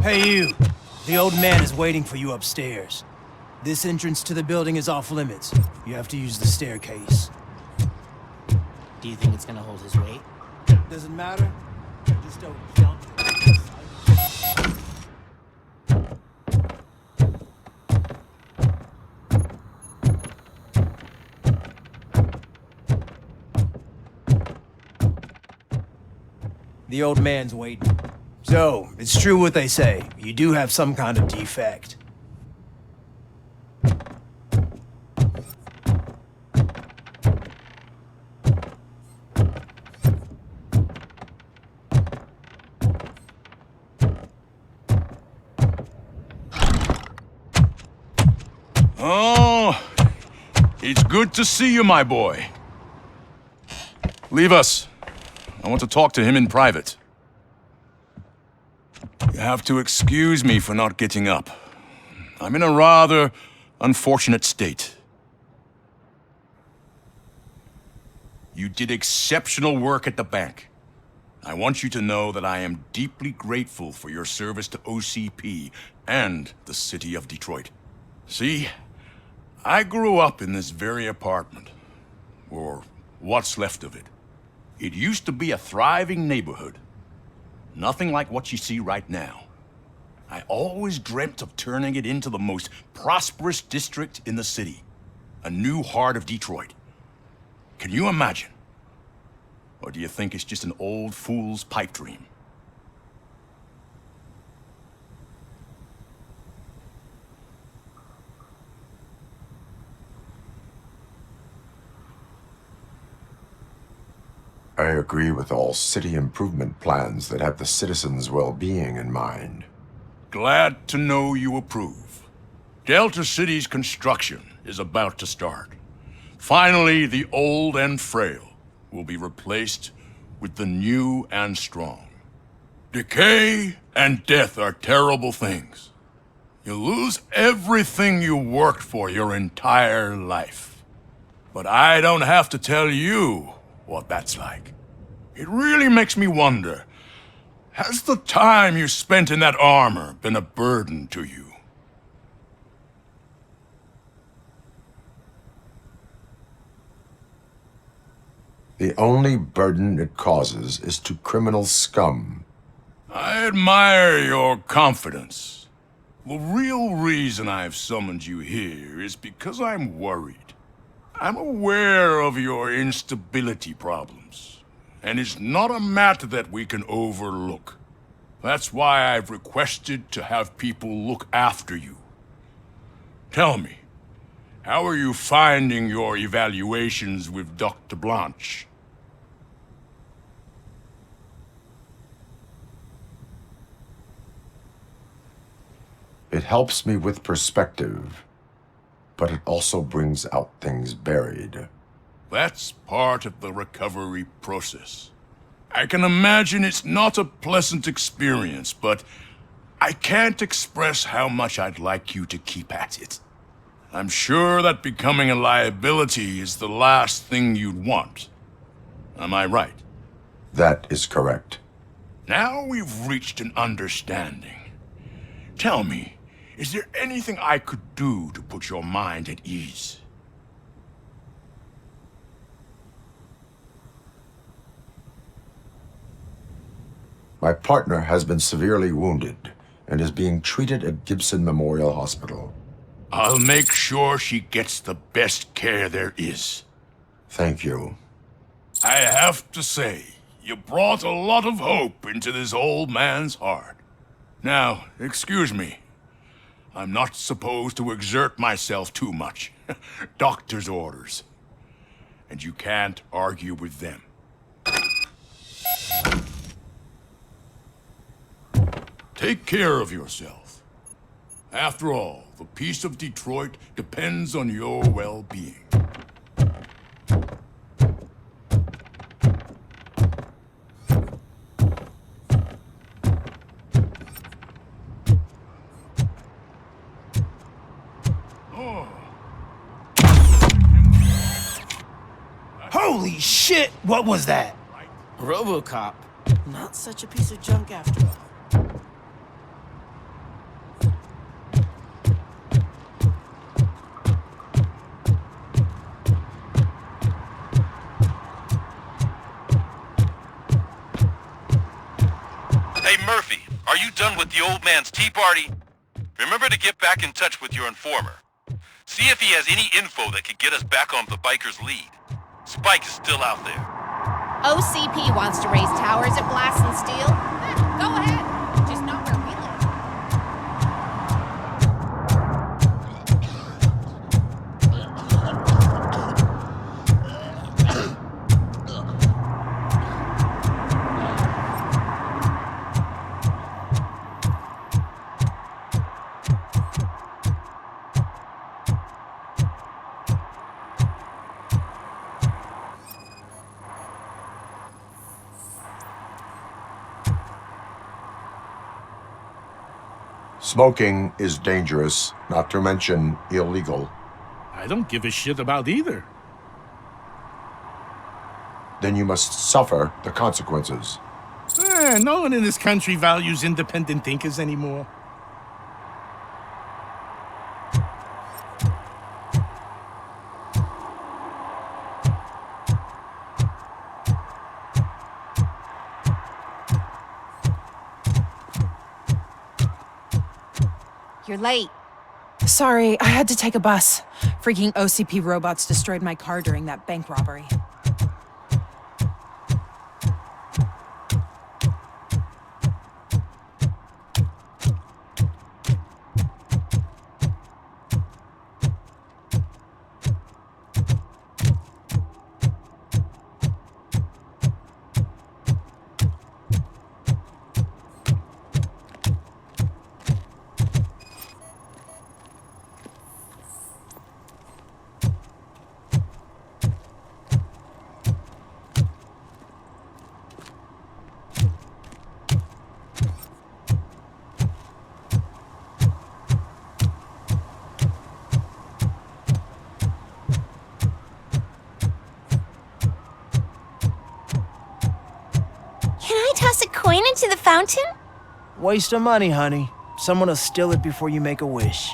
Hey you! The old man is waiting for you upstairs. This entrance to the building is off limits. You have to use the staircase. Do you think it's gonna hold his weight? Doesn't matter. Just don't jump. The old man's waiting. So, it's true what they say. You do have some kind of defect. Oh, it's good to see you, my boy. Leave us. I want to talk to him in private. You have to excuse me for not getting up. I'm in a rather unfortunate state. You did exceptional work at the bank. I want you to know that I am deeply grateful for your service to OCP and the city of Detroit. See, I grew up in this very apartment, or what's left of it. It used to be a thriving neighborhood. Nothing like what you see right now. I always dreamt of turning it into the most prosperous district in the city. A new heart of Detroit. Can you imagine? Or do you think it's just an old fool's pipe dream? I agree with all city improvement plans that have the citizens' well-being in mind. Glad to know you approve. Delta City's construction is about to start. Finally, the old and frail will be replaced with the new and strong. Decay and death are terrible things. You lose everything you worked for your entire life. But I don't have to tell you what that's like. It really makes me wonder, has the time you spent in that armor been a burden to you? The only burden it causes is to criminal scum. I admire your confidence. The real reason I've summoned you here is because I'm worried. I'm aware of your instability problems, and it's not a matter that we can overlook. That's why I've requested to have people look after you. Tell me, how are you finding your evaluations with Dr. Blanche? It helps me with perspective, but it also brings out things buried. That's part of the recovery process. I can imagine it's not a pleasant experience, but I can't express how much I'd like you to keep at it. I'm sure that becoming a liability is the last thing you'd want. Am I right? That is correct. Now we've reached an understanding. Tell me, is there anything I could do to put your mind at ease? My partner has been severely wounded and is being treated at Gibson Memorial Hospital. I'll make sure she gets the best care there is. Thank you. I have to say, you brought a lot of hope into this old man's heart. Now, excuse me. I'm not supposed to exert myself too much. Doctor's orders. And you can't argue with them. Take care of yourself. After all, the peace of Detroit depends on your well-being. Holy shit! What was that? RoboCop. Not such a piece of junk after all. done with the old man's tea party, remember to get back in touch with your informer. See if he has any info that could get us back on the biker's lead. Spike is still out there. OCP wants to raise towers at Blast and Steel? Go ahead. Just not where we live. Smoking is dangerous, not to mention illegal. I don't give a shit about either. Then you must suffer the consequences. No one in this country values independent thinkers anymore. You're late. Sorry, I had to take a bus. Freaking OCP robots destroyed my car during that bank robbery. Toss a coin into the fountain? Waste of money, honey. Someone will steal it before you make a wish.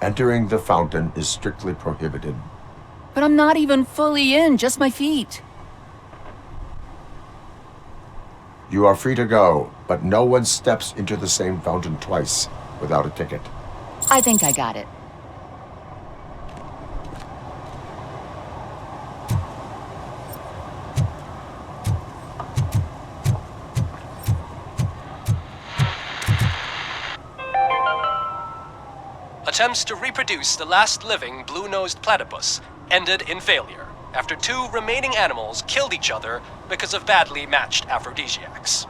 Entering the fountain is strictly prohibited. But I'm not even fully in, just my feet. You are free to go, but no one steps into the same fountain twice without a ticket. I think I got it. Attempts to reproduce the last living blue-nosed platypus ended in failure after 2 remaining animals killed each other because of badly matched aphrodisiacs.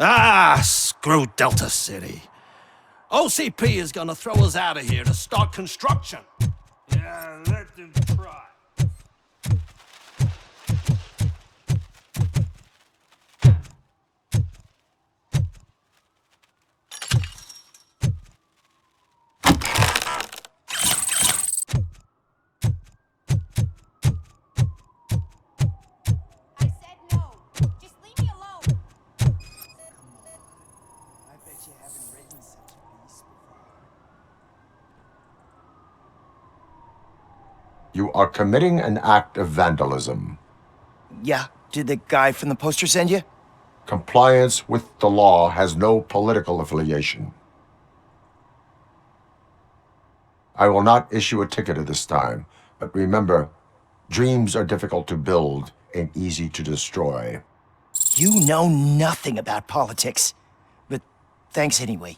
Ah, screw Delta City. OCP is gonna throw us out of here to start construction. Yeah, let them try. You are committing an act of vandalism. Yeah, Did the guy from the poster send you? Compliance with the law has no political affiliation. I will not issue a ticket at this time, but remember, dreams are difficult to build and easy to destroy. You know nothing about politics, but thanks anyway.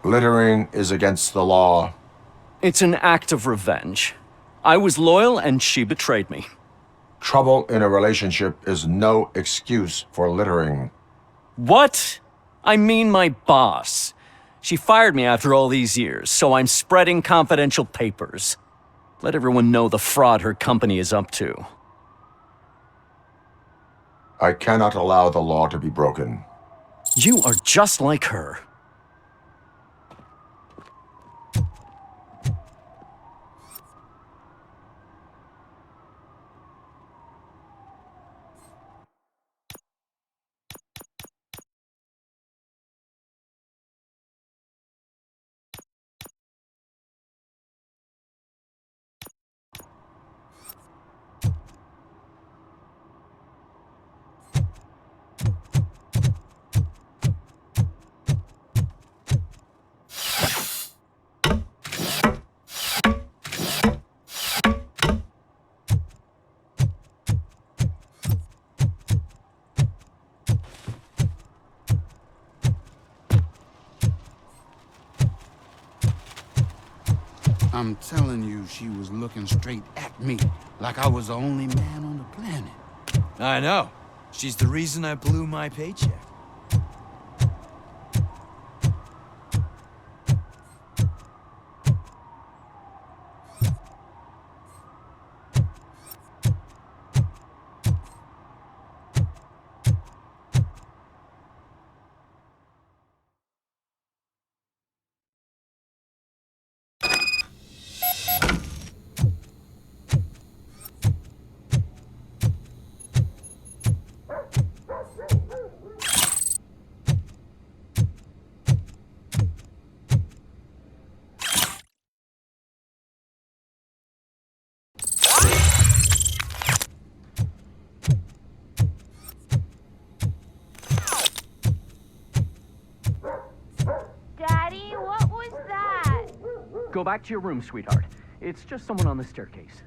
Littering is against the law. It's an act of revenge. I was loyal and she betrayed me. Trouble in a relationship is no excuse for littering. What? I mean my boss. She fired me after all these years, so I'm spreading confidential papers. Let everyone know the fraud her company is up to. I cannot allow the law to be broken. You are just like her. I'm telling you, she was looking straight at me, like I was the only man on the planet. I know. She's the reason I blew my paycheck. Daddy, what was that? Go back to your room, sweetheart. It's just someone on the staircase.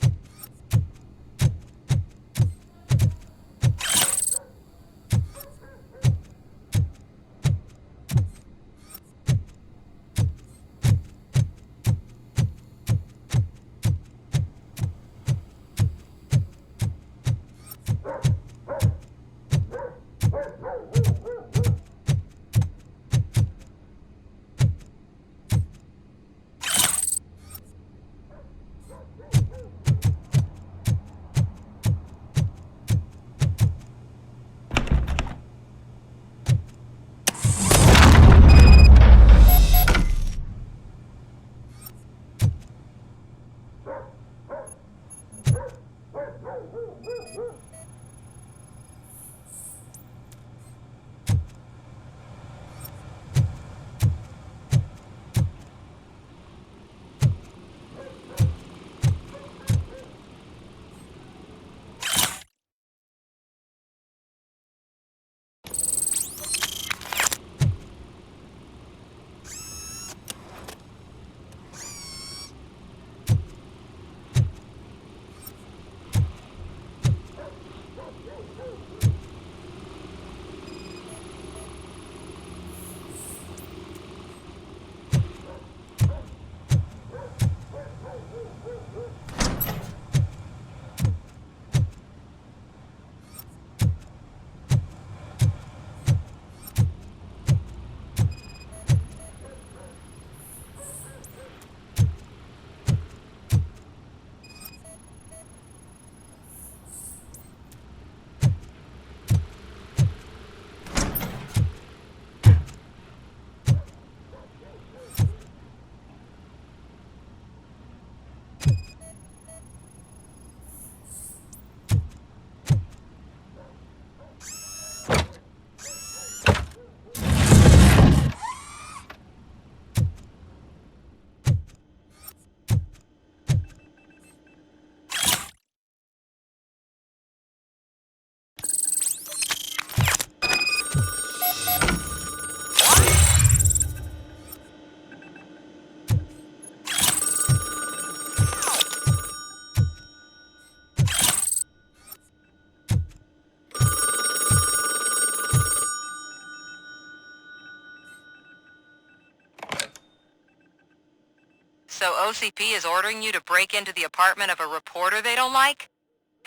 So OCP is ordering you to break into the apartment of a reporter they don't like?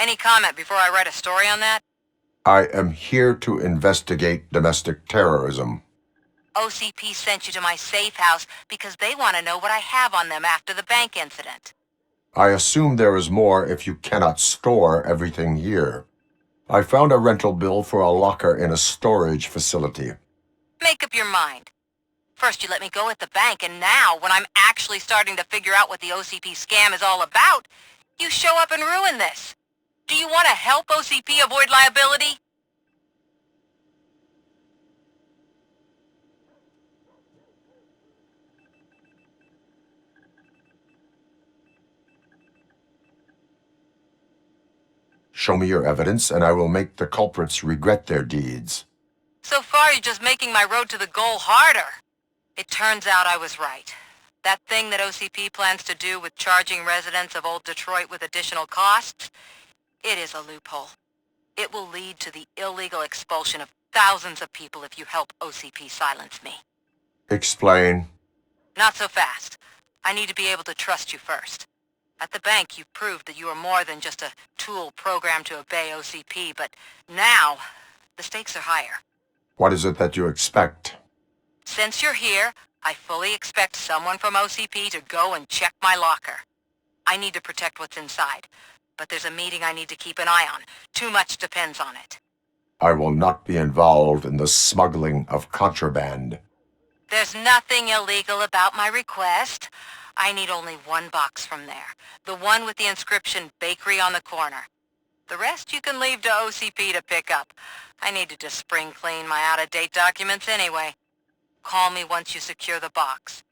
Any comment before I write a story on that? I am here to investigate domestic terrorism. OCP sent you to my safe house because they want to know what I have on them after the bank incident. I assume there is more if you cannot store everything here. I found a rental bill for a locker in a storage facility. Make up your mind. First you let me go at the bank, and now, when I'm actually starting to figure out what the OCP scam is all about, you show up and ruin this. Do you want to help OCP avoid liability? Show me your evidence, and I will make the culprits regret their deeds. So far, you're just making my road to the goal harder. It turns out I was right. That thing that OCP plans to do with charging residents of Old Detroit with additional costs, it is a loophole. It will lead to the illegal expulsion of thousands of people if you help OCP silence me. Explain. Not so fast. I need to be able to trust you first. At the bank, you proved that you are more than just a tool programmed to obey OCP, but now, the stakes are higher. What is it that you expect? Since you're here, I fully expect someone from OCP to go and check my locker. I need to protect what's inside, but there's a meeting I need to keep an eye on. Too much depends on it. I will not be involved in the smuggling of contraband. There's nothing illegal about my request. I need only one box from there. The one with the inscription Bakery on the corner. The rest you can leave to OCP to pick up. I need to just spring clean my out-of-date documents anyway. Call me once you secure the box.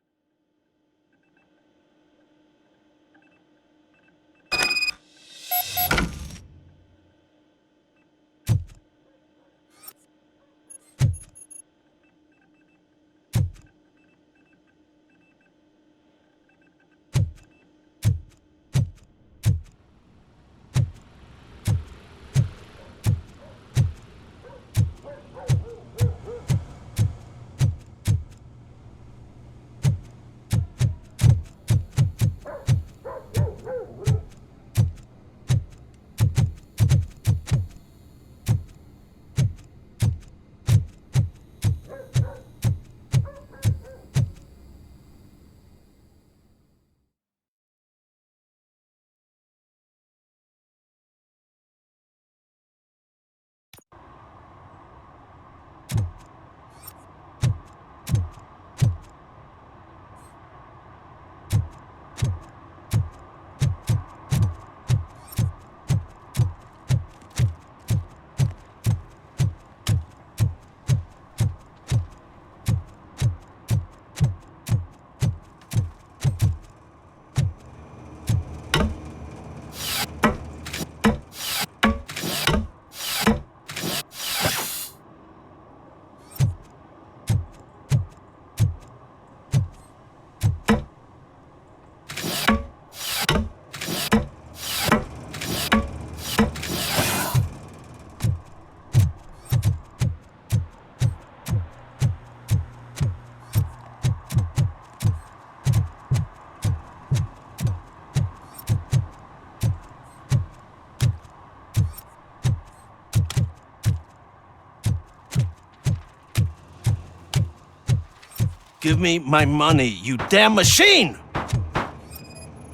Give me my money, you damn machine!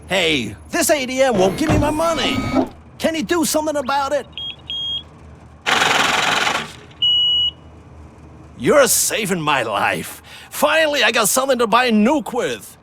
Hey, this ATM won't give me my money! Can you do something about it? You're saving my life. Finally, I got something to buy a nuke with.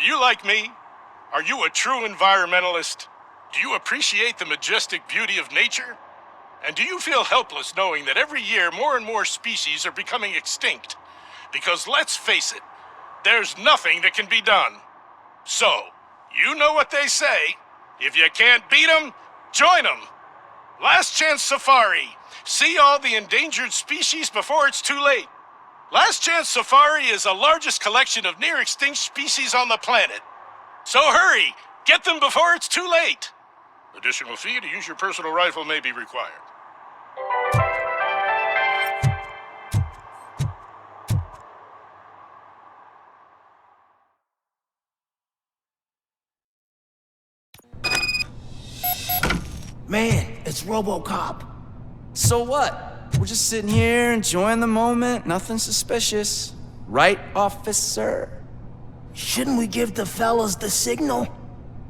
you like me? Are you a true environmentalist? Do you appreciate the majestic beauty of nature? And do you feel helpless knowing that every year more and more species are becoming extinct? Because let's face it, there's nothing that can be done. So, you know what they say. If you can't beat 'em, join 'em. Last Chance Safari. See all the endangered species before it's too late. Last Chance Safari is the largest collection of near-extinct species on the planet. So hurry, get them before it's too late. Additional fee to use your personal rifle may be required. Man, it's RoboCop. So what? We're just sitting here enjoying the moment, nothing suspicious. Right, officer? Shouldn't we give the fellas the signal?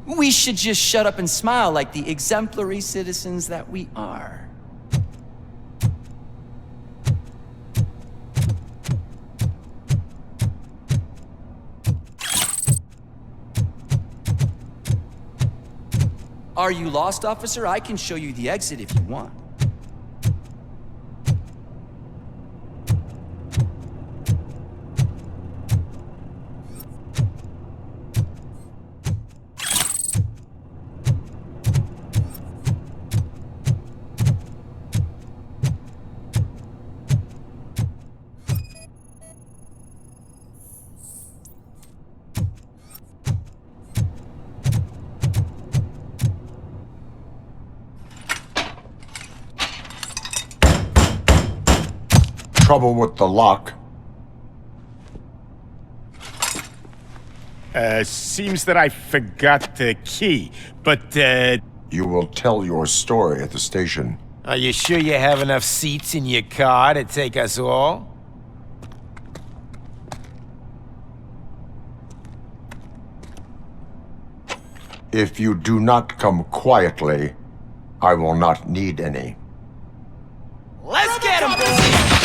We should just shut up and smile like the exemplary citizens that we are. Are you lost, officer? I can show you the exit if you want. Trouble with the lock. Seems that I forgot the key, but, You will tell your story at the station. Are you sure you have enough seats in your car to take us all? If you do not come quietly, I will not need any. Let's get him, boys!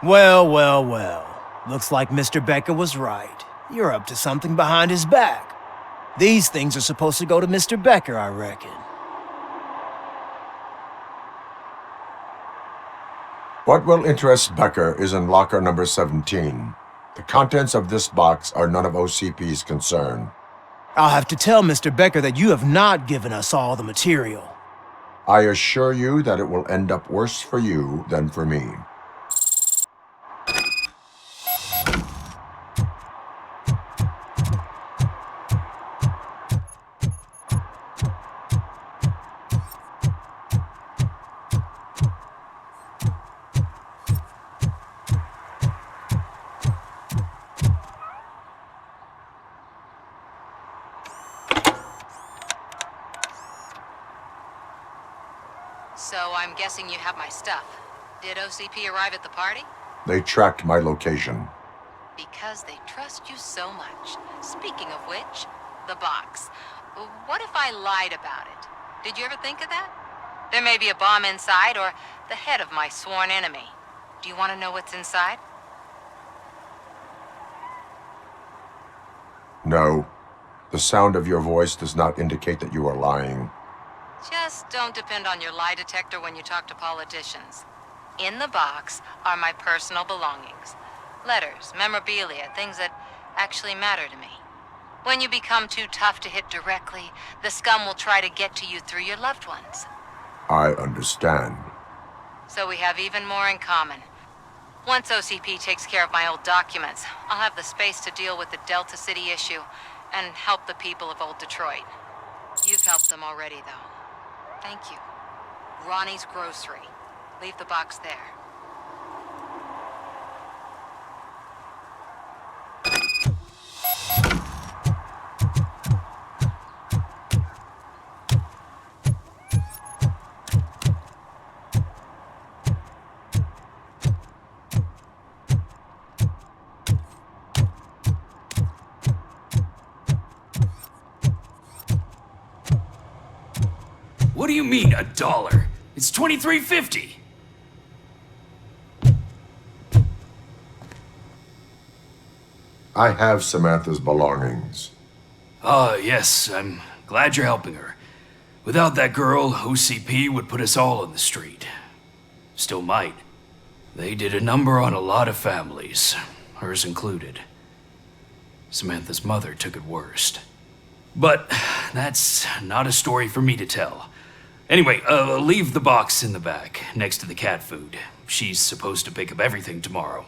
Well, well, well. Looks like Mr. Becker was right. You're up to something behind his back. These things are supposed to go to Mr. Becker, I reckon. What will interest Becker is in locker number 17. The contents of this box are none of OCP's concern. I'll have to tell Mr. Becker that you have not given us all the material. I assure you that it will end up worse for you than for me. So I'm guessing you have my stuff. Did OCP arrive at the party? They tracked my location. Because they trust you so much. Speaking of which, the box. What if I lied about it? Did you ever think of that? There may be a bomb inside or the head of my sworn enemy. Do you want to know what's inside? No. The sound of your voice does not indicate that you are lying. Just don't depend on your lie detector when you talk to politicians. In the box are my personal belongings. Letters, memorabilia, things that actually matter to me. When you become too tough to hit directly, the scum will try to get to you through your loved ones. I understand. So we have even more in common. Once OCP takes care of my old documents, I'll have the space to deal with the Delta City issue and help the people of Old Detroit. You've helped them already, though. Thank you. Ronnie's Grocery. Leave the box there. What do you mean, $1? It's $23.50. I have Samantha's belongings. Yes, I'm glad you're helping her. Without that girl, OCP would put us all on the street. Still might. They did a number on a lot of families, hers included. Samantha's mother took it worst. But that's not a story for me to tell. Anyway, leave the box in the back, next to the cat food. She's supposed to pick up everything tomorrow.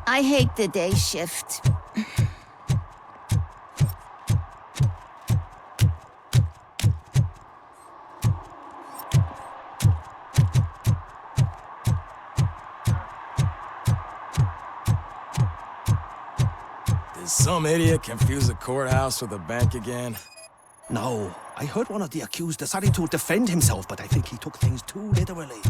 I hate the day shift. Did some idiot confuse the courthouse with a bank again? No, I heard one of the accused deciding to defend himself, but I think he took things too literally.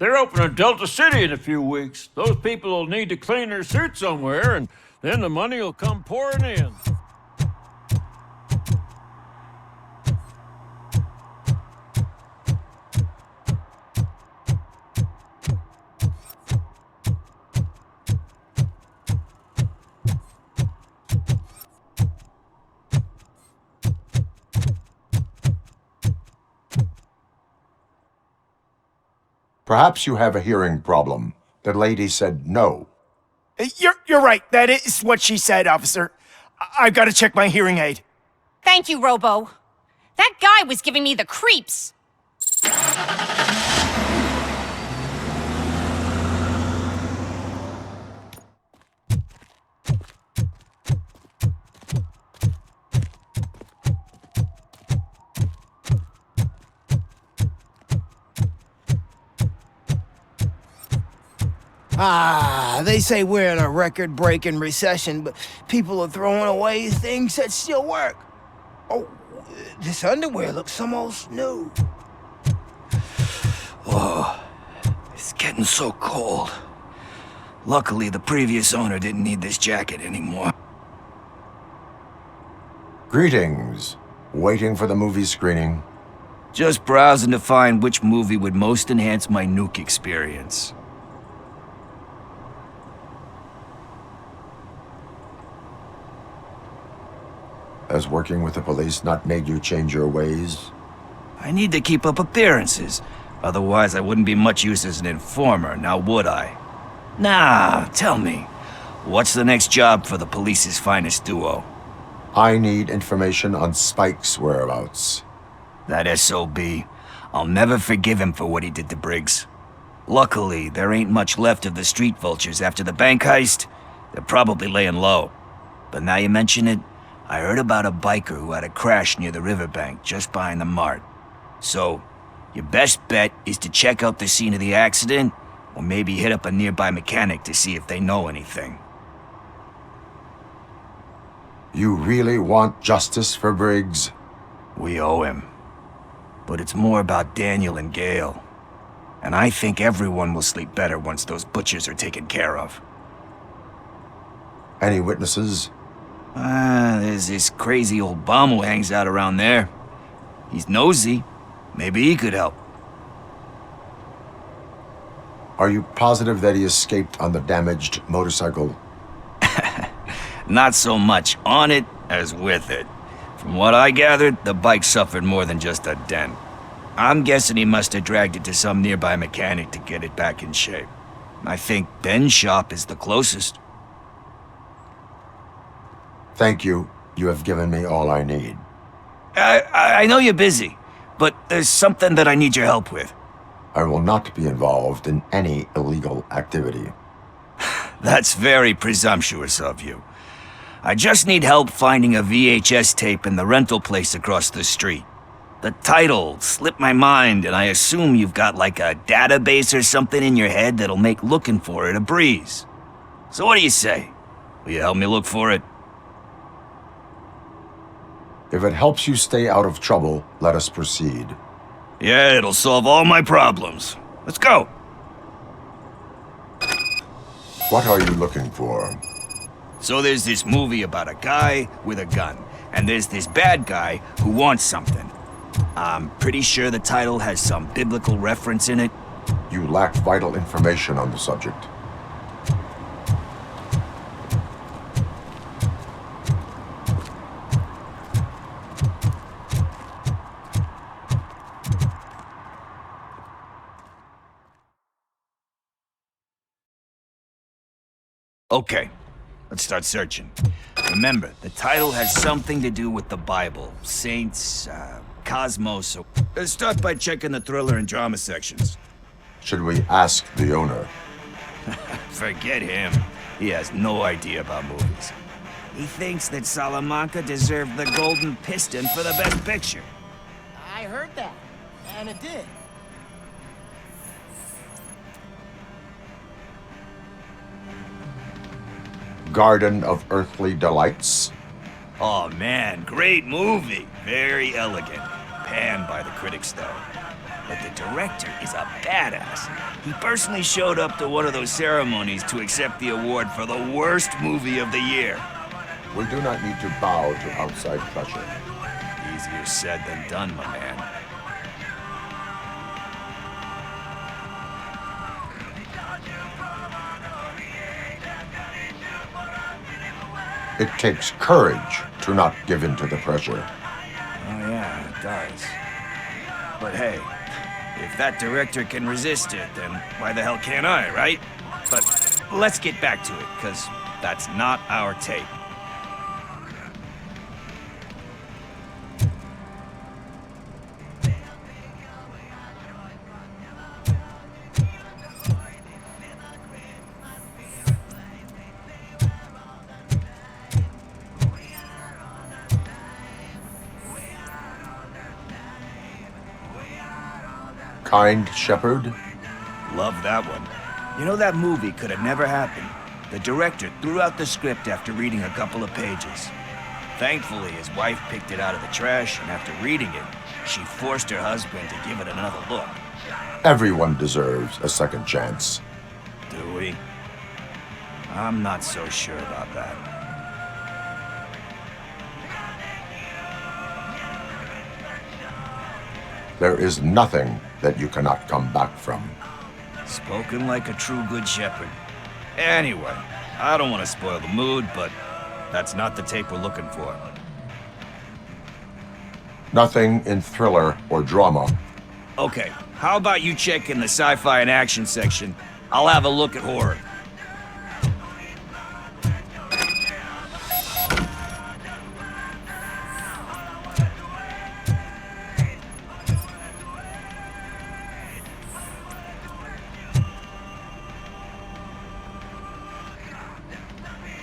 They're opening Delta City in a few weeks. Those people will need to clean their suits somewhere, and then the money will come pouring in. Perhaps you have a hearing problem. The lady said no. You're right. That is what she said, officer. I've got to check my hearing aid. Thank you, Robo. That guy was giving me the creeps. They say we're in a record-breaking recession, but people are throwing away things that still work. Oh, this underwear looks almost new. Oh, it's getting so cold. Luckily, the previous owner didn't need this jacket anymore. Greetings. Waiting for the movie screening? Just browsing to find which movie would most enhance my nuke experience. Has working with the police not made you change your ways? I need to keep up appearances. Otherwise, I wouldn't be much use as an informer, now would I? Nah, tell me. What's the next job for the police's finest duo? I need information on Spike's whereabouts. That SOB. I'll never forgive him for what he did to Briggs. Luckily, there ain't much left of the street vultures after the bank heist. They're probably laying low. But now you mention it, I heard about a biker who had a crash near the riverbank just behind the mart. So, your best bet is to check out the scene of the accident, or maybe hit up a nearby mechanic to see if they know anything. You really want justice for Briggs? We owe him. But it's more about Daniel and Gale. And I think everyone will sleep better once those butchers are taken care of. Any witnesses? There's this crazy old bum who hangs out around there. He's nosy. Maybe he could help. Are you positive that he escaped on the damaged motorcycle? Not so much on it as with it. From what I gathered, the bike suffered more than just a dent. I'm guessing he must have dragged it to some nearby mechanic to get it back in shape. I think Ben's shop is the closest. Thank you. You have given me all I need. I know you're busy, but there's something that I need your help with. I will not be involved in any illegal activity. That's very presumptuous of you. I just need help finding a VHS tape in the rental place across the street. The title slipped my mind, and I assume you've got like a database or something in your head that'll make looking for it a breeze. So what do you say? Will you help me look for it? If it helps you stay out of trouble, let us proceed. Yeah, it'll solve all my problems. Let's go. What are you looking for? So there's this movie about a guy with a gun, and there's this bad guy who wants something. I'm pretty sure the title has some biblical reference in it. You lack vital information on the subject. Okay, let's start searching. Remember, the title has something to do with the Bible, saints, cosmos. Let's start by checking the thriller and drama sections. Should we ask the owner? Forget him. He has no idea about movies. He thinks that Salamanca deserved the Golden Piston for the Best Picture. I heard that, and it did. Garden of Earthly Delights? Oh man, great movie. Very elegant. Panned by the critics though. But the director is a badass. He personally showed up to one of those ceremonies to accept the award for the worst movie of the year. We do not need to bow to outside pressure. Easier said than done, my man. It takes courage to not give in to the pressure. Oh yeah, it does. But hey, If that director can resist it, then why the hell can't I, right? But let's get back to it, because that's not our tape. Kind Shepherd? Love that one. You know, that movie could have never happened. The director threw out the script after reading a couple of pages. Thankfully, his wife picked it out of the trash, and after reading it, she forced her husband to give it another look. Everyone deserves a second chance. Do we? I'm not so sure about that. There is nothing that you cannot come back from. Spoken like a true good shepherd. Anyway, I don't want to spoil the mood, but that's not the tape we're looking for. Nothing in thriller or drama. Okay, how about you check in the sci-fi and action section? I'll have a look at horror.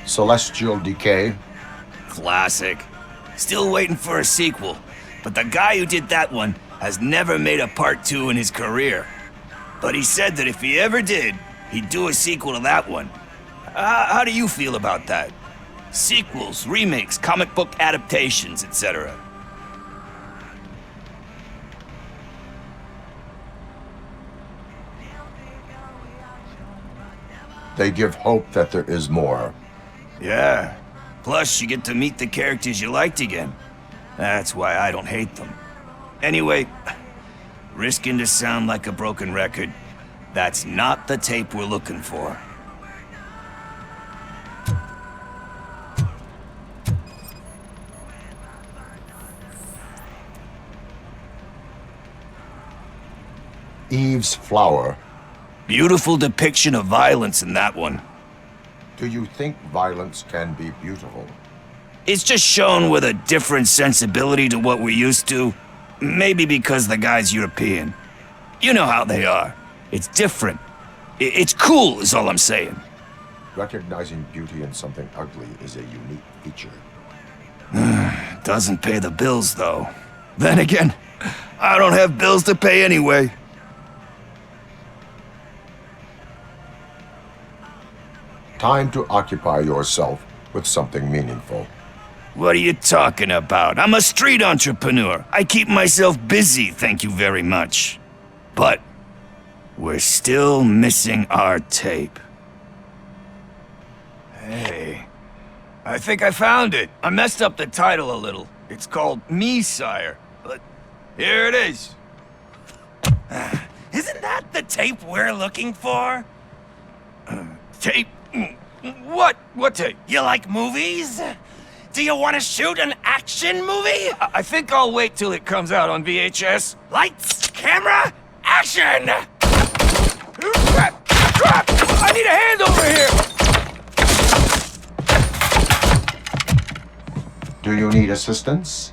Celestial Decay. Classic. Still waiting for a sequel, but the guy who did that one has never made a part 2 in his career. But he said that if he ever did, he'd do a sequel to that one. How do you feel about that? Sequels, remakes, comic book adaptations, etc. They give hope that there is more. Yeah. Plus, you get to meet the characters you liked again. That's why I don't hate them. Anyway, risking to sound like a broken record, that's not the tape we're looking for. Eve's Flower. Beautiful depiction of violence in that one. Do you think violence can be beautiful? It's just shown with a different sensibility to what we're used to. Maybe because the guy's European. You know how they are. It's different. It's cool, is all I'm saying. Recognizing beauty in something ugly is a unique feature. Doesn't pay the bills, though. Then again, I don't have bills to pay anyway. Time to occupy yourself with something meaningful. What are you talking about? I'm a street entrepreneur. I keep myself busy, thank you very much. But we're still missing our tape. Hey, I think I found it. I messed up the title a little. It's called Me, Sire. But here it is. Isn't that the tape we're looking for? Tape? What? What tape? You like movies? Do you want to shoot an action movie? I think I'll wait till it comes out on VHS. Lights, camera, action! Crap! Crap! I need a hand over here! Do you need assistance?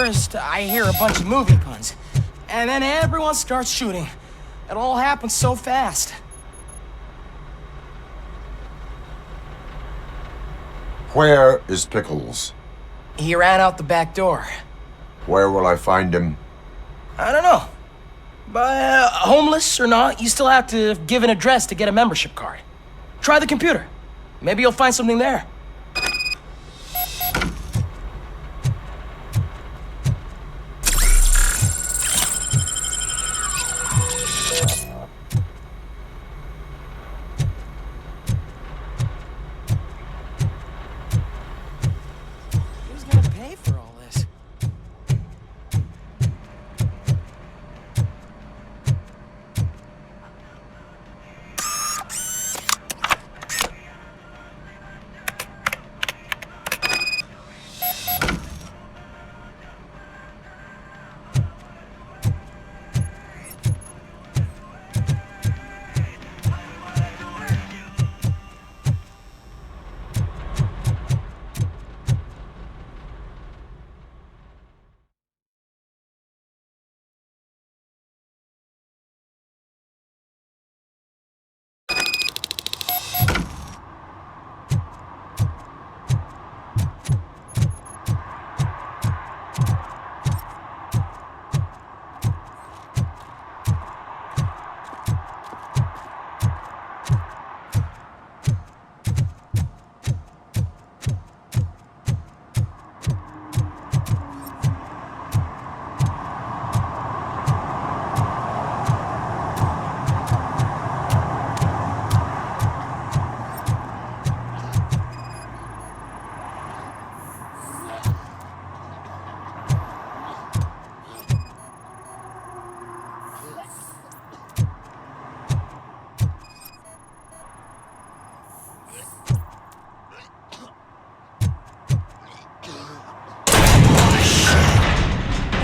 First, I hear a bunch of movie puns, and then everyone starts shooting. It all happens so fast. Where is Pickles? He ran out the back door. Where will I find him? I don't know. But homeless or not, you still have to give an address to get a membership card. Try the computer. Maybe you'll find something there. Who's gonna pay for all this?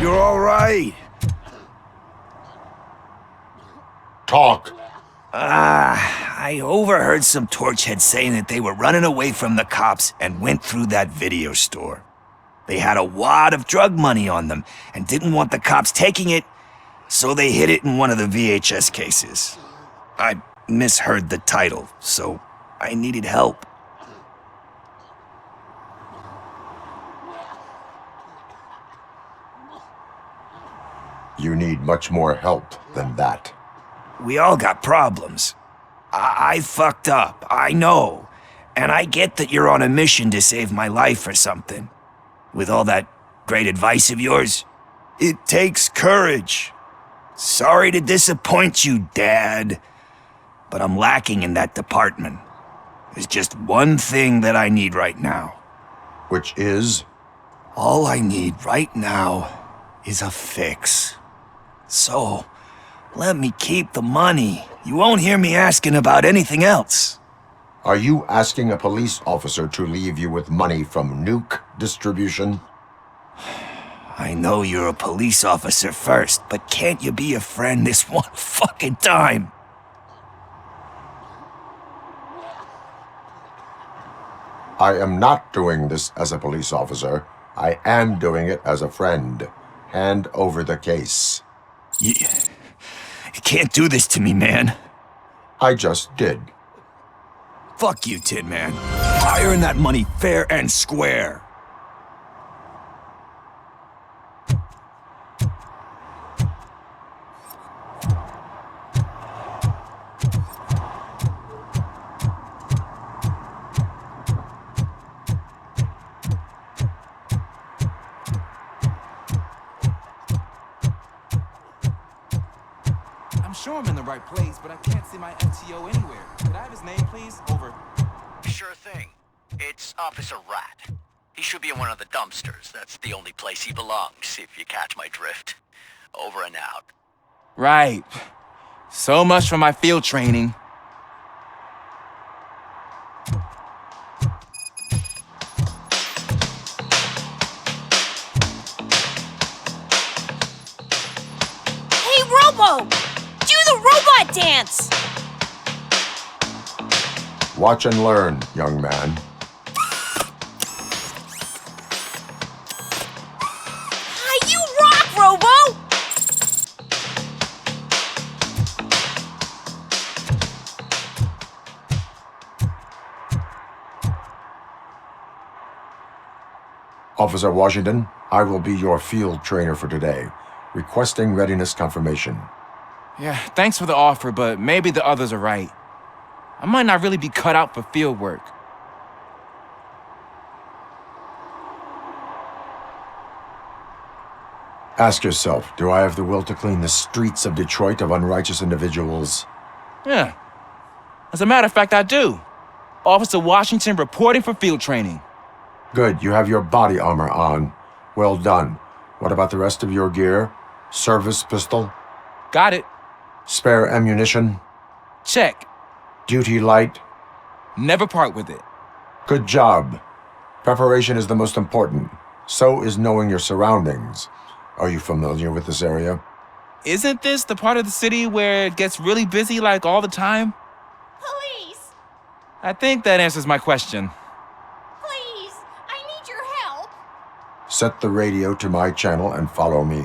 You're all right. Talk. I overheard some torchheads saying that they were running away from the cops and went through that video store. They had a wad of drug money on them and didn't want the cops taking it, so they hid it in one of the VHS cases. I misheard the title, so I needed help. You need much more help than that. We all got problems. I fucked up, I know. And I get that you're on a mission to save my life or something. With all that great advice of yours, it takes courage. Sorry to disappoint you, Dad. But I'm lacking in that department. There's just one thing that I need right now. Which is? All I need right now is a fix. So, let me keep the money. You won't hear me asking about anything else. Are you asking a police officer to leave you with money from nuke distribution? I know you're a police officer first, but can't you be a friend this one fucking time? I am not doing this as a police officer. I am doing it as a friend. Hand over the case. You can't do this to me, man. I just did. Fuck you, Tin Man. I earn that money fair and square. I'm sure I'm in the right place, but I can't see my MTO anywhere. Could I have his name, please? Over. Sure thing. It's Officer Rat. He should be in one of the dumpsters. That's the only place he belongs, if you catch my drift. Over and out. Right. So much for my field training. Hey, Robo! Do the robot dance! Watch and learn, young man. Hi, Officer Washington, I will be your field trainer for today. Requesting readiness confirmation. Yeah, thanks for the offer, but maybe the others are right. I might not really be cut out for field work. Ask yourself, do I have the will to clean the streets of Detroit of unrighteous individuals? Yeah. As a matter of fact, I do. Officer Washington reporting for field training. Good, you have your body armor on. Well done. What about the rest of your gear? Service pistol? Got it. Spare ammunition? Check. Duty light? Never part with it. Good job. Preparation is the most important. So is knowing your surroundings. Are you familiar with this area? Isn't this the part of the city where it gets really busy like all the time? Police! I think that answers my question. Please! I need your help! Set the radio to my channel and follow me.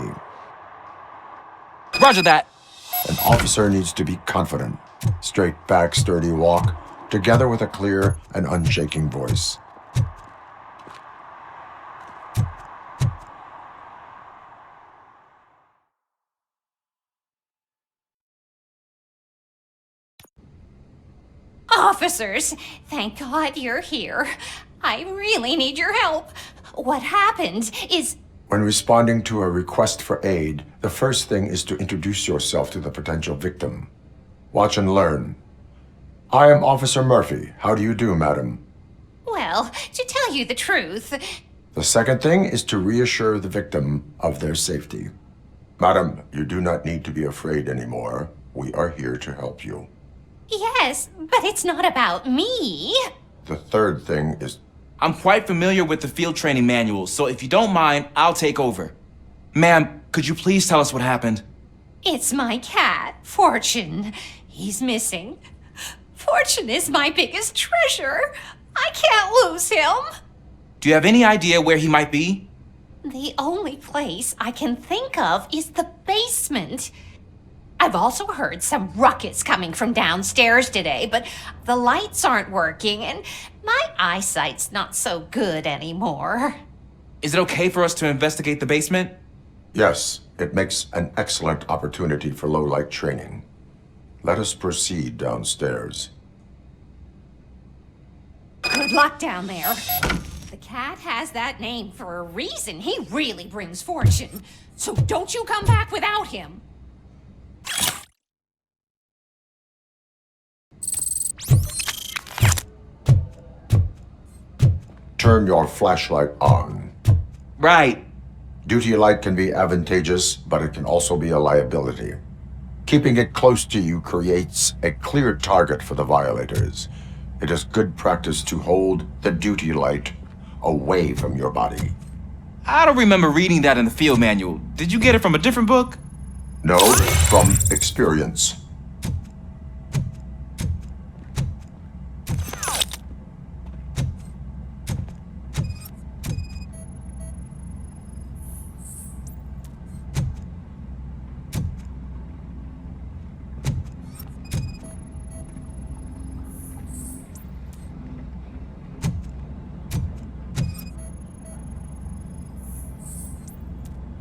Roger that. An officer needs to be confident. Straight back, sturdy walk, together with a clear and unshaking voice. Officers, thank God you're here. I really need your help. What happened is... When responding to a request for aid, the first thing is to introduce yourself to the potential victim. Watch and learn. I am Officer Murphy. How do you do, madam? Well, to tell you the truth... The second thing is to reassure the victim of their safety. Madam, you do not need to be afraid anymore. We are here to help you. Yes, but it's not about me. The third thing is... I'm quite familiar with the field training manual, so if you don't mind, I'll take over. Ma'am, could you please tell us what happened? It's my cat, Fortune. He's missing. Fortune is my biggest treasure. I can't lose him. Do you have any idea where he might be? The only place I can think of is the basement. I've also heard some ruckus coming from downstairs today, but the lights aren't working and my eyesight's not so good anymore. Is it okay for us to investigate the basement? Yes, it makes an excellent opportunity for low-light training. Let us proceed downstairs. Good luck down there. The cat has that name for a reason. He really brings fortune. So don't you come back without him. Turn your flashlight on. Right. Duty light can be advantageous, but it can also be a liability. Keeping it close to you creates a clear target for the violators. It is good practice to hold the duty light away from your body. I don't remember reading that in the field manual. Did you get it from a different book? No, from experience.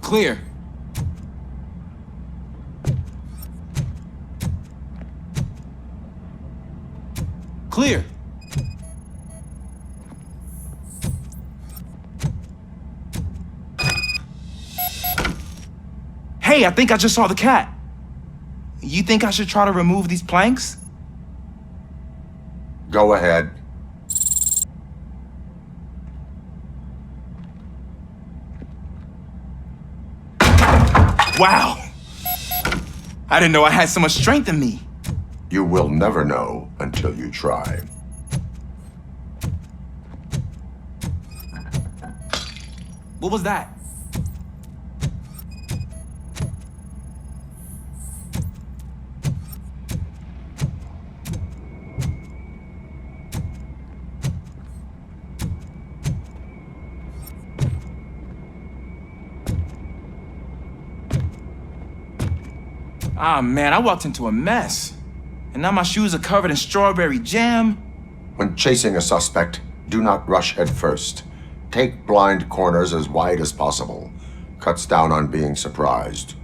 Clear. Clear. Hey, I think I just saw the cat. You think I should try to remove these planks? Go ahead. Wow! I didn't know I had so much strength in me. You will never know until you try. What was that? Ah, man, I walked into a mess. And now my shoes are covered in strawberry jam. When chasing a suspect, do not rush head first. Take blind corners as wide as possible. Cuts down on being surprised.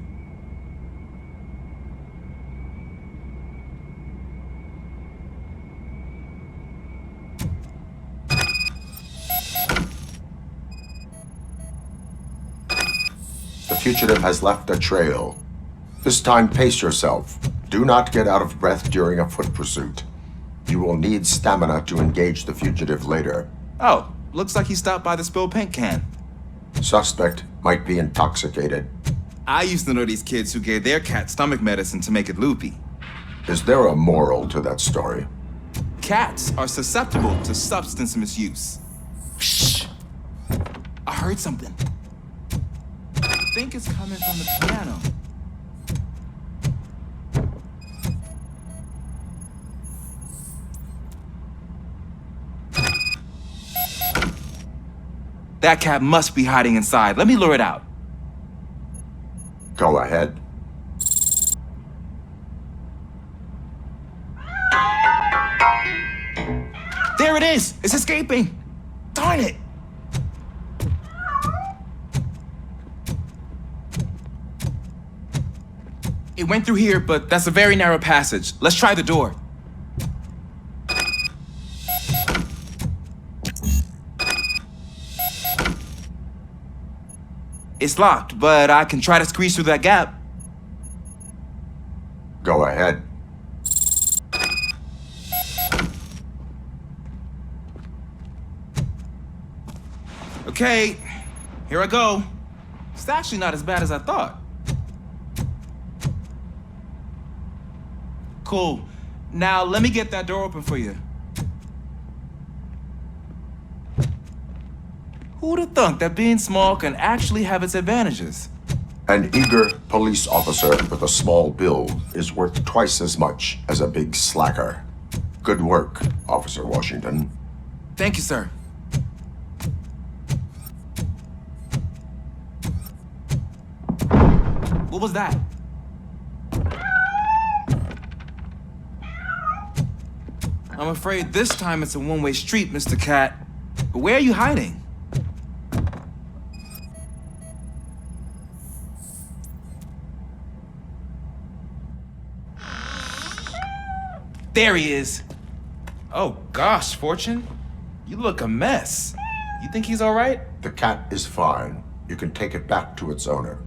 The fugitive has left a trail. This time, pace yourself. Do not get out of breath during a foot pursuit. You will need stamina to engage the fugitive later. Oh, looks like he stopped by the spilled paint can. Suspect might be intoxicated. I used to know these kids who gave their cat stomach medicine to make it loopy. Is there a moral to that story? Cats are susceptible to substance misuse. Shh! I heard something. I think it's coming from the piano. That cat must be hiding inside. Let me lure it out. Go ahead. There it is! It's escaping! Darn it! It went through here, but that's a very narrow passage. Let's try the door. It's locked, but I can try to squeeze through that gap. Go ahead. Okay, here I go. It's actually not as bad as I thought. Cool. Now let me get that door open for you. Who'd have thunk that being small can actually have its advantages? An eager police officer with a small build is worth twice as much as a big slacker. Good work, Officer Washington. Thank you, sir. What was that? I'm afraid this time it's a one-way street, Mr. Cat. But where are you hiding? There he is. Oh gosh, Fortune. You look a mess. You think he's all right? The cat is fine. You can take it back to its owner.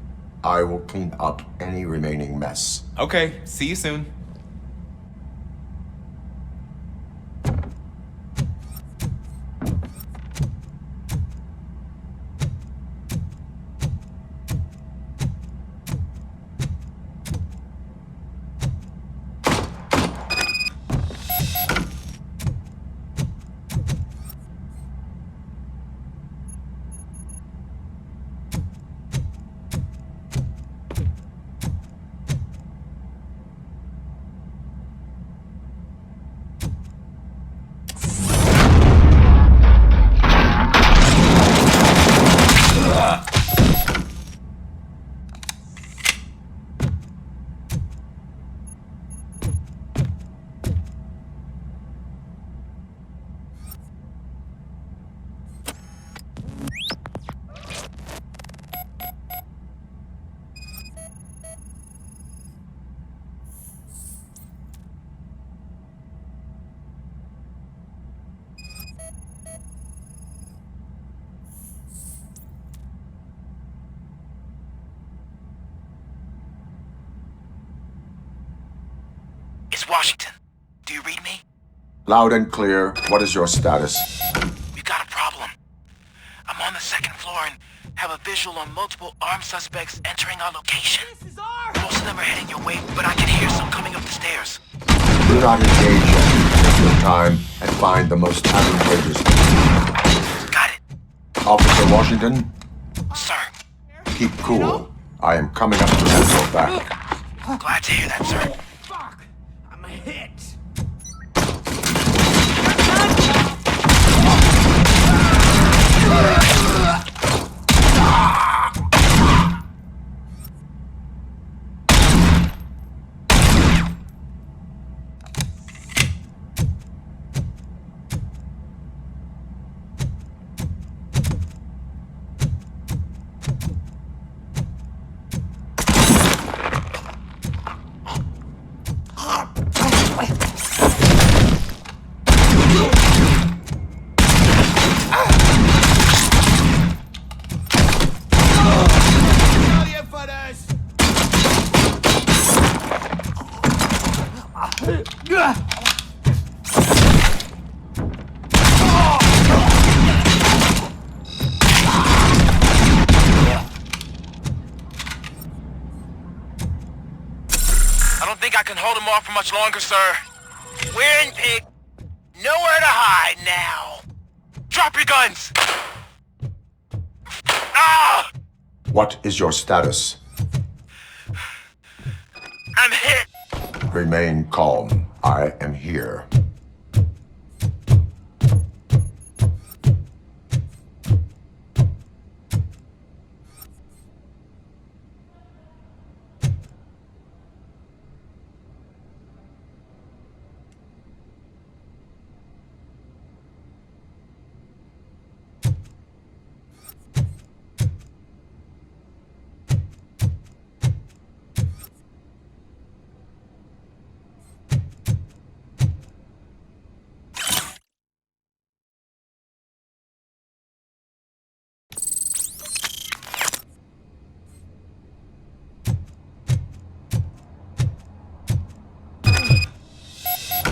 I will clean up any remaining mess. Okay, see you soon. It's Washington. Do you read me? Loud and clear. What is your status? We've got a problem. I'm on the second floor and have a visual on multiple armed suspects entering our location. Most of them are heading your way, but I can hear some coming up the stairs. Do not engage yet. Take your time and find the most advantageous. Got it. Officer Washington? Sir. Keep cool. I am coming up to have your back. Glad to hear that, sir. I'm hit. can hold him off for much longer, sir. We're in, pig. Nowhere to hide now. Drop your guns! Ah! What is your status? I'm hit. Remain calm. I am here.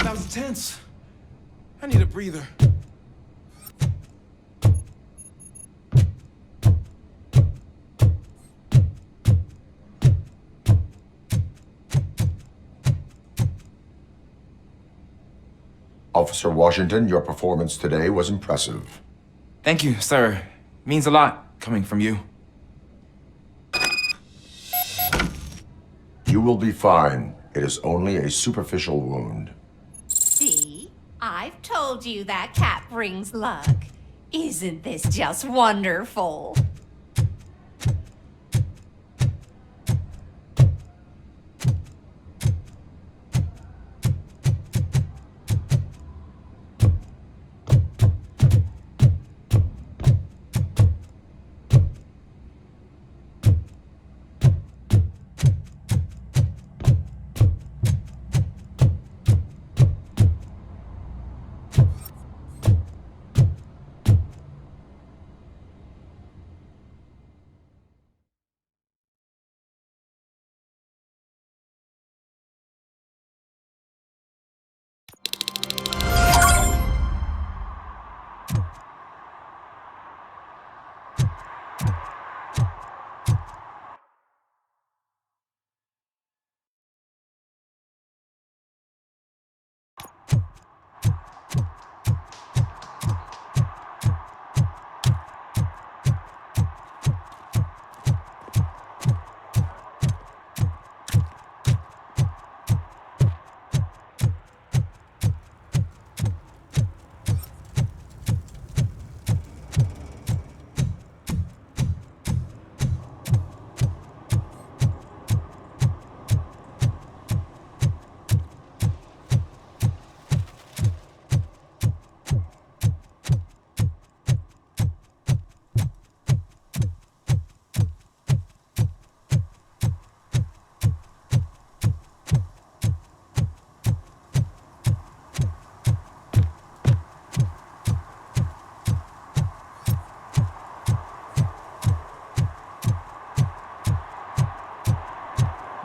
That was tense. I need a breather. Officer Washington, your performance today was impressive. Thank you, sir. Means a lot coming from you. You will be fine. It is only a superficial wound. See? I've told you that cat brings luck. Isn't this just wonderful?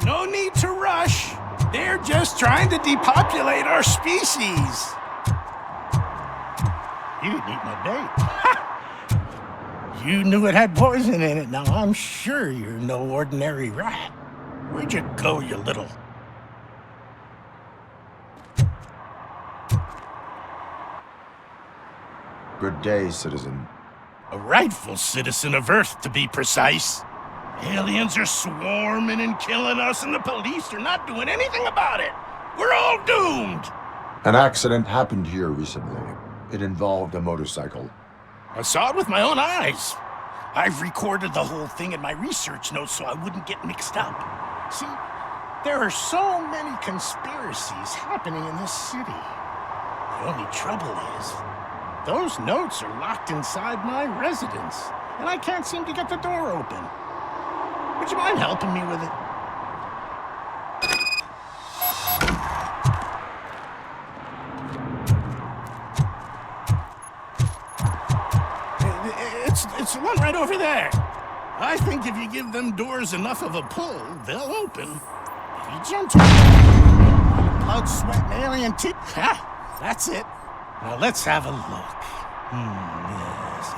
No need to rush. They're just trying to depopulate our species. You didn't eat my bait. You knew it had poison in it. Now I'm sure you're no ordinary rat. Where'd you go, you little... Good day, citizen. A rightful citizen of Earth, to be precise. Aliens are swarming and killing us, and the police are not doing anything about it. We're all doomed. An accident happened here recently. It involved a motorcycle. I saw it with my own eyes. I've recorded the whole thing in my research notes so I wouldn't get mixed up. See, there are so many conspiracies happening in this city. The only trouble is, those notes are locked inside my residence, and I can't seem to get the door open. Would you mind helping me with it? It's the one right over there. I think if you give them doors enough of a pull, they'll open. Be gentle. Blood, sweat, and alien teeth. Ha! That's it. Now let's have a look. Yes.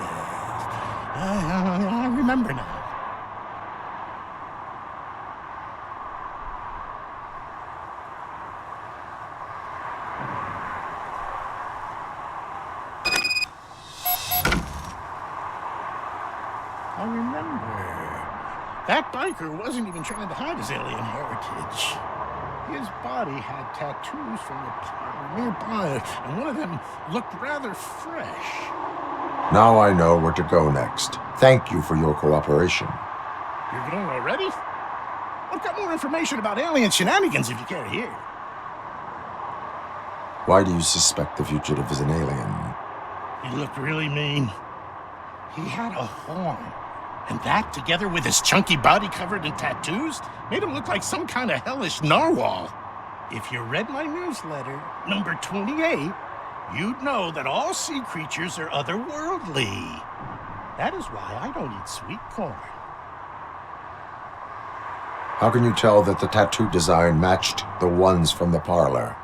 I remember now. remember. That biker wasn't even trying to hide his alien heritage. His body had tattoos from the parlor nearby, and one of them looked rather fresh. Now I know where to go next. Thank you for your cooperation. You're going already? I've got more information about alien shenanigans if you care to hear. Why do you suspect the fugitive is an alien? He looked really mean. He had a horn. And that, together with his chunky body covered in tattoos, made him look like some kind of hellish narwhal. If you read my newsletter, number 28, you'd know that all sea creatures are otherworldly. That is why I don't eat sweet corn. How can you tell that the tattoo design matched the ones from the parlor?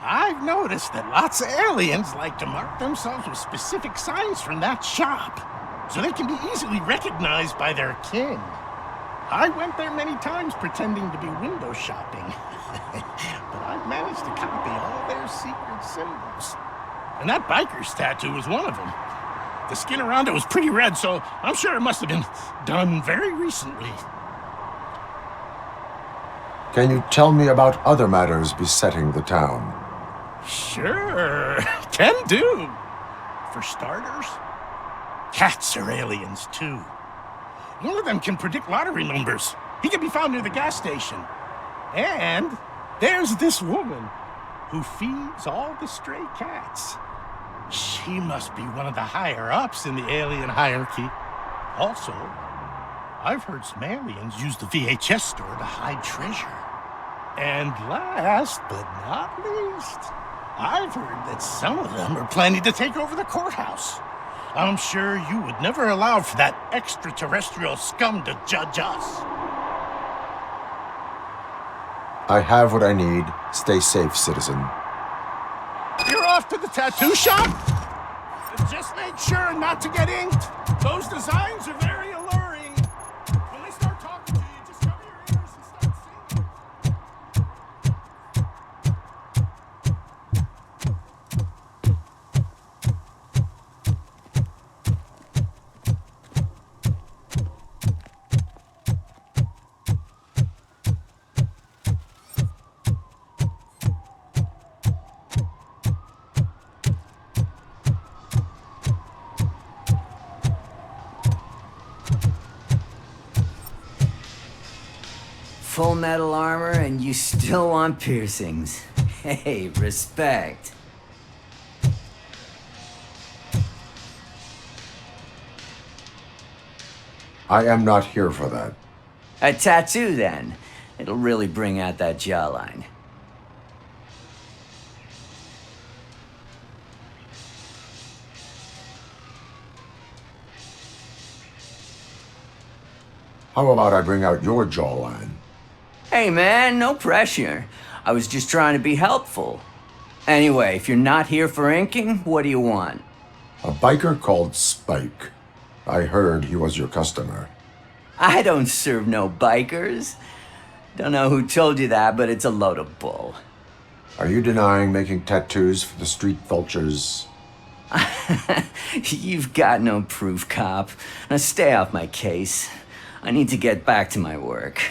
I've noticed that lots of aliens like to mark themselves with specific signs from that shop, so they can be easily recognized by their kin. I went there many times pretending to be window shopping, but I've managed to copy all their secret symbols. And that biker's tattoo was one of them. The skin around it was pretty red, so I'm sure it must have been done very recently. Can you tell me about other matters besetting the town? Sure, can do. For starters, cats are aliens too. One of them can predict lottery numbers. He can be found near the gas station. And there's this woman who feeds all the stray cats. She must be one of the higher-ups in the alien hierarchy. Also, I've heard some aliens use the VHS store to hide treasure. And last but not least, I've heard that some of them are planning to take over the courthouse. I'm sure you would never allow for that extraterrestrial scum to judge us. I have what I need. Stay safe, citizen. You're off to the tattoo shop? Just make sure not to get inked. Those designs are very alluring. When they start talking to you, just cover your ears and start singing. Full metal armor and you still want piercings. Hey, respect. I am not here for that. A tattoo, then. It'll really bring out that jawline. How about I bring out your jawline? Hey, man, no pressure. I was just trying to be helpful. Anyway, if you're not here for inking, what do you want? A biker called Spike. I heard he was your customer. I don't serve no bikers. Don't know who told you that, but it's a load of bull. Are you denying making tattoos for the street vultures? You've got no proof, cop. Now stay off my case. I need to get back to my work.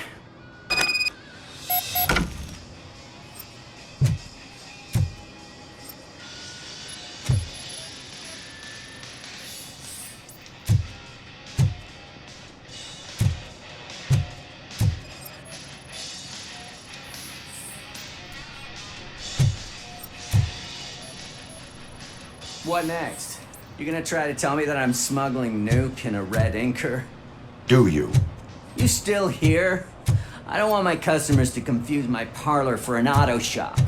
What next? You gonna try to tell me that I'm smuggling nuke in a red inker? Do you? You still here? I don't want my customers to confuse my parlor for an auto shop.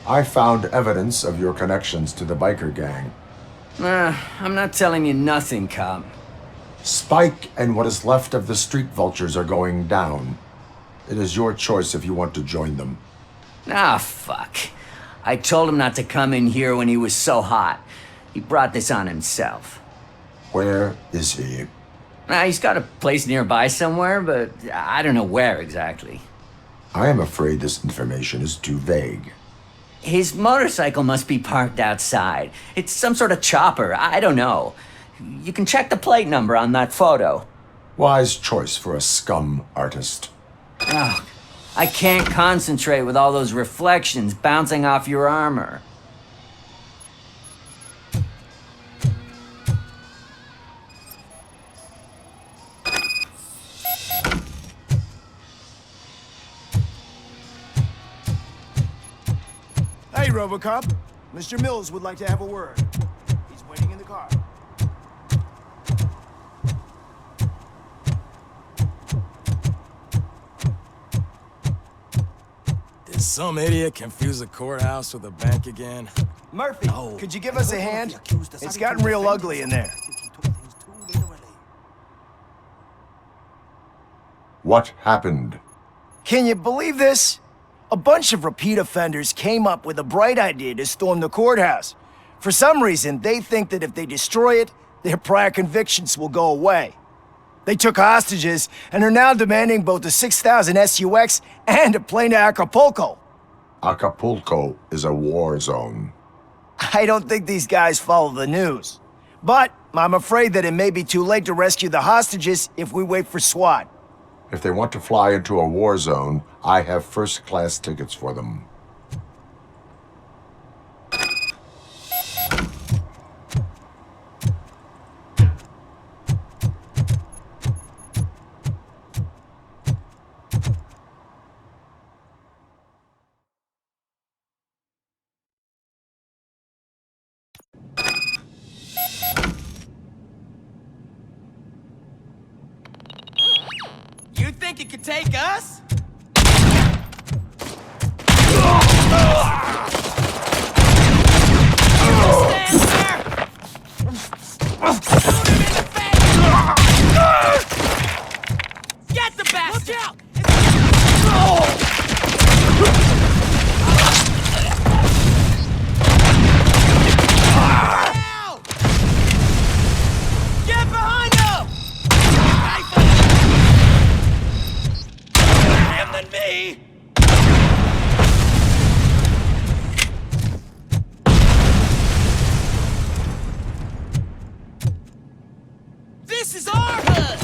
I found evidence of your connections to the biker gang. I'm not telling you nothing, cop. Spike and what is left of the street vultures are going down. It is your choice if you want to join them. Ah, fuck. I told him not to come in here when he was so hot. He brought this on himself. Where is he? He's got a place nearby somewhere, but I don't know where exactly. I am afraid this information is too vague. His motorcycle must be parked outside. It's some sort of chopper, I don't know. You can check the plate number on that photo. Wise choice for a scum artist. Oh, I can't concentrate with all those reflections bouncing off your armor. Hey, RoboCop. Mr. Mills would like to have a word. He's waiting in the car. Did some idiot confuse a courthouse with a bank again? Murphy, could you give us a hand? It's gotten real ugly in there. What happened? Can you believe this? A bunch of repeat offenders came up with a bright idea to storm the courthouse. For some reason, they think that if they destroy it, their prior convictions will go away. They took hostages and are now demanding both a 6,000 SUX and a plane to Acapulco. Acapulco is a war zone. I don't think these guys follow the news. But I'm afraid that it may be too late to rescue the hostages if we wait for SWAT. If they want to fly into a war zone, I have first-class tickets for them. You think it could take us? Stand there! Shoot him in the face! Get the bastard! Look out! Get behind him! Him than me! This is our hood!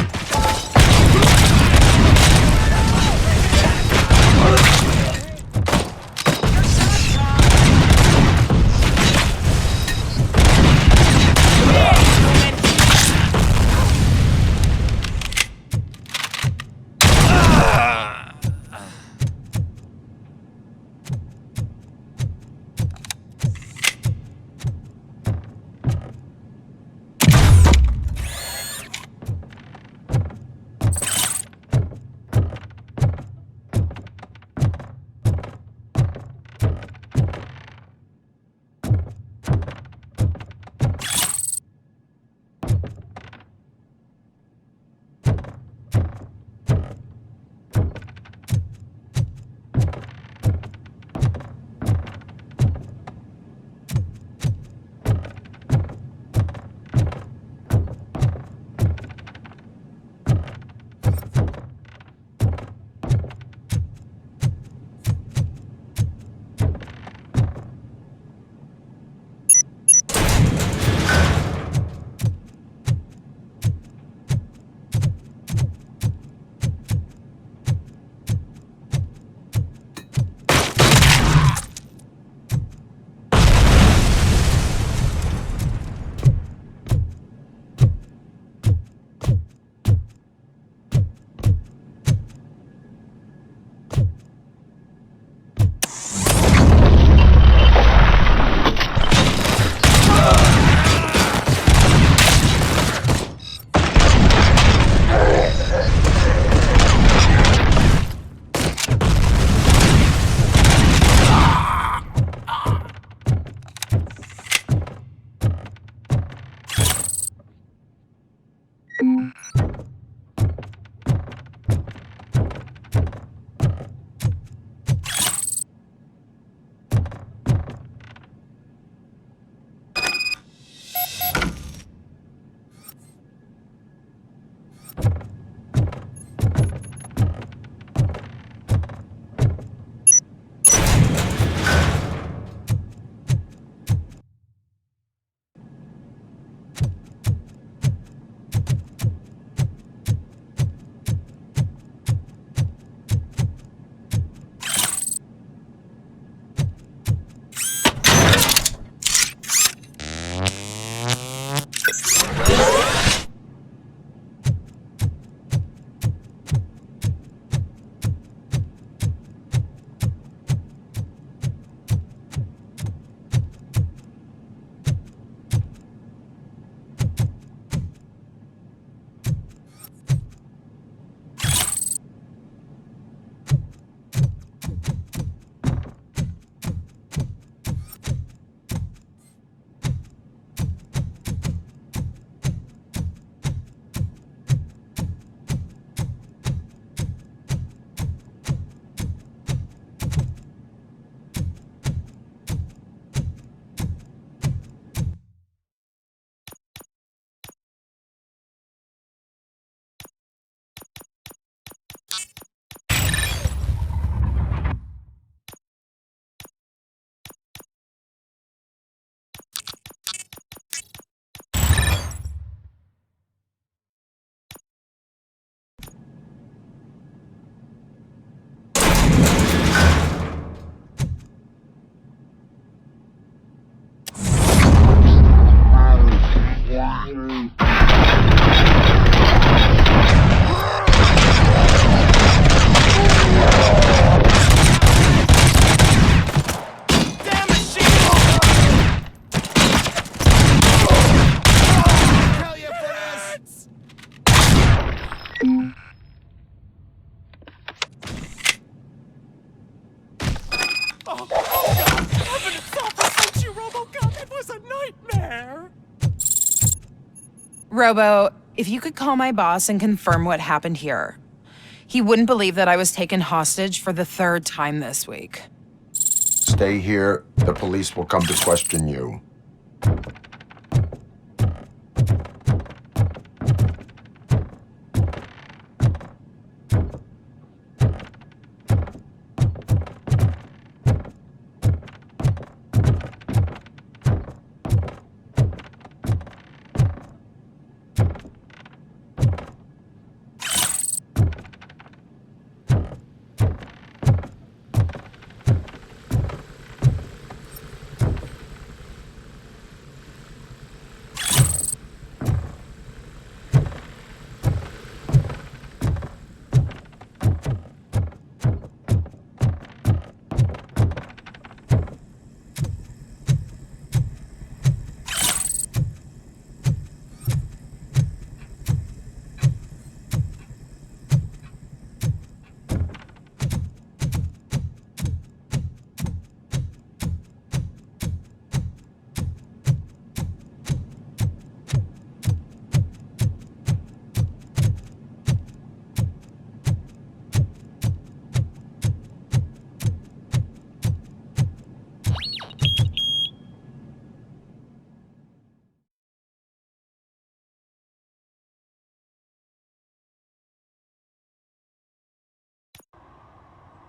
Oh, God, heaven itself has sent you, RoboCop. It was a nightmare. Robo, if you could call my boss and confirm what happened here. He wouldn't believe that I was taken hostage for the 3rd time this week. Stay here. The police will come to question you.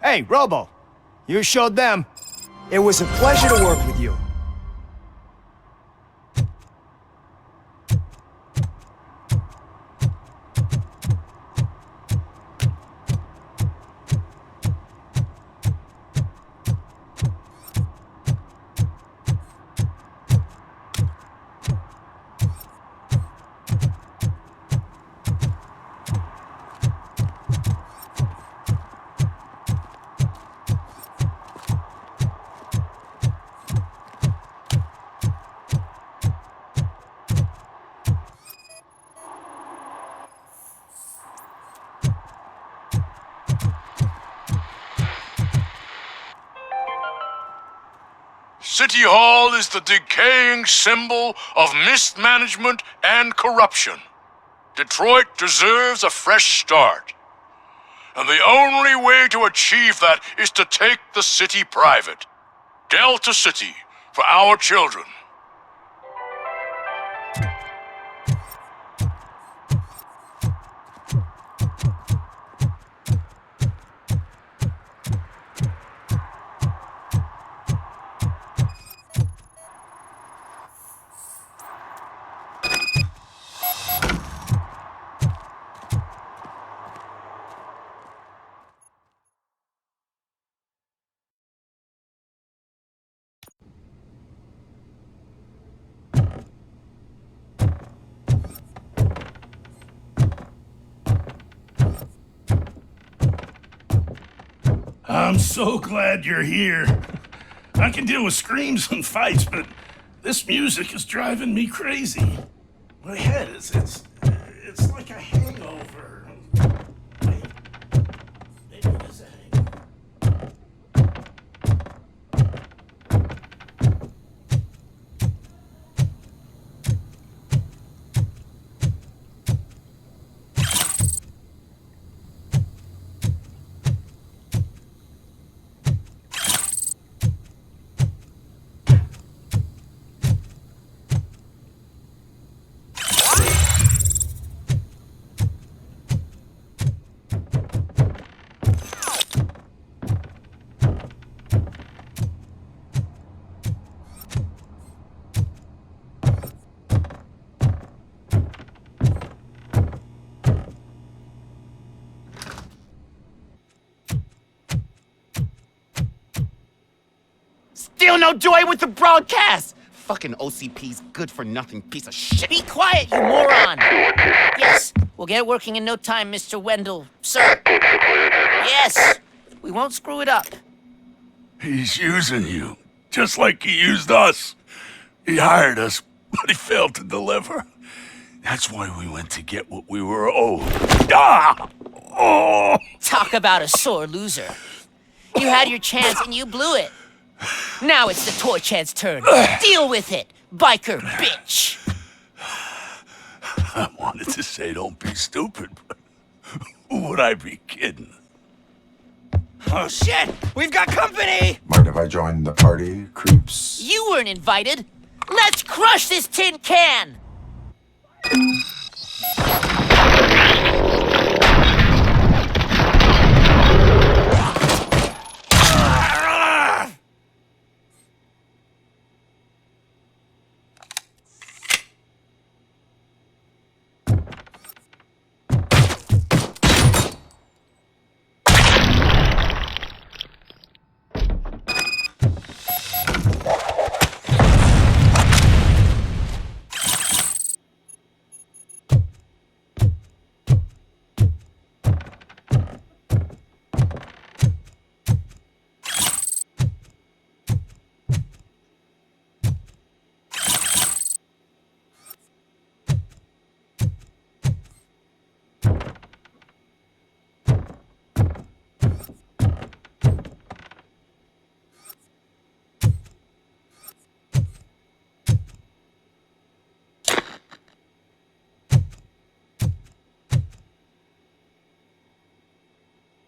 Hey, Robo. You showed them. It was a pleasure to work with you. City Hall is the decaying symbol of mismanagement and corruption. Detroit deserves a fresh start. And the only way to achieve that is to take the city private. Delta City, for our children. I'm so glad you're here. I can deal with screams and fights, but this music is driving me crazy. My head is, it's like a hangover. Wait, maybe it is a hangover. Still no joy with the broadcast! Fucking OCP's good-for-nothing piece of shit. Be quiet, you moron! Yes, we'll get it working in no time, Mr. Wendell. Sir. Yes, we won't screw it up. He's using you, just like he used us. He hired us, but he failed to deliver. That's why we went to get what we were owed. Ah! Oh! Talk about a sore loser. You had your chance and you blew it. Now it's the toy chant's turn. Deal with it, biker bitch. I wanted to say don't be stupid, but who would I be kidding? Oh shit! We've got company! Mind if I join the party, creeps? You weren't invited. Let's crush this tin can!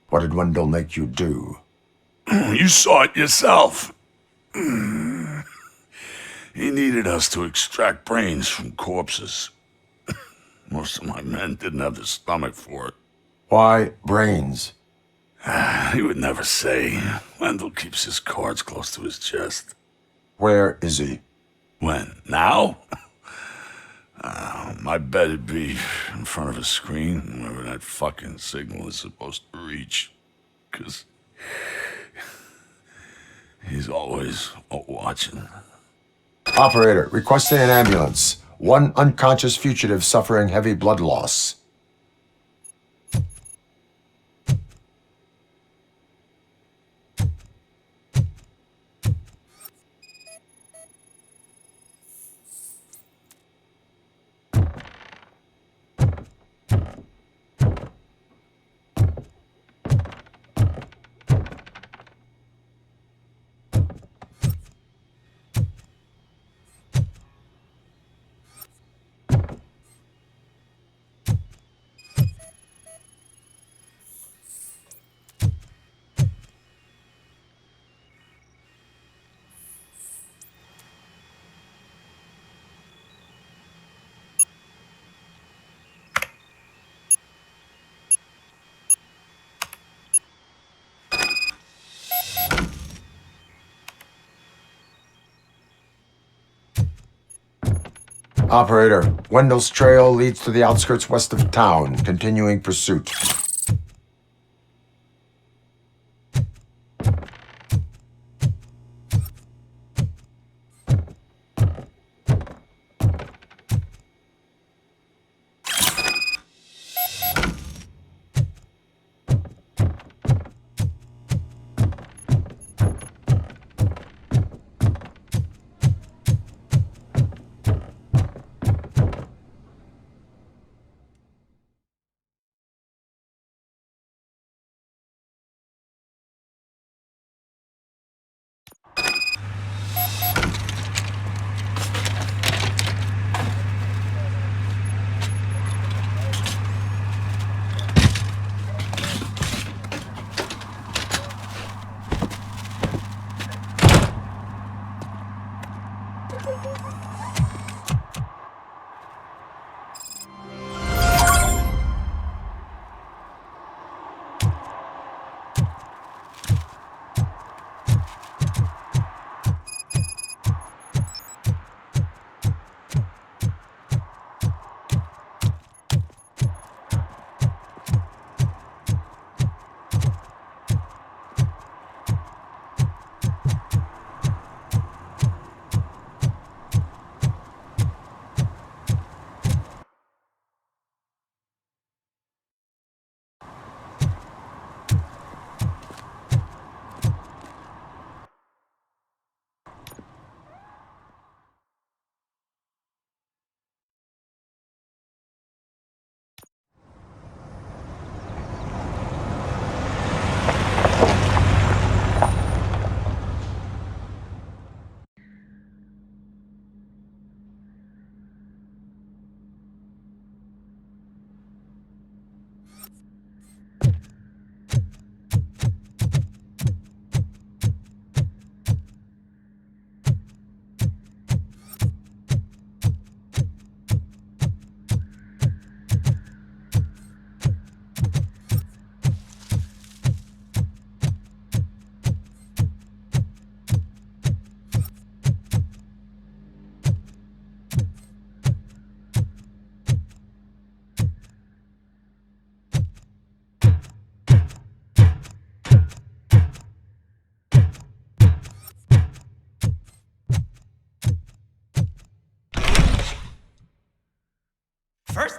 What did Wendell make you do? You saw it yourself. He needed us to extract brains from corpses. Most of my men didn't have the stomach for it. Why brains? He would never say. Wendell keeps his cards close to his chest. Where is he? When? Now? My bet it'd be in front of a screen, wherever that fucking signal is supposed to reach. 'Cause he's always watching. Operator, requesting an ambulance. One unconscious fugitive suffering heavy blood loss. Operator, Wendell's trail leads to the outskirts west of town. Continuing pursuit.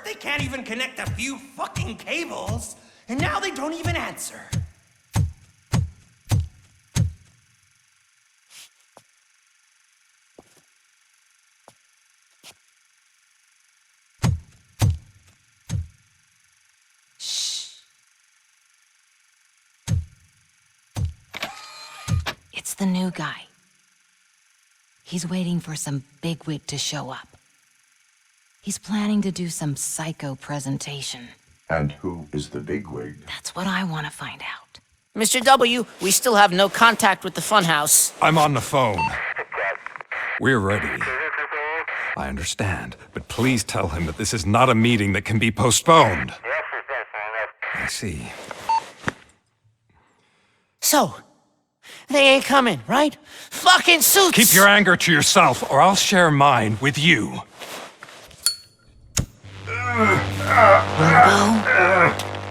First, they can't even connect a few fucking cables, and now they don't even answer. It's the new guy. He's waiting for some bigwig to show up. He's planning to do some psycho presentation. And who is the bigwig? That's what I want to find out. Mr. W, we still have no contact with the funhouse. I'm on the phone. We're ready. I understand, but please tell him that this is not a meeting that can be postponed. I see. So, they ain't coming, right? Fucking suits! Keep your anger to yourself, or I'll share mine with you.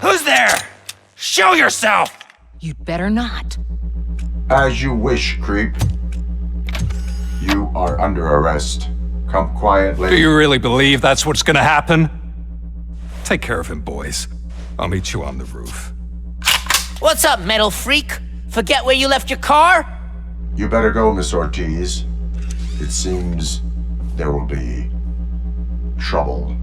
Who's there? Show yourself! You'd better not. As you wish, creep. You are under arrest. Come quietly. Do you really believe that's what's gonna happen? Take care of him, boys. I'll meet you on the roof. What's up, metal freak? Forget where you left your car? You better go, Miss Ortiz. It seems there will be trouble.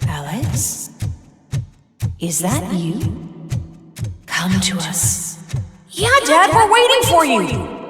Alex? Is that you? Come to us. Yeah, Dad, we're waiting for you.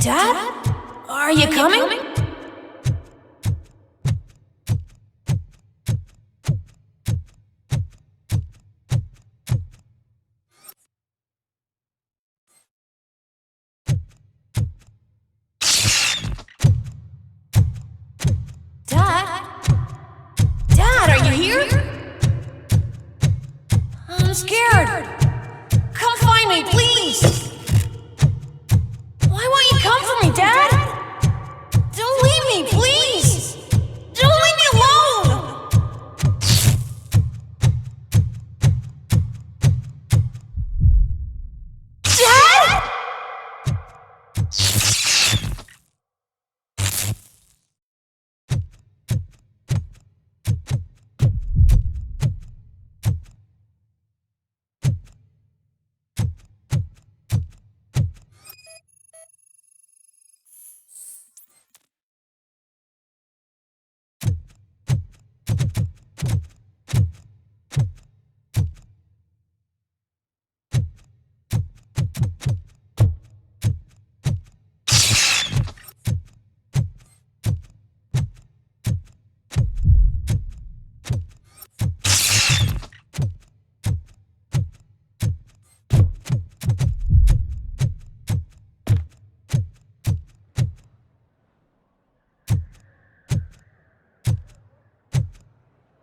Dad? Are you coming? scared. Come find me, please. Why won't you come for me, Dad? Don't leave me, please. Don't leave me alone. Dad?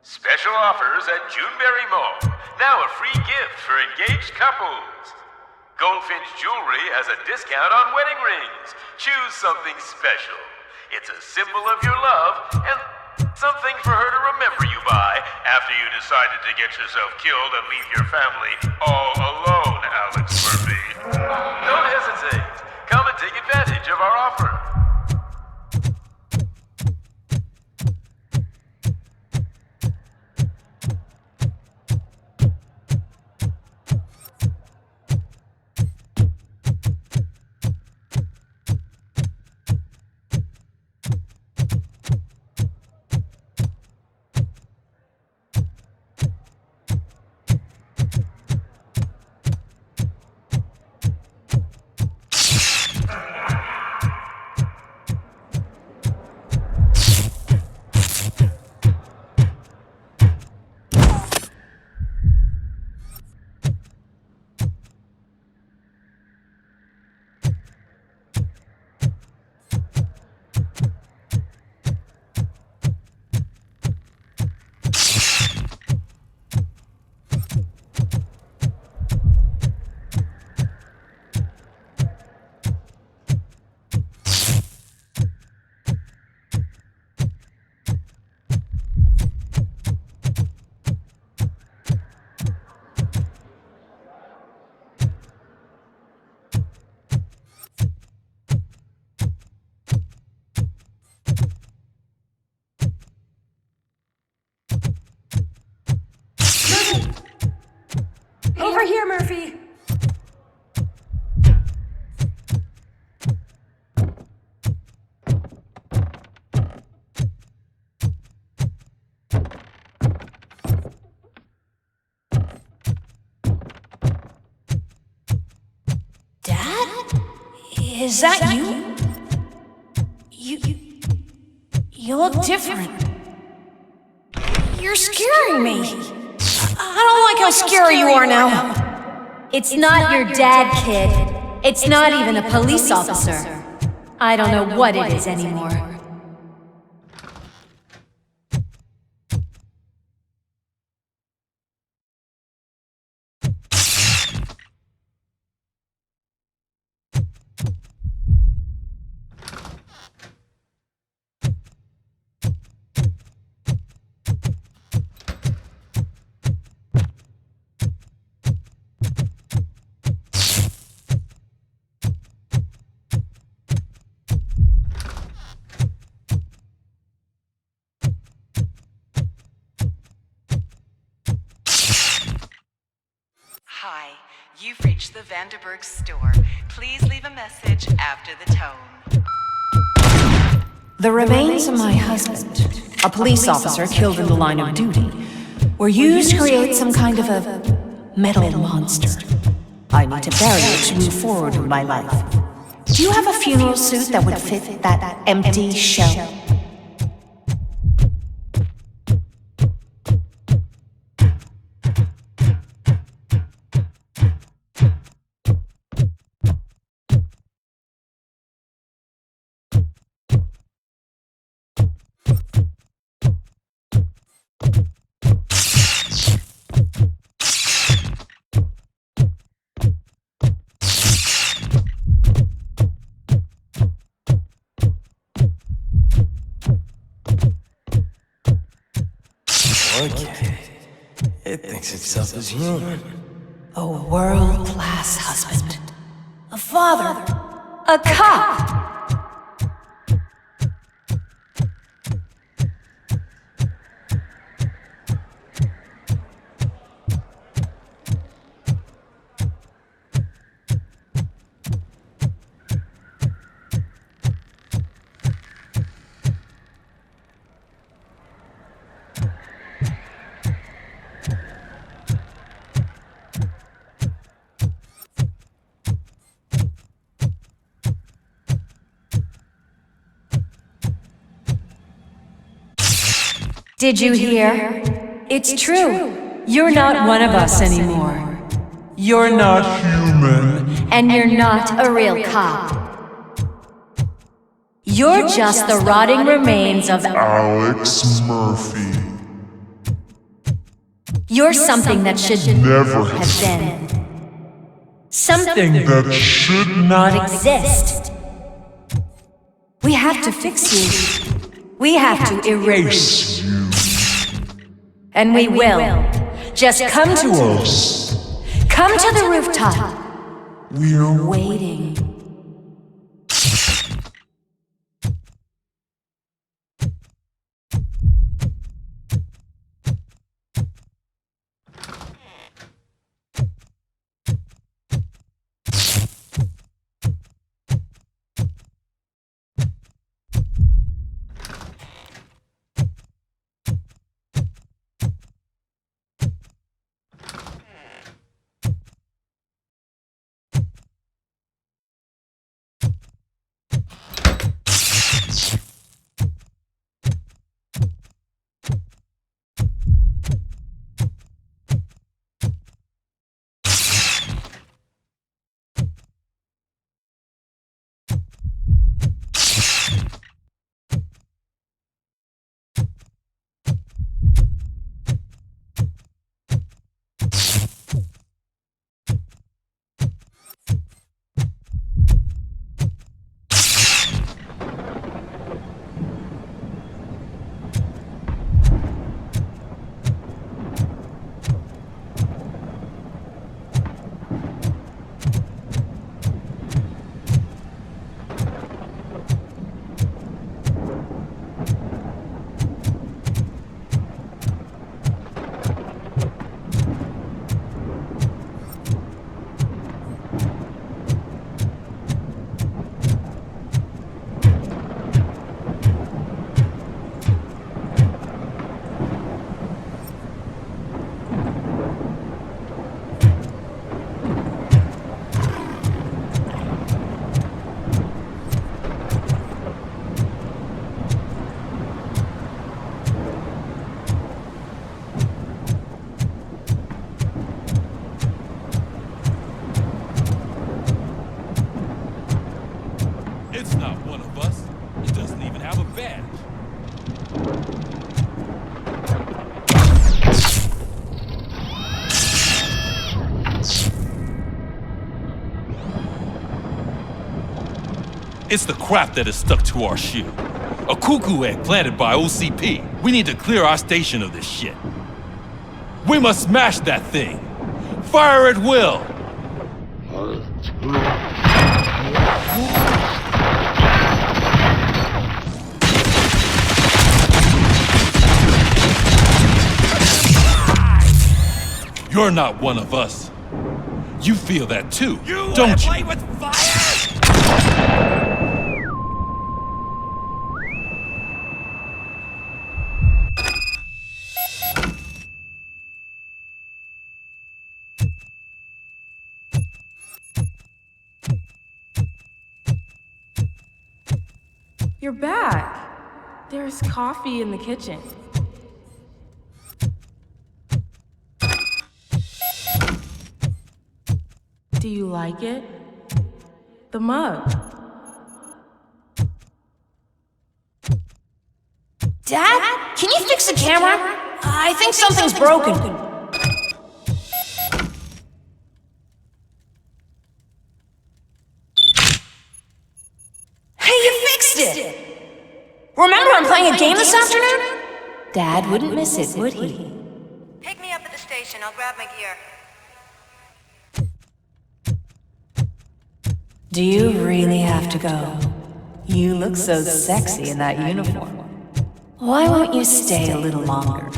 Special offers at Juneberry Mall. Now a free gift for engaged couples. Goldfinch Jewelry has a discount on wedding rings. Choose something special. It's a symbol of your love and something for her to remember you by after you decided to get yourself killed and leave your family all alone, Alex Murphy. Don't hesitate. Come and take advantage of our offer. Over here, Murphy. Dad? Is that you? You look different. You're scaring me. I don't like how scary you are now. It's not your dad, kid. It's not even a police officer. I don't know what it is anymore. Hi, you've reached the Vanderburg store. Please leave a message after the tone. The remains of my husband, a police officer killed in the line of duty, were used to create some kind of a metal monster. I need to bury it to move forward with my life. Do you have a funeral suit that would fit that empty shell? Okay. It thinks itself as human. A world-class husband. A father. A cop. Did you hear? It's true. You're not one of us anymore. You're not human. And you're not a real cop. You're just the rotting remains of Alex Murphy. You're something that should Never have been. Something that should not exist. We have to fix you. We have to erase you. And we will. Just come to us. Come to the rooftop. We're waiting. It's not one of us. It doesn't even have a badge. It's the crap that is stuck to our shoe. A cuckoo egg planted by OCP. We need to clear our station of this shit. We must smash that thing. Fire at will. You're not one of us. You feel that too, don't you? Play with fire? You're back. There's coffee in the kitchen. Do you like it? The mug. Dad? Can you fix the camera? I think something's broken. Hey, you fixed it! Remember I'm playing a game this afternoon? Dad wouldn't miss it, would he? Pick me up at the station. I'll grab my gear. Do you really have to go? You look so sexy in that uniform. Why won't you stay a little longer?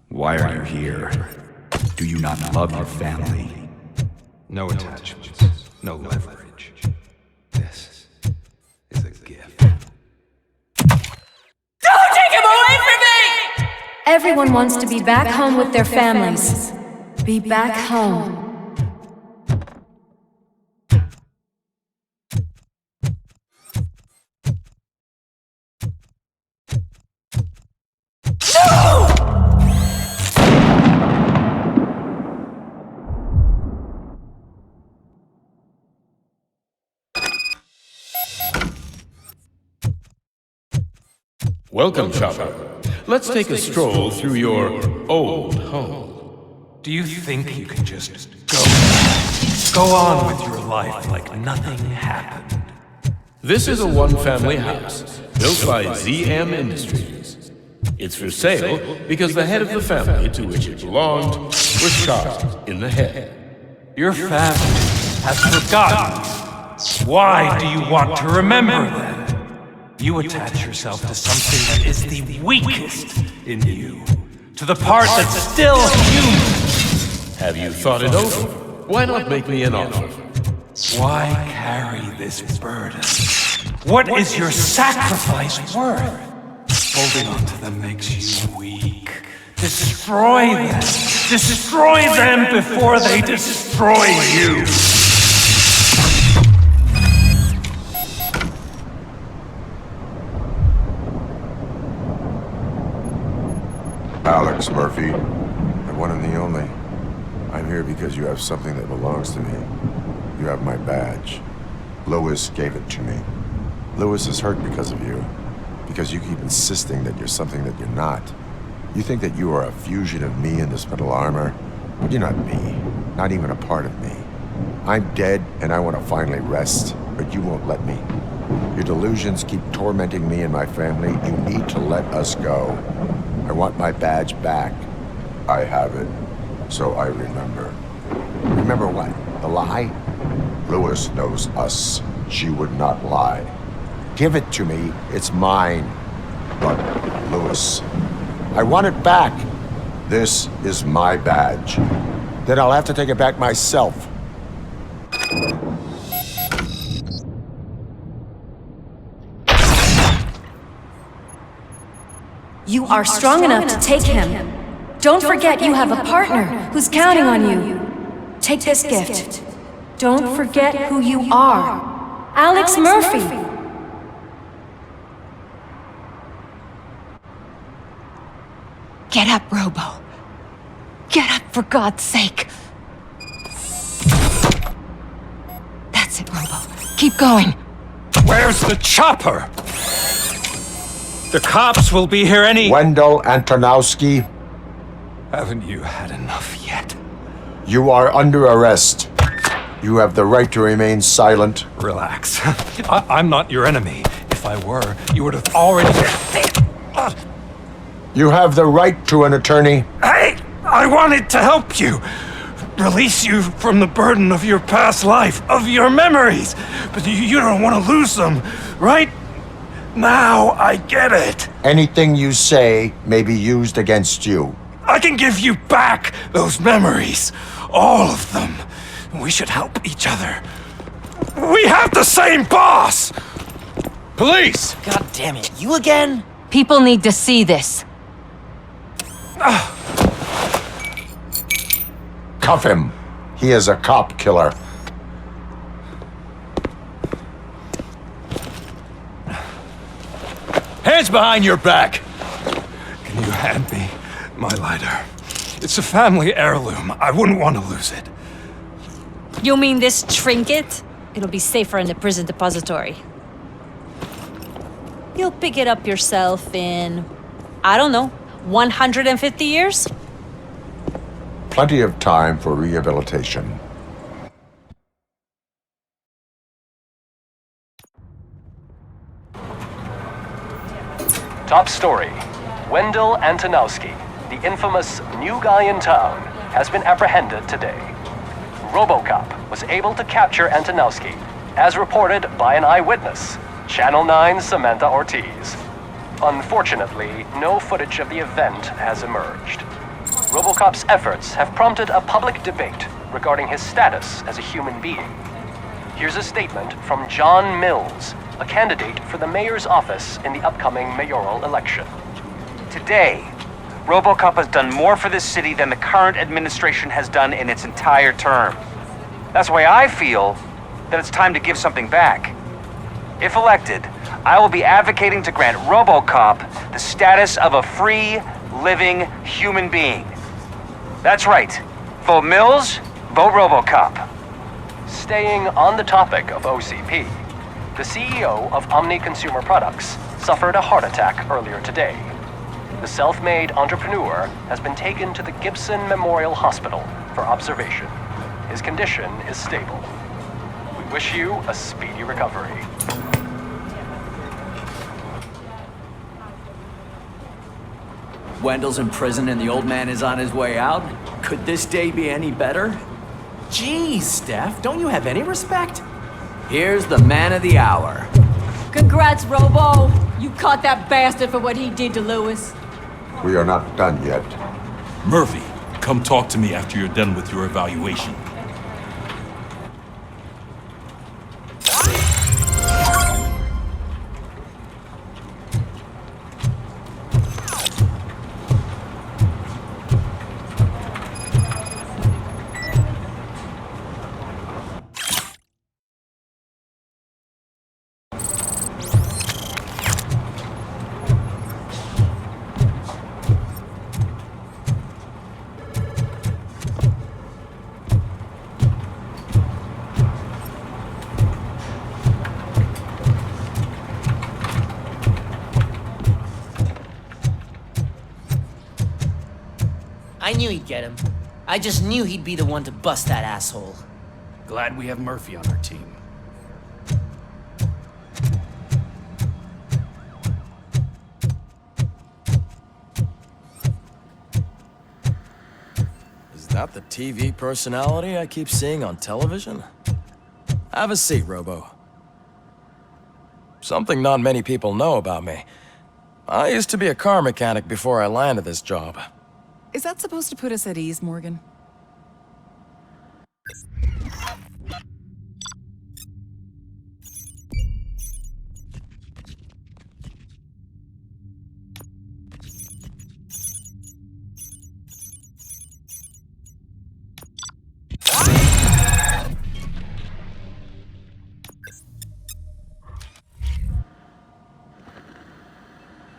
Why are you here? Do you not love your family? No attachments, no leverage. This is a gift. Don't take him away from me! Everyone wants to be back home with their families. Be back home. Welcome, Chopper. Let's take a stroll through your old home. Do you think you can just go on with your life like nothing happened? This is a one-family house built by ZM Industries. It's for sale because the head of the family to which it belonged was shot in the head. Your family has forgotten. Why do you want to remember them? You attach yourself to something that is the weakest in you, to the part that's still human. Have you thought it over? Why not make me an offer? Why carry this burden? What is your sacrifice worth? Holding on to them makes you weak. Destroy them! Destroy them before they destroy you! Alex Murphy, the one and the only. I'm here because you have something that belongs to me. You have my badge. Lewis gave it to me. Lewis is hurt because of you. Because you keep insisting that you're something that you're not. You think that you are a fusion of me in this metal armor, but you're not me. Not even a part of me. I'm dead and I want to finally rest, but you won't let me. Your delusions keep tormenting me and my family. You need to let us go. I want my badge back. I have it, so I remember. Remember what? The lie? Lewis knows us. She would not lie. Give it to me. It's mine. But, Lewis, I want it back. This is my badge. Then I'll have to take it back myself. You are strong enough to take him. Don't forget you have a partner who's counting on you. Take this gift. Don't forget who you are. Alex Murphy. Get up, Robo. Get up, for God's sake. That's it, Robo. Keep going. Where's the chopper? The cops will be here any— Wendell Antonowski. Haven't you had enough yet? You are under arrest. You have the right to remain silent. Relax. I'm not your enemy. If I were, you would have already— You have the right to an attorney. Hey! I wanted to help you. Release you from the burden of your past life, of your memories. But you don't want to lose them, right? Now I get it. Anything you say may be used against you. I can give you back those memories. All of them. We should help each other. We have the same boss! Police! God damn it, you again? People need to see this. Cuff him. He is a cop killer. Hands behind your back! Can you hand me my lighter? It's a family heirloom. I wouldn't want to lose it. You mean this trinket? It'll be safer in the prison depository. You'll pick it up yourself in, I don't know, 150 years? Plenty of time for rehabilitation. Top story. Wendell Antonowski, the infamous new guy in town, has been apprehended today. RoboCop was able to capture Antonowski, as reported by an eyewitness, Channel 9's Samantha Ortiz. Unfortunately, no footage of the event has emerged. RoboCop's efforts have prompted a public debate regarding his status as a human being. Here's a statement from John Mills, a candidate for the mayor's office in the upcoming mayoral election. Today, RoboCop has done more for this city than the current administration has done in its entire term. That's why I feel that it's time to give something back. If elected, I will be advocating to grant RoboCop the status of a free, living human being. That's right. Vote Mills, vote RoboCop. Staying on the topic of OCP, the CEO of Omni Consumer Products suffered a heart attack earlier today. The self-made entrepreneur has been taken to the Gibson Memorial Hospital for observation. His condition is stable. We wish you a speedy recovery. Wendell's in prison and the old man is on his way out? Could this day be any better? Geez, Steph, don't you have any respect? Here's the man of the hour. Congrats, Robo! You caught that bastard for what he did to Lewis. We are not done yet. Murphy, come talk to me after you're done with your evaluation. I knew he'd get him. I just knew he'd be the one to bust that asshole. Glad we have Murphy on our team. Is that the TV personality I keep seeing on television? Have a seat, Robo. Something not many people know about me. I used to be a car mechanic before I landed this job. Is that supposed to put us at ease, Morgan?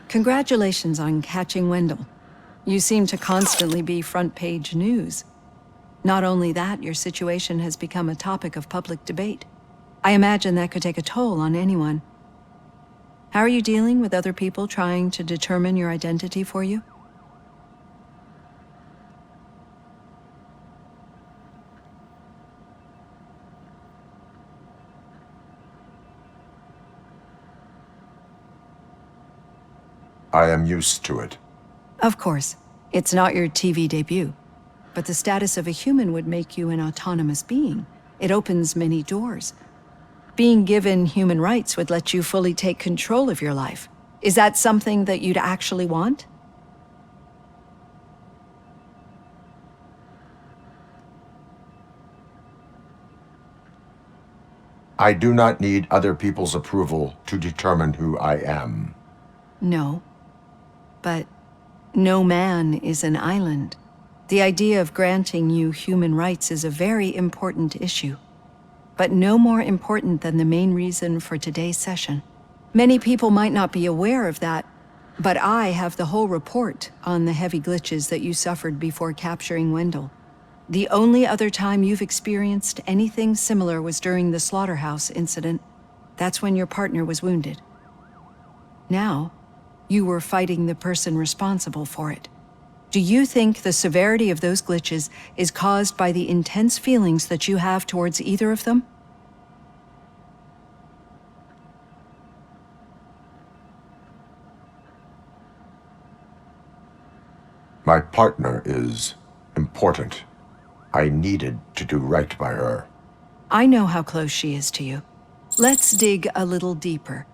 Congratulations on catching Wendell. You seem to constantly be front-page news. Not only that, your situation has become a topic of public debate. I imagine that could take a toll on anyone. How are you dealing with other people trying to determine your identity for you? I am used to it. Of course, it's not your TV debut, but the status of a human would make you an autonomous being. It opens many doors. Being given human rights would let you fully take control of your life. Is that something that you'd actually want? I do not need other people's approval to determine who I am. No. But no man is an island. The idea of granting you human rights is a very important issue, but no more important than the main reason for today's session. Many people might not be aware of that, but I have the whole report on the heavy glitches that you suffered before capturing Wendell. The only other time you've experienced anything similar was during the slaughterhouse incident. That's when your partner was wounded. Now, you were fighting the person responsible for it. Do you think the severity of those glitches is caused by the intense feelings that you have towards either of them? My partner is important. I needed to do right by her. I know how close she is to you. Let's dig a little deeper.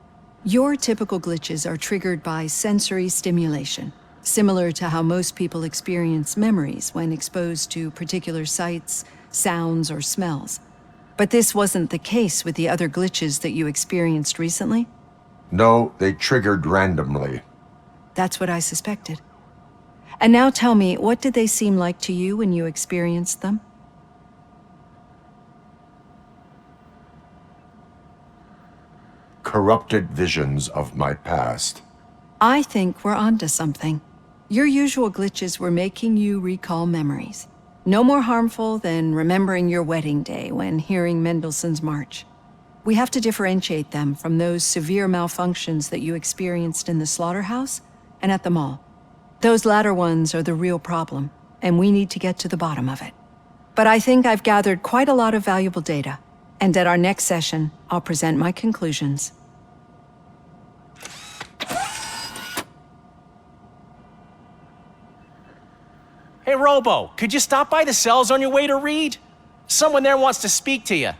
Your typical glitches are triggered by sensory stimulation, similar to how most people experience memories when exposed to particular sights, sounds, or smells. But this wasn't the case with the other glitches that you experienced recently? No, they triggered randomly. That's what I suspected. And now tell me, what did they seem like to you when you experienced them? Corrupted visions of my past. I think we're onto something. Your usual glitches were making you recall memories. No more harmful than remembering your wedding day when hearing Mendelssohn's March. We have to differentiate them from those severe malfunctions that you experienced in the slaughterhouse and at the mall. Those latter ones are the real problem, and we need to get to the bottom of it. But I think I've gathered quite a lot of valuable data, and at our next session, I'll present my conclusions. Hey, Robo, could you stop by the cells on your way to Reed? Someone there wants to speak to you.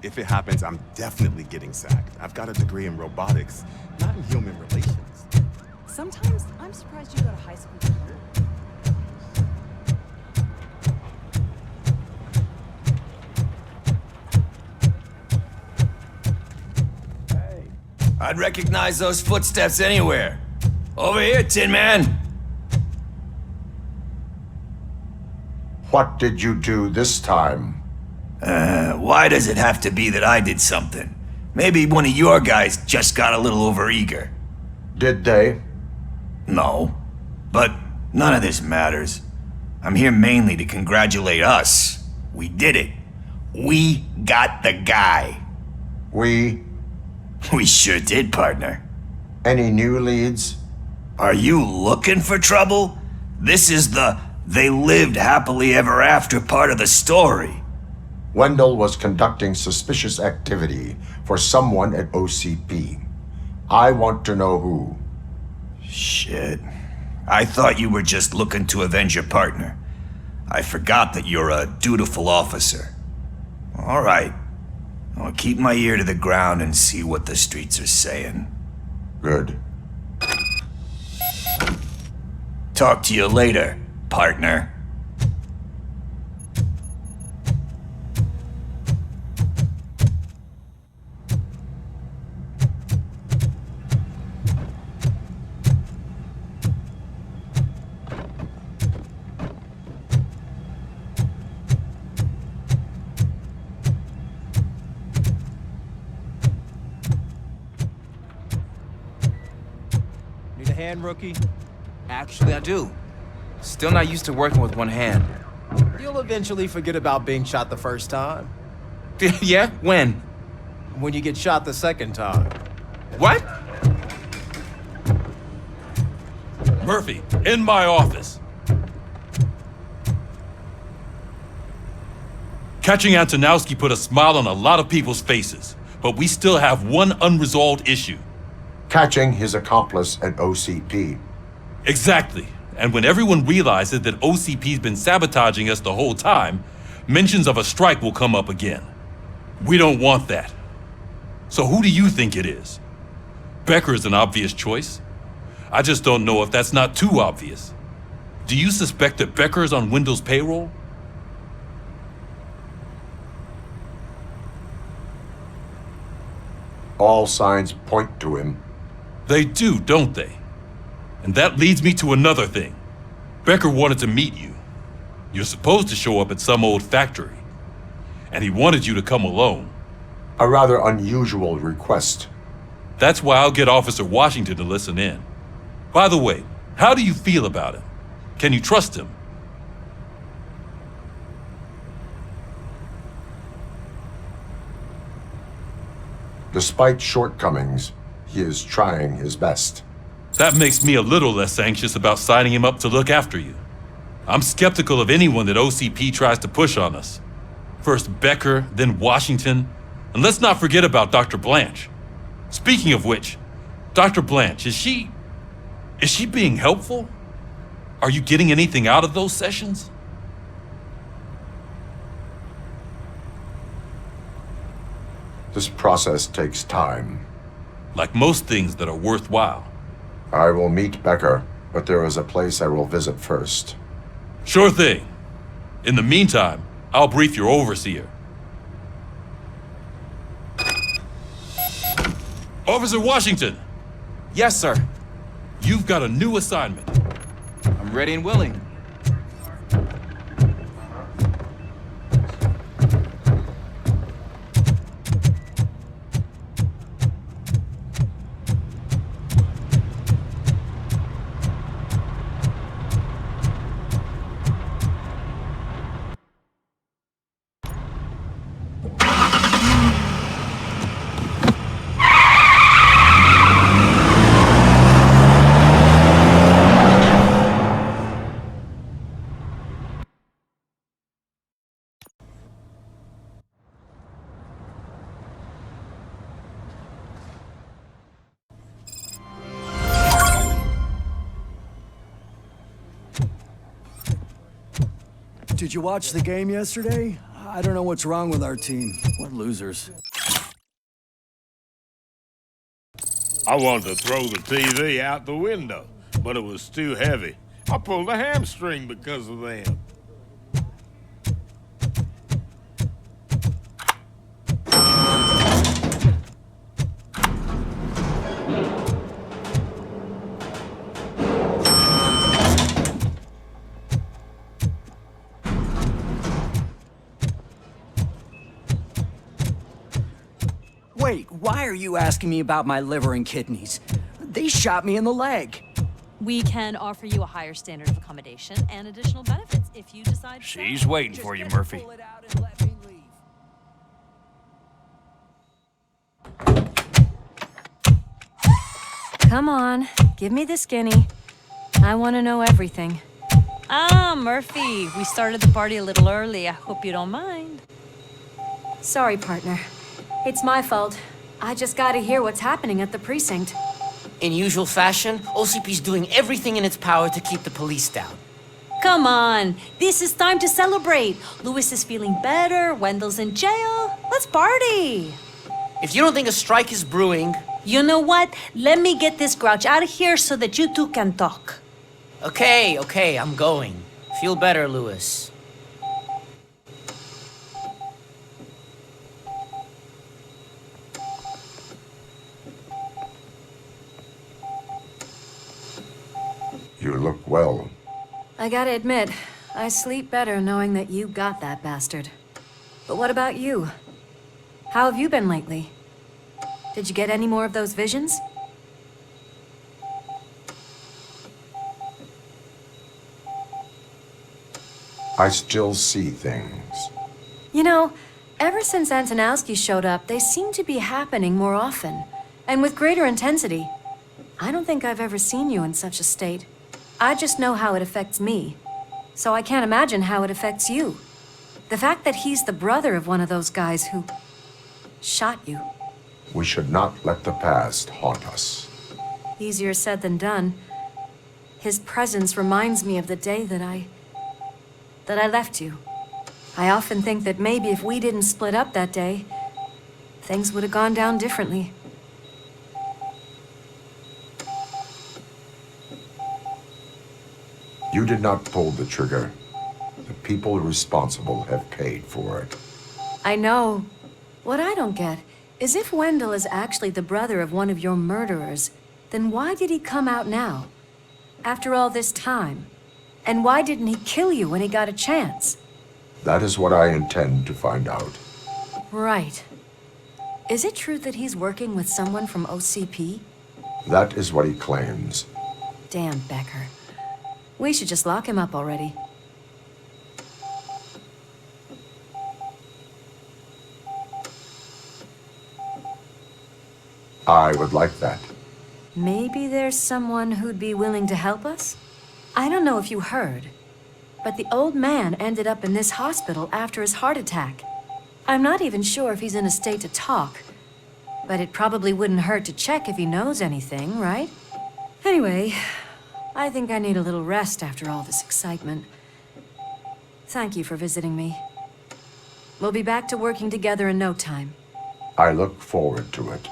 If it happens, I'm definitely getting sacked. I've got a degree in robotics, not in human relations. Sometimes I'm surprised you go to high school. I'd recognize those footsteps anywhere. Over here, Tin Man. What did you do this time? Why does it have to be that I did something? Maybe one of your guys just got a little overeager. Did they? No. But none of this matters. I'm here mainly to congratulate us. We did it. We got the guy. We sure did, partner. Any new leads? Are you looking for trouble? This is the "they lived happily ever after" part of the story. Wendell was conducting suspicious activity for someone at OCP. I want to know who. Shit. I thought you were just looking to avenge your partner. I forgot that you're a dutiful officer. All right. I'll keep my ear to the ground and see what the streets are saying. Good. Talk to you later, partner. Need a hand, rookie? Actually, I do. Still not used to working with one hand. You'll eventually forget about being shot the first time. Yeah? When? When you get shot the second time. What? Murphy, in my office. Catching Antonowski put a smile on a lot of people's faces, but we still have one unresolved issue. Catching his accomplice at OCP. Exactly. And when everyone realizes that OCP's been sabotaging us the whole time, mentions of a strike will come up again. We don't want that. So who do you think it is? Becker is an obvious choice. I just don't know if that's not too obvious. Do you suspect that Becker is on Wendell's payroll? All signs point to him. They do, don't they? And that leads me to another thing. Becker wanted to meet you. You're supposed to show up at some old factory. And he wanted you to come alone. A rather unusual request. That's why I'll get Officer Washington to listen in. By the way, how do you feel about him? Can you trust him? Despite shortcomings, he is trying his best. That makes me a little less anxious about signing him up to look after you. I'm skeptical of anyone that OCP tries to push on us. First Becker, then Washington, and let's not forget about Dr. Blanche. Speaking of which, Dr. Blanche, is she being helpful? Are you getting anything out of those sessions? This process takes time. Like most things that are worthwhile. I will meet Becker, but there is a place I will visit first. Sure thing. In the meantime, I'll brief your overseer. Officer Washington! Yes, sir. You've got a new assignment. I'm ready and willing. Did you watch the game yesterday? I don't know what's wrong with our team. What losers. I wanted to throw the TV out the window, but it was too heavy. I pulled a hamstring because of them. Wait, why are you asking me about my liver and kidneys? They shot me in the leg. We can offer you a higher standard of accommodation and additional benefits if you decide to. She's waiting for you, Murphy. Come on, give me the skinny. I want to know everything. Ah, Murphy, we started the party a little early. I hope you don't mind. Sorry, partner. It's my fault. I just gotta hear what's happening at the precinct. In usual fashion, OCP's doing everything in its power to keep the police down. Come on, this is time to celebrate. Louis is feeling better, Wendell's in jail. Let's party. If you don't think a strike is brewing... You know what? Let me get this grouch out of here so that you two can talk. Okay, I'm going. Feel better, Louis. You look well. I gotta admit, I sleep better knowing that you got that bastard. But what about you? How have you been lately? Did you get any more of those visions? I still see things. You know, ever since Antonowski showed up, they seem to be happening more often, and with greater intensity. I don't think I've ever seen you in such a state. I just know how it affects me, so I can't imagine how it affects you. The fact that he's the brother of one of those guys who shot you. We should not let the past haunt us. Easier said than done. His presence reminds me of the day that I left you. I often think that maybe if we didn't split up that day, things would have gone down differently. You did not pull the trigger. The people responsible have paid for it. I know. What I don't get is if Wendell is actually the brother of one of your murderers, then why did he come out now? After all this time? And why didn't he kill you when he got a chance? That is what I intend to find out. Right. Is it true that he's working with someone from OCP? That is what he claims. Damn, Becker. We should just lock him up already. I would like that. Maybe there's someone who'd be willing to help us? I don't know if you heard, but the old man ended up in this hospital after his heart attack. I'm not even sure if he's in a state to talk, but it probably wouldn't hurt to check if he knows anything, right? Anyway, I think I need a little rest after all this excitement. Thank you for visiting me. We'll be back to working together in no time. I look forward to it.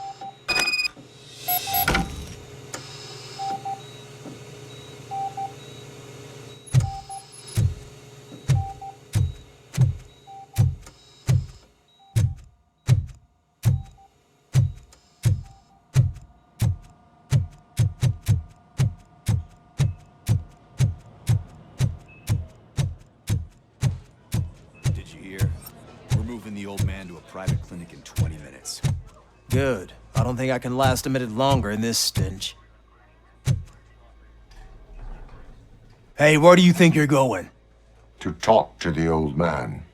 Private clinic in 20 minutes. Good. I don't think I can last a minute longer in this stench. Hey, where do you think you're going? To talk to the old man.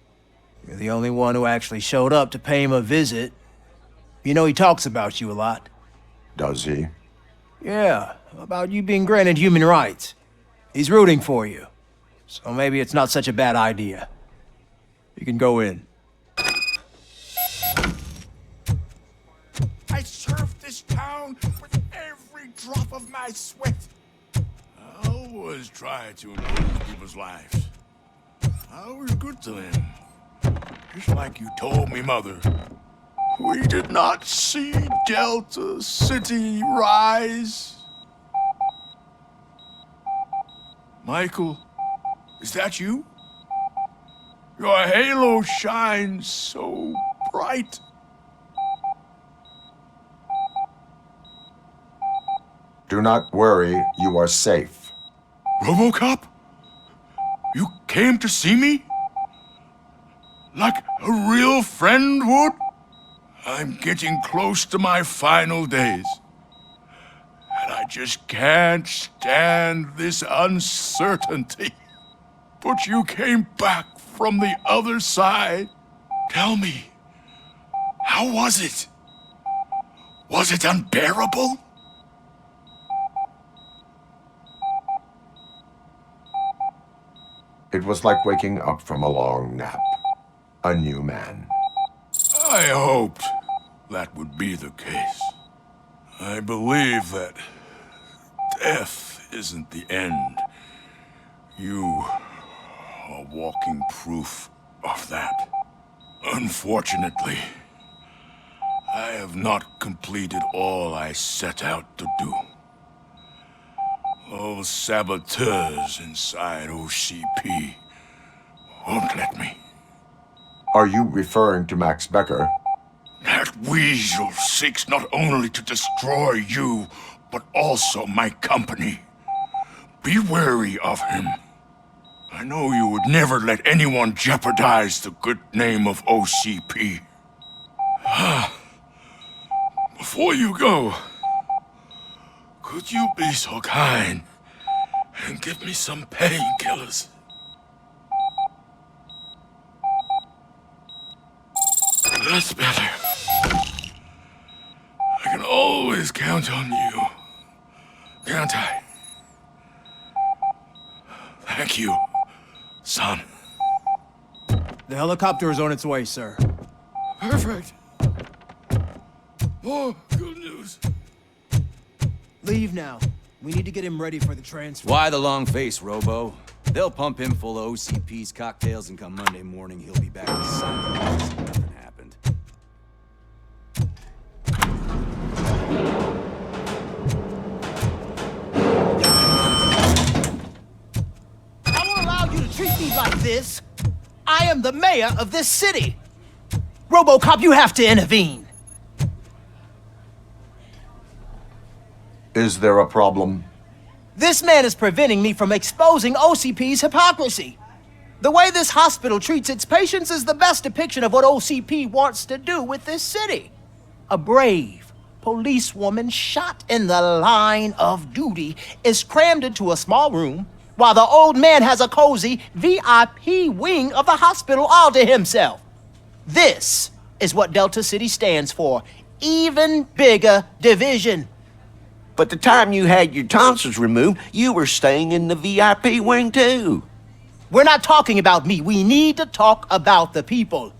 You're the only one who actually showed up to pay him a visit. You know he talks about you a lot. Does he? Yeah, about you being granted human rights. He's rooting for you. So maybe it's not such a bad idea. You can go in. I served this town with every drop of my sweat. I always tried to improve people's lives. I was good to them. Just like you told me, Mother. We did not see Delta City rise. Michael, is that you? Your halo shines so bright. Do not worry, you are safe. RoboCop? You came to see me? Like a real friend would? I'm getting close to my final days. And I just can't stand this uncertainty. But you came back from the other side. Tell me, how was it? Was it unbearable? It was like waking up from a long nap. A new man. I hoped that would be the case. I believe that death isn't the end. You are walking proof of that. Unfortunately, I have not completed all I set out to do. Those saboteurs inside OCP won't let me. Are you referring to Max Becker? That weasel seeks not only to destroy you, but also my company. Be wary of him. I know you would never let anyone jeopardize the good name of OCP. Before you go, could you be so kind and give me some painkillers? That's better. I can always count on you, can't I? Thank you, son. The helicopter is on its way, sir. Perfect. More good news. Leave now. We need to get him ready for the transfer. Why the long face, Robo? They'll pump him full of OCP's cocktails, and come Monday morning, he'll be back to sign as if nothing happened. I won't allow you to treat me like this. I am the mayor of this city. RoboCop, you have to intervene. Is there a problem? This man is preventing me from exposing OCP's hypocrisy. The way this hospital treats its patients is the best depiction of what OCP wants to do with this city. A brave policewoman shot in the line of duty is crammed into a small room while the old man has a cozy VIP wing of the hospital all to himself. This is what Delta City stands for. Even bigger division. But the time you had your tonsils removed, you were staying in the VIP wing too. We're not talking about me. We need to talk about the people.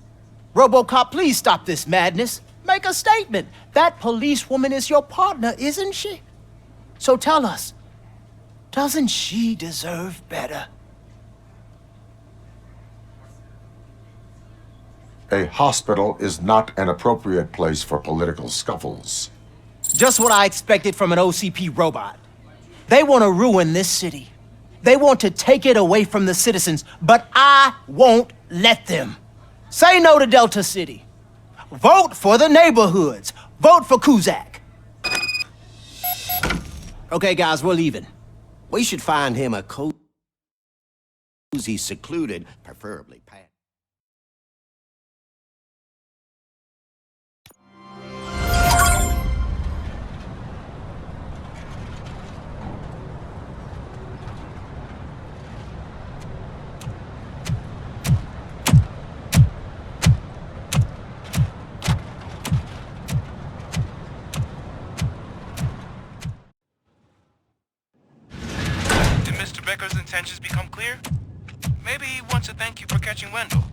RoboCop, please stop this madness. Make a statement. That policewoman is your partner, isn't she? So tell us, doesn't she deserve better? A hospital is not an appropriate place for political scuffles. Just what I expected from an OCP robot. They want to ruin this city. They want to take it away from the citizens, but I won't let them. Say no to Delta City. Vote for the neighborhoods. Vote for Kuzak. Okay, guys, we're leaving. We should find him a cozy, secluded, preferably pad. Becker's intentions become clear? Maybe he wants to thank you for catching Wendell.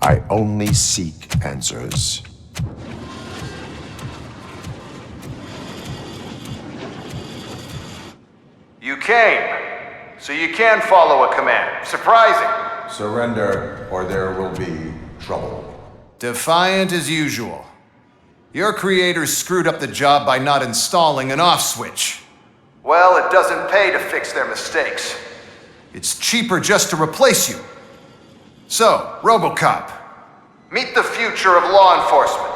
I only seek answers. You came, so you can follow a command. Surprising. Surrender, or there will be trouble. Defiant as usual. Your creators screwed up the job by not installing an off switch. Well, it doesn't pay to fix their mistakes. It's cheaper just to replace you. So, RoboCop, meet the future of law enforcement.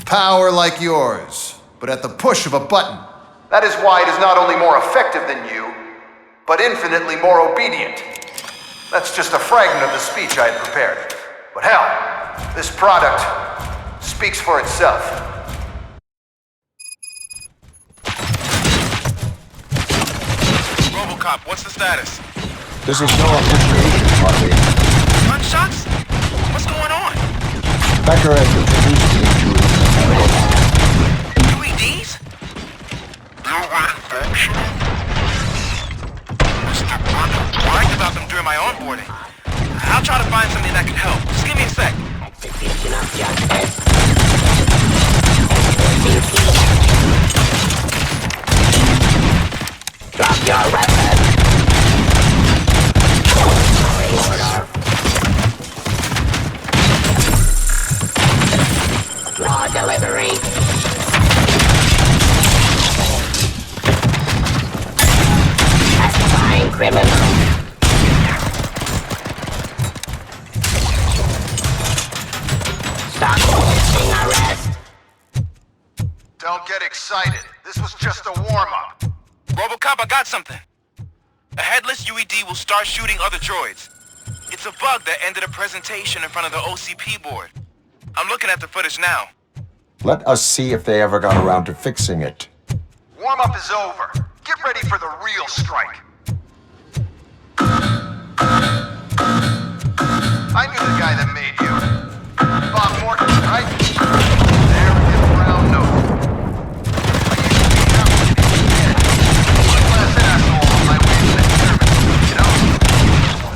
Power like yours, but at the push of a button. That is why it is not only more effective than you, but infinitely more obedient. That's just a fragment of the speech I had prepared. But hell, this product speaks for itself. RoboCop, what's the status? This is no appreciation party. Gunshots? What's going on? Becker has been UEDs? I liked about them during my onboarding. I'll try to find something that can help. Just give me a sec. Drop your weapon. Raw delivery. Testifying criminal. Stop resisting arrest. Don't get excited. This was just a warm-up. RoboCop, I got something. A headless UED will start shooting other droids. It's a bug that ended a presentation in front of the OCP board. I'm looking at the footage now. Let us see if they ever got around to fixing it. Warm-up is over. Get ready for the real strike. I knew the guy that made you. Bob Morton, right? There in brown note. I used to be out with him. One less asshole on my way to the experiment, you know?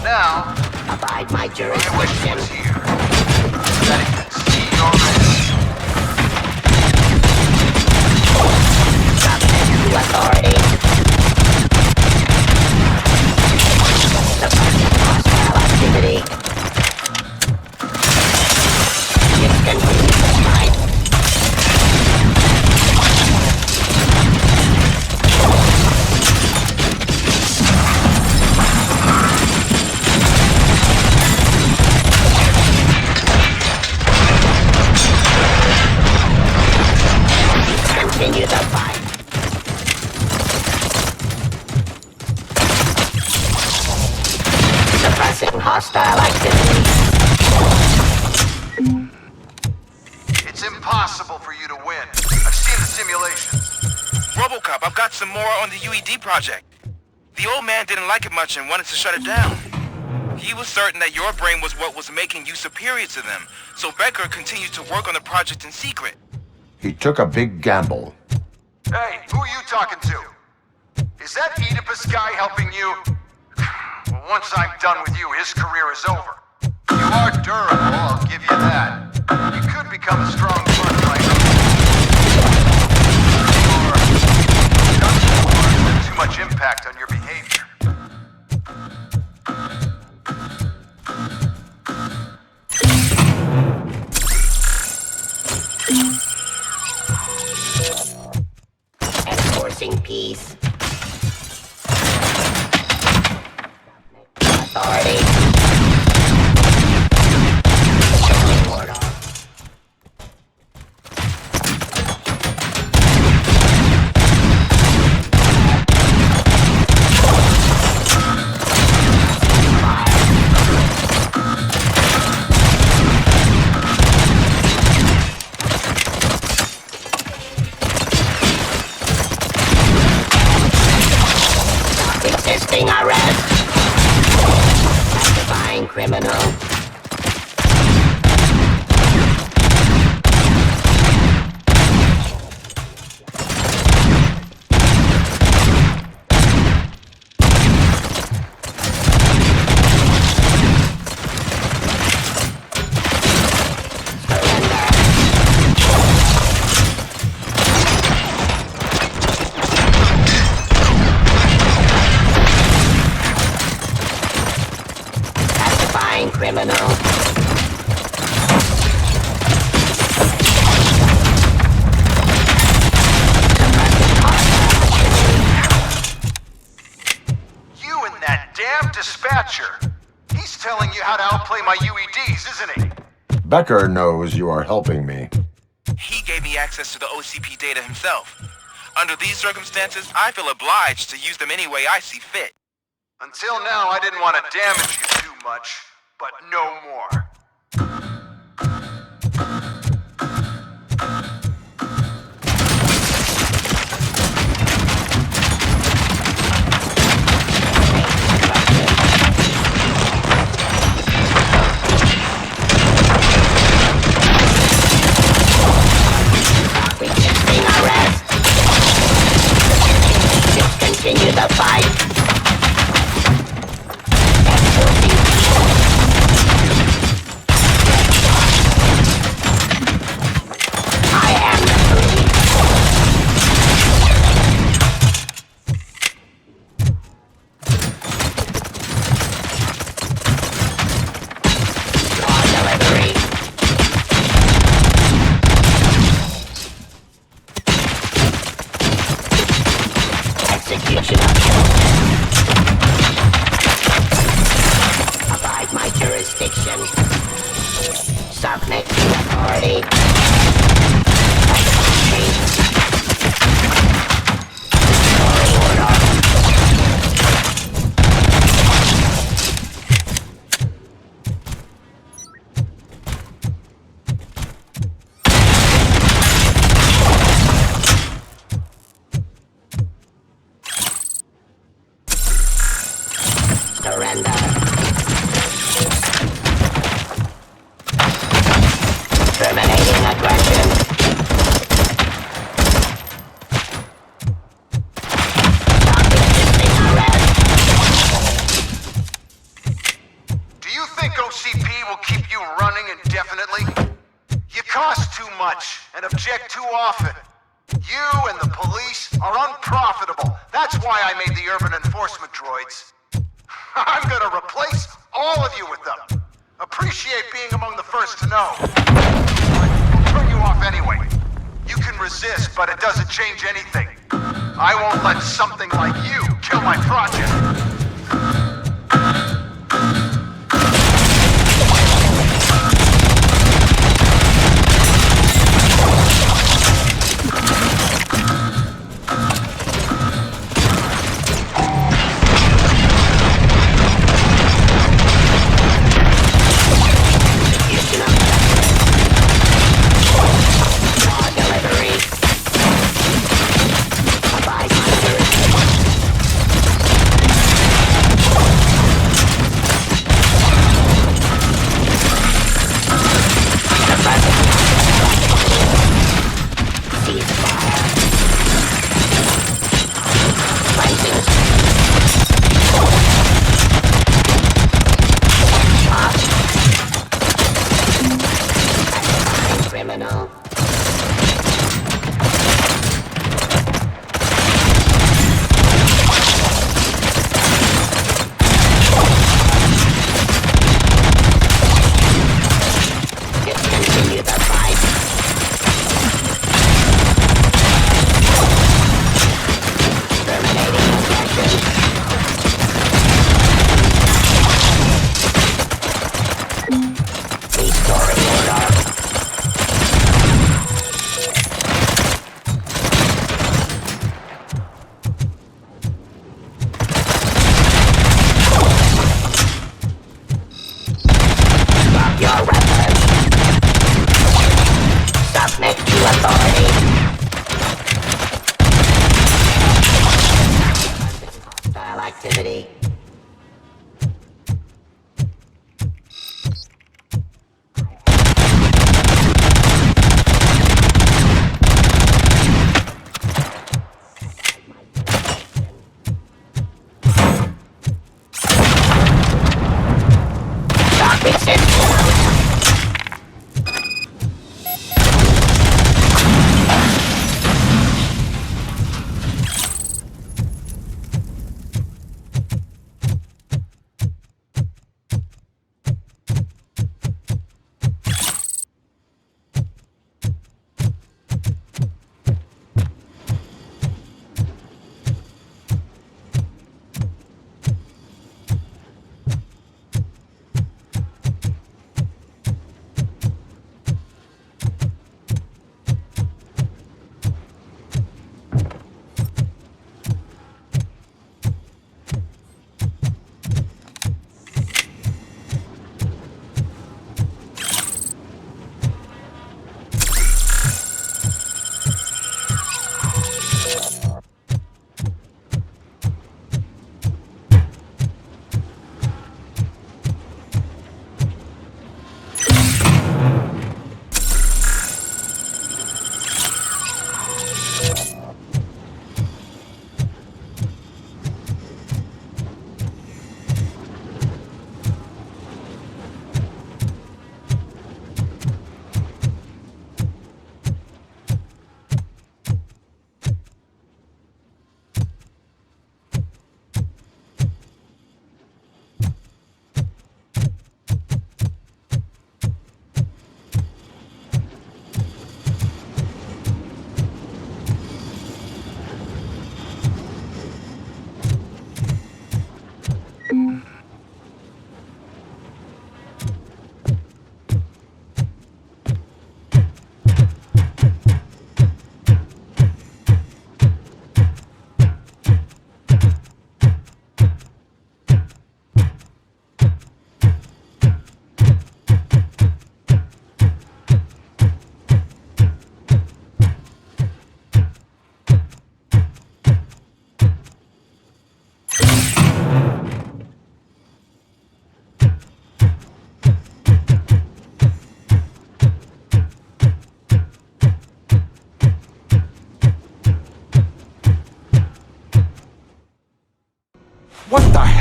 Now, abide my jurisdiction. I wish he was here. That he could see your wrist. Subject to authority. hostile activity. It's impossible for you to win. I've seen the simulations. RoboCop, I've got some more on the UED project. The old man didn't like it much and wanted to shut it down. He was certain that your brain was what was making you superior to them, so Becker continued to work on the project in secret. He took a big gamble. Hey, who are you talking to? Is that Oedipus guy helping you? Well, once I'm done with you, his career is over. You are durable, I'll give you that. You could become a strong part of my or too much impact on your behavior. Enforcing peace. Authority. Resisting arrest. Classifying criminal. Criminal. You and that damn dispatcher. He's telling you how to outplay my UEDs, isn't he? Becker knows you are helping me. He gave me access to the OCP data himself. Under these circumstances, I feel obliged to use them any way I see fit. Until now, I didn't want to damage you too much, but no more. Resisting arrest. Discontinue the fight. Execution upheld. Abide my jurisdiction. Submit to authority. Surrender. Terminating aggression. Stop resisting arrest. Do you think OCP will keep you running indefinitely? You cost too much and object too often. You and the police are unprofitable. That's why I made the urban enforcement droids. I'm gonna replace all of you with them. Appreciate being among the first to know. We'll turn you off anyway. You can resist, but it doesn't change anything. I won't let something like you kill my project.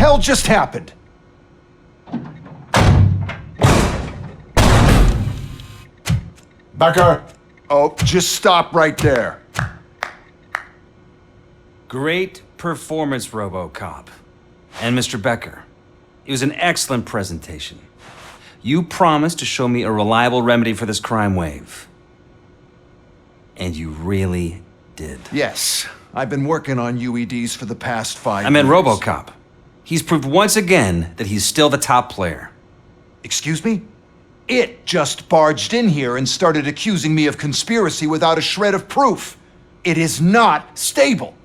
hell just happened? Becker! Oh, just stop right there. Great performance, RoboCop. And Mr. Becker, it was an excellent presentation. You promised to show me a reliable remedy for this crime wave. And you really did. Yes, I've been working on UEDs for the past 5 years. I meant RoboCop. He's proved once again that he's still the top player. Excuse me? It just barged in here and started accusing me of conspiracy without a shred of proof. It is not stable.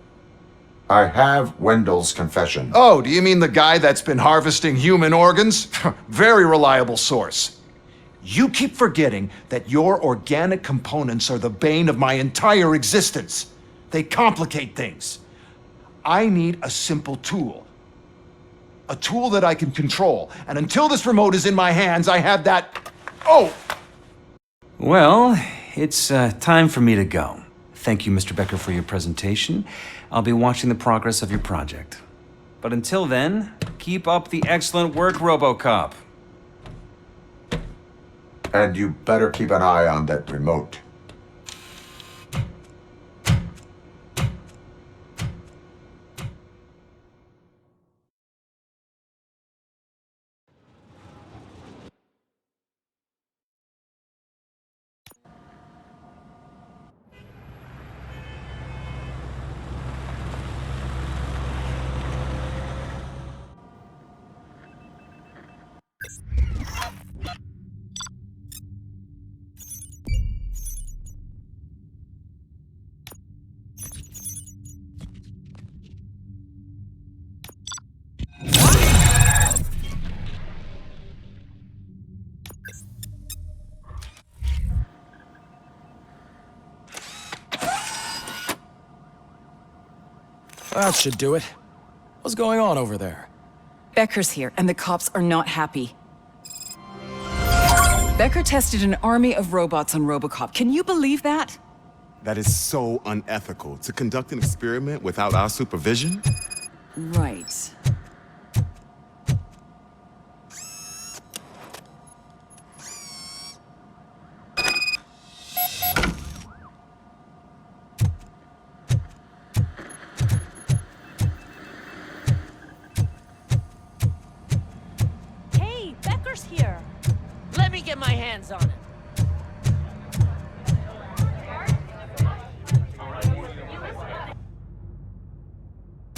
I have Wendell's confession. Oh, do you mean the guy that's been harvesting human organs? Very reliable source. You keep forgetting that your organic components are the bane of my entire existence. They complicate things. I need a simple tool. A tool that I can control. And until this remote is in my hands, I have that... Oh! Well, it's time for me to go. Thank you, Mr. Becker, for your presentation. I'll be watching the progress of your project. But until then, keep up the excellent work, RoboCop. And you better keep an eye on that remote. That should do it. What's going on over there? Becker's here, and the cops are not happy. Becker tested an army of robots on RoboCop. Can you believe that? That is so unethical. To conduct an experiment without our supervision? Right. Hey, Becker's here. Let me get my hands on it.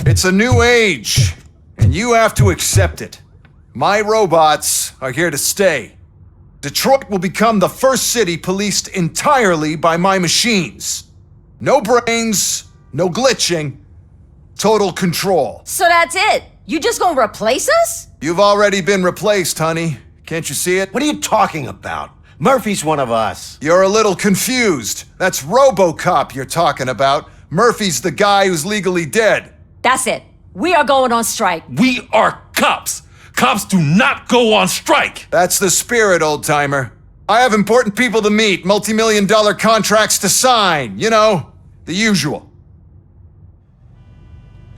It's a new age, and you have to accept it. My robots are here to stay. Detroit will become the first city policed entirely by my machines. No brains, no glitching, total control. So that's it? You just gonna replace us? You've already been replaced, honey. Can't you see it? What are you talking about? Murphy's one of us. You're a little confused. That's RoboCop you're talking about. Murphy's the guy who's legally dead. That's it. We are going on strike. We are cops. Cops do not go on strike. That's the spirit, old-timer. I have important people to meet, multi-million-dollar contracts to sign. You know, the usual.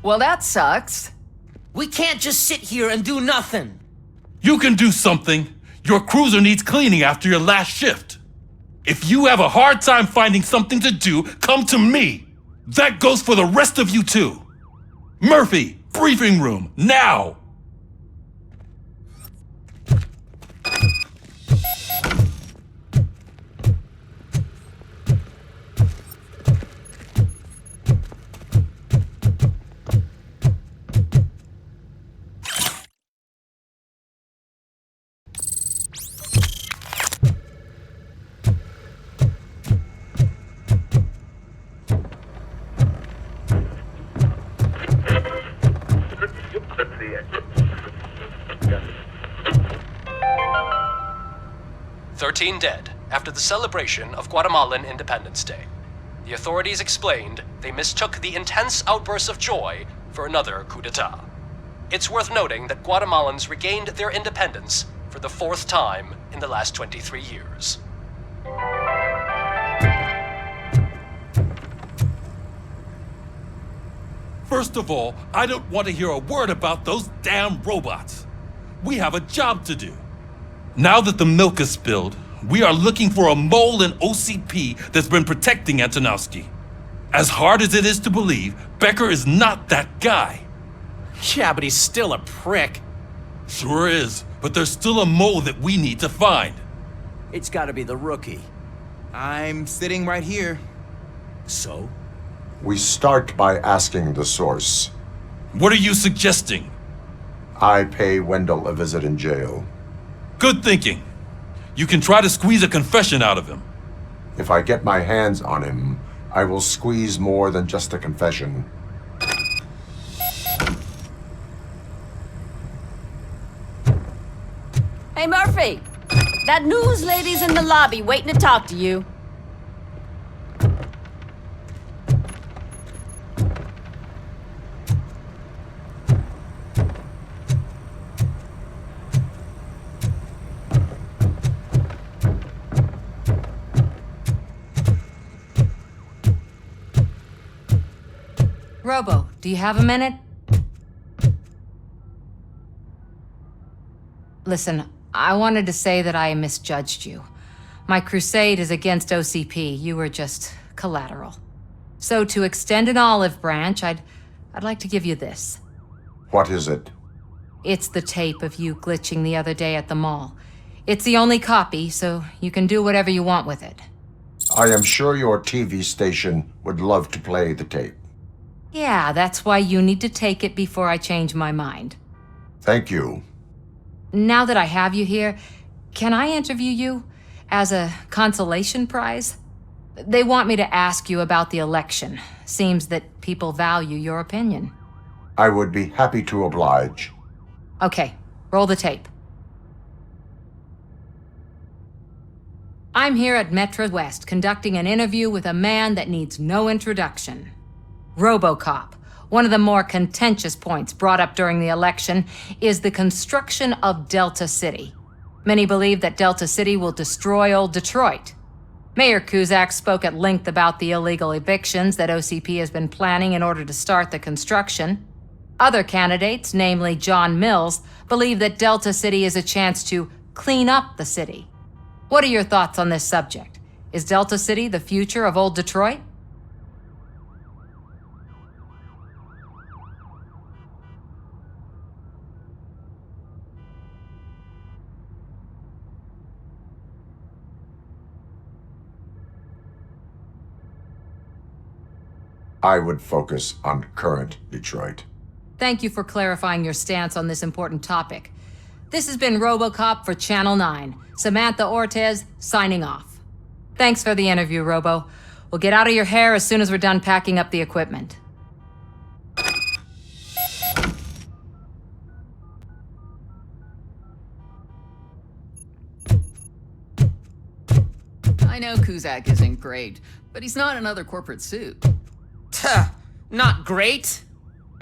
Well, that sucks. We can't just sit here and do nothing. You can do something. Your cruiser needs cleaning after your last shift. If you have a hard time finding something to do, come to me. That goes for the rest of you too. Murphy, briefing room, now! Dead after the celebration of Guatemalan Independence Day. The authorities explained they mistook the intense outbursts of joy for another coup d'etat. It's worth noting that Guatemalans regained their independence for the 4th time in the last 23 years. First of all, I don't want to hear a word about those damn robots. We have a job to do. Now that the milk is spilled, we are looking for a mole in OCP that's been protecting Antonowski. As hard as it is to believe, Becker is not that guy. Yeah, but he's still a prick. Sure is, but there's still a mole that we need to find. It's gotta be the rookie. I'm sitting right here. So? We start by asking the source. What are you suggesting? I pay Wendell a visit in jail. Good thinking. You can try to squeeze a confession out of him. If I get my hands on him, I will squeeze more than just a confession. Hey, Murphy! That news lady's in the lobby waiting to talk to you. Robo, do you have a minute? Listen, I wanted to say that I misjudged you. My crusade is against OCP. You were just collateral. So to extend an olive branch, I'd like to give you this. What is it? It's the tape of you glitching the other day at the mall. It's the only copy, so you can do whatever you want with it. I am sure your TV station would love to play the tape. Yeah, that's why you need to take it before I change my mind. Thank you. Now that I have you here, can I interview you as a consolation prize? They want me to ask you about the election. Seems that people value your opinion. I would be happy to oblige. Okay, roll the tape. I'm here at Metro West conducting an interview with a man that needs no introduction. RoboCop. One of the more contentious points brought up during the election is the construction of Delta City. Many believe that Delta City will destroy old Detroit. Mayor Cusack spoke at length about the illegal evictions that OCP has been planning in order to start the construction. Other candidates, namely John Mills, believe that Delta City is a chance to clean up the city. What are your thoughts on this subject? Is Delta City the future of old Detroit? I would focus on current Detroit. Thank you for clarifying your stance on this important topic. This has been RoboCop for Channel 9. Samantha Ortez, signing off. Thanks for the interview, Robo. We'll get out of your hair as soon as we're done packing up the equipment. I know Cusack isn't great, but he's not another corporate suit. Tuh, not great.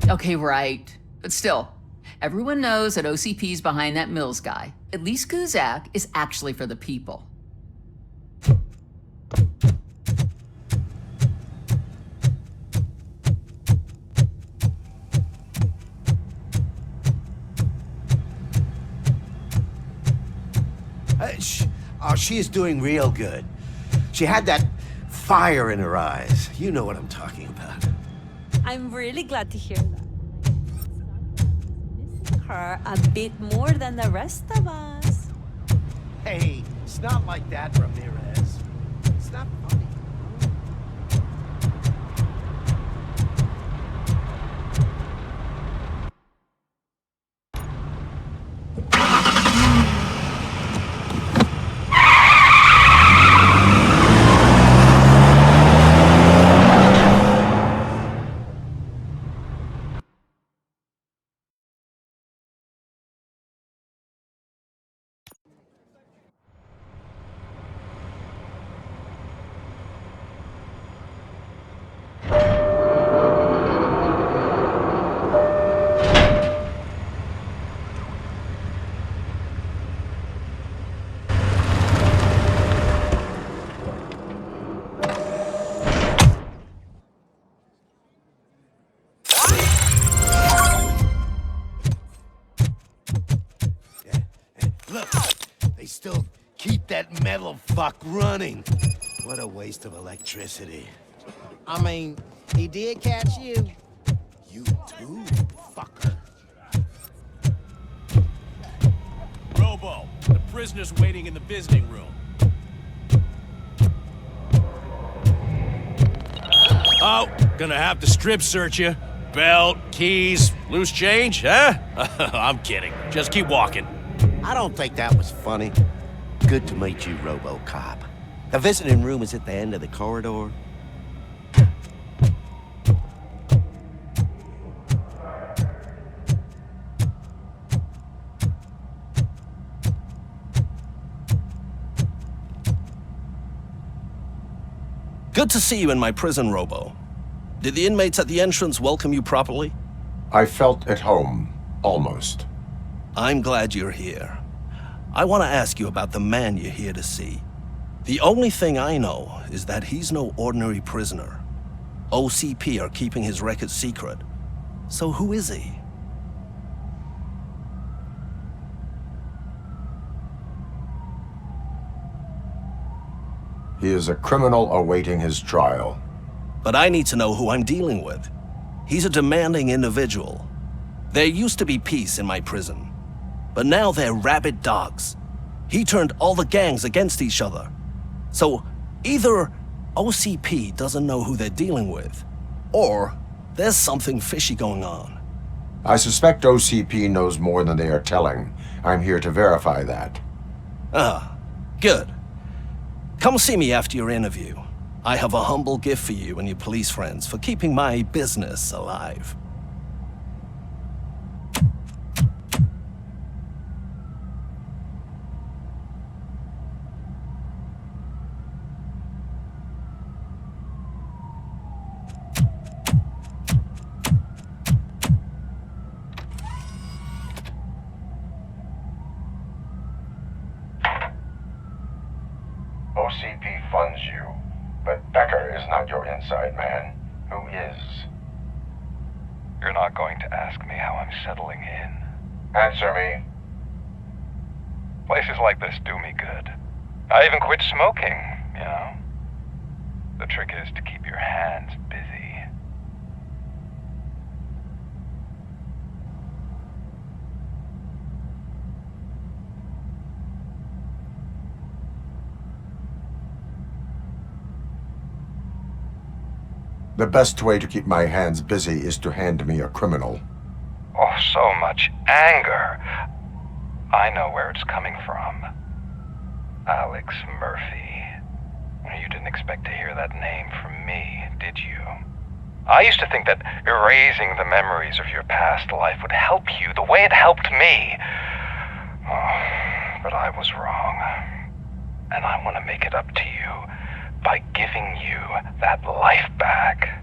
Okay, right. But still, everyone knows that OCP's behind that Mills guy. At least Cusack is actually for the people. She is doing real good. She had that fire in her eyes. You know what I'm talking about. I'm really glad to hear that. Missing her a bit more than the rest of us. Hey, it's not like that, Ramirez. It's not funny. Look, they still keep that metal fuck running. What a waste of electricity. I mean, he did catch you. You too, fucker. Robo, the prisoner's waiting in the visiting room. Oh, gonna have to strip search you. Belt, keys, loose change, huh? I'm kidding. Just keep walking. I don't think that was funny. Good to meet you, RoboCop. The visiting room is at the end of the corridor. Good to see you in my prison, Robo. Did the inmates at the entrance welcome you properly? I felt at home, almost. I'm glad you're here. I want to ask you about the man you're here to see. The only thing I know is that he's no ordinary prisoner. OCP are keeping his record secret. So who is he? He is a criminal awaiting his trial. But I need to know who I'm dealing with. He's a demanding individual. There used to be peace in my prison, but now they're rabid dogs. He turned all the gangs against each other. So either OCP doesn't know who they're dealing with, or there's something fishy going on. I suspect OCP knows more than they are telling. I'm here to verify that. Ah, good. Come see me after your interview. I have a humble gift for you and your police friends for keeping my business alive. OCP funds you, but Becker is not your inside man. Who is? You're not going to ask me how I'm settling in. Answer me. Places like this do me good. I even quit smoking, you know. The trick is to keep your hands busy. The best way to keep my hands busy is to hand me a criminal. Oh, so much anger. I know where it's coming from. Alex Murphy. You didn't expect to hear that name from me, did you? I used to think that erasing the memories of your past life would help you the way it helped me. Oh, but I was wrong. And I want to make it up to you by giving you that life back.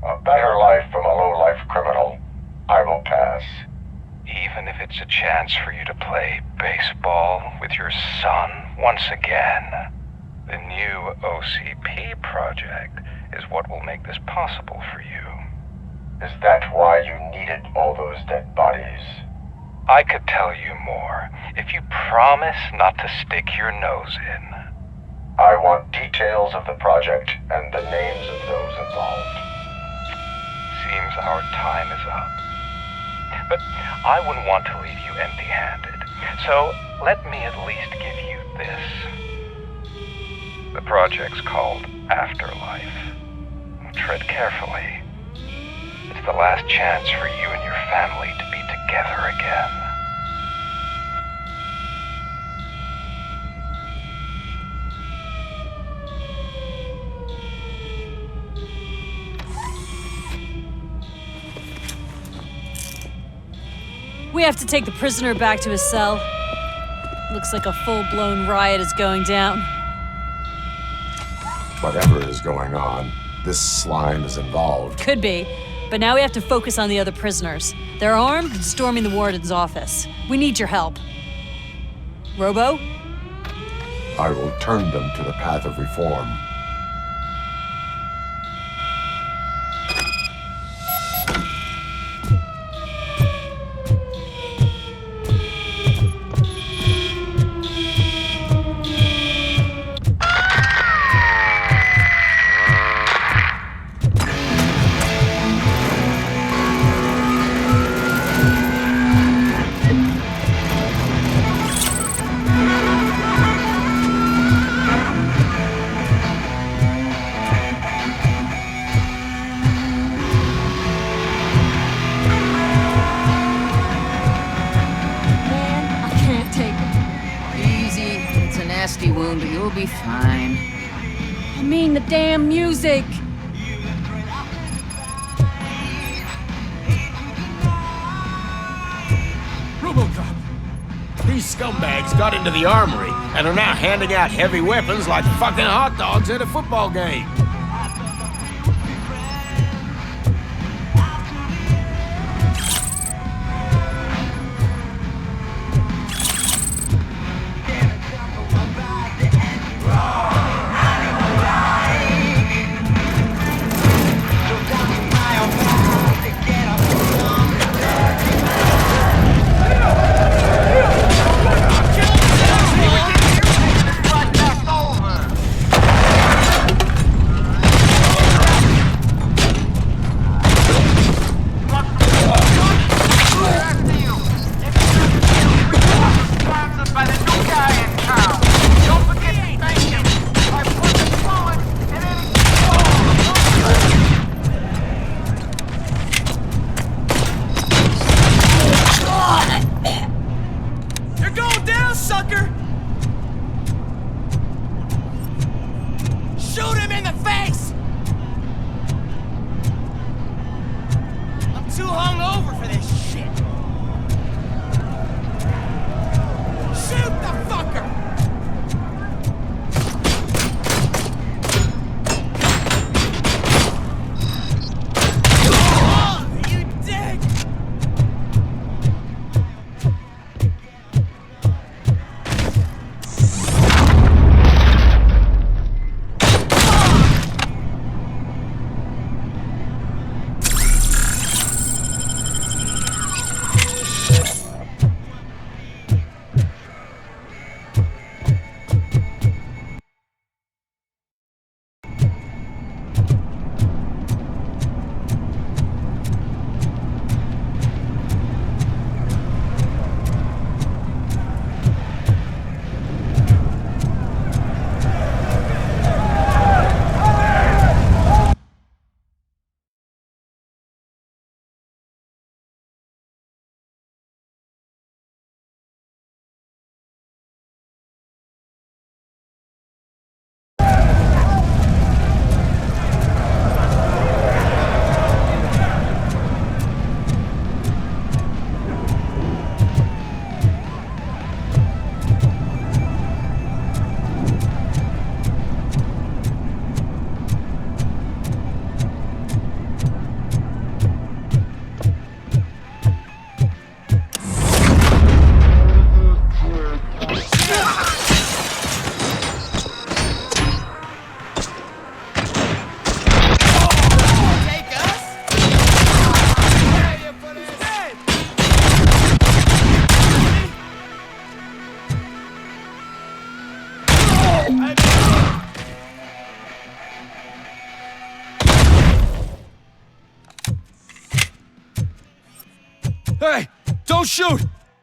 A better life from a low-life criminal. I will pass. Even if it's a chance for you to play baseball with your son once again. The new OCP project is what will make this possible for you. Is that why you needed all those dead bodies? I could tell you more if you promise not to stick your nose in. I want details of the project and the names of those involved. Seems our time is up. But I wouldn't want to leave you empty-handed, so let me at least give you this. The project's called Afterlife. Tread carefully. It's the last chance for you and your family to be together again. We have to take the prisoner back to his cell. Looks like a full-blown riot is going down. Whatever is going on, this slime is involved. Could be, but now we have to focus on the other prisoners. They're armed and storming the warden's office. We need your help. Robo? I will turn them to the path of reform. fine. I mean the damn music. RoboCop! These scumbags got into the armory and are now handing out heavy weapons like fucking hot dogs at a football game. Hey, don't shoot!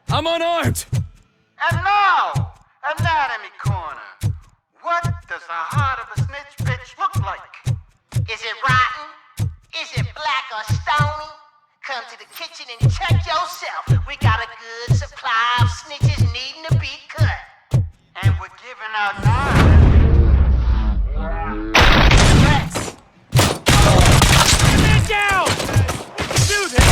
I'm unarmed! And now, Anatomy Corner. What does the heart of a snitch bitch look like? Is it rotten? Is it black or stony? Come to the kitchen and check yourself. We got a good supply of snitches needing to be cut. And we're giving out knives. Rex! Man down! We can do this!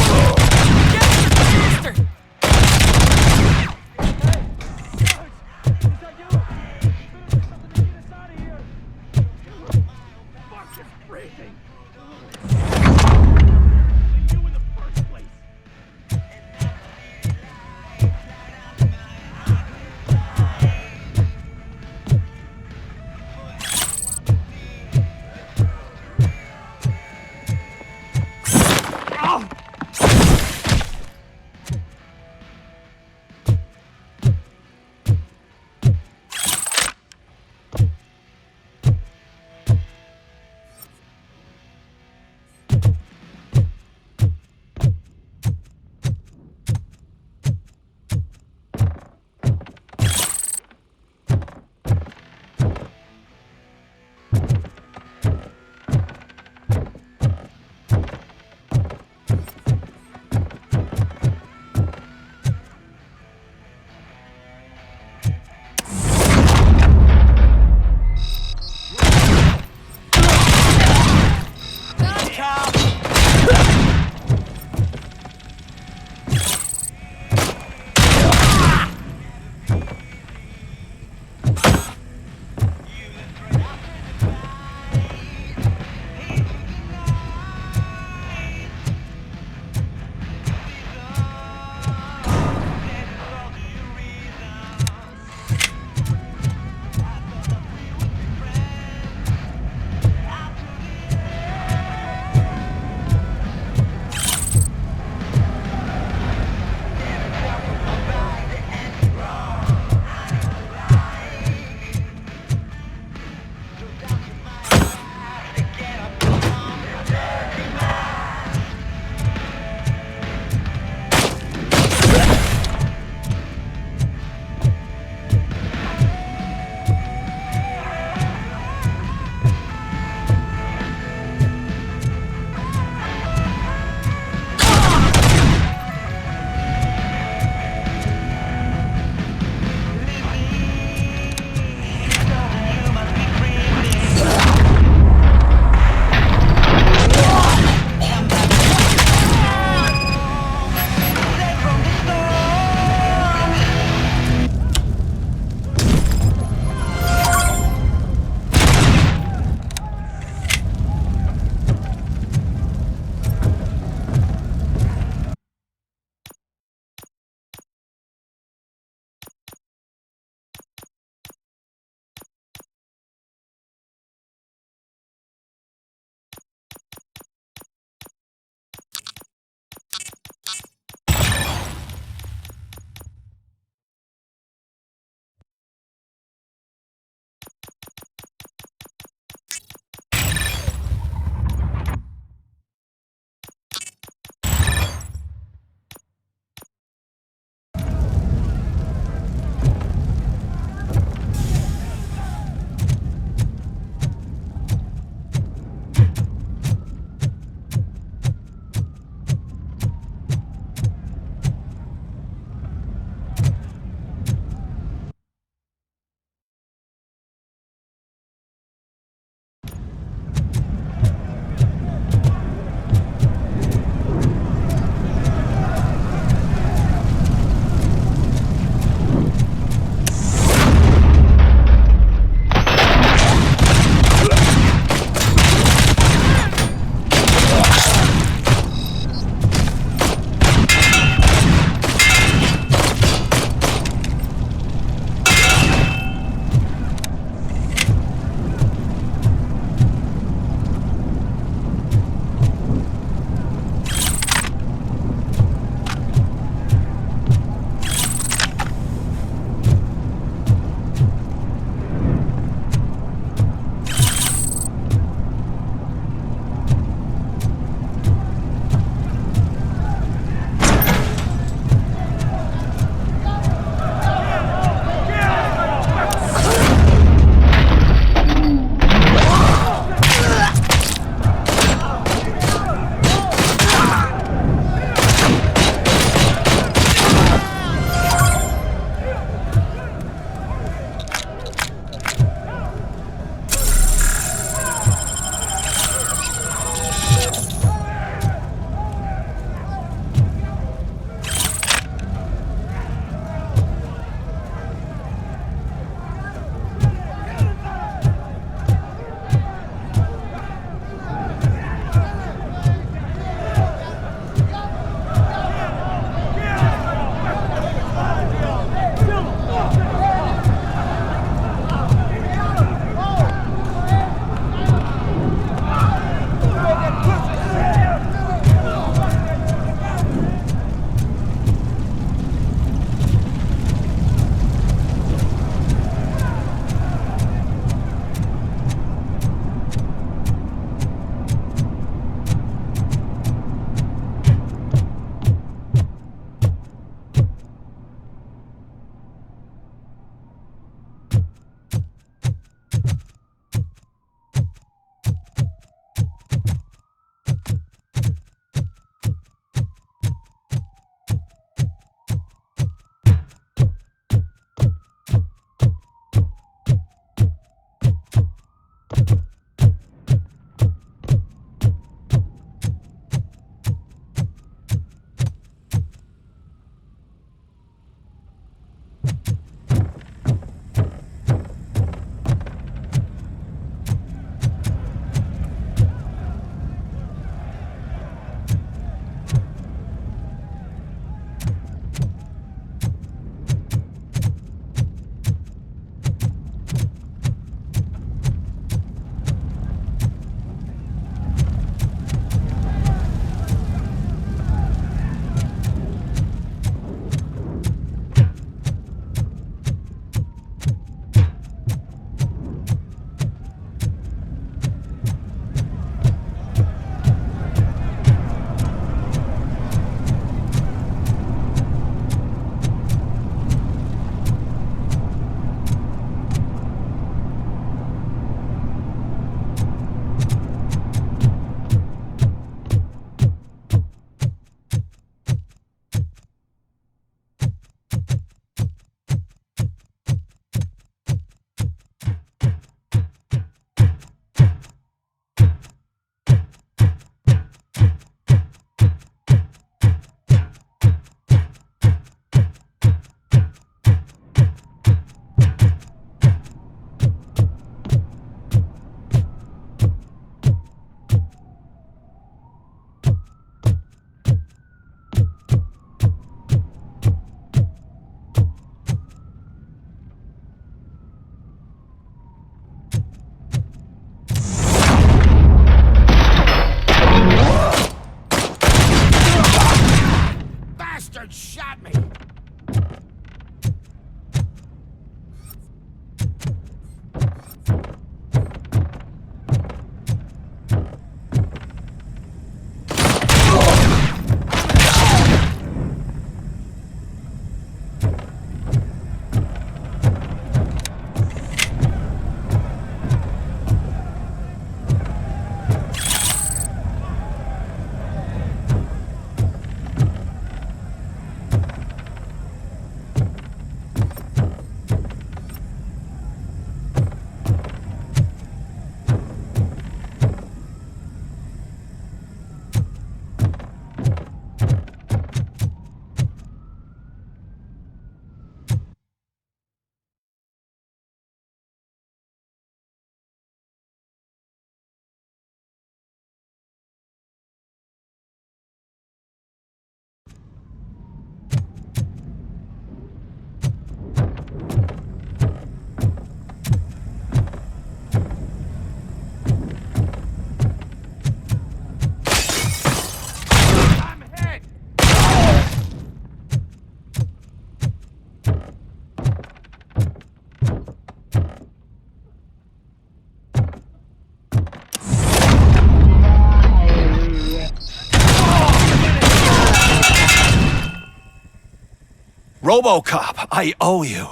RoboCop, I owe you.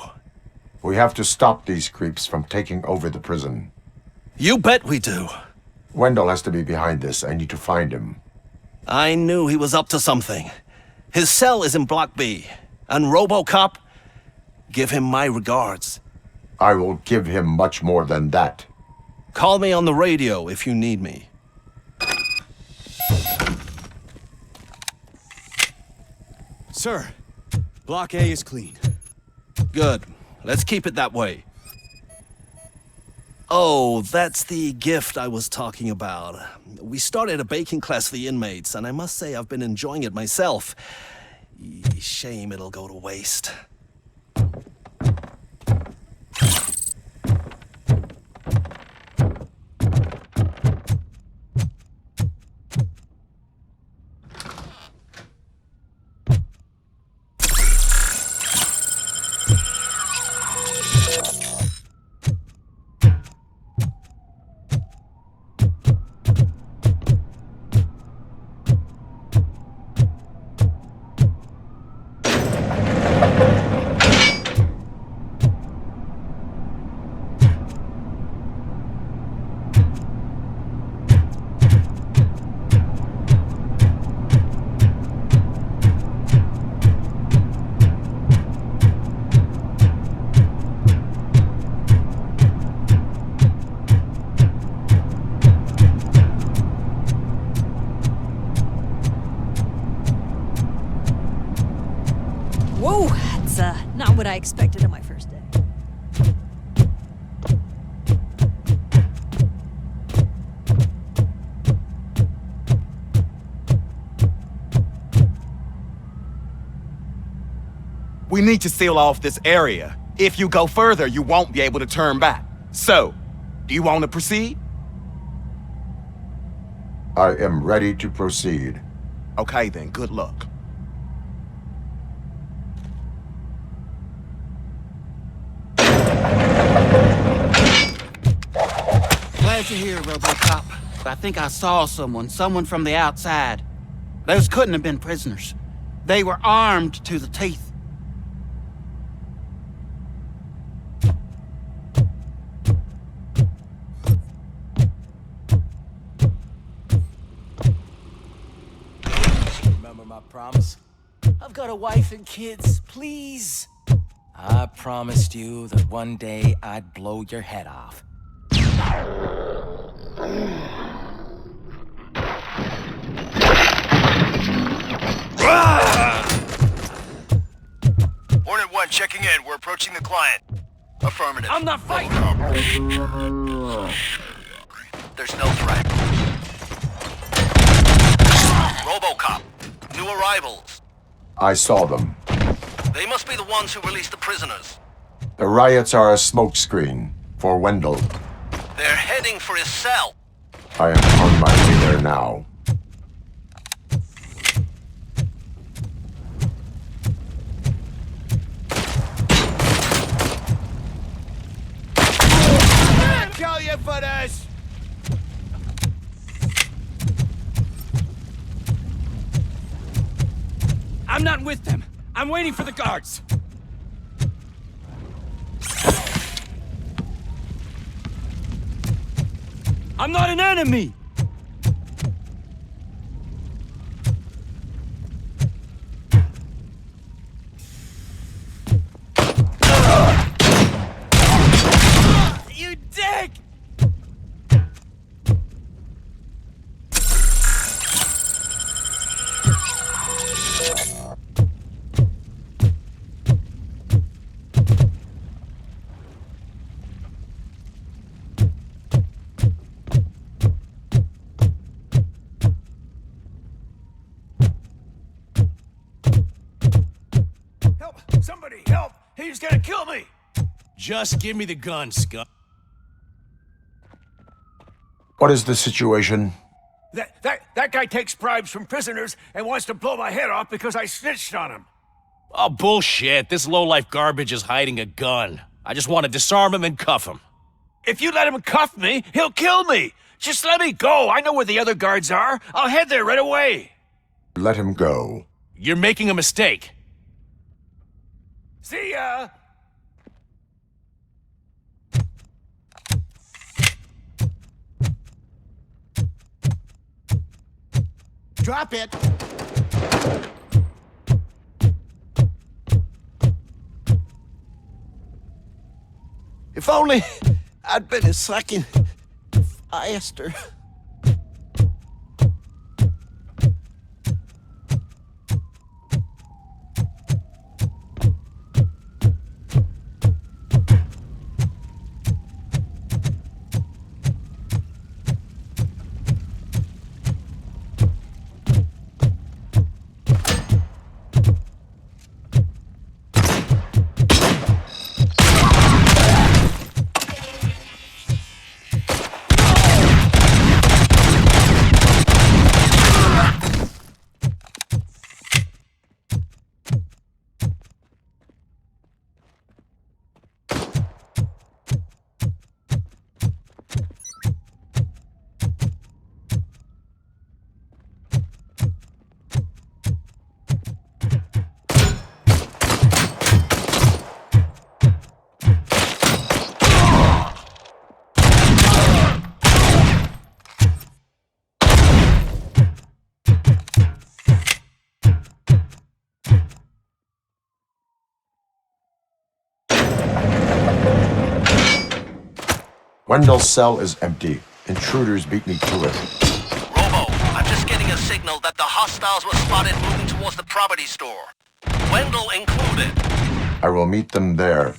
We have to stop these creeps from taking over the prison. You bet we do. Wendell has to be behind this. I need to find him. I knew he was up to something. His cell is in Block B. And RoboCop, give him my regards. I will give him much more than that. Call me on the radio if you need me. Sir, Block A is clean. Good. Let's keep it that way. Oh, that's the gift I was talking about. We started a baking class for the inmates, and I must say I've been enjoying it myself. Shame it'll go to waste. Whoa, that's not what I expected on my first day. We need to seal off this area. If you go further, you won't be able to turn back. So, do you want to proceed? I am ready to proceed. Okay then, good luck. Glad you're here, RoboCop. I think I saw someone from the outside. Those couldn't have been prisoners. They were armed to the teeth. Remember my promise? I've got a wife and kids, please. I promised you that one day I'd blow your head off. Hornet 1 checking in. We're approaching the client. Affirmative. I'm not fighting! There's no threat. RoboCop. New arrivals. I saw them. They must be the ones who released the prisoners. The riots are a smokescreen for Wendell. They're heading for his cell. I am on my way there now. Kill you for this! I'm not with them. I'm waiting for the guards. I'm not an enemy! You dick! Somebody help! He's gonna kill me! Just give me the gun, scum. What is the situation? That guy takes bribes from prisoners and wants to blow my head off because I snitched on him. Oh, bullshit. This lowlife garbage is hiding a gun. I just want to disarm him and cuff him. If you let him cuff me, he'll kill me. Just let me go. I know where the other guards are. I'll head there right away. Let him go. You're making a mistake. See ya! Drop it! If only I'd been a second faster. Wendell's cell is empty. Intruders beat me to it. Robo, I'm just getting a signal that the hostiles were spotted moving towards the property store. Wendell included. I will meet them there.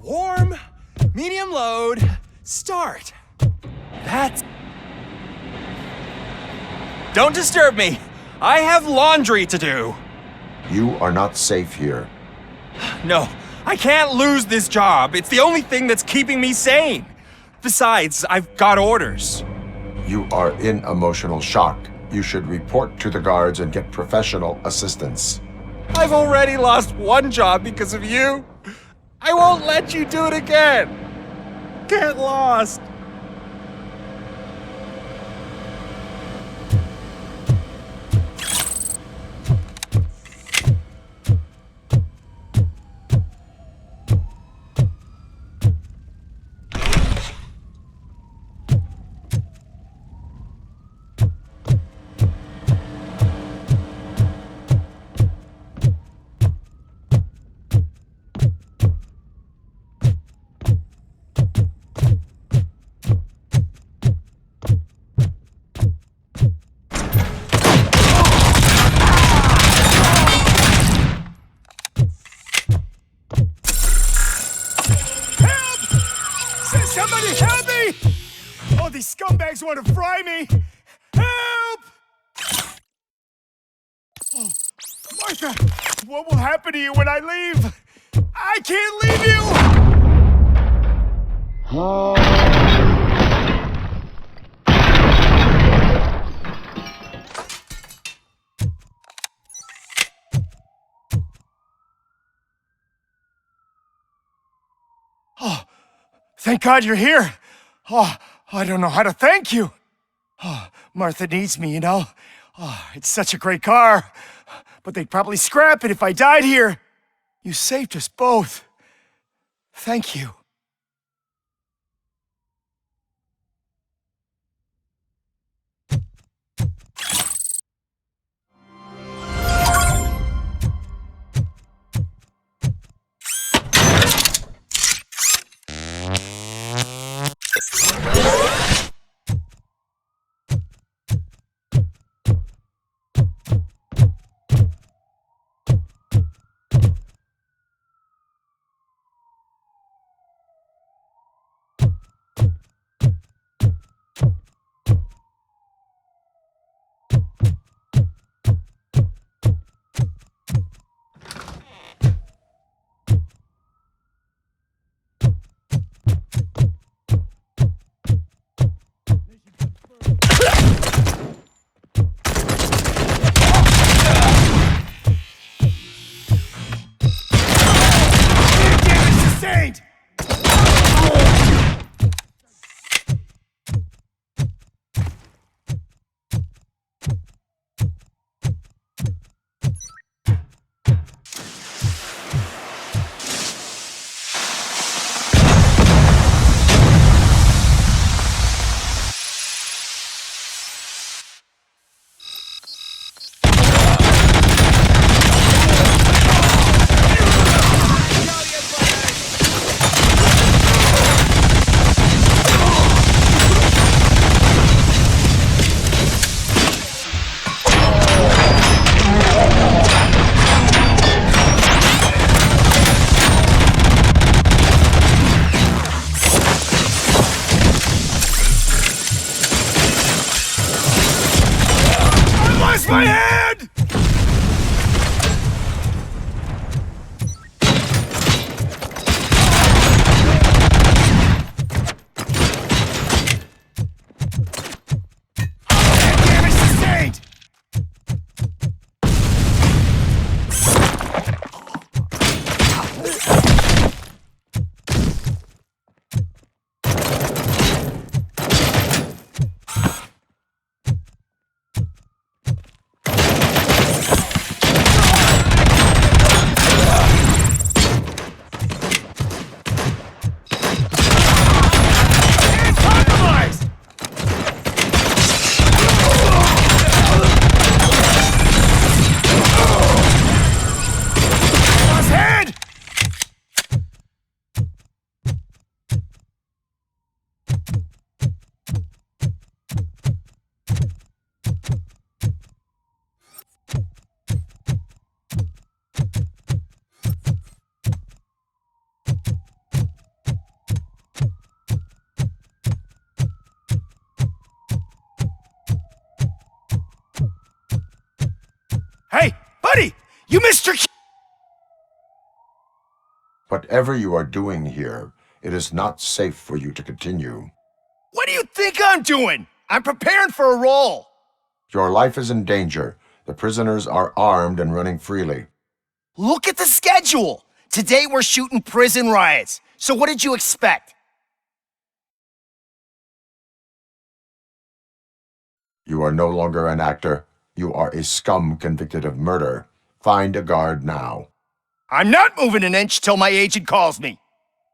Warm, medium load, start. That's... Don't disturb me. I have laundry to do. You are not safe here. No, I can't lose this job. It's the only thing that's keeping me sane. Besides, I've got orders. You are in emotional shock. You should report to the guards and get professional assistance. I've already lost one job because of you. I won't let you do it again. Get lost. these scumbags want to fry me! Help! Oh, Martha, what will happen to you when I leave? I can't leave you! Oh, thank God you're here. Oh, I don't know how to thank you. Oh, Martha needs me, you know. Oh, it's such a great car. But they'd probably scrap it if I died here. You saved us both. Thank you. My head! Damage sustained! Hey, buddy! You missed your... Whatever you are doing here, it is not safe for you to continue. What do you think I'm doing? I'm preparing for a role. Your life is in danger. The prisoners are armed and running freely. Look at the schedule. Today we're shooting prison riots. So what did you expect? You are no longer an actor. You are a scum convicted of murder. Find a guard now. I'm not moving an inch till my agent calls me.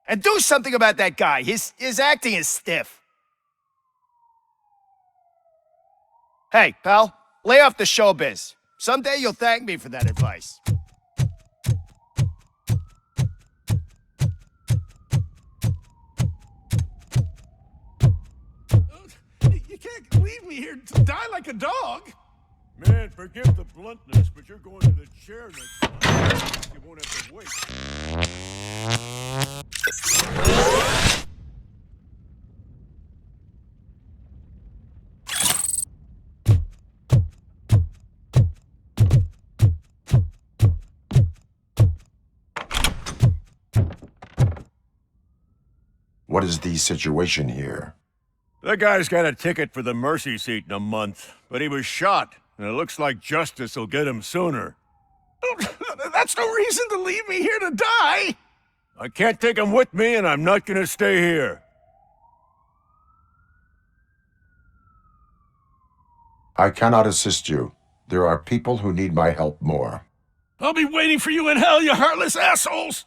And do something about that guy. His acting is stiff. Hey, pal, lay off the showbiz. Someday you'll thank me for that advice. You can't leave me here to die like a dog. Man, forgive the bluntness, but you're going to the chair next time. You won't have to wait. What is the situation here? The guy's got a ticket for the mercy seat in a month, but he was shot, and it looks like justice will get him sooner. That's no reason to leave me here to die! I can't take him with me, and I'm not gonna stay here. I cannot assist you. There are people who need my help more. I'll be waiting for you in hell, you heartless assholes!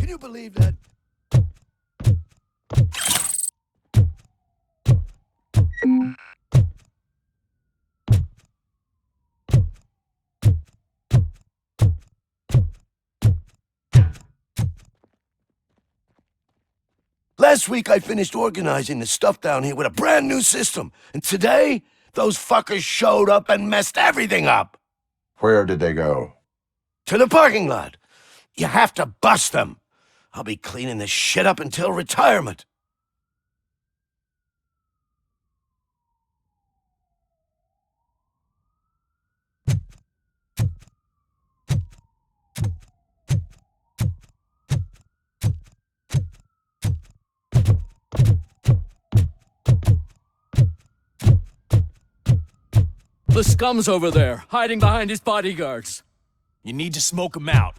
Can you believe that? Last week I finished organizing the stuff down here with a brand new system. And today, those fuckers showed up and messed everything up. Where did they go? To the parking lot. You have to bust them. I'll be cleaning this shit up until retirement. The scum's over there, hiding behind his bodyguards. You need to smoke him out.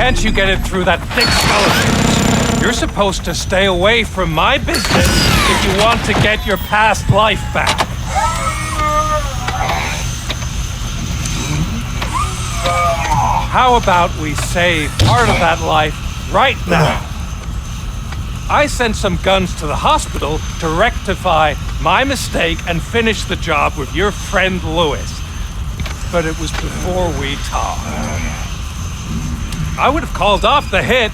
Can't you get it through that thick skeleton? You're supposed to stay away from my business if you want to get your past life back. How about we save part of that life right now? I sent some guns to the hospital to rectify my mistake and finish the job with your friend Lewis. But it was before we talked. I would have called off the hit,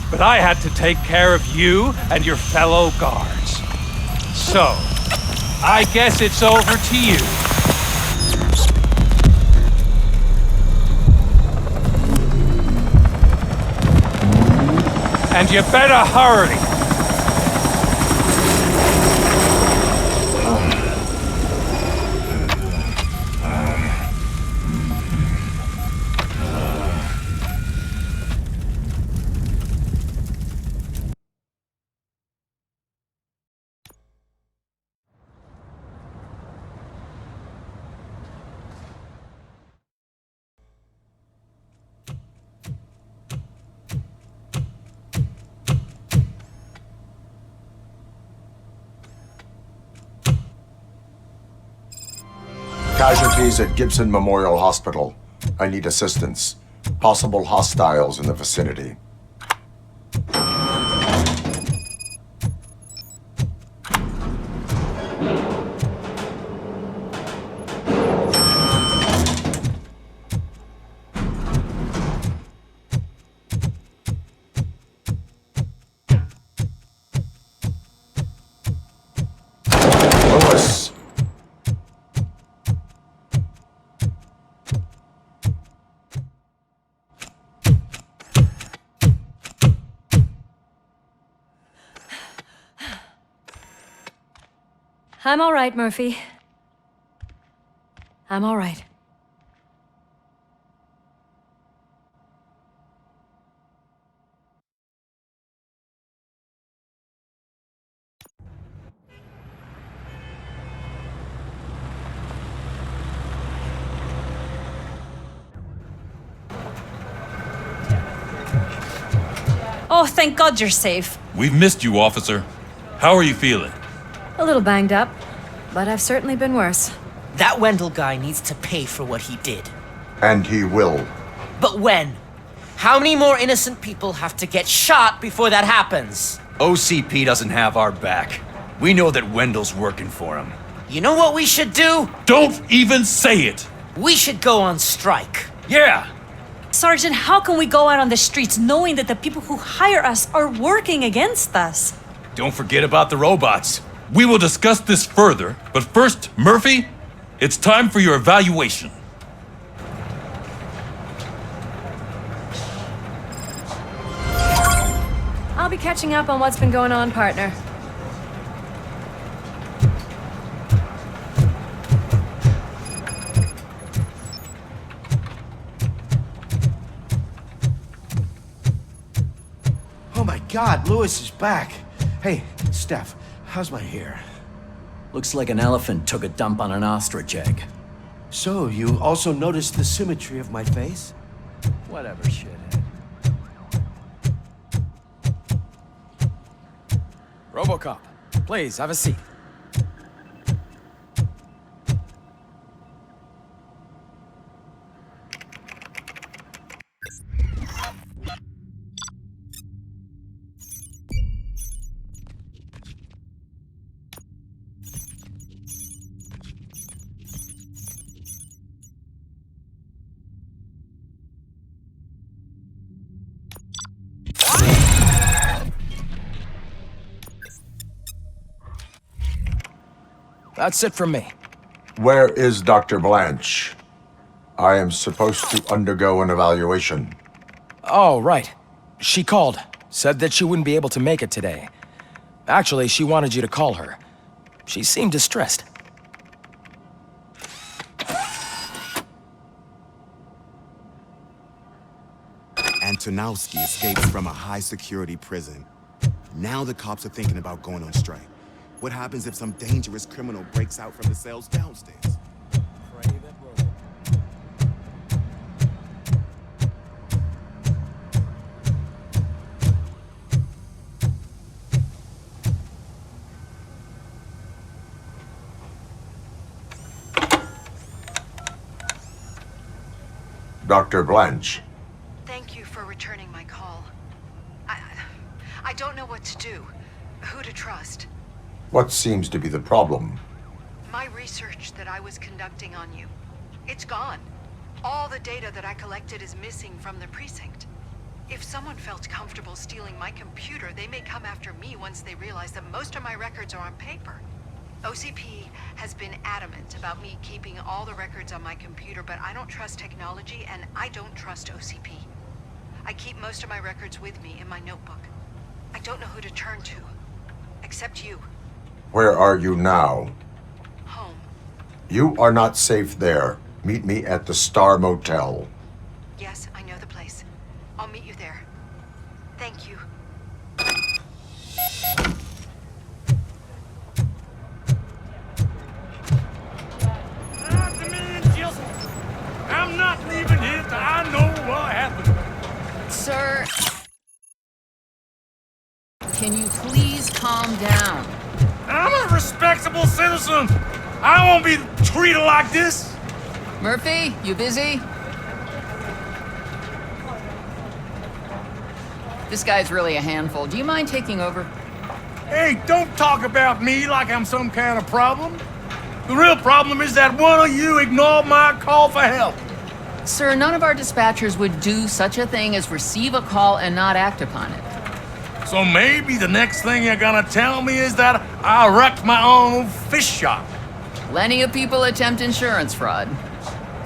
but I had to take care of you and your fellow guards. So, I guess it's over to you. And you better hurry. Casualties at Gibson Memorial Hospital. I need assistance. Possible hostiles in the vicinity. I'm all right, Murphy. I'm all right. Oh, thank God you're safe. We've missed you, officer. How are you feeling? A little banged up, but I've certainly been worse. That Wendell guy needs to pay for what he did. And he will. But when? How many more innocent people have to get shot before that happens? OCP doesn't have our back. We know that Wendell's working for him. You know what we should do? Don't even say it! We should go on strike. Yeah! Sergeant, how can we go out on the streets knowing that the people who hire us are working against us? Don't forget about the robots. We will discuss this further, but first, Murphy, it's time for your evaluation. I'll be catching up on what's been going on, partner. Oh my God, Lewis is back. Hey, Steph, how's my hair? Looks like an elephant took a dump on an ostrich egg. So, you also noticed the symmetry of my face? Whatever, shithead. RoboCop, please, have a seat. That's it from me. Where is Dr. Blanche? I am supposed to undergo an evaluation. Oh, right. She called. Said that she wouldn't be able to make it today. Actually, she wanted you to call her. She seemed distressed. Antonowski escapes from a high-security prison. Now the cops are thinking about going on strike. What happens if some dangerous criminal breaks out from the cells downstairs? Dr. Blanche. Thank you for returning my call. I don't know what to do, who to trust. What seems to be the problem? My research that I was conducting on you, it's gone. All the data that I collected is missing from the precinct. If someone felt comfortable stealing my computer, they may come after me once they realize that most of my records are on paper. OCP has been adamant about me keeping all the records on my computer, but I don't trust technology and I don't trust OCP. I keep most of my records with me in my notebook. I don't know who to turn to, except you. Where are you now? Home. You are not safe there. Meet me at the Star Motel. Yes, I know the place. I'll meet you there. Thank you. I'm not leaving here till I know what happened. Sir, can you please calm down? I'm a respectable citizen. I won't be treated like this. Murphy, you busy? This guy's really a handful. Do you mind taking over? Hey, don't talk about me like I'm some kind of problem. The real problem is that one of you ignored my call for help. Sir, none of our dispatchers would do such a thing as receive a call and not act upon it. So maybe the next thing you're gonna tell me is that I wrecked my own fish shop. Plenty of people attempt insurance fraud.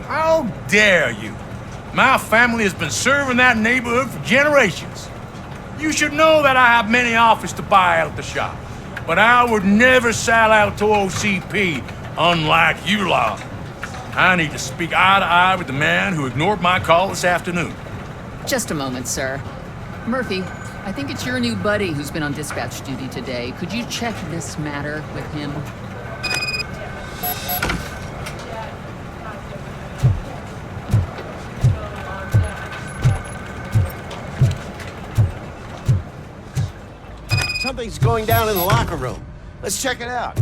How dare you? My family has been serving that neighborhood for generations. You should know that I have many offers to buy out the shop. but I would never sell out to OCP, unlike you lot. I need to speak eye to eye with the man who ignored my call this afternoon. Just a moment, sir. Murphy, I think it's your new buddy who's been on dispatch duty today. Could you check this matter with him? Something's going down in the locker room. Let's check it out.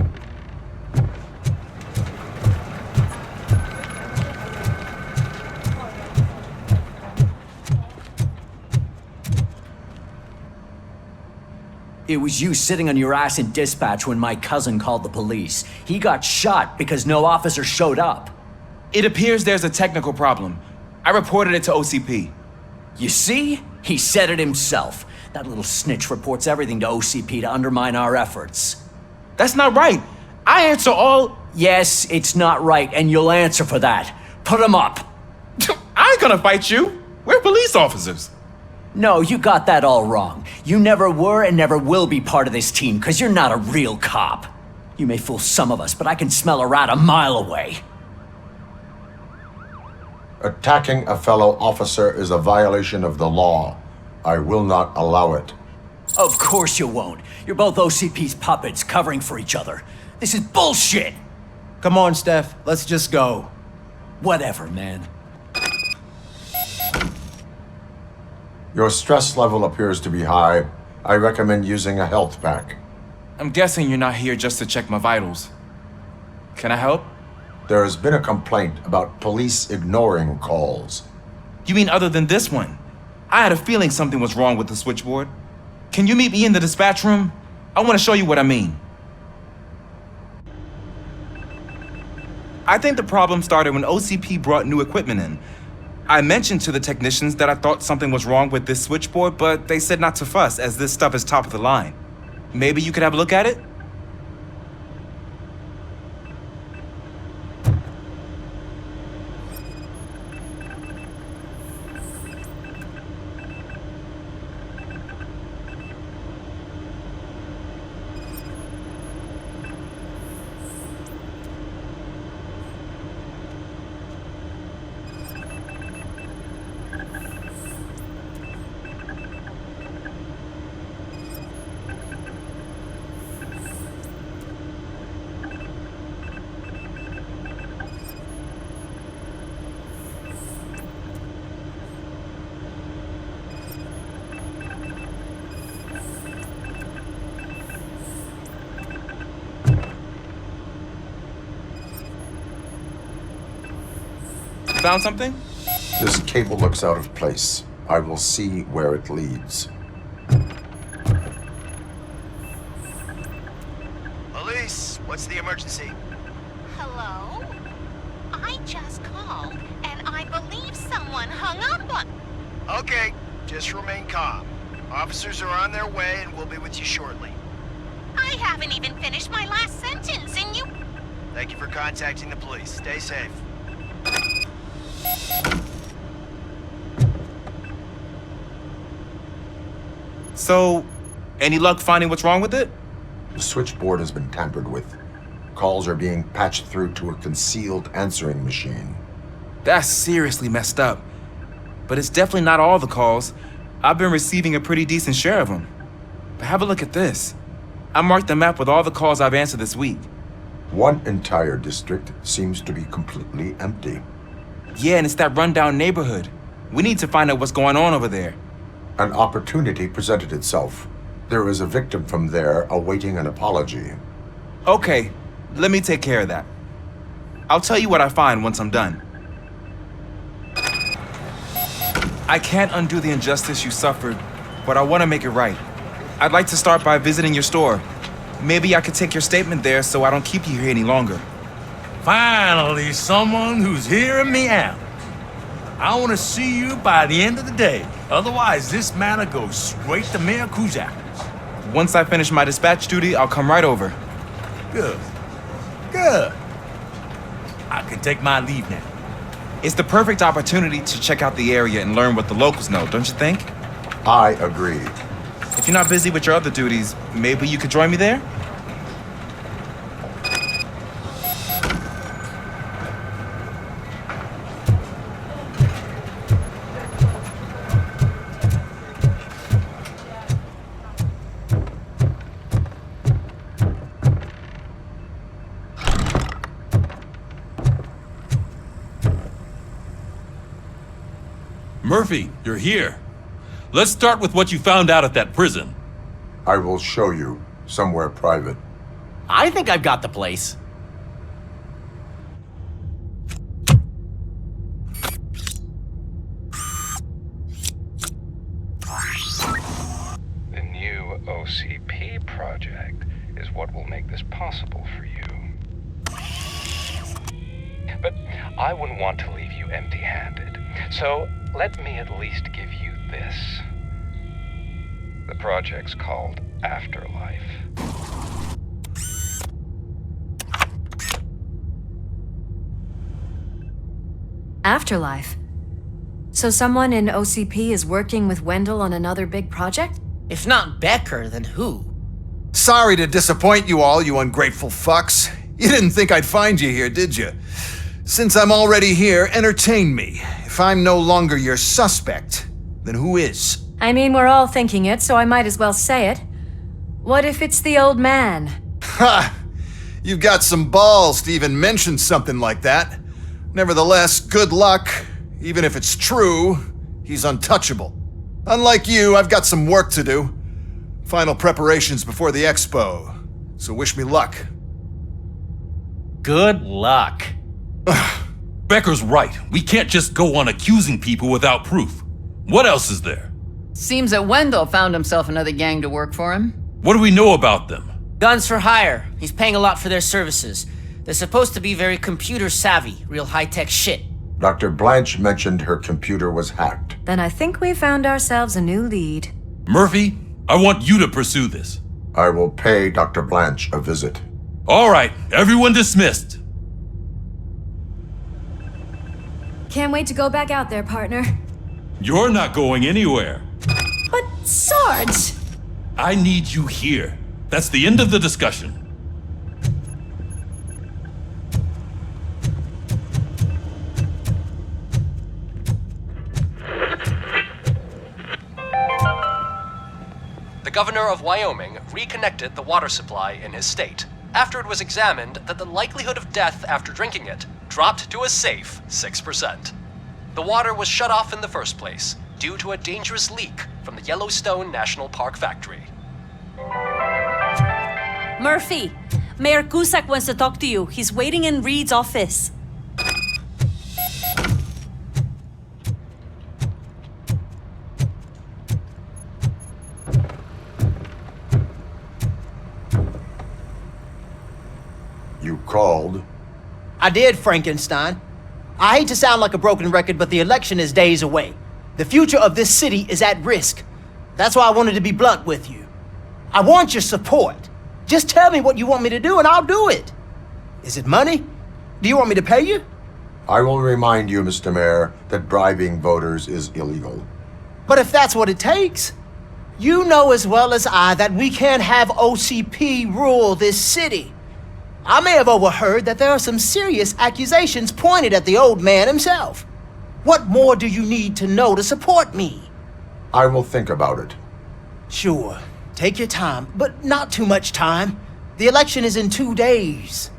It was you sitting on your ass in dispatch when my cousin called the police. He got shot because no officer showed up. It appears there's a technical problem. I reported it to OCP. You see? He said it himself. That little snitch reports everything to OCP to undermine our efforts. That's not right. I answer all... Yes, it's not right, and you'll answer for that. Put him up. I ain't gonna fight you. We're police officers. No, you got that all wrong. You never were and never will be part of this team, because you're not a real cop. You may fool some of us, but I can smell a rat a mile away. Attacking a fellow officer is a violation of the law. I will not allow it. Of course you won't. You're both OCP's puppets covering for each other. This is bullshit! Come on, Steph. Let's just go. Whatever, man. Your stress level appears to be high. I recommend using a health pack. I'm guessing you're not here just to check my vitals. Can I help? There has been a complaint about police ignoring calls. You mean other than this one? I had a feeling something was wrong with the switchboard. Can you meet me in the dispatch room? I want to show you what I mean. I think the problem started when OCP brought new equipment in. I mentioned to the technicians that I thought something was wrong with this switchboard, but they said not to fuss, as this stuff is top of the line. Maybe you could have a look at it? Found something? This cable looks out of place. I will see where it leads. Police, what's the emergency? Hello? I just called, and I believe someone hung up on... Okay, just remain calm. Officers are on their way and we'll be with you shortly. I haven't even finished my last sentence, and you... Thank you for contacting the police. Stay safe. So, any luck finding what's wrong with it? The switchboard has been tampered with. Calls are being patched through to a concealed answering machine. That's seriously messed up. But it's definitely not all the calls. I've been receiving a pretty decent share of them. But have a look at this. I marked the map with all the calls I've answered this week. One entire district seems to be completely empty. Yeah, and it's that rundown neighborhood. We need to find out what's going on over there. An opportunity presented itself. There is a victim from there awaiting an apology. Okay, let me take care of that. I'll tell you what I find once I'm done. I can't undo the injustice you suffered, but I want to make it right. I'd like to start by visiting your store. Maybe I could take your statement there so I don't keep you here any longer. Finally, someone who's hearing me out. I want to see you by the end of the day. Otherwise, this matter goes straight to Mayor Kuzak. Once I finish my dispatch duty, I'll come right over. Good. Good. I can take my leave now. It's the perfect opportunity to check out the area and learn what the locals know, don't you think? I agree. If you're not busy with your other duties, maybe you could join me there? Murphy, you're here. Let's start with what you found out at that prison. I will show you somewhere private. I think I've got the place. The new OCP project is what will make this possible for you. But I wouldn't want to leave you empty-handed, so let me at least give you this. The project's called Afterlife. Afterlife. So someone in OCP is working with Wendell on another big project? If not Becker, then who? Sorry to disappoint you all, you ungrateful fucks. You didn't think I'd find you here, did you? Since I'm already here, entertain me. If I'm no longer your suspect, then who is? I mean, we're all thinking it, so I might as well say it. What if it's the old man? Ha! You've got some balls to even mention something like that. Nevertheless, good luck. Even if it's true, he's untouchable. Unlike you, I've got some work to do. Final preparations before the expo. So wish me luck. Good luck. Becker's right. We can't just go on accusing people without proof. What else is there? Seems that Wendell found himself another gang to work for him. What do we know about them? Guns for hire. He's paying a lot for their services. They're supposed to be very computer savvy, real high-tech shit. Dr. Blanche mentioned her computer was hacked. Then I think we found ourselves a new lead. Murphy, I want you to pursue this. I will pay Dr. Blanche a visit. All right, everyone dismissed. Can't wait to go back out there, partner. You're not going anywhere. But Sarge! I need you here. That's the end of the discussion. The governor of Wyoming reconnected the water supply in his state after it was examined that the likelihood of death after drinking it dropped to a safe 6%. The water was shut off in the first place due to a dangerous leak from the Yellowstone National Park factory. Murphy, Mayor Cusack wants to talk to you. He's waiting in Reed's office. You called? I did, Frankenstein. I hate to sound like a broken record, but the election is days away. The future of this city is at risk. That's why I wanted to be blunt with you. I want your support. Just tell me what you want me to do and I'll do it. Is it money? Do you want me to pay you? I will remind you, Mr. Mayor, that bribing voters is illegal. But if that's what it takes, you know as well as I that we can't have OCP rule this city. I may have overheard that there are some serious accusations pointed at the old man himself. What more do you need to know to support me? I will think about it. Sure. Take your time, but not too much time. The election is in 2 days.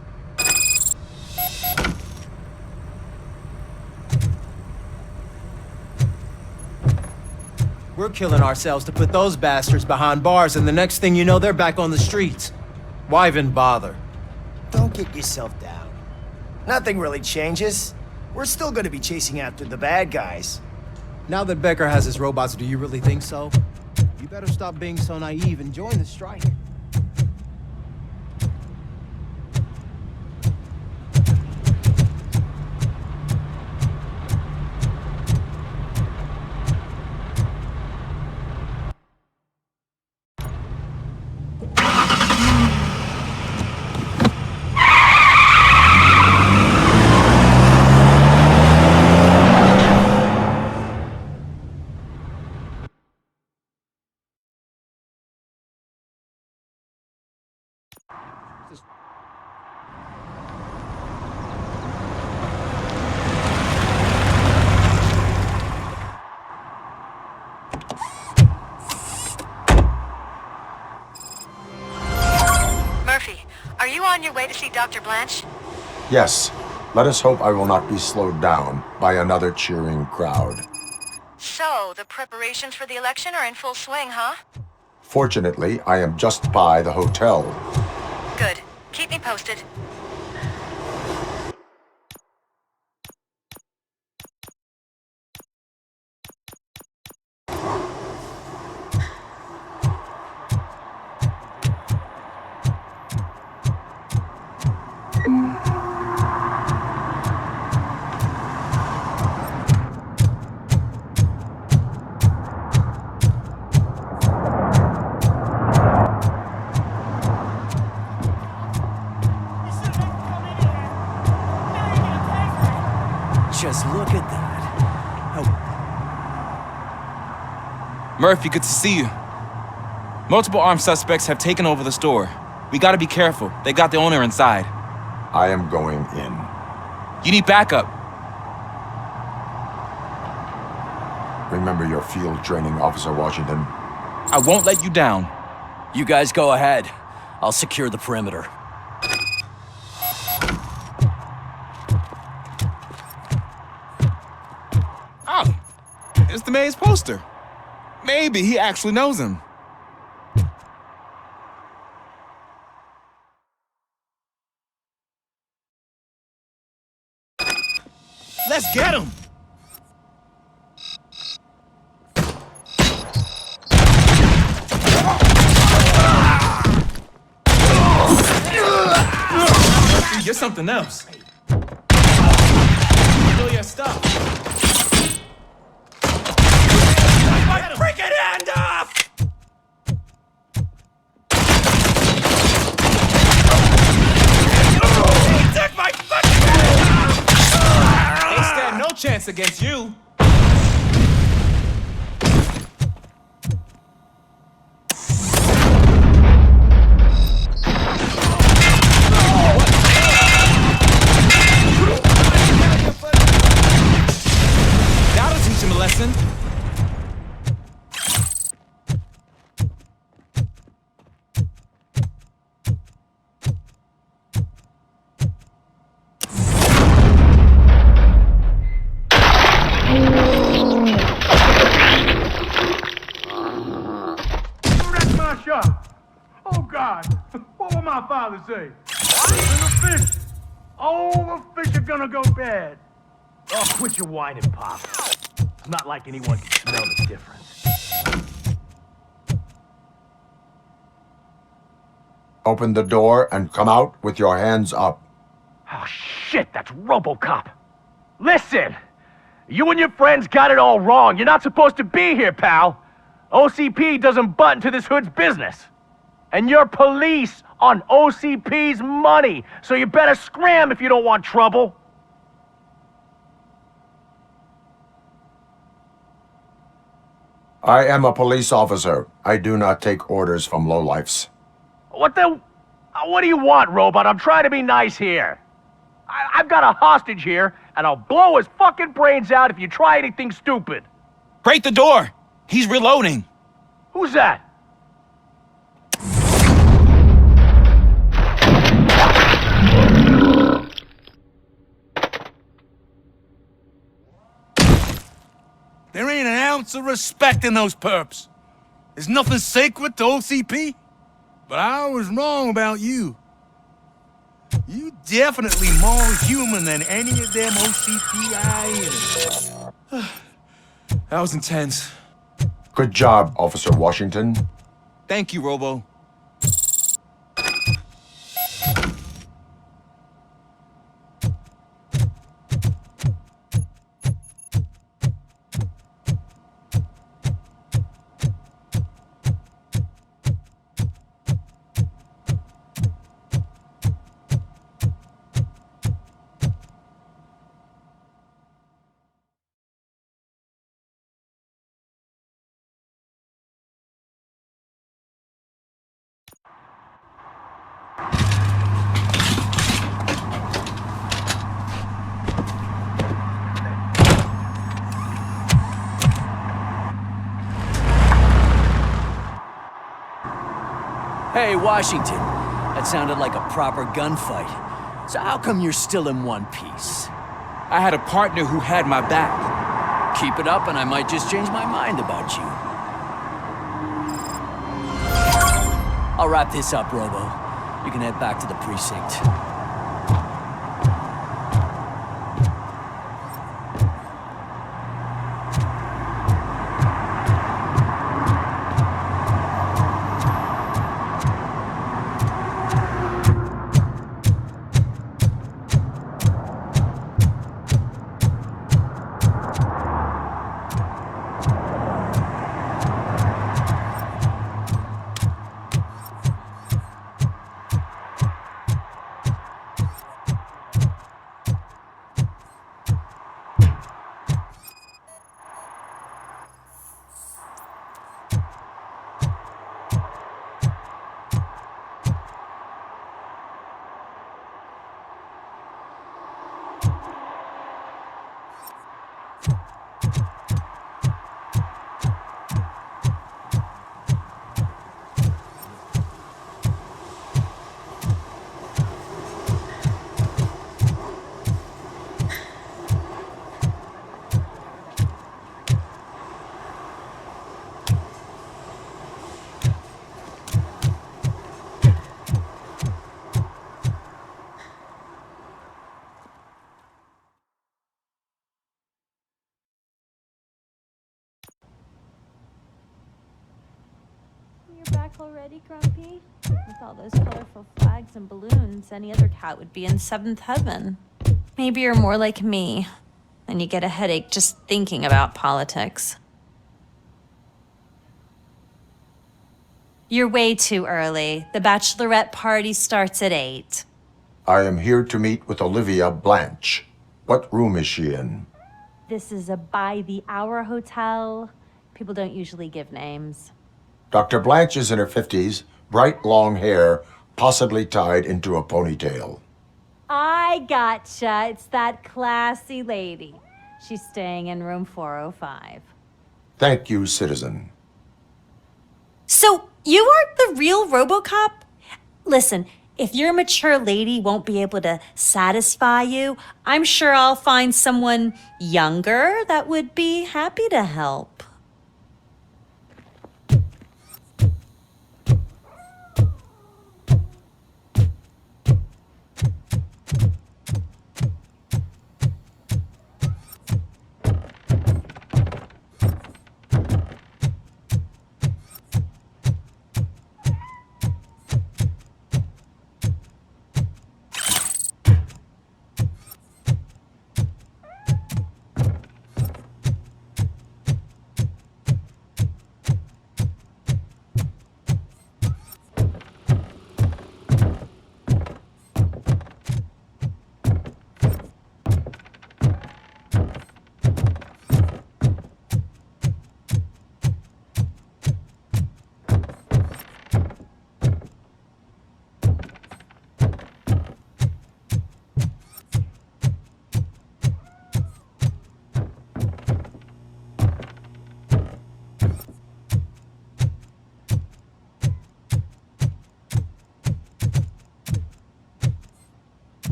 We're killing ourselves to put those bastards behind bars, and the next thing you know, they're back on the streets. Why even bother? Don't get yourself down. Nothing really changes. We're still gonna be chasing after the bad guys. Now that Becker has his robots, do you really think so? You better stop being so naive and join the strike. Murphy, are you on your way to see Dr. Blanche? Yes. Let us hope I will not be slowed down by another cheering crowd. So, the preparations for the election are in full swing, huh? Fortunately, I am just by the hotel. Good. Keep me posted. Just look at that. Murphy, good to see you. Multiple armed suspects have taken over the store. We gotta be careful. They got the owner inside. I am going in. You need backup. Remember your field training, Officer Washington. I won't let you down. You guys go ahead. I'll secure the perimeter. Oh, it's the mayor's poster. Maybe he actually knows him. Let's get him! You're something else. Kill your stuff. My freaking hand off! He took my fucking hand off! They stand no chance against you. That'll teach him a lesson. That's my shot. Oh, God. What will my father say? The fish. Oh, the fish are gonna go bad. Oh, quit your whining, Pop. It's not like anyone can smell the difference. Open the door and come out with your hands up. Oh, shit, that's RoboCop. Listen! You and your friends got it all wrong. You're not supposed to be here, pal. OCP doesn't butt into this hood's business. And you're police on OCP's money, so you better scram if you don't want trouble. I am a police officer. I do not take orders from lowlifes. What do you want, Robot? I'm trying to be nice here. I've got a hostage here, and I'll blow his fucking brains out if you try anything stupid. Break the door! He's reloading. Who's that? There ain't an ounce of respect in those perps. There's nothing sacred to OCP. But I was wrong about you. You definitely more human than any of them OCP That was intense. Good job, Officer Washington. Thank you, Robo. Hey, Washington. That sounded like a proper gunfight. So how come you're still in one piece? I had a partner who had my back. Keep it up and I might just change my mind about you. I'll wrap this up, Robo. You can head back to the precinct. You're back already, Grumpy? With all those colorful flags and balloons, any other cat would be in seventh heaven. Maybe you're more like me, and you get a headache just thinking about politics. You're way too early. The bachelorette party starts at 8. I am here to meet with Olivia Blanche. What room is she in? This is a by-the-hour hotel. People don't usually give names. Dr. Blanche is in her 50s, bright long hair, possibly tied into a ponytail. I gotcha. It's that classy lady. She's staying in room 405. Thank you, citizen. So, you are the real RoboCop? Listen, if your mature lady won't be able to satisfy you, I'm sure I'll find someone younger that would be happy to help.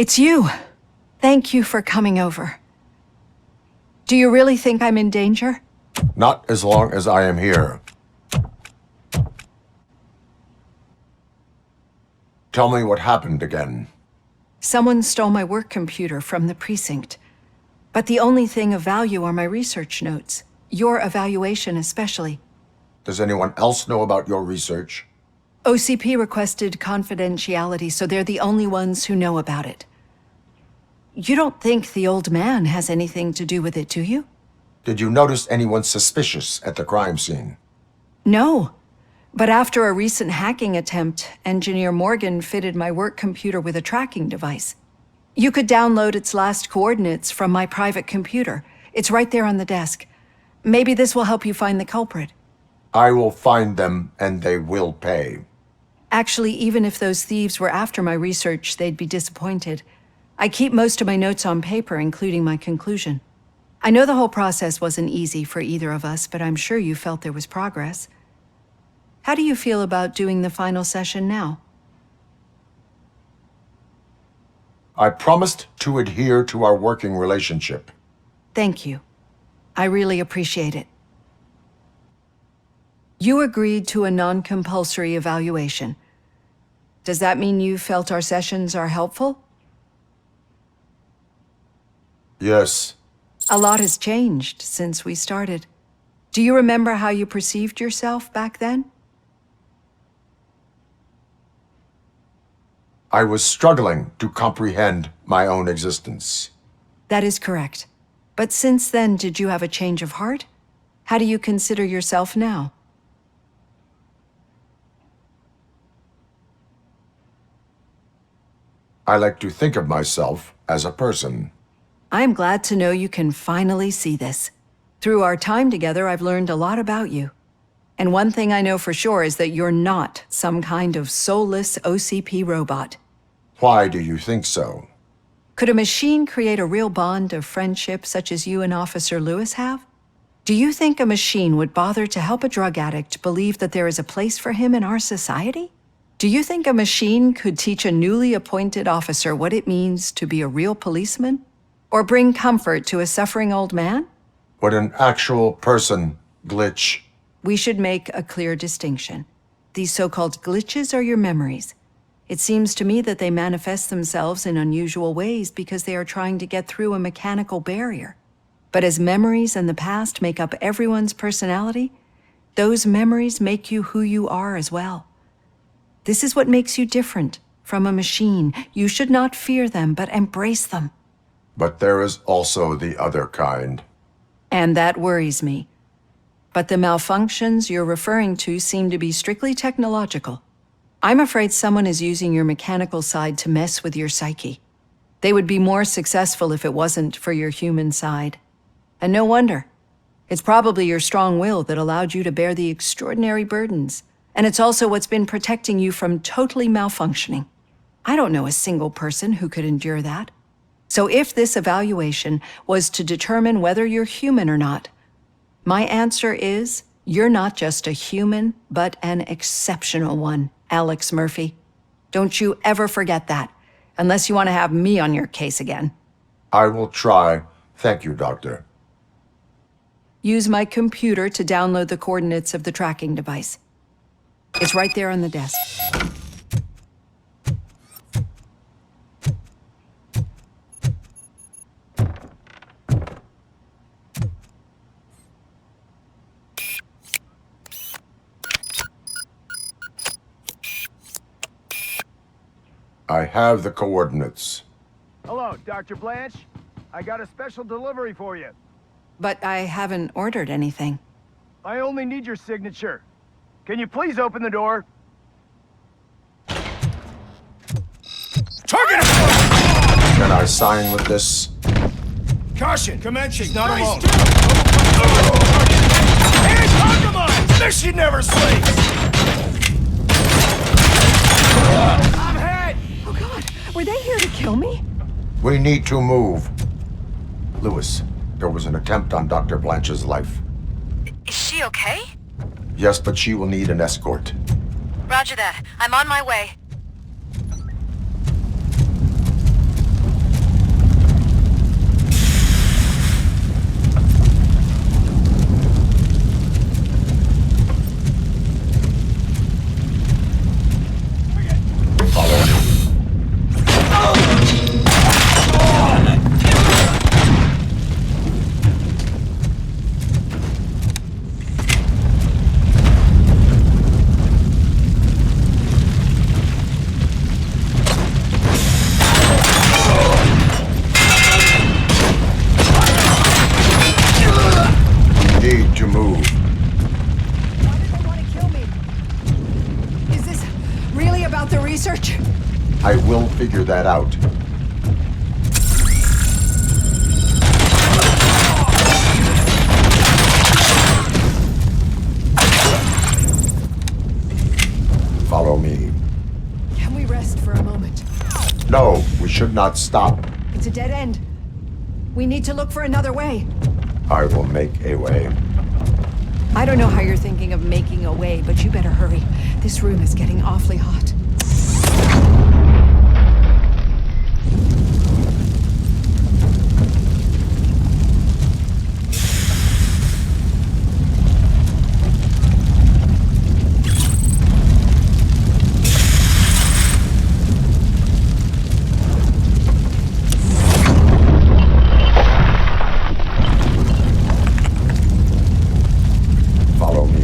It's you. Thank you for coming over. Do you really think I'm in danger? Not as long as I am here. Tell me what happened again. Someone stole my work computer from the precinct. But the only thing of value are my research notes. Your evaluation especially. Does anyone else know about your research? OCP requested confidentiality, so they're the only ones who know about it. You don't think the old man has anything to do with it, do you? Did you notice anyone suspicious at the crime scene? No. But after a recent hacking attempt, Engineer Morgan fitted my work computer with a tracking device. You could download its last coordinates from my private computer. It's right there on the desk. Maybe this will help you find the culprit. I will find them, and they will pay. Actually, even if those thieves were after my research, they'd be disappointed. I keep most of my notes on paper, including my conclusion. I know the whole process wasn't easy for either of us, but I'm sure you felt there was progress. How do you feel about doing the final session now? I promised to adhere to our working relationship. Thank you. I really appreciate it. You agreed to a non-compulsory evaluation. Does that mean you felt our sessions are helpful? Yes. A lot has changed since we started. Do you remember how you perceived yourself back then? I was struggling to comprehend my own existence. That is correct. But since then, did you have a change of heart? How do you consider yourself now? I like to think of myself as a person. I am glad to know you can finally see this. Through our time together, I've learned a lot about you. And one thing I know for sure is that you're not some kind of soulless OCP robot. Why do you think so? Could a machine create a real bond of friendship such as you and Officer Lewis have? Do you think a machine would bother to help a drug addict believe that there is a place for him in our society? Do you think a machine could teach a newly appointed officer what it means to be a real policeman? Or bring comfort to a suffering old man? Would an actual person glitch? We should make a clear distinction. These so-called glitches are your memories. It seems to me that they manifest themselves in unusual ways because they are trying to get through a mechanical barrier. But as memories and the past make up everyone's personality, those memories make you who you are as well. This is what makes you different from a machine. You should not fear them, but embrace them. But there is also the other kind. And that worries me. But the malfunctions you're referring to seem to be strictly technological. I'm afraid someone is using your mechanical side to mess with your psyche. They would be more successful if it wasn't for your human side. And no wonder. It's probably your strong will that allowed you to bear the extraordinary burdens. And it's also what's been protecting you from totally malfunctioning. I don't know a single person who could endure that. So if this evaluation was to determine whether you're human or not, my answer is you're not just a human, but an exceptional one, Alex Murphy. Don't you ever forget that, unless you want to have me on your case again. I will try. Thank you, Doctor. Use my computer to download the coordinates of the tracking device. It's right there on the desk. I have the coordinates. Hello, Dr. Blanche. I got a special delivery for you. But I haven't ordered anything. I only need your signature. Can you please open the door? Target! Can I sign with this? Caution! She's not alone. Hands compromised! Mission never sleeps! I'm hit! Oh God, were they here to kill me? We need to move. Lewis, there was an attempt on Dr. Blanche's life. Is she okay? Yes, but she will need an escort. Roger that. I'm on my way. I will figure that out. Follow me. Can we rest for a moment? No, we should not stop. It's a dead end. We need to look for another way. I will make a way. I don't know how you're thinking of making a way, but you better hurry. This room is getting awfully hot. Follow me.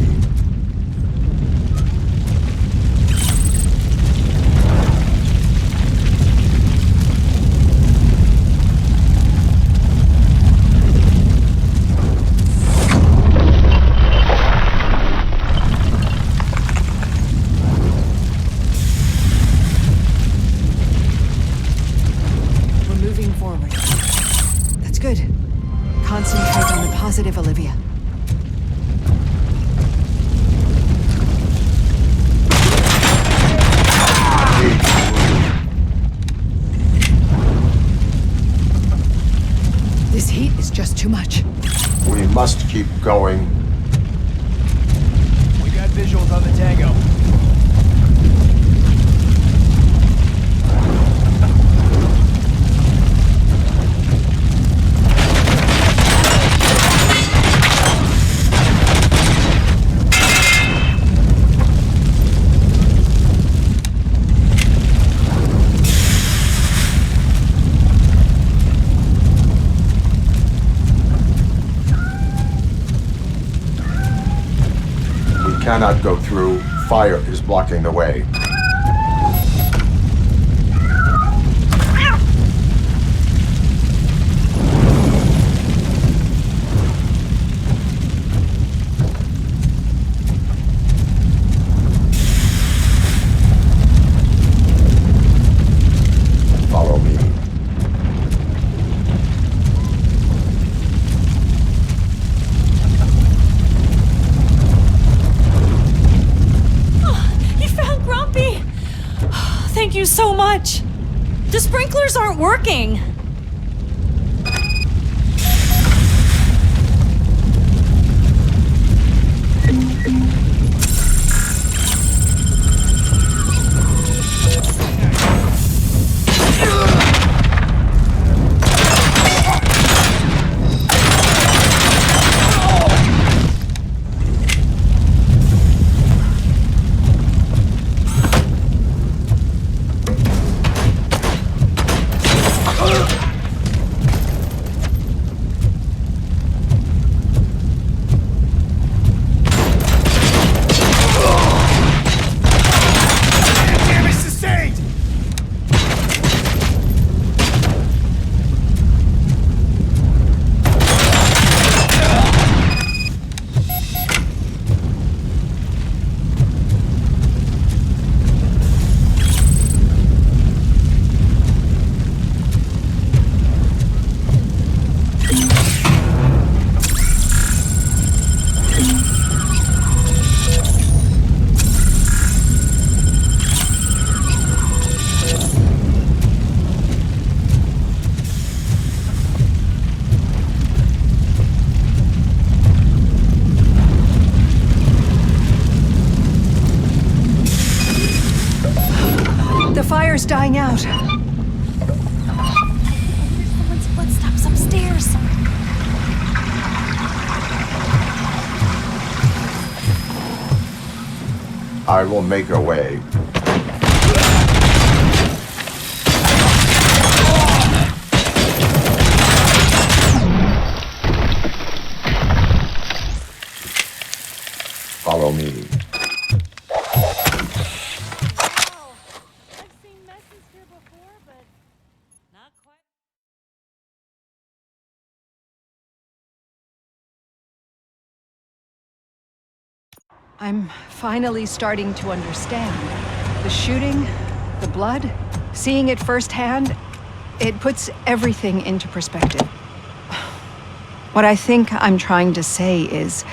We're moving forward. That's good. Concentrate on the positive, Olivia. This heat is just too much. We must keep going. We got visuals on the Tango. We cannot go through. Fire is blocking the way. Follow me. You found Grumpy! Thank you so much. The sprinklers aren't working. Damage sustained! The fire's dying out. Someone's footsteps upstairs. I will make a way. Follow me. I'm finally starting to understand. The shooting, the blood, seeing it firsthand, it puts everything into perspective. What I think I'm trying to say is,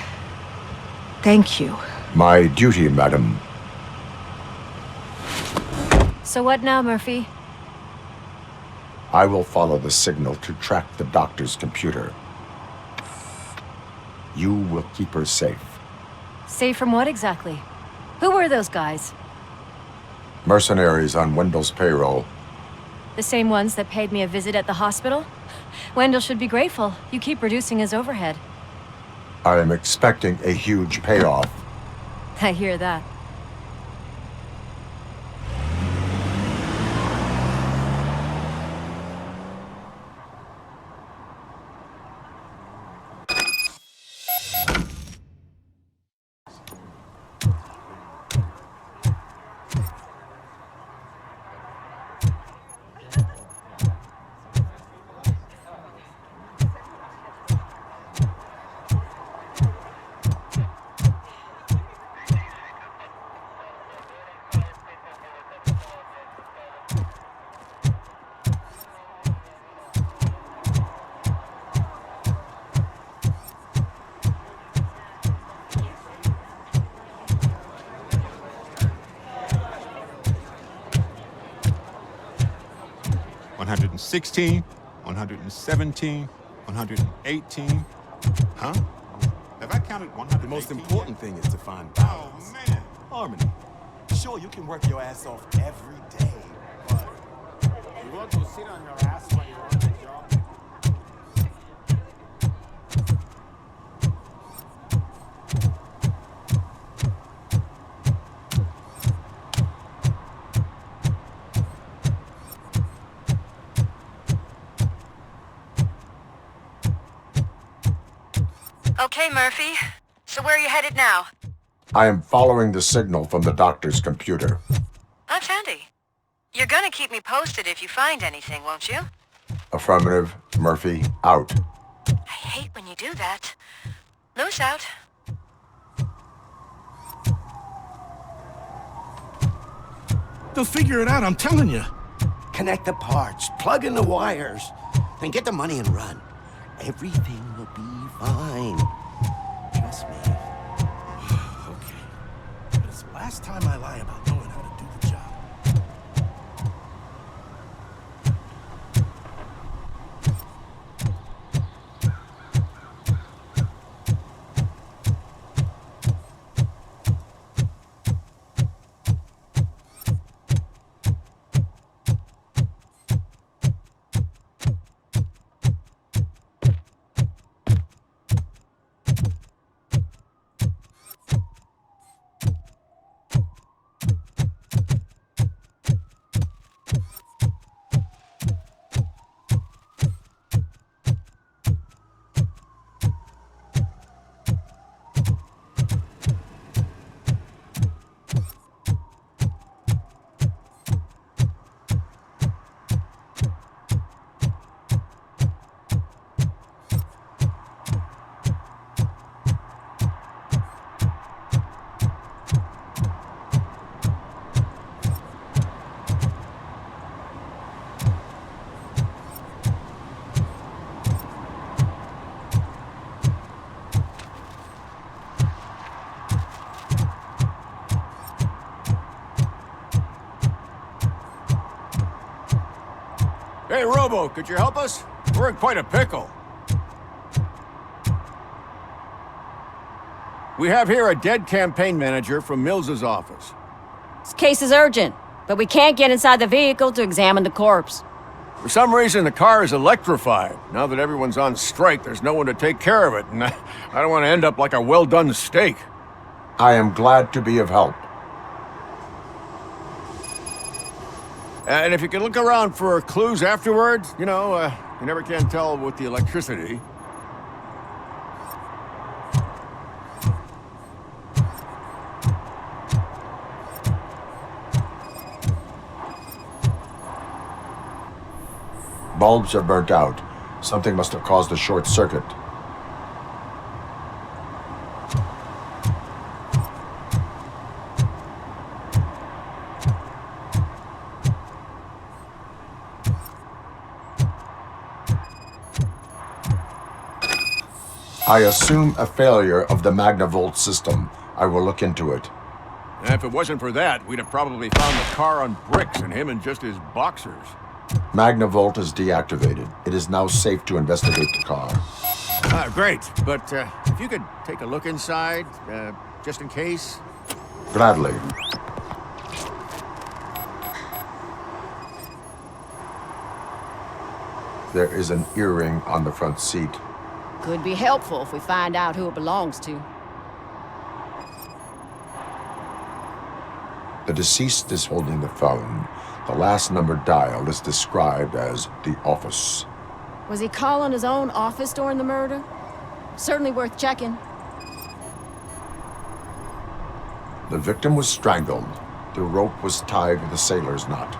thank you. My duty, madam. So what now, Murphy? I will follow the signal to track the doctor's computer. You will keep her safe. Safe from what exactly? Who were those guys? Mercenaries on Wendell's payroll. The same ones that paid me a visit at the hospital? Wendell should be grateful. You keep reducing his overhead. I am expecting a huge payoff. I hear that. $116, $117, $118. Huh? Have I counted 100? The most important thing is to find balance. Oh, man. Harmony. Sure, you can work your ass off every day, but you want to sit on your ass while you're on the job? Okay, Murphy. So where are you headed now? I am following the signal from the doctor's computer. That's handy. You're gonna keep me posted if you find anything, won't you? Affirmative. Murphy, out. I hate when you do that. Loose out. They'll figure it out, I'm telling you. Connect the parts, plug in the wires, then get the money and run. Everything will be fine. Trust me. Okay. But it's the last time I lie about knowing how to do the job. Hey, Robo, could you help us? We're in quite a pickle. We have here a dead campaign manager from Mills's office. This case is urgent, but we can't get inside the vehicle to examine the corpse. For some reason, the car is electrified. Now that everyone's on strike, there's no one to take care of it, and I don't want to end up like a well-done steak. I am glad to be of help. And if you can look around for clues afterwards, you know, you never can tell with the electricity. Bulbs are burnt out. Something must have caused a short circuit. I assume a failure of the Magnavolt system. I will look into it. And if it wasn't for that, we'd have probably found the car on bricks and him in just his boxers. Magnavolt is deactivated. It is now safe to investigate the car. Great, but if you could take a look inside, just in case. Gladly. There is an earring on the front seat. Could be helpful if we find out who it belongs to. The deceased is holding the phone. The last number dialed is described as the office. Was he calling his own office during the murder? Certainly worth checking. The victim was strangled. The rope was tied with a sailor's knot.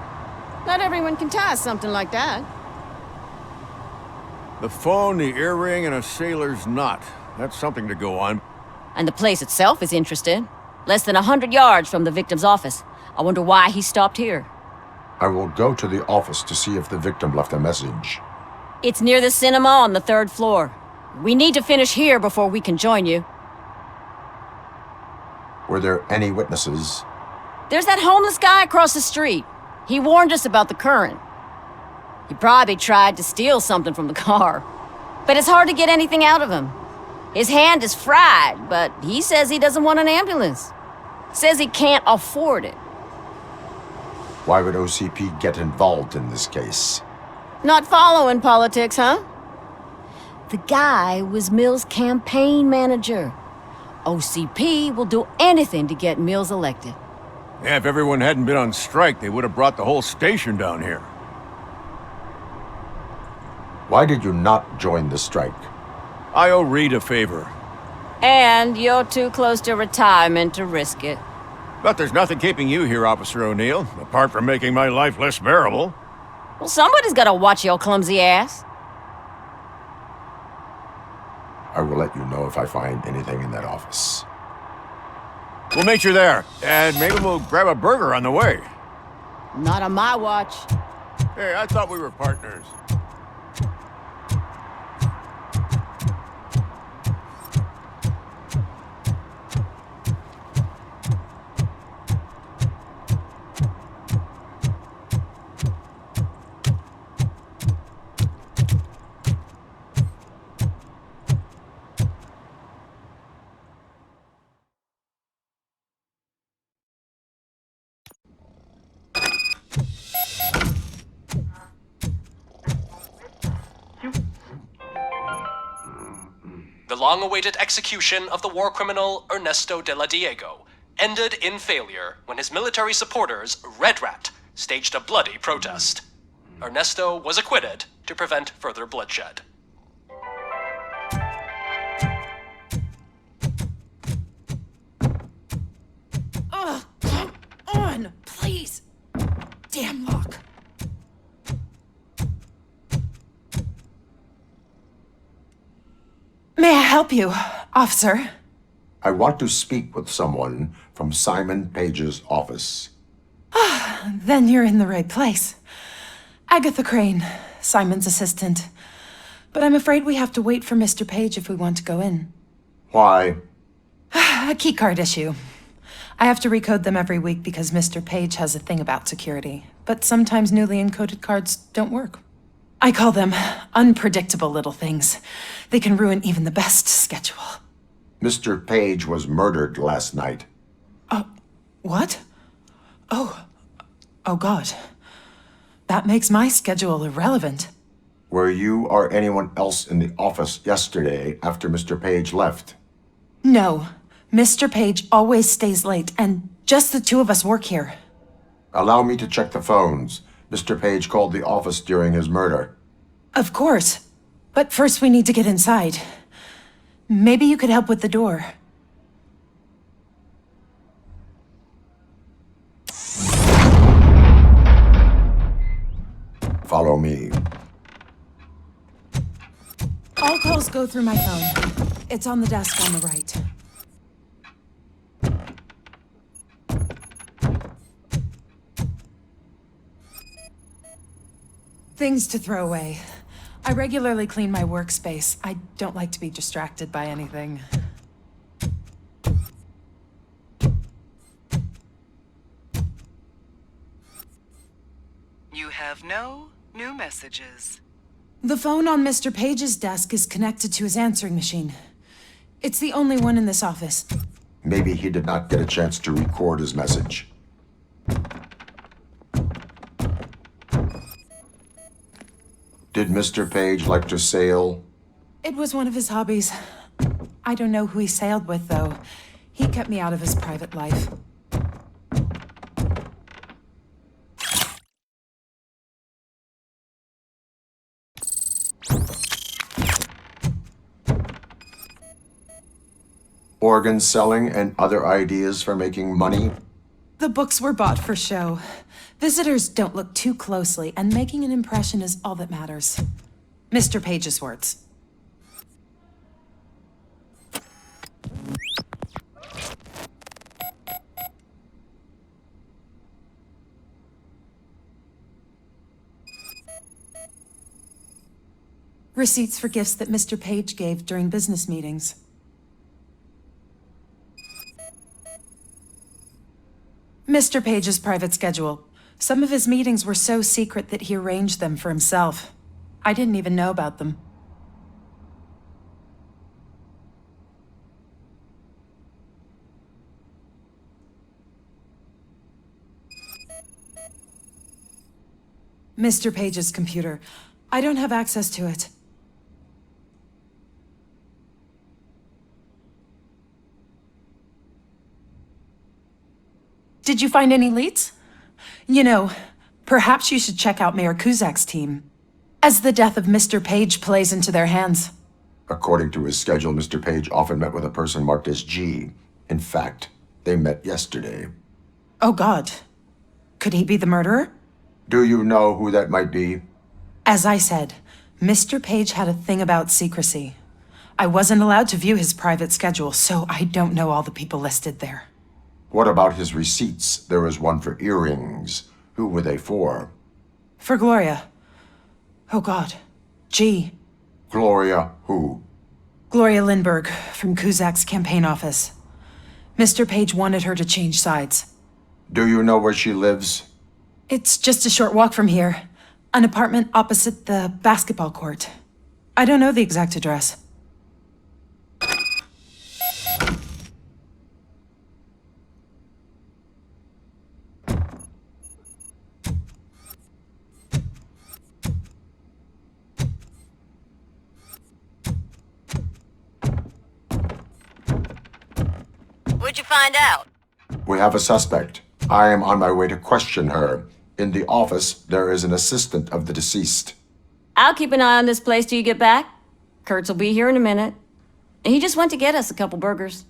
Not everyone can tie something like that. The phone, the earring, and a sailor's knot. That's something to go on. And the place itself is interesting. Less than 100 yards from the victim's office. I wonder why he stopped here. I will go to the office to see if the victim left a message. It's near the cinema on the 3rd floor. We need to finish here before we can join you. Were there any witnesses? There's that homeless guy across the street. He warned us about the current. He probably tried to steal something from the car. But it's hard to get anything out of him. His hand is fried, but he says he doesn't want an ambulance. Says he can't afford it. Why would OCP get involved in this case? Not following politics, huh? The guy was Mills' campaign manager. OCP will do anything to get Mills elected. Yeah, if everyone hadn't been on strike, they would have brought the whole station down here. Why did you not join the strike? I owe Reed a favor. And you're too close to retirement to risk it. But there's nothing keeping you here, Officer O'Neill, apart from making my life less bearable. Well, somebody's gotta watch your clumsy ass. I will let you know if I find anything in that office. We'll meet you there, and maybe we'll grab a burger on the way. Not on my watch. Hey, I thought we were partners. The long-awaited execution of the war criminal Ernesto de la Diego ended in failure when his military supporters, Red Rat, staged a bloody protest. Ernesto was acquitted to prevent further bloodshed. Ugh, come on, please. Damn lock. May I help you, officer? I want to speak with someone from Simon Page's office. Then you're in the right place. Agatha Crane, Simon's assistant. But I'm afraid we have to wait for Mr. Page if we want to go in. Why? A keycard issue. I have to recode them every week because Mr. Page has a thing about security. But sometimes newly encoded cards don't work. I call them unpredictable little things. They can ruin even the best schedule. Mr. Page was murdered last night. What? Oh God. That makes my schedule irrelevant. Were you or anyone else in the office yesterday after Mr. Page left? No. Mr. Page always stays late, and just the two of us work here. Allow me to check the phones. Mr. Page called the office during his murder. Of course. But first we need to get inside. Maybe you could help with the door. Follow me. All calls go through my phone. It's on the desk on the right. Things to throw away. I regularly clean my workspace. I don't like to be distracted by anything. You have no New messages. The phone on Mr. Page's desk is connected to his answering machine. It's the only one in this office. Maybe he did not get a chance to record his message. Did Mr. Page like to sail? It was one of his hobbies. I don't know who he sailed with, though. He kept me out of his private life. Organ selling and other ideas for making money? The books were bought for show. Visitors don't look too closely, and making an impression is all that matters. Mr. Page's words. Receipts for gifts that Mr. Page gave during business meetings. Mr. Page's private schedule. Some of his meetings were so secret that he arranged them for himself. I didn't even know about them. Mr. Page's computer. I don't have access to it. Did you find any leads? You know, perhaps you should check out Mayor Kuzak's team, as the death of Mr. Page plays into their hands. According to his schedule, Mr. Page often met with a person marked as G. In fact, they met yesterday. Oh God. Could he be the murderer? Do you know who that might be? As I said, Mr. Page had a thing about secrecy. I wasn't allowed to view his private schedule, so I don't know all the people listed there. What about his receipts? There was one for earrings. Who were they for? For Gloria. Oh God. G. Gloria who? Gloria Lindbergh, from Kuzak's campaign office. Mr. Page wanted her to change sides. Do you know where she lives? It's just a short walk from here. An apartment opposite the basketball court. I don't know the exact address. What'd you find out? We have a suspect. I am on my way to question her. In the office, there is an assistant of the deceased. I'll keep an eye on this place till you get back. Kurtz will be here in a minute. He just went to get us a couple burgers.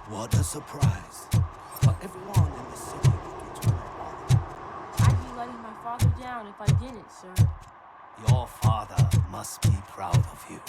What a surprise. But everyone in the city begins to report. down if I didn't, sir. Your father must be proud of you.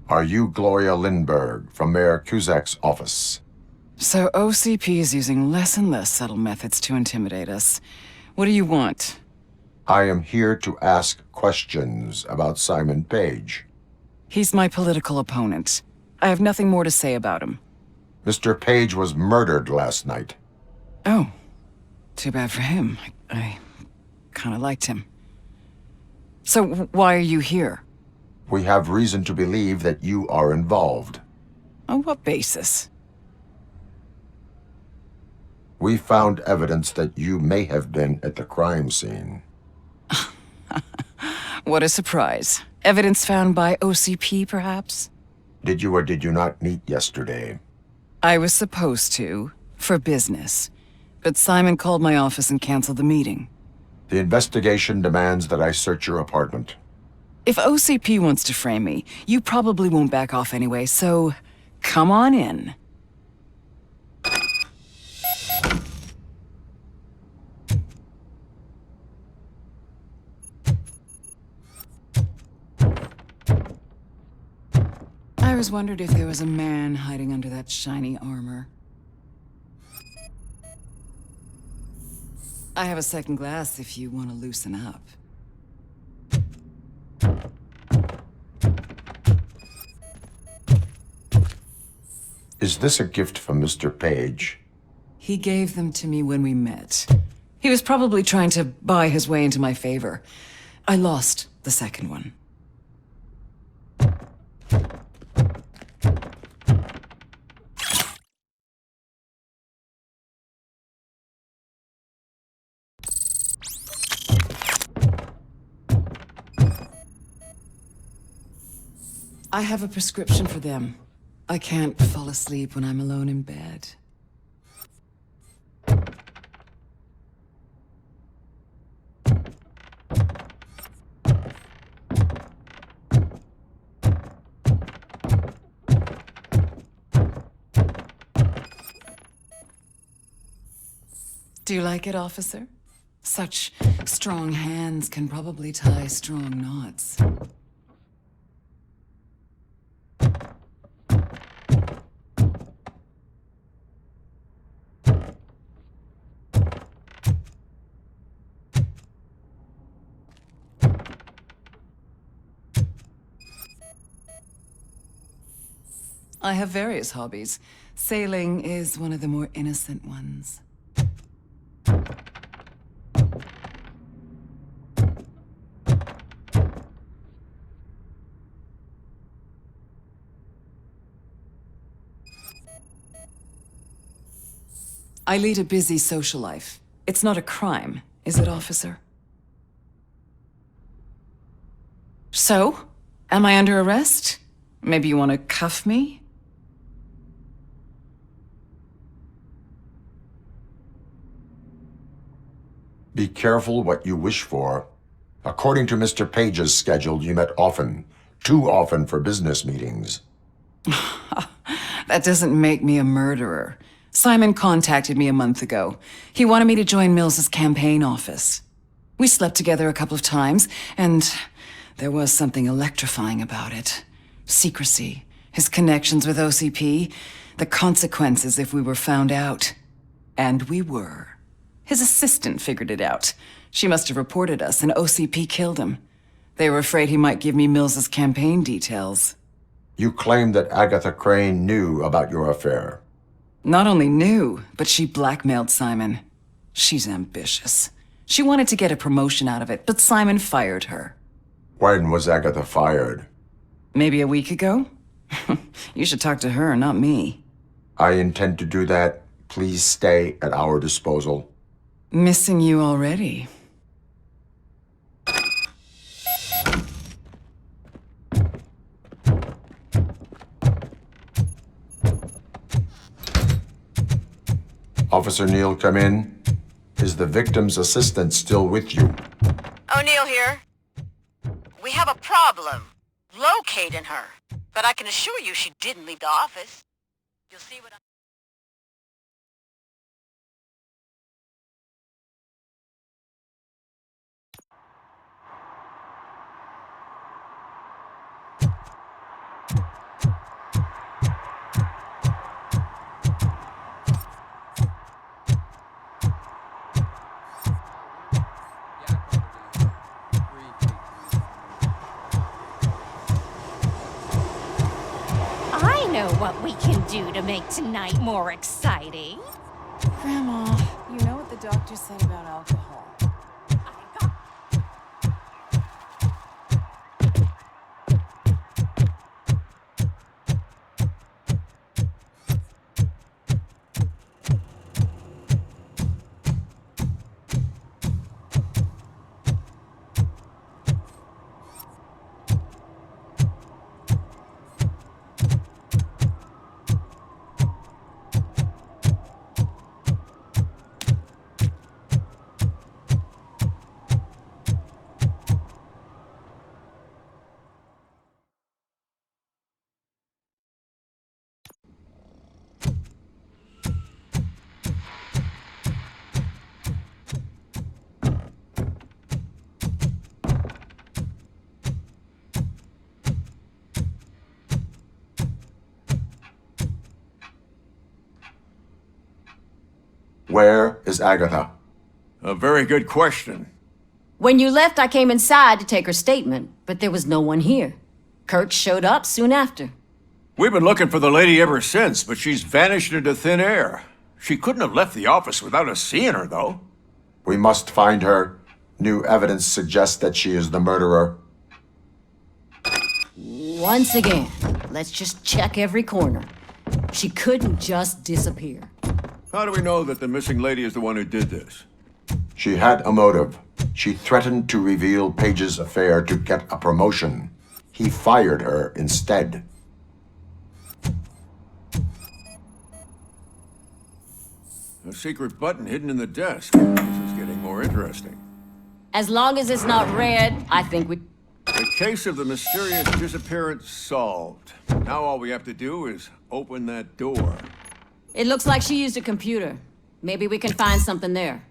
Are you Gloria Lindbergh from Mayor Cusack's office? So OCP is using less and less subtle methods to intimidate us. What do you want? I am here to ask questions about Simon Page. He's my political opponent. I have nothing more to say about him. Mr. Page was murdered last night. Oh, too bad for him. I kind of liked him. So why are you here? We have reason to believe that you are involved. On what basis? We found evidence that you may have been at the crime scene. What a surprise. Evidence found by OCP, perhaps? Did you or did you not meet yesterday? I was supposed to, for business. But Simon called my office and canceled the meeting. The investigation demands that I search your apartment. If OCP wants to frame me, you probably won't back off anyway, so come on in. I always wondered if there was a man hiding under that shiny armor. I have a second glass if you want to loosen up. Is this a gift from Mr. Page? He gave them to me when we met. He was probably trying to buy his way into my favor. I lost the second one. I have a prescription for them. I can't fall asleep when I'm alone in bed. Do you like it, officer? Such strong hands can probably tie strong knots. I have various hobbies. Sailing is one of the more innocent ones. I lead a busy social life. It's not a crime, is it, officer? So? Am I under arrest? Maybe you want to cuff me? Be careful what you wish for. According to Mr. Page's schedule, you met often. Too often for business meetings. That doesn't make me a murderer. Simon contacted me a month ago. He wanted me to join Mills's campaign office. We slept together a couple of times, and there was something electrifying about it. Secrecy, his connections with OCP, the consequences if we were found out. And we were. His assistant figured it out. She must have reported us, and OCP killed him. They were afraid he might give me Mills's campaign details. You claim that Agatha Crane knew about your affair. Not only knew, but she blackmailed Simon. She's ambitious. She wanted to get a promotion out of it, but Simon fired her. When was Agatha fired? Maybe a week ago? You should talk to her, not me. I intend to do that. Please stay at our disposal. Missing you already. Officer Neal, come in. Is the victim's assistant still with you? O'Neill here. We have a problem locating her, but I can assure you she didn't leave the office. You'll see what I know what we can do to make tonight more exciting. Grandma, you know what the doctor said about alcohol. Where is Agatha? A very good question. When you left, I came inside to take her statement, but there was no one here. Kirk showed up soon after. We've been looking for the lady ever since, but she's vanished into thin air. She couldn't have left the office without us seeing her, though. We must find her. New evidence suggests that she is the murderer. Once again, let's just check every corner. She couldn't just disappear. How do we know that the missing lady is the one who did this? She had a motive. She threatened to reveal Page's affair to get a promotion. He fired her instead. A secret button hidden in the desk. This is getting more interesting. As long as it's not red, I think we... The case of the mysterious disappearance solved. Now all we have to do is open that door. It looks like she used a computer. Maybe we can find something there.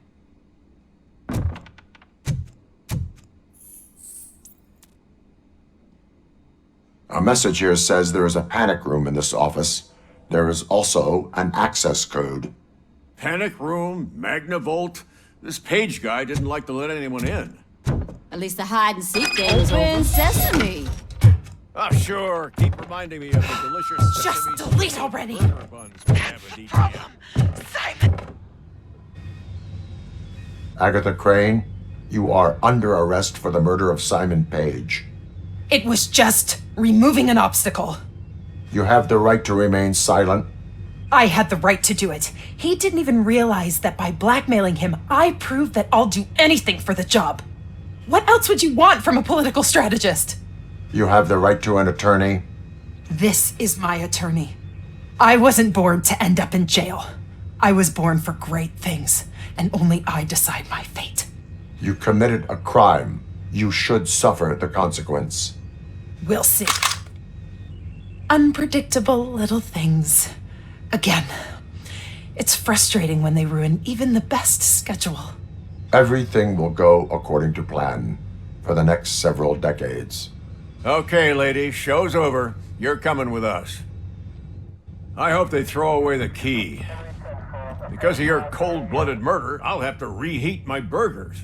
A message here says there is a panic room in this office. There is also an access code. Panic room, Magnavolt. This Page guy didn't like to let anyone in. At least the hide-and-seek game is over. Open sesame! Oh, sure. Keep reminding me of the delicious... Just delete already! Problem. Agatha Crane, you are under arrest for the murder of Simon Page. It was just removing an obstacle. You have the right to remain silent. I had the right to do it. He didn't even realize that by blackmailing him, I proved that I'll do anything for the job. What else would you want from a political strategist? You have the right to an attorney. This is my attorney. I wasn't born to end up in jail. I was born for great things, and only I decide my fate. You committed a crime. You should suffer the consequence. We'll see. Unpredictable little things. Again, it's frustrating when they ruin even the best schedule. Everything will go according to plan for the next several decades. Okay, lady, show's over. You're coming with us. I hope they throw away the key. Because of your cold-blooded murder, I'll have to reheat my burgers.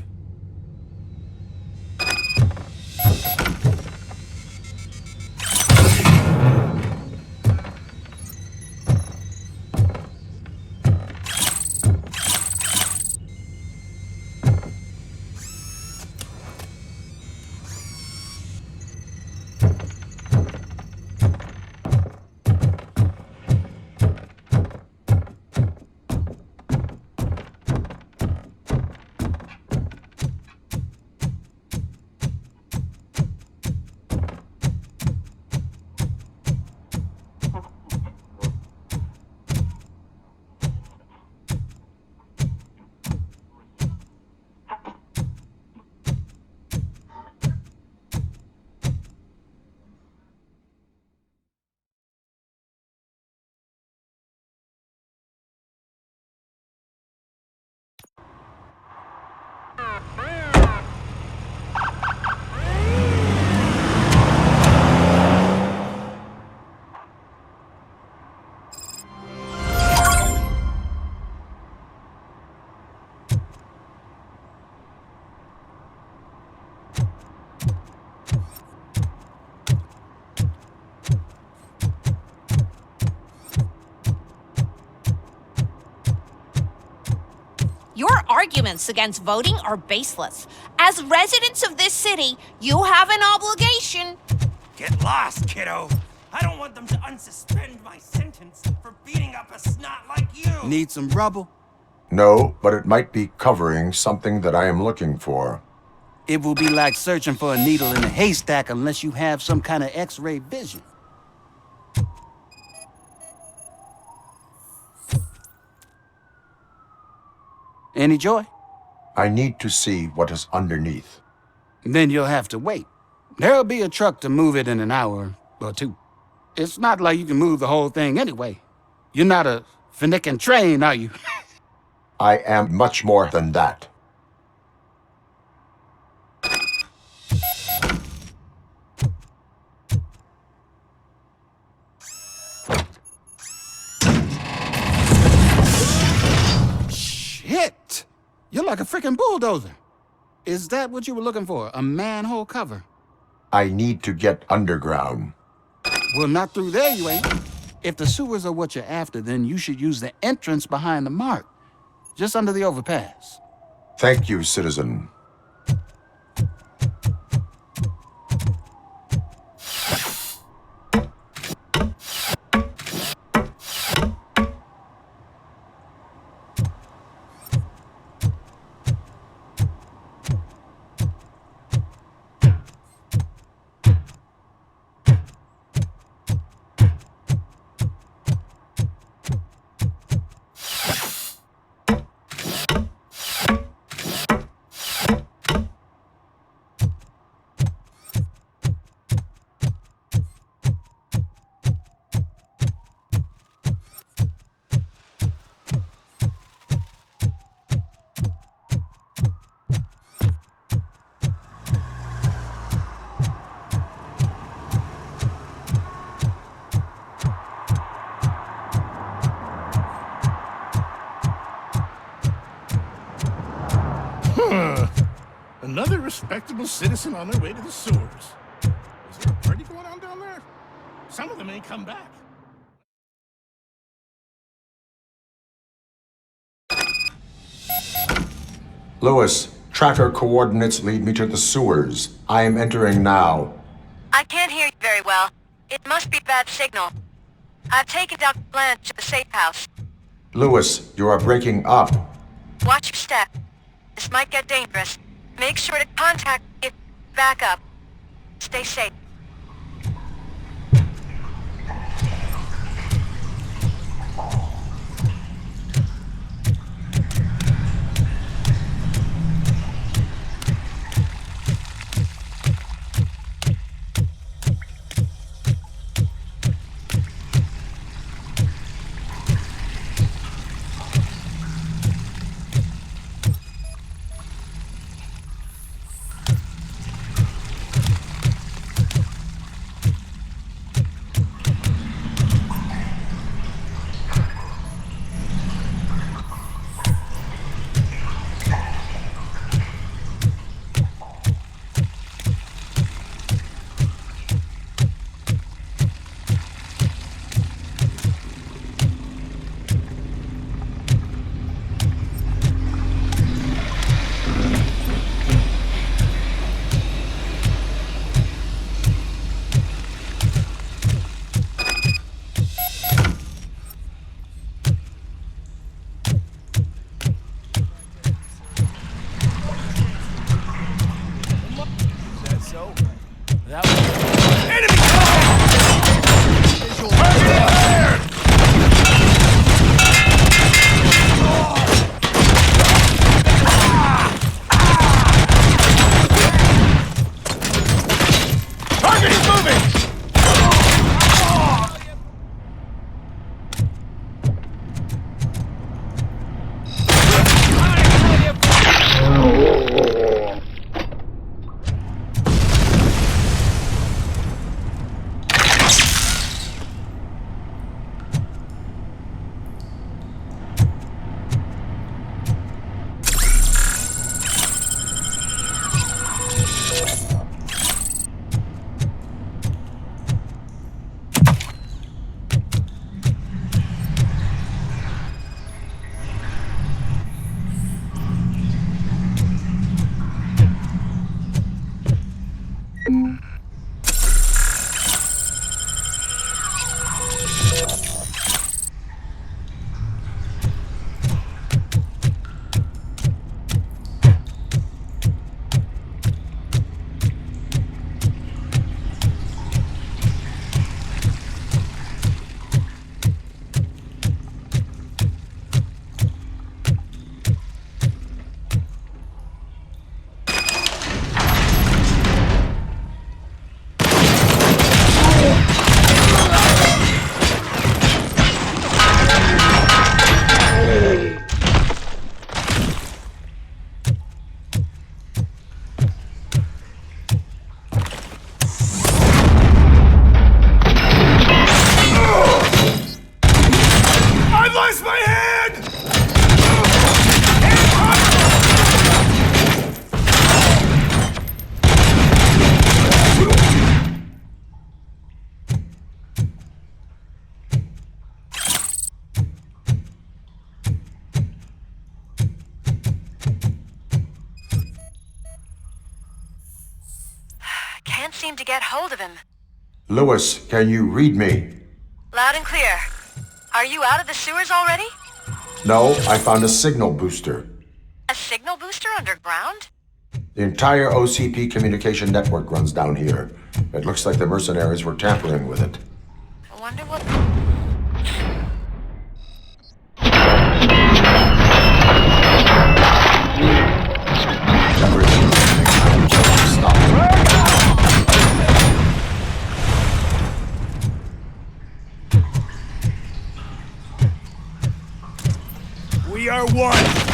Your arguments against voting are baseless. As residents of this city, you have an obligation. Get lost, kiddo. I don't want them to unsuspend my sentence for beating up a snot like you. Need some rubble? No, but it might be covering something that I am looking for. It will be like searching for a needle in a haystack unless you have some kind of X-ray vision. Any joy? I need to see what is underneath. Then you'll have to wait. There'll be a truck to move it in an hour or two. It's not like you can move the whole thing anyway. You're not a finicking train, are you? I am much more than that. Shit! You're like a freaking bulldozer. Is that what you were looking for? A manhole cover? I need to get underground. Well, not through there, you ain't. If the sewers are what you're after, then you should use the entrance behind the mark. Just under the overpass. Thank you, citizen. Another respectable citizen on their way to the sewers. Is there a party going on down there? Some of them ain't come back. Lewis, tracker coordinates lead me to the sewers. I am entering now. I can't hear you very well. It must be bad signal. I've taken Dr. Blanche to the safe house. Lewis, you are breaking up. Watch your step. This might get dangerous. Make sure to contact me if back up. Stay safe. Target is moving! Can't seem to get hold of him. Lewis, can you read me? Loud and clear. Are you out of the sewers already? No, I found a signal booster. A signal booster underground? The entire OCP communication network runs down here. It looks like the mercenaries were tampering with it. I wonder what... We are one!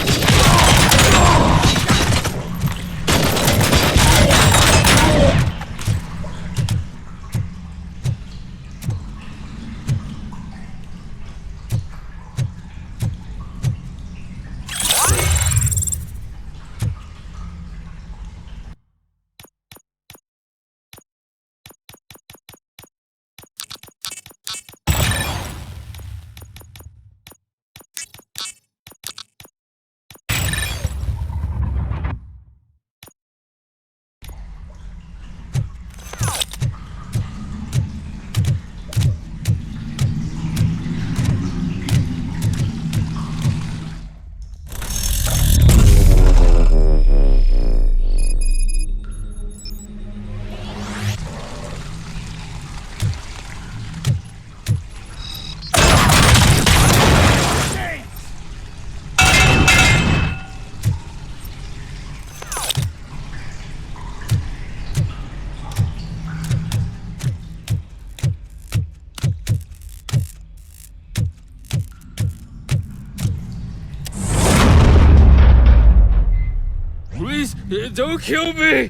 Please, don't kill me!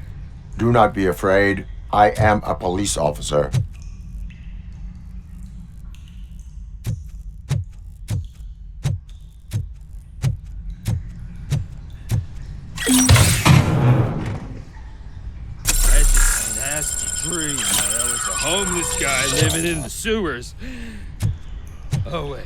Do not be afraid. I am a police officer. I had this nasty dream that I was a homeless guy living in the sewers. Oh, wait.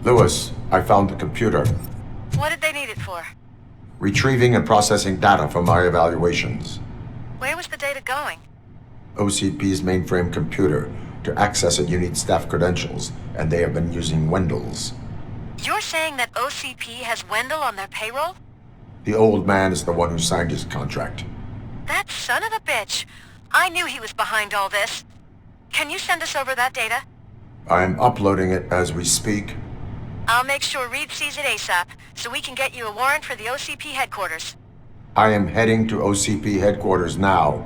Lewis, I found the computer. What did they need it for? Retrieving and processing data from my evaluations. Where was the data going? OCP's mainframe computer. To access it, you need staff credentials, and they have been using Wendell's. You're saying that OCP has Wendell on their payroll? The old man is the one who signed his contract. That son of a bitch. I knew he was behind all this. Can you send us over that data? I'm uploading it as we speak. I'll make sure Reed sees it ASAP, so we can get you a warrant for the OCP headquarters. I am heading to OCP headquarters now.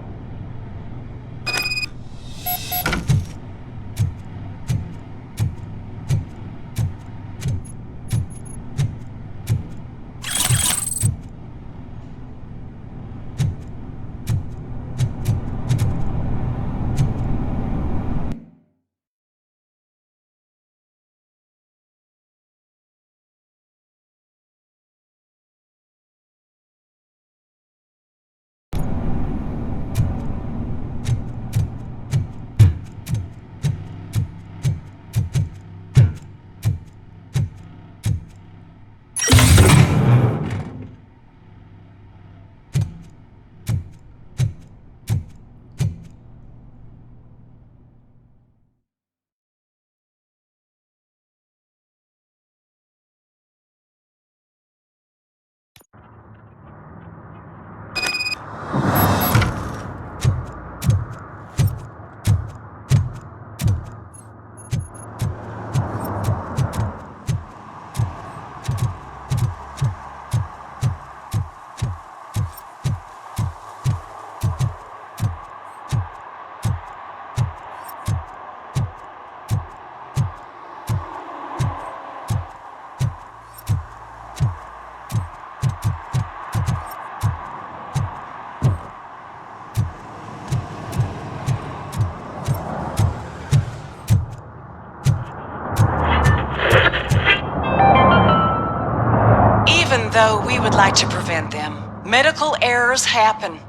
Though we would like to prevent them, medical errors happen.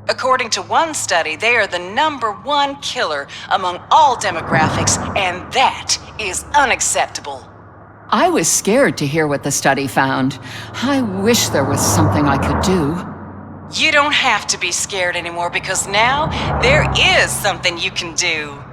According to one study, they are the #1 killer among all demographics, and that is unacceptable. I was scared to hear what the study found. I wish there was something I could do. You don't have to be scared anymore because now there is something you can do.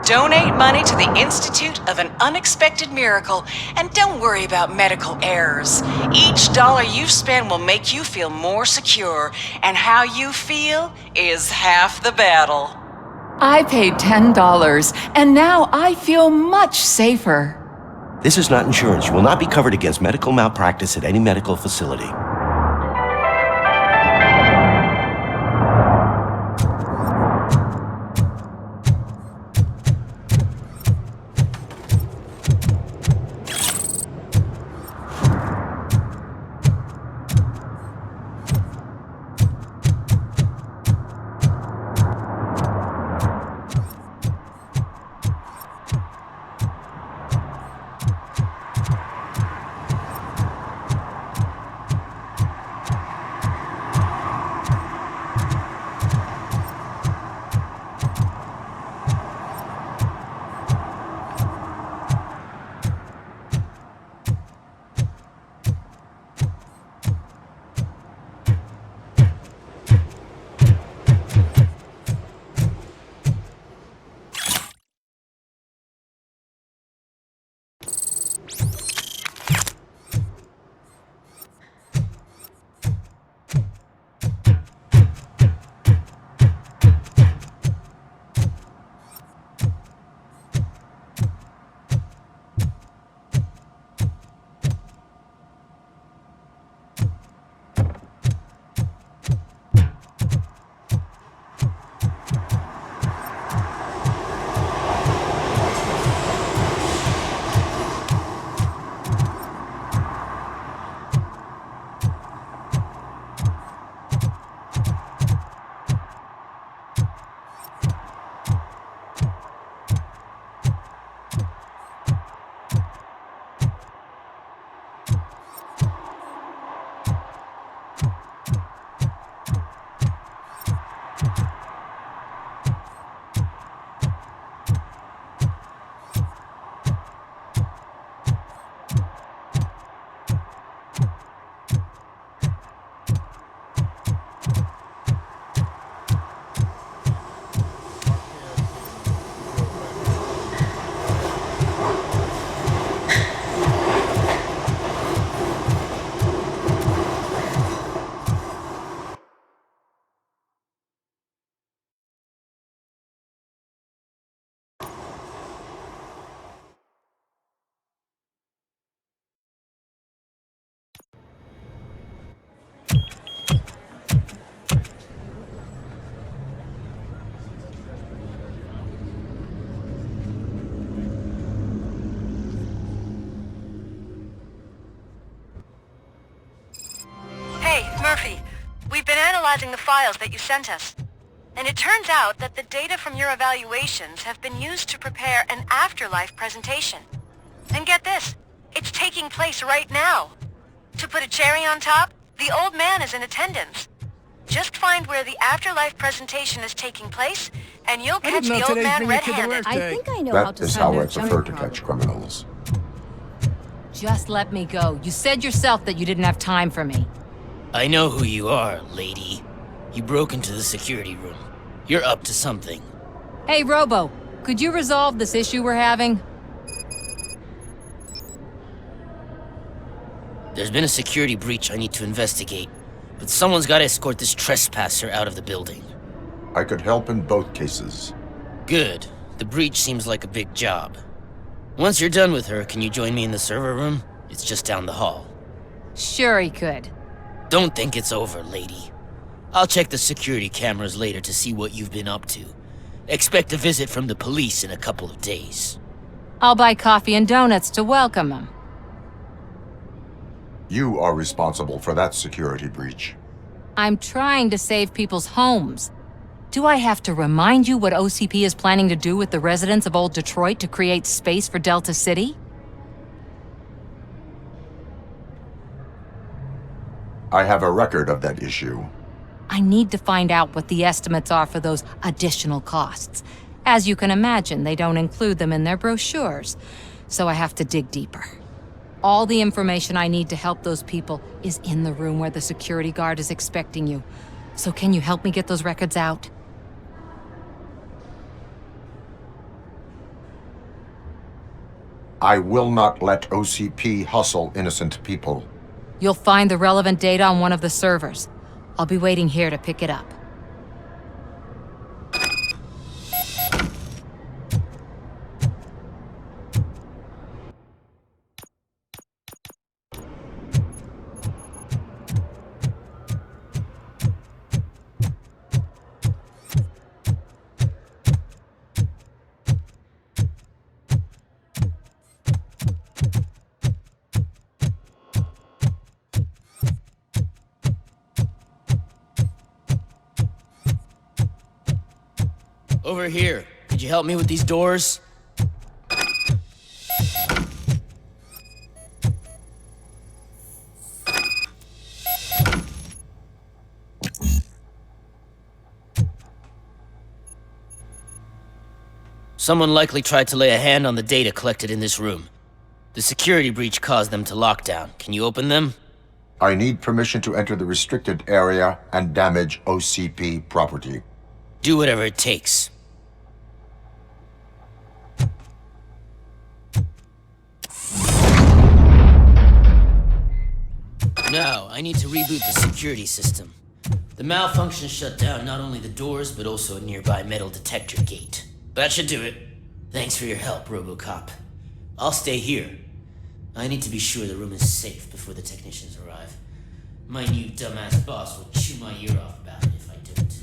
Donate money to the Institute of an Unexpected Miracle, and don't worry about medical errors. Each dollar you spend will make you feel more secure, and how you feel is half the battle. I paid $10, and now I feel much safer. This is not insurance. You will not be covered against medical malpractice at any medical facility. analyzing the files that you sent us. And it turns out that the data from your evaluations have been used to prepare an afterlife presentation. And get this, it's taking place right now. To put a cherry on top, the old man is in attendance. Just find where the afterlife presentation is taking place, and you'll catch the old man red-handed. I think I know how That to is solve how I their junk prefer to problem. catch criminals. Just let me go. You said yourself that you didn't have time for me. I know who you are, lady. You broke into the security room. You're up to something. Hey, Robo, could you resolve this issue we're having? There's been a security breach I need to investigate, but someone's got to escort this trespasser out of the building. I could help in both cases. Good. The breach seems like a big job. Once you're done with her, can you join me in the server room? It's just down the hall. Sure he could. Don't think it's over, lady. I'll check the security cameras later to see what you've been up to. Expect a visit from the police in a couple of days. I'll buy coffee and donuts to welcome him. You are responsible for that security breach. I'm trying to save people's homes. Do I have to remind you what OCP is planning to do with the residents of Old Detroit to create space for Delta City? I have a record of that issue. I need to find out what the estimates are for those additional costs. As you can imagine, they don't include them in their brochures, so I have to dig deeper. All the information I need to help those people is in the room where the security guard is expecting you. So can you help me get those records out? I will not let OCP hustle innocent people. You'll find the relevant data on one of the servers. I'll be waiting here to pick it up. Over here. Could you help me with these doors? Someone likely tried to lay a hand on the data collected in this room. The security breach caused them to lock down. Can you open them? I need permission to enter the restricted area and damage OCP property. Do whatever it takes. Now, I need to reboot the security system. The malfunction shut down not only the doors, but also a nearby metal detector gate. That should do it. Thanks for your help, RoboCop. I'll stay here. I need to be sure the room is safe before the technicians arrive. My new dumbass boss will chew my ear off about it if I don't.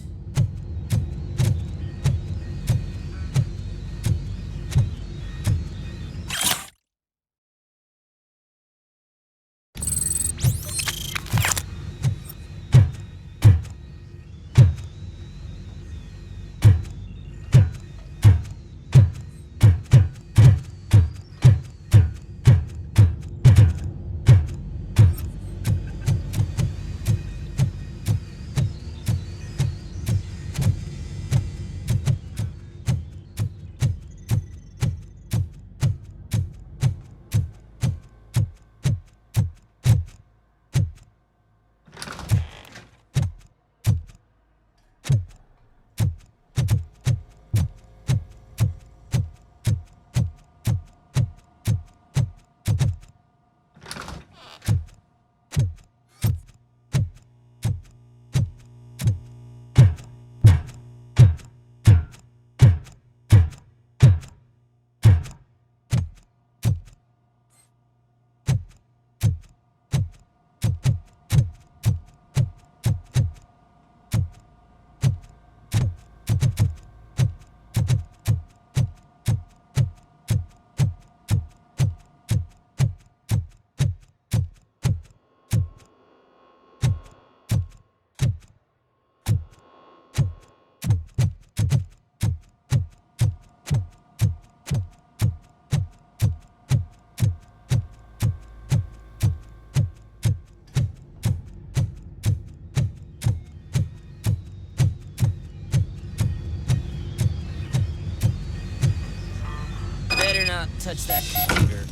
not touch that computer.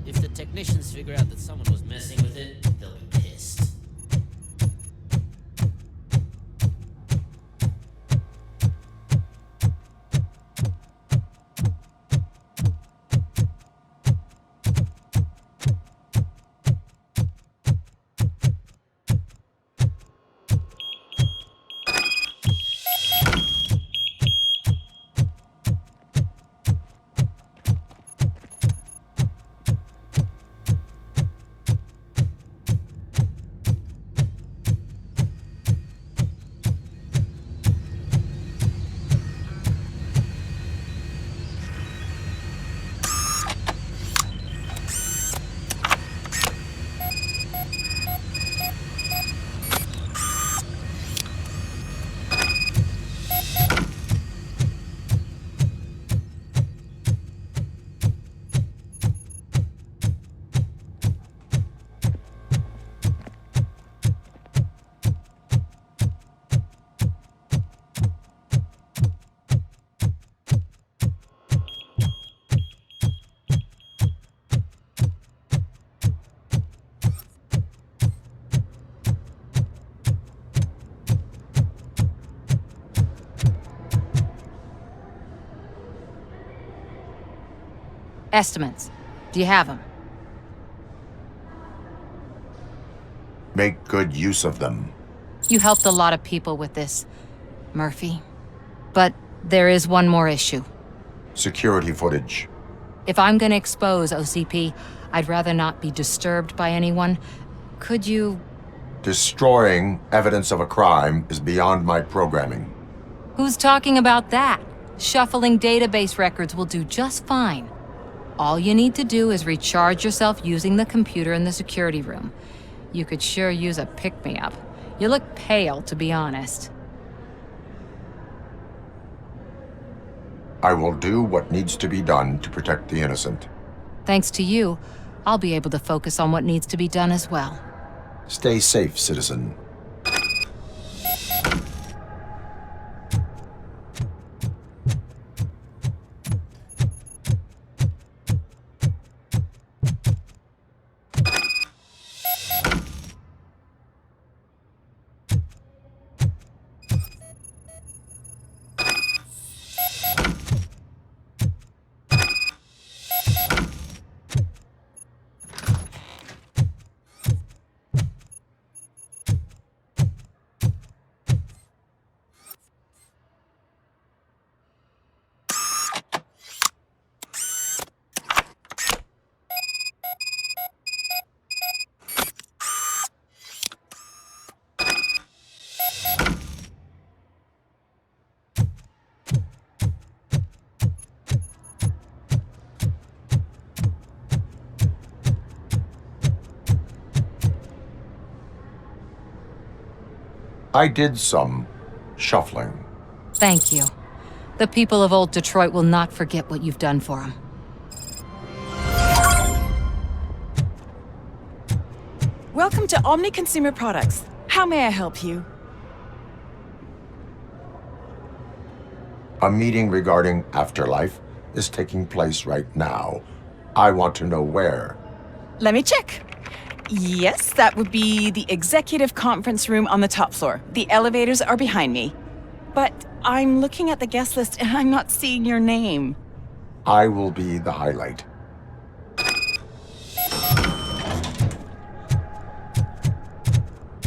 If the technicians figure out that someone was messing with it, they'll be pissed. Estimates. Do you have them? Make good use of them. You helped a lot of people with this, Murphy. But there is one more issue. Security footage. If I'm gonna expose OCP, I'd rather not be disturbed by anyone. Could you... Destroying evidence of a crime is beyond my programming. Who's talking about that? Shuffling database records will do just fine. All you need to do is recharge yourself using the computer in the security room. You could sure use a pick-me-up. You look pale, to be honest. I will do what needs to be done to protect the innocent. Thanks to you, I'll be able to focus on what needs to be done as well. Stay safe, citizen. I did some shuffling. Thank you. The people of Old Detroit will not forget what you've done for them. Welcome to Omni Consumer Products. How may I help you? A meeting regarding afterlife is taking place right now. I want to know where. Let me check. Yes, that would be the executive conference room on the top floor. The elevators are behind me. But I'm looking at the guest list and I'm not seeing your name. I will be the highlight.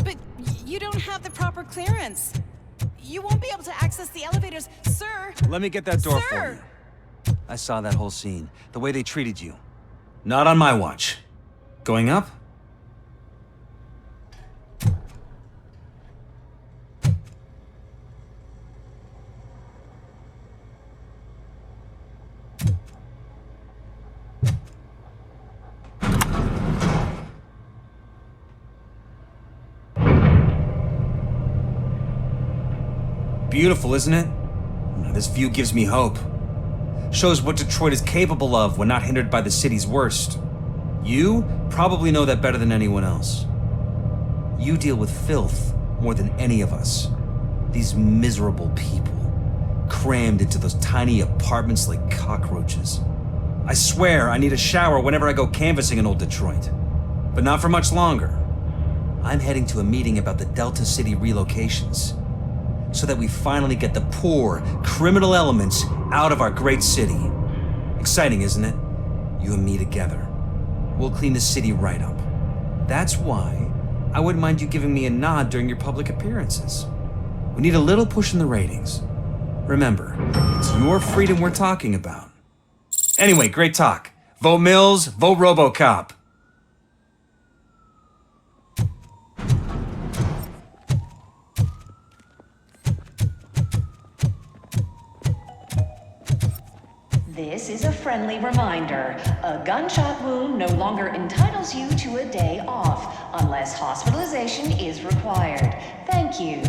But you don't have the proper clearance. You won't be able to access the elevators, sir. Let me get that door for you. I saw that whole scene. The way they treated you. Not on my watch. Going up? Beautiful, isn't it? This view gives me hope. Shows what Detroit is capable of when not hindered by the city's worst. You probably know that better than anyone else. You deal with filth more than any of us. These miserable people, crammed into those tiny apartments like cockroaches. I swear I need a shower whenever I go canvassing in old Detroit. But not for much longer. I'm heading to a meeting about the Delta City relocations, so that we finally get the poor, criminal elements out of our great city. Exciting, isn't it? You and me together. We'll clean the city right up. That's why I wouldn't mind you giving me a nod during your public appearances. We need a little push in the ratings. Remember, it's your freedom we're talking about. Anyway, great talk. Vote Mills, vote RoboCop. This is a friendly reminder. A gunshot wound no longer entitles you to a day off, unless hospitalization is required. Thank you.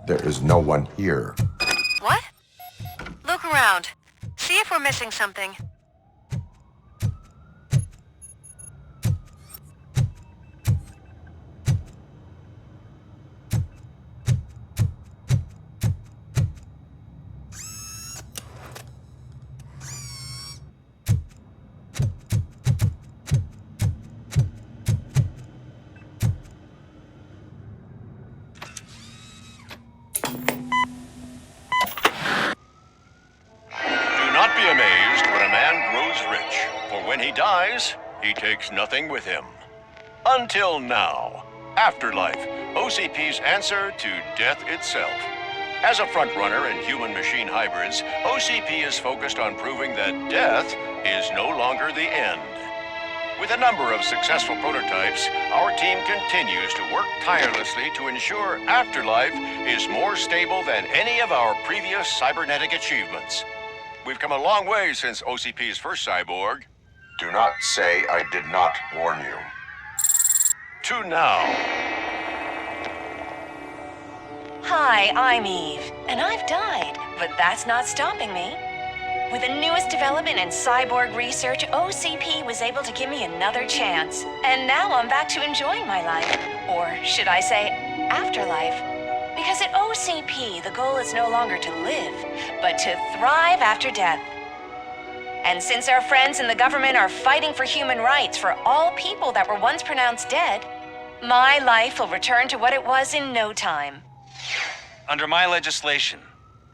There is no one here. What? Look around. See if we're missing something. He takes nothing with him. Until now. Afterlife, OCP's answer to death itself. As a frontrunner in human-machine hybrids, OCP is focused on proving that death is no longer the end. With a number of successful prototypes, our team continues to work tirelessly to ensure Afterlife is more stable than any of our previous cybernetic achievements. We've come a long way since OCP's first cyborg. Do not say I did not warn you. To now. Hi, I'm Eve, and I've died, but that's not stopping me. With the newest development in cyborg research, OCP was able to give me another chance. And now I'm back to enjoying my life. Or should I say, afterlife? Because at OCP, the goal is no longer to live, but to thrive after death. And since our friends in the government are fighting for human rights for all people that were once pronounced dead, my life will return to what it was in no time. Under my legislation,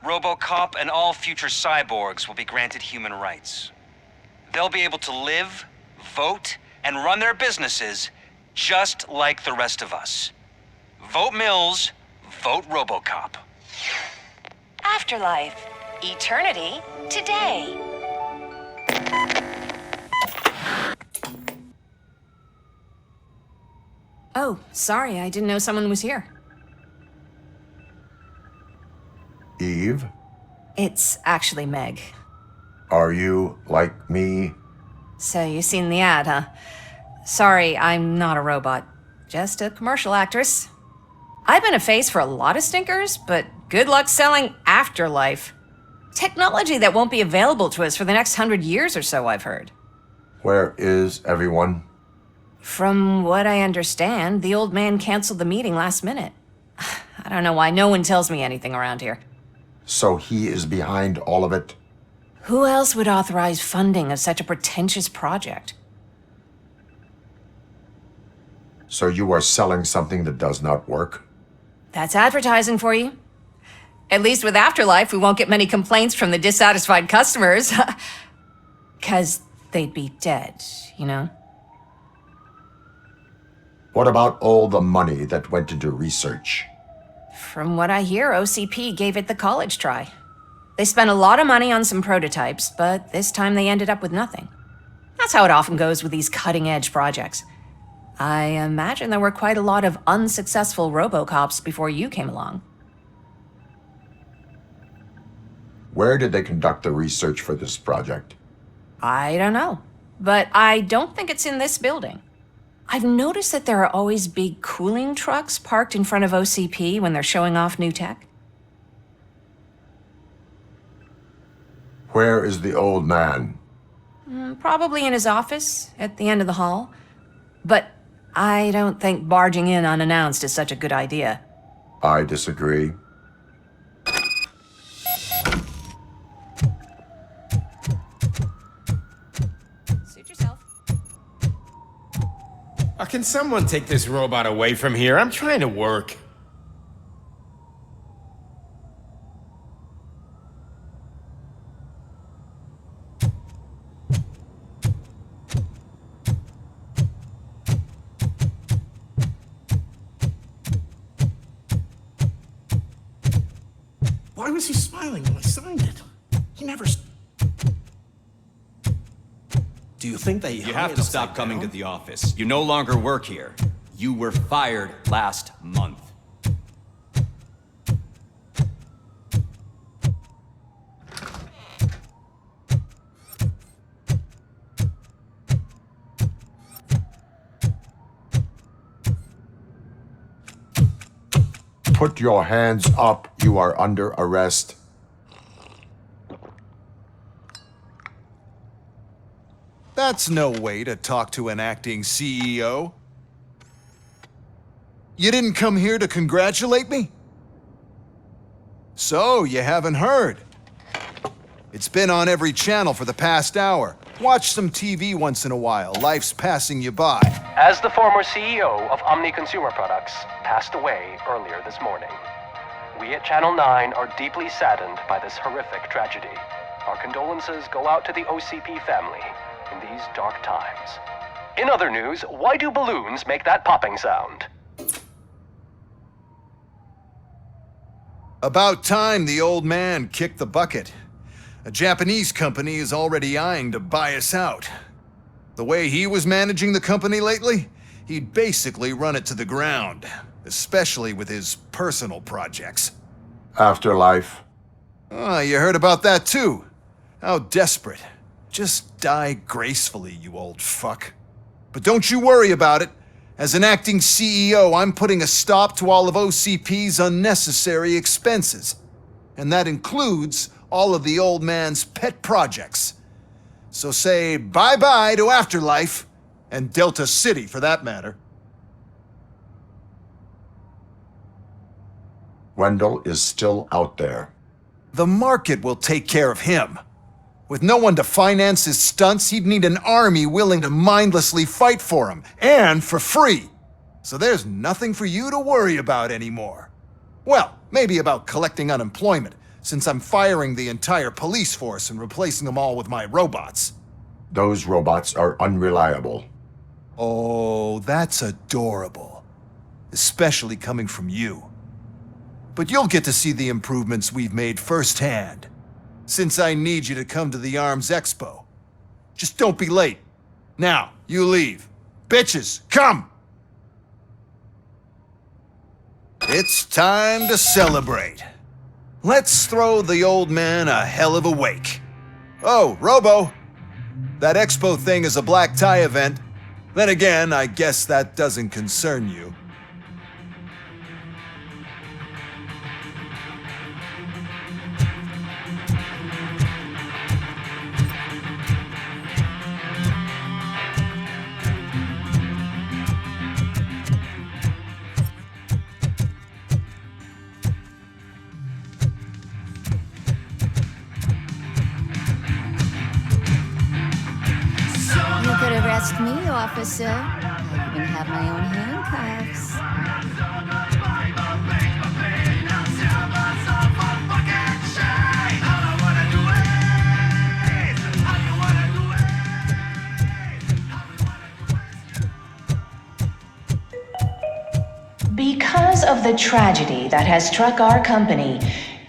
RoboCop and all future cyborgs will be granted human rights. They'll be able to live, vote, and run their businesses just like the rest of us. Vote Mills, vote RoboCop. Afterlife. Eternity. Today. Oh, sorry, I didn't know someone was here. Eve? It's actually Meg. Are you like me? So you've seen the ad, huh? Sorry, I'm not a robot. Just a commercial actress. I've been a face for a lot of stinkers, but good luck selling Afterlife. Technology that won't be available to us for the next 100 years or so, I've heard. Where is everyone? From what I understand, the old man canceled the meeting last minute. I don't know why no one tells me anything around here. So he is behind all of it? Who else would authorize funding of such a pretentious project? So you are selling something that does not work? That's advertising for you. At least with Afterlife, we won't get many complaints from the dissatisfied customers. 'Cause they'd be dead, you know? What about all the money that went into research? From what I hear, OCP gave it the college try. They spent a lot of money on some prototypes, but this time they ended up with nothing. That's how it often goes with these cutting-edge projects. I imagine there were quite a lot of unsuccessful RoboCops before you came along. Where did they conduct the research for this project? I don't know, but I don't think it's in this building. I've noticed that there are always big cooling trucks parked in front of OCP when they're showing off new tech. Where is the old man? Probably in his office, at the end of the hall. But I don't think barging in unannounced is such a good idea. I disagree. Suit yourself. Can someone take this robot away from here? I'm trying to work. Why was he smiling when I signed it? He never... Do you think they You have to stop coming to the office. You no longer work here. You were fired last month. Put your hands up. You are under arrest. That's no way to talk to an acting CEO. You didn't come here to congratulate me? So, you haven't heard. It's been on every channel for the past hour. Watch some TV once in a while. Life's passing you by. As the former CEO of Omni Consumer Products passed away earlier this morning, we at Channel 9 are deeply saddened by this horrific tragedy. Our condolences go out to the OCP family in these dark times. In other news, why do balloons make that popping sound? About time the old man kicked the bucket. A Japanese company is already eyeing to buy us out. The way he was managing the company lately, he'd basically run it to the ground, especially with his personal projects. Afterlife. Oh, you heard about that too. How desperate. Just die gracefully, you old fuck. But don't you worry about it. As an acting CEO, I'm putting a stop to all of OCP's unnecessary expenses. And that includes all of the old man's pet projects. So say bye-bye to Afterlife, and Delta City for that matter. Wendell is still out there. The market will take care of him. With no one to finance his stunts, he'd need an army willing to mindlessly fight for him, and for free. So there's nothing for you to worry about anymore. Well, maybe about collecting unemployment, since I'm firing the entire police force and replacing them all with my robots. Those robots are unreliable. Oh, that's adorable. Especially coming from you. But you'll get to see the improvements we've made firsthand. Since I need you to come to the Arms Expo. Just don't be late. Now, you leave. Bitches, come! It's time to celebrate. Let's throw the old man a hell of a wake. Oh, Robo! That expo thing is a black tie event. Then again, I guess that doesn't concern you. You could arrest me, officer. I even have my own handcuffs. Because of the tragedy that has struck our company,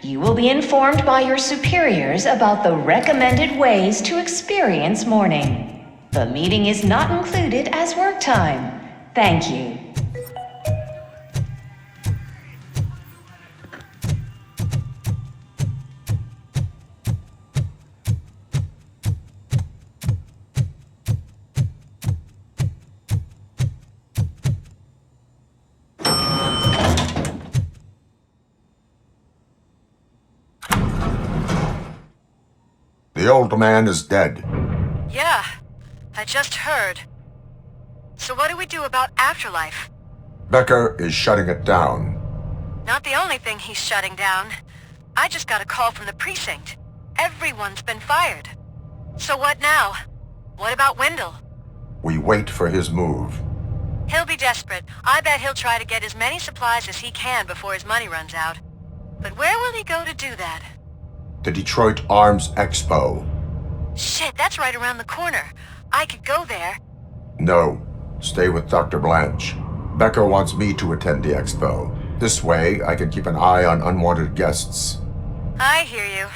you will be informed by your superiors about the recommended ways to experience mourning. The meeting is not included as work time. Thank you. The old man is dead. Yeah, I just heard. So what do we do about afterlife? Becker is shutting it down. Not the only thing he's shutting down. I just got a call from the precinct. Everyone's been fired. So what now? What about Wendell? We wait for his move. He'll be desperate. I bet he'll try to get as many supplies as he can before his money runs out. But where will he go to do that? The Detroit Arms Expo. Shit, that's right around the corner. I could go there. No, stay with Dr. Blanche. Becker wants me to attend the expo. This way, I can keep an eye on unwanted guests. I hear you.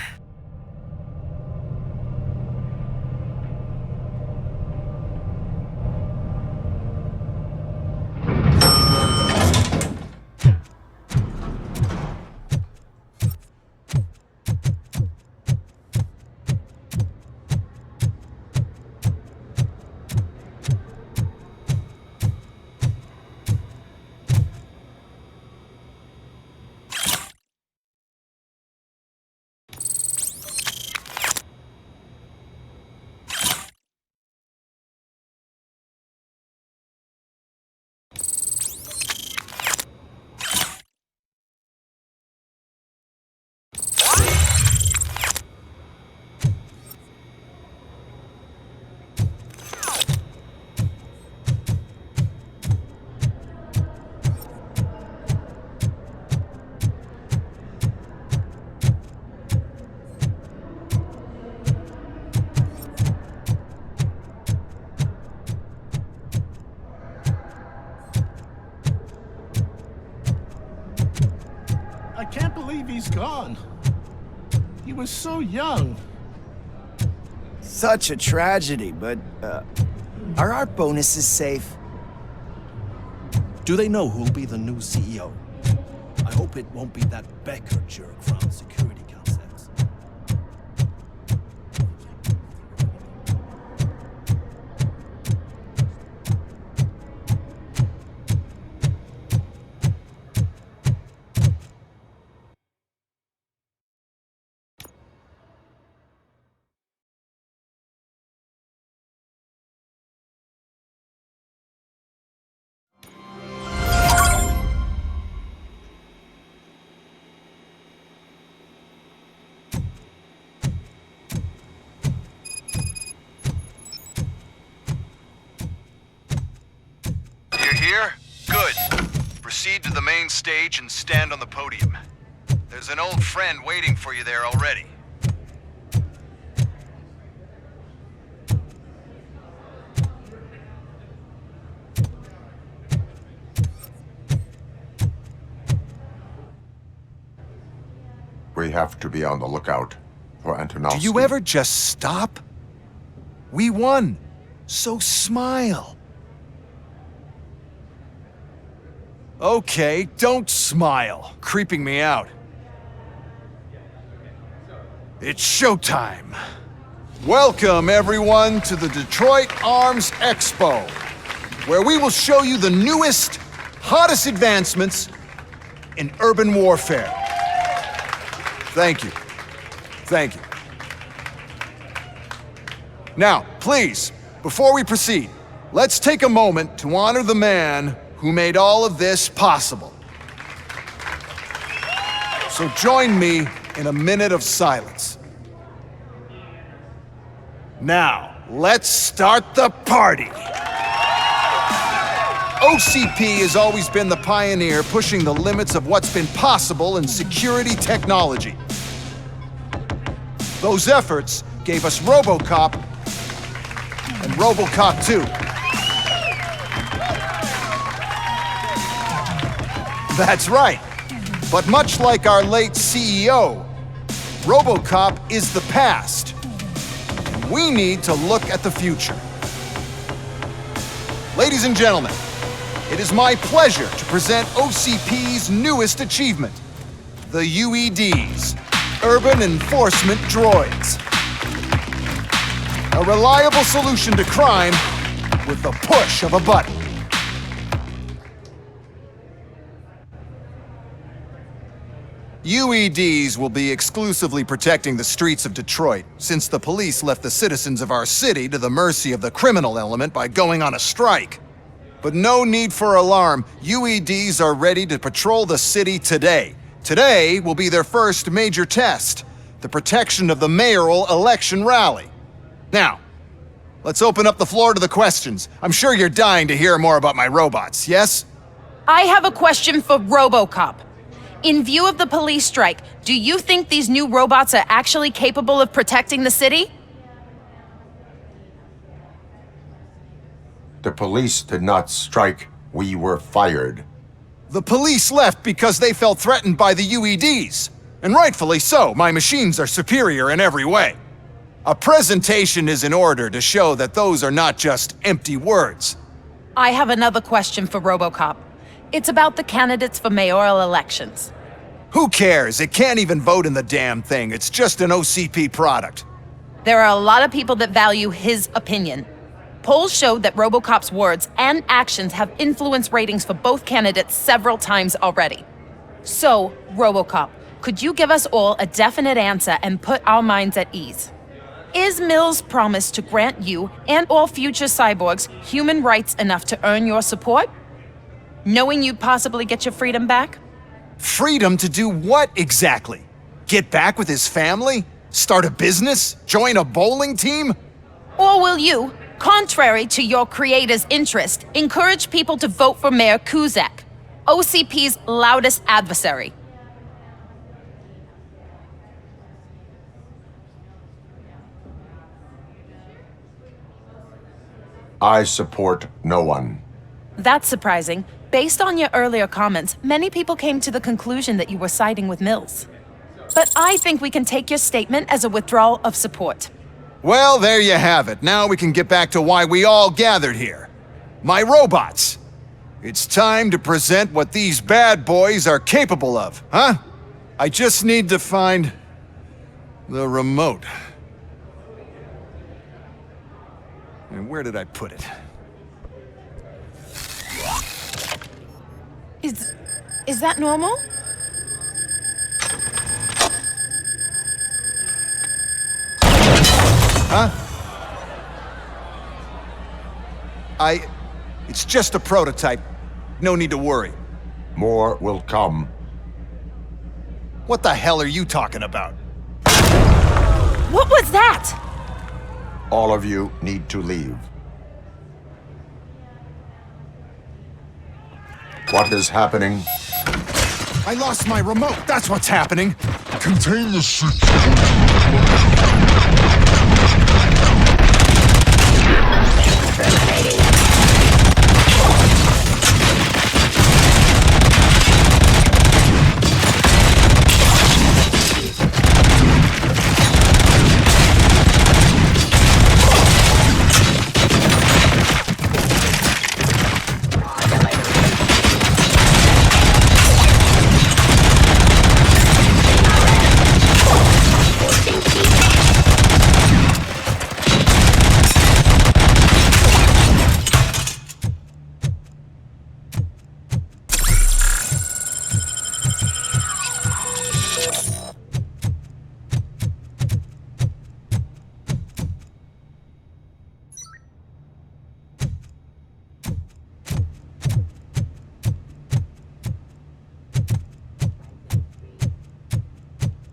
I can't believe he's gone. He was so young. Such a tragedy, but, are our bonuses safe? Do they know who'll be the new CEO? I hope it won't be that Becker jerk from security concepts. You here? Good. Proceed to the main stage and stand on the podium. There's an old friend waiting for you there already. We have to be on the lookout for Antonovsky. Do you ever just stop? We won, so smile. Okay, don't smile. Creeping me out. It's showtime. Welcome, everyone, to the Detroit Arms Expo, where we will show you the newest, hottest advancements in urban warfare. Thank you. Thank you. Now, please, before we proceed, let's take a moment to honor the man who made all of this possible. So join me in a minute of silence. Now, let's start the party. OCP has always been the pioneer pushing the limits of what's been possible in security technology. Those efforts gave us RoboCop and RoboCop 2. That's right. But much like our late CEO, RoboCop is the past. And we need to look at the future. Ladies and gentlemen, it is my pleasure to present OCP's newest achievement, the UEDs, Urban Enforcement Droids. A reliable solution to crime with the push of a button. UEDs will be exclusively protecting the streets of Detroit, since the police left the citizens of our city to the mercy of the criminal element by going on a strike. But no need for alarm. UEDs are ready to patrol the city today. Today will be their first major test, the protection of the mayoral election rally. Now, let's open up the floor to the questions. I'm sure you're dying to hear more about my robots, yes? I have a question for RoboCop. In view of the police strike, do you think these new robots are actually capable of protecting the city? The police did not strike. We were fired. The police left because they felt threatened by the UEDs. And rightfully so, my machines are superior in every way. A presentation is in order to show that those are not just empty words. I have another question for RoboCop. It's about the candidates for mayoral elections. Who cares? It can't even vote in the damn thing. It's just an OCP product. There are a lot of people that value his opinion. Polls showed that RoboCop's words and actions have influenced ratings for both candidates several times already. So, RoboCop, could you give us all a definite answer and put our minds at ease? Is Mills' promise to grant you and all future cyborgs human rights enough to earn your support? Knowing you'd possibly get your freedom back? Freedom to do what exactly? Get back with his family? Start a business? Join a bowling team? Or will you, contrary to your creator's interest, encourage people to vote for Mayor Kuzak, OCP's loudest adversary? I support no one. That's surprising. Based on your earlier comments, many people came to the conclusion that you were siding with Mills. But I think we can take your statement as a withdrawal of support. Well, there you have it. Now we can get back to why we all gathered here. My robots. It's time to present what these bad boys are capable of, huh? I just need to find the remote. And where did I put it? Is that normal? Huh? It's just a prototype. No need to worry. More will come. What the hell are you talking about? What was that? All of you need to leave. What is happening? I lost my remote. That's what's happening. Contain the security.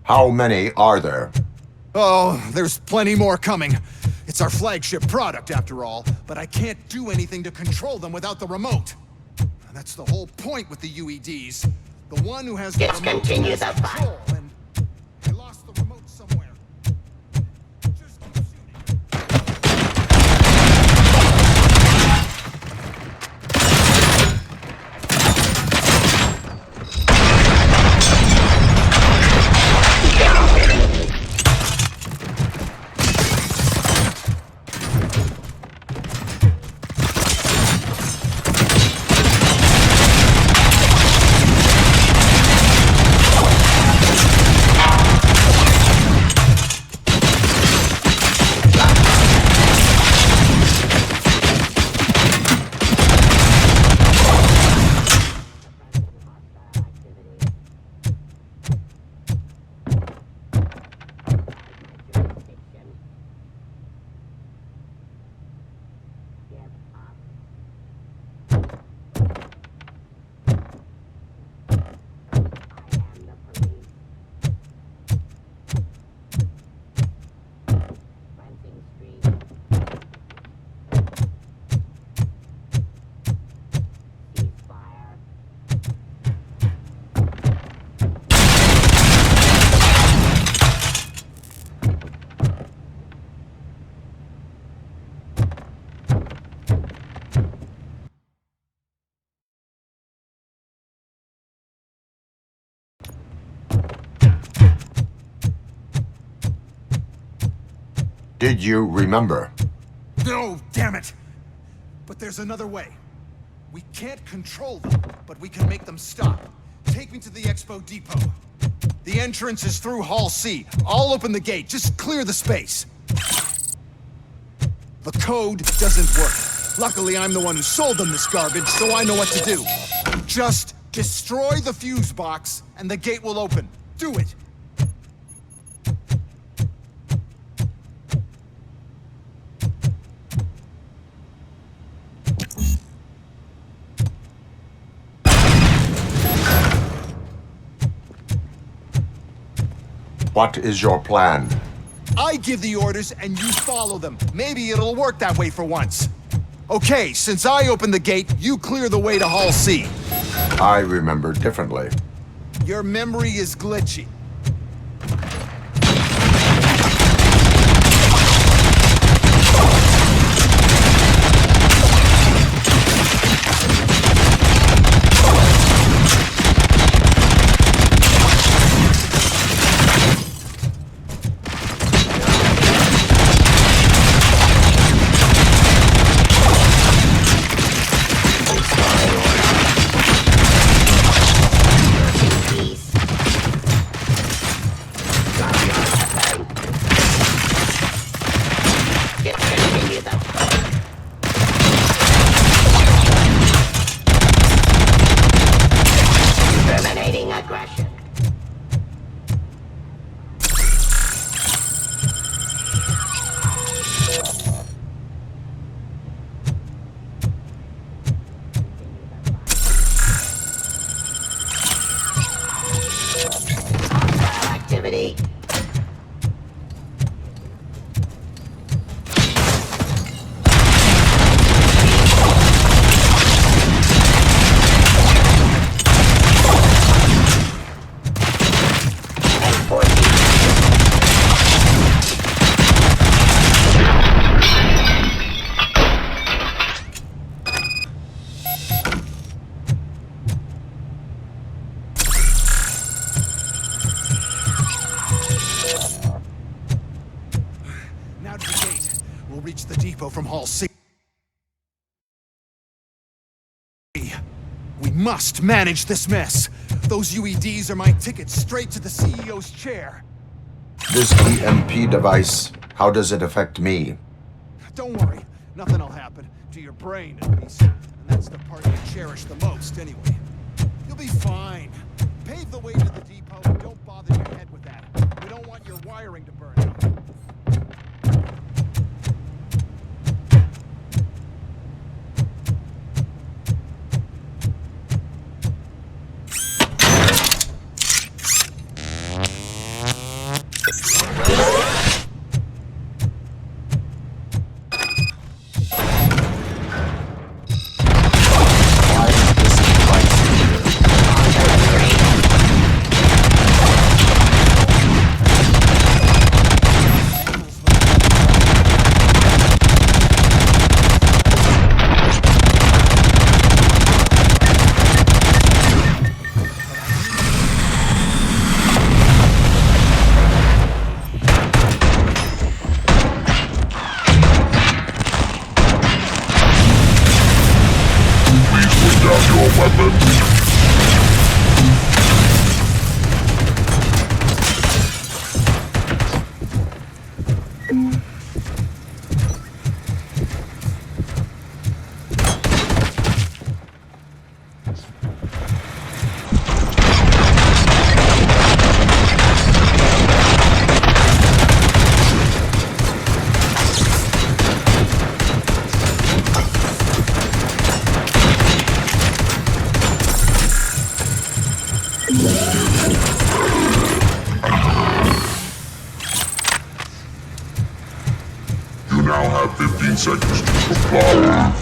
How many are there? Oh, there's plenty more coming. It's our flagship product, after all, but I can't do anything to control them without the remote. That's the whole point with the UEDs. The one who has the remote Discontinue has the control, and I lost the remote somewhere. Just keep shooting. Did you remember? No, damn it! But there's another way. We can't control them, but we can make them stop. Take me to the Expo Depot. The entrance is through Hall C. I'll open the gate. Just clear the space. The code doesn't work. Luckily, I'm the one who sold them this garbage, so I know what to do. Just destroy the fuse box, and the gate will open. Do it! What is your plan? I give the orders and you follow them. Maybe it'll work that way for once. Okay, since I opened the gate, you clear the way to Hall C. I remember differently. Your memory is glitchy. From Hall C. We must manage this mess. Those UEDs are my ticket straight to the CEO's chair. This EMP device, how does it affect me? Don't worry, nothing will happen. To your brain, at least. And that's the part you cherish the most, anyway. You'll be fine. Pave the way to the depot and don't bother your head with that. We don't want your wiring to burn out. You now have 15 seconds to comply.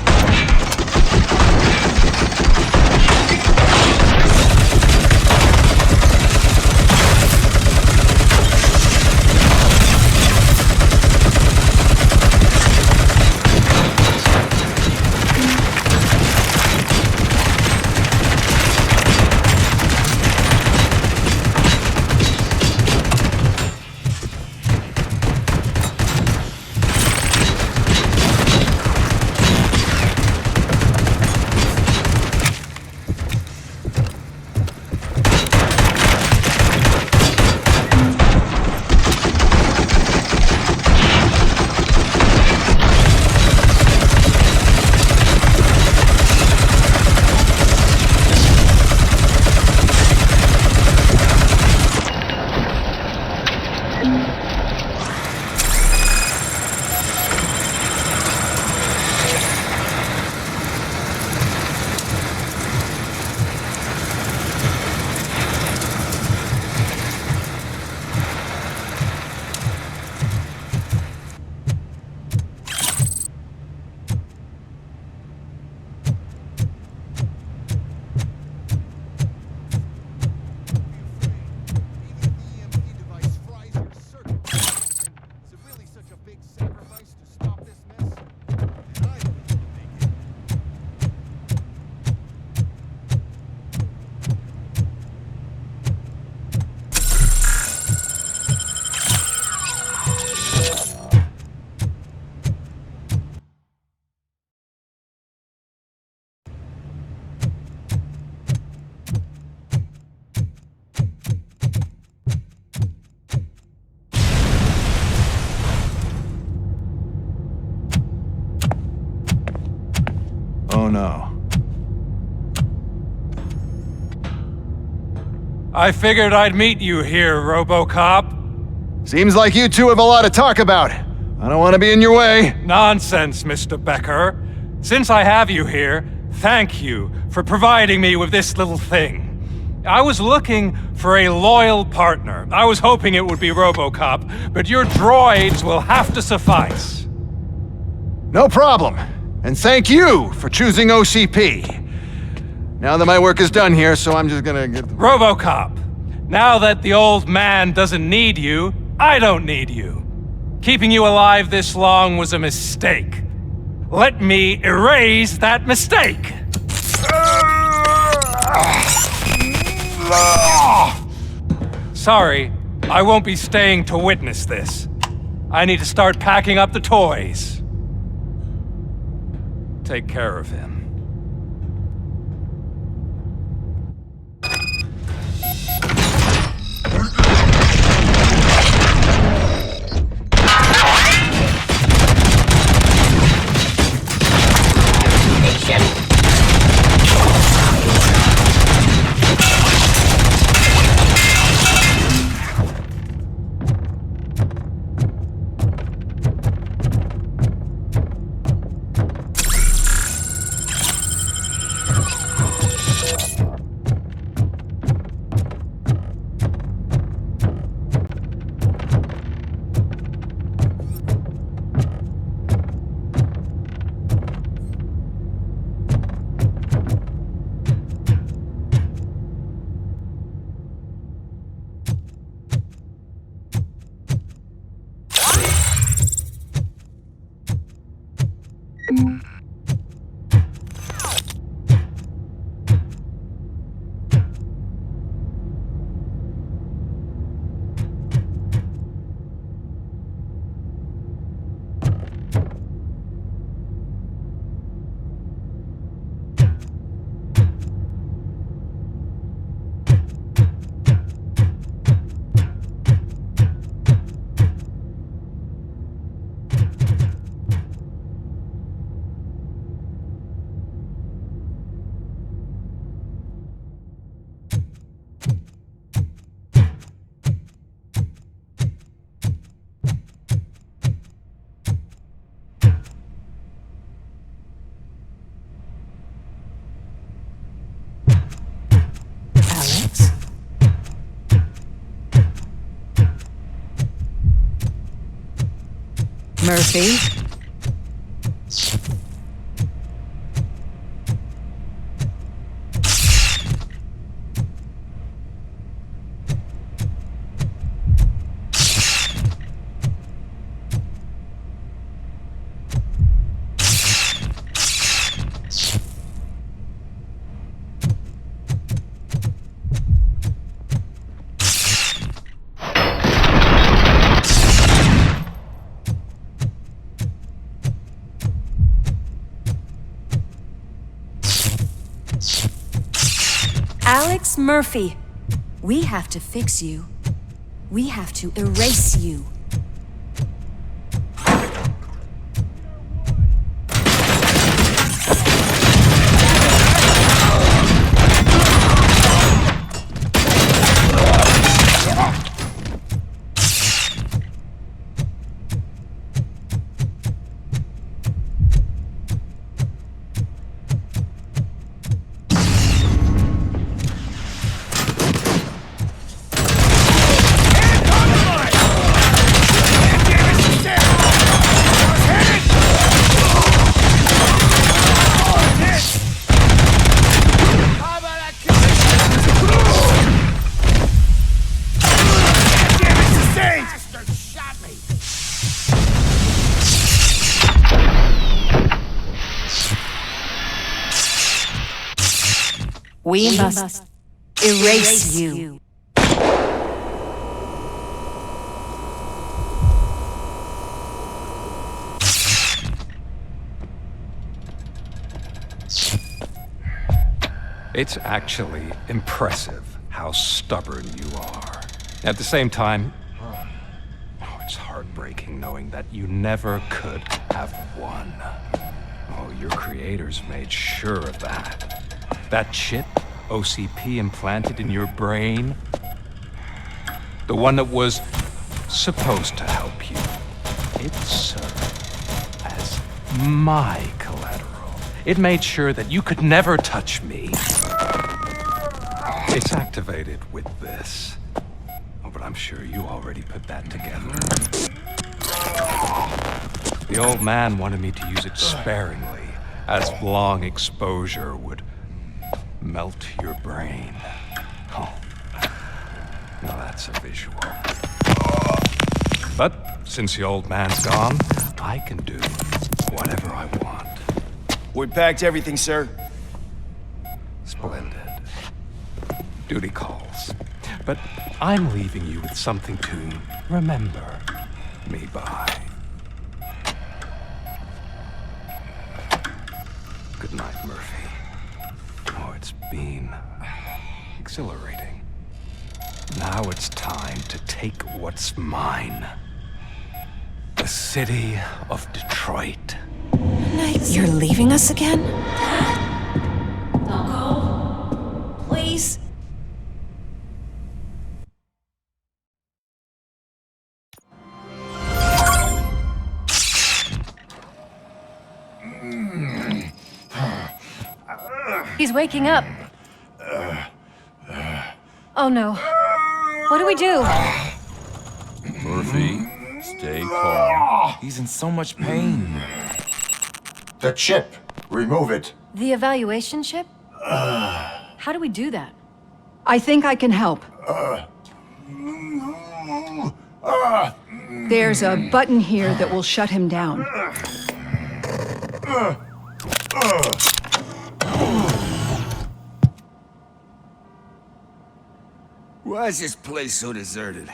Oh no. I figured I'd meet you here, RoboCop. Seems like you two have a lot to talk about. I don't want to be in your way. Nonsense, Mr. Becker. Since I have you here, thank you for providing me with this little thing. I was looking for a loyal partner. I was hoping it would be RoboCop, but your droids will have to suffice. No problem. And thank you for choosing OCP. Now that my work is done here, so I'm just gonna get... RoboCop, now that the old man doesn't need you, I don't need you. Keeping you alive this long was a mistake. Let me erase that mistake! Sorry, I won't be staying to witness this. I need to start packing up the toys. Take care of him. Murphy? Alex Murphy, we have to fix you. We have to erase you. We must erase you. It's actually impressive how stubborn you are. At the same time, it's heartbreaking knowing that you never could have won. Oh, your creators made sure of that. That chip OCP implanted in your brain, the one that was supposed to help you, it served as my collateral. It made sure that you could never touch me. It's activated with this. Oh, but I'm sure you already put that together. The old man wanted me to use it sparingly, as long exposure would melt your brain. Oh, now that's a visual. But since the old man's gone, I can do whatever I want. We packed everything, sir. Splendid. Duty calls. But I'm leaving you with something to remember me by. Good night, Murphy. Oh, it's been exhilarating. Now it's time to take what's mine. The city of Detroit. You're leaving us again? Don't go. Please. He's waking up. Oh no. What do we do? Murphy, stay calm. He's in so much pain. The chip. Remove it. The evaluation chip? How do we do that? I think I can help. There's a button here that will shut him down. Why is this place so deserted?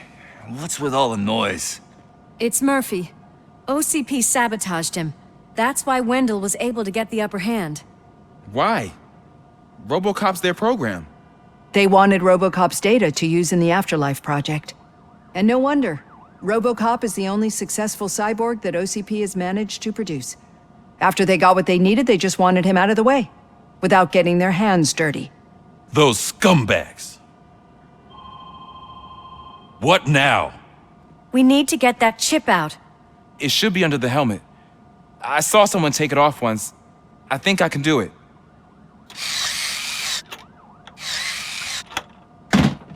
What's with all the noise? It's Murphy. OCP sabotaged him. That's why Wendell was able to get the upper hand. Why? RoboCop's their program. They wanted RoboCop's data to use in the Afterlife project. And no wonder. RoboCop is the only successful cyborg that OCP has managed to produce. After they got what they needed, they just wanted him out of the way, without getting their hands dirty. Those scumbags. What now? We need to get that chip out. It should be under the helmet. I saw someone take it off once. I think I can do it.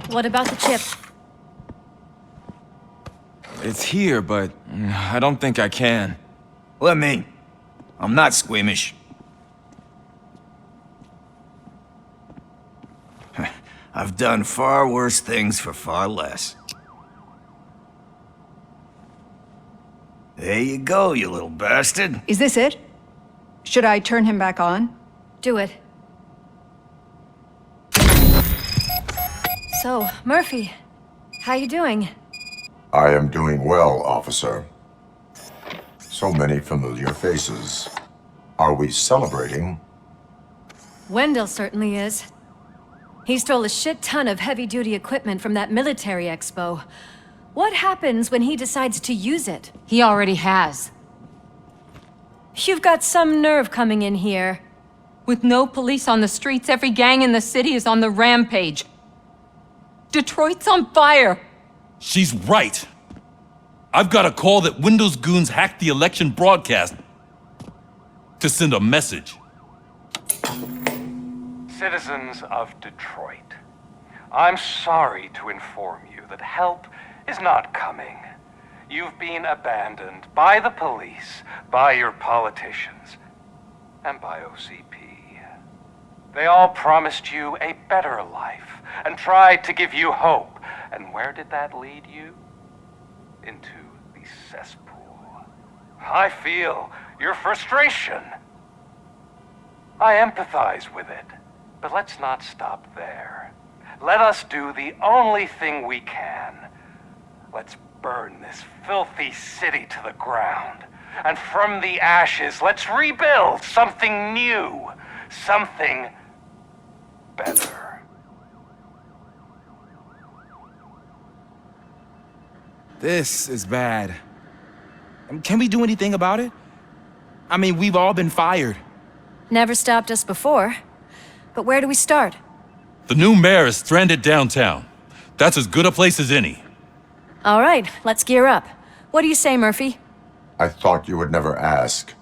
What about the chip? It's here, but I don't think I can. Let me. I'm not squeamish. I've done far worse things for far less. There you go, you little bastard. Is this it? Should I turn him back on? Do it. So, Murphy, how you doing? I am doing well, officer. So many familiar faces. Are we celebrating? Wendell certainly is. He stole a shit ton of heavy-duty equipment from that military expo. What happens when he decides to use it? He already has. You've got some nerve coming in here. With no police on the streets, every gang in the city is on the rampage. Detroit's on fire! She's right. I've got a call that Windows goons hacked the election broadcast to send a message. Citizens of Detroit, I'm sorry to inform you that help is not coming. You've been abandoned by the police, by your politicians, and by OCP. They all promised you a better life and tried to give you hope. And where did that lead you? Into the cesspool. I feel your frustration. I empathize with it, but let's not stop there. Let us do the only thing we can. Let's burn this filthy city to the ground. And from the ashes, let's rebuild something new, something better. This is bad. Can we do anything about it? I mean, we've all been fired. Never stopped us before. But where do we start? The new mayor is stranded downtown. That's as good a place as any. All right, let's gear up. What do you say, Murphy? I thought you would never ask.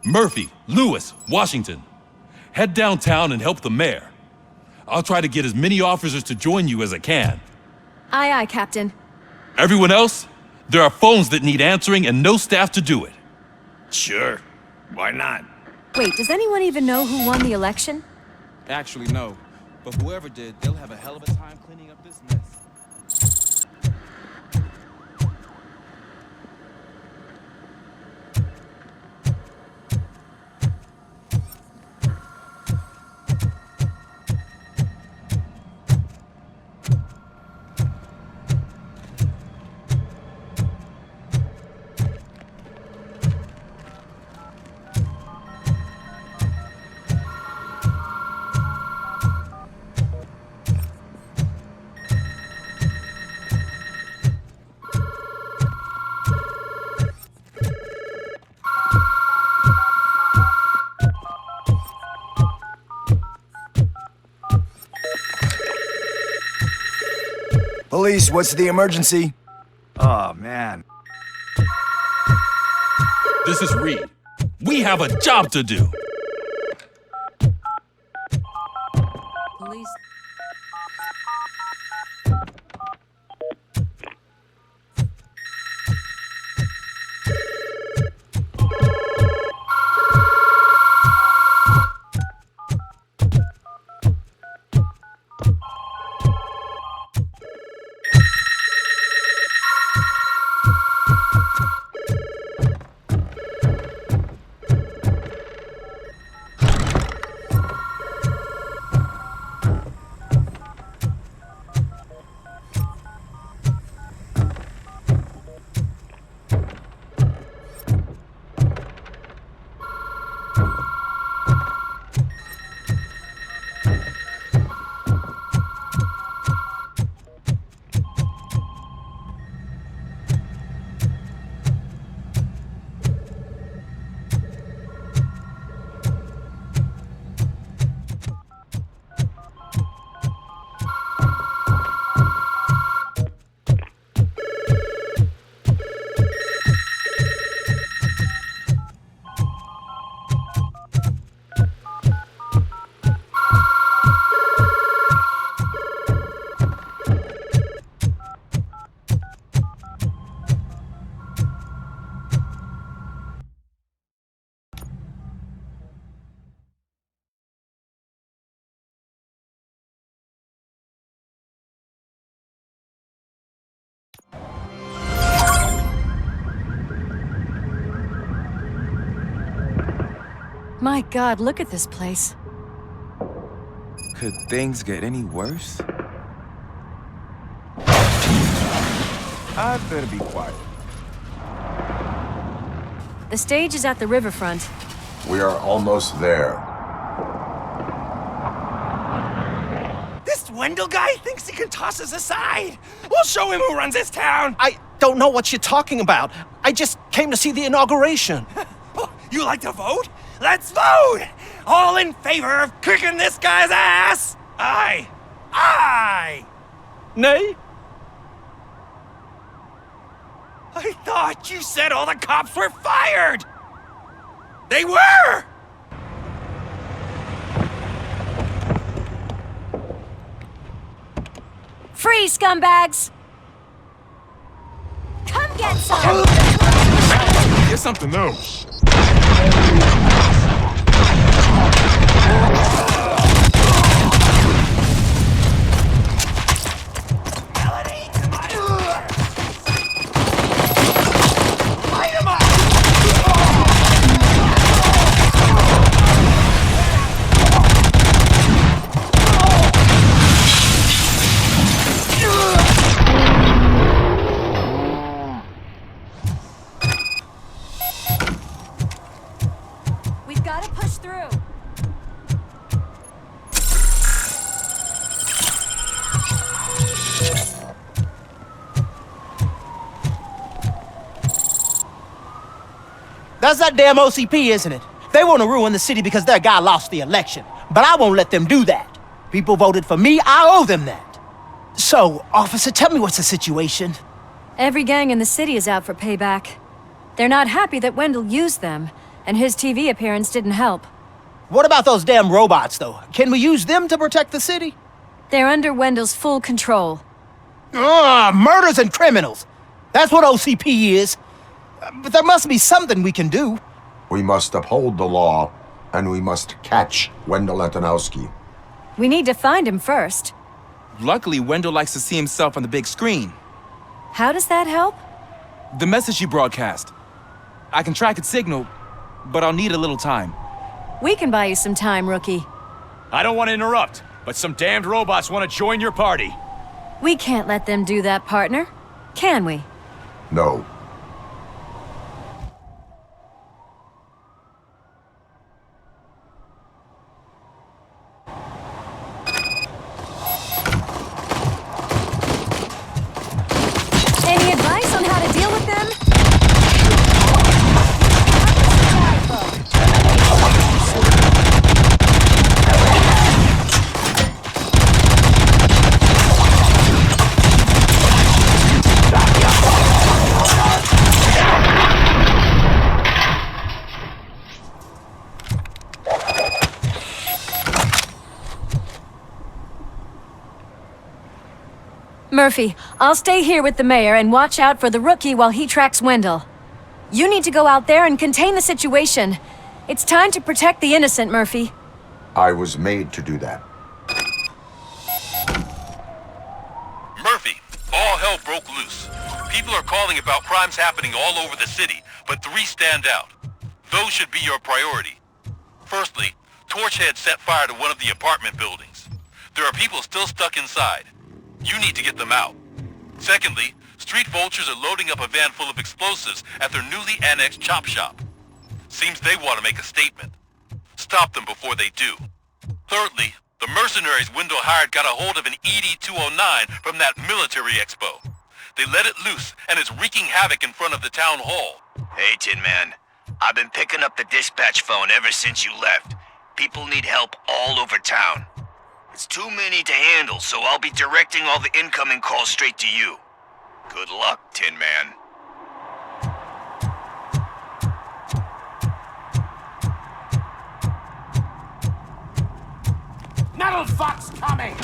Murphy, Lewis, Washington. Head downtown and help the mayor. I'll try to get as many officers to join you as I can. Aye, aye, Captain. Everyone else? There are phones that need answering and no staff to do it. Sure. Why not? Wait, does anyone even know who won the election? Actually, no. But whoever did, they'll have a hell of a time cleaning up this mess. Police, what's the emergency? Oh, man. This is Reed. We have a job to do. Police. My God, look at this place. Could things get any worse? I'd better be quiet. The stage is at the riverfront. We are almost there. This Wendell guy thinks he can toss us aside. We'll show him who runs this town. I don't know what you're talking about. I just came to see the inauguration. Oh, you like to vote? Let's vote! All in favor of kicking this guy's ass? Aye. Aye! Nay? I thought you said all the cops were fired! They were! Freeze, scumbags! Come get some! Get something else. That's that damn OCP, isn't it? They want to ruin the city because their guy lost the election. But I won't let them do that. People voted for me, I owe them that. So, officer, tell me what's the situation. Every gang in the city is out for payback. They're not happy that Wendell used them, and his TV appearance didn't help. What about those damn robots, though? Can we use them to protect the city? They're under Wendell's full control. Murders and criminals. That's what OCP is. But there must be something we can do. We must uphold the law, and we must catch Wendell Antonowski. We need to find him first. Luckily, Wendell likes to see himself on the big screen. How does that help? The message you broadcast. I can track its signal, but I'll need a little time. We can buy you some time, rookie. I don't want to interrupt, but some damned robots want to join your party. We can't let them do that, partner. Can we? No. Any advice on how to deal with them? Murphy, I'll stay here with the mayor and watch out for the rookie while he tracks Wendell. You need to go out there and contain the situation. It's time to protect the innocent, Murphy. I was made to do that. Murphy, all hell broke loose. People are calling about crimes happening all over the city, but 3 stand out. Those should be your priority. Firstly, Torchhead set fire to one of the apartment buildings. There are people still stuck inside. You need to get them out. Secondly, street vultures are loading up a van full of explosives at their newly annexed chop shop. Seems they want to make a statement. Stop them before they do. Thirdly, the mercenaries Wendell hired got a hold of an ED-209 from that military expo. They let it loose, and it's wreaking havoc in front of the town hall. Hey, Tin Man. I've been picking up the dispatch phone ever since you left. People need help all over town. It's too many to handle, so I'll be directing all the incoming calls straight to you. Good luck, Tin Man. Metal Fox coming!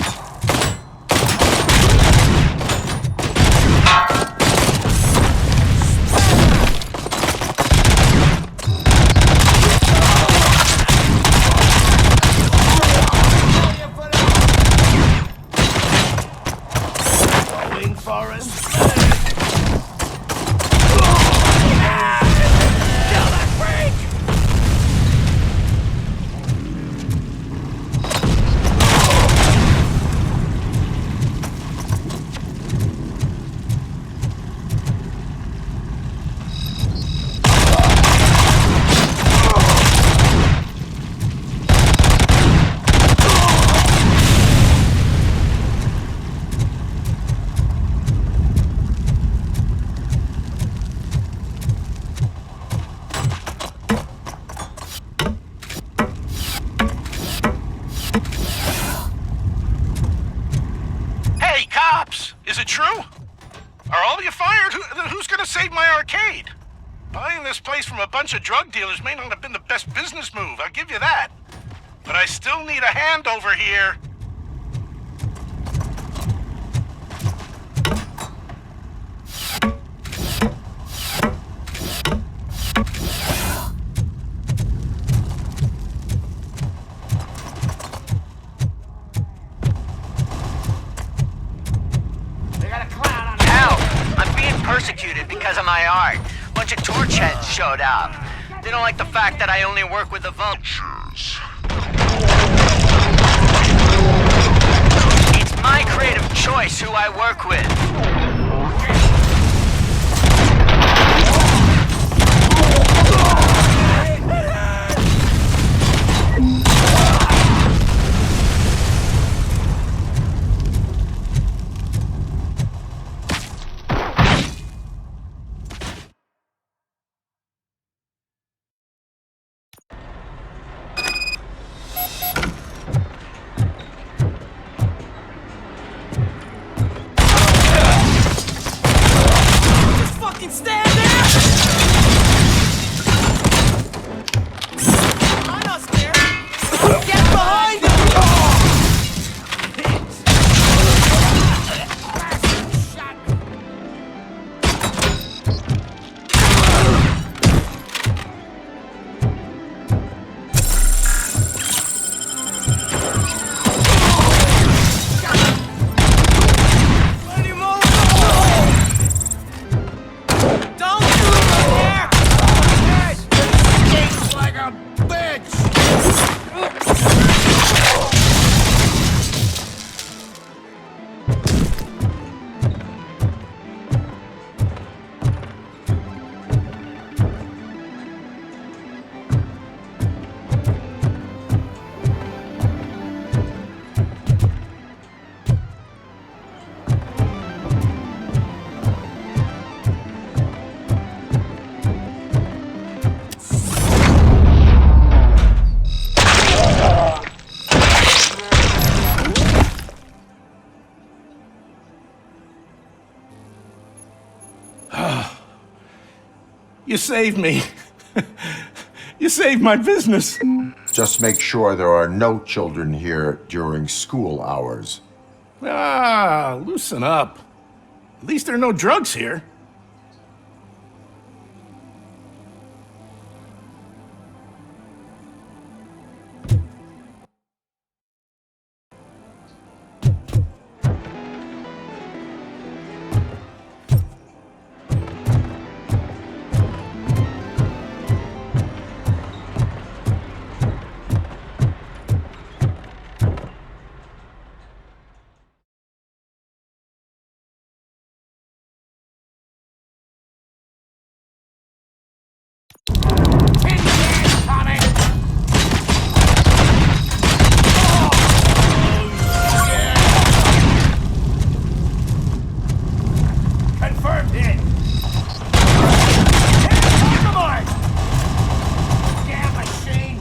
Is it true? Are all of you fired? Who's gonna save my arcade? Buying this place from a bunch of drug dealers may not have been the best business move, I'll give you that. But I still need a hand over here. Persecuted because of my art. Bunch of torchheads showed up. They don't like the fact that I only work with the vultures. It's my creative choice who I work with. You saved me. You saved my business. Just make sure there are no children here during school hours. Ah, loosen up. At least there are no drugs here. Confirmed hit! Come on! Damn machine!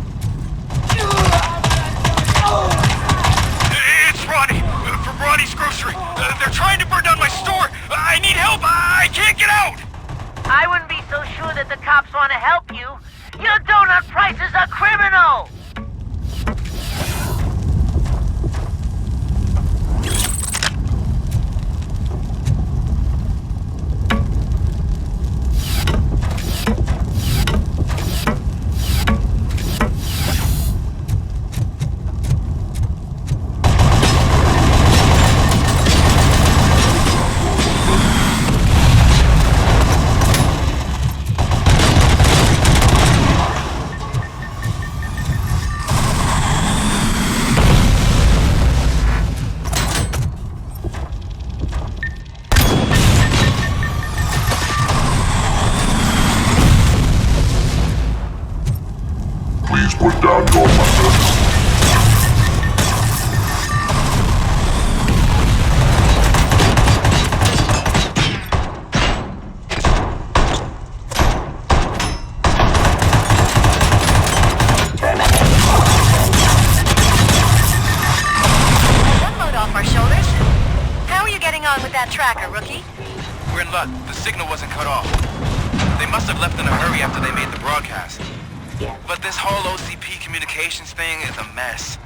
It's Ronnie, from Ronnie's Grocery. They're trying to burn down my store. I need help. I can't get out. I wouldn't be so sure that the cops want to help you. Your donut price is a criminal! Please put down your weapons. One load off our shoulders. How are you getting on with that tracker, rookie? We're in luck. The signal wasn't cut off. They must have left in a hurry after they made the broadcast. But this whole OCP communications thing is a mess.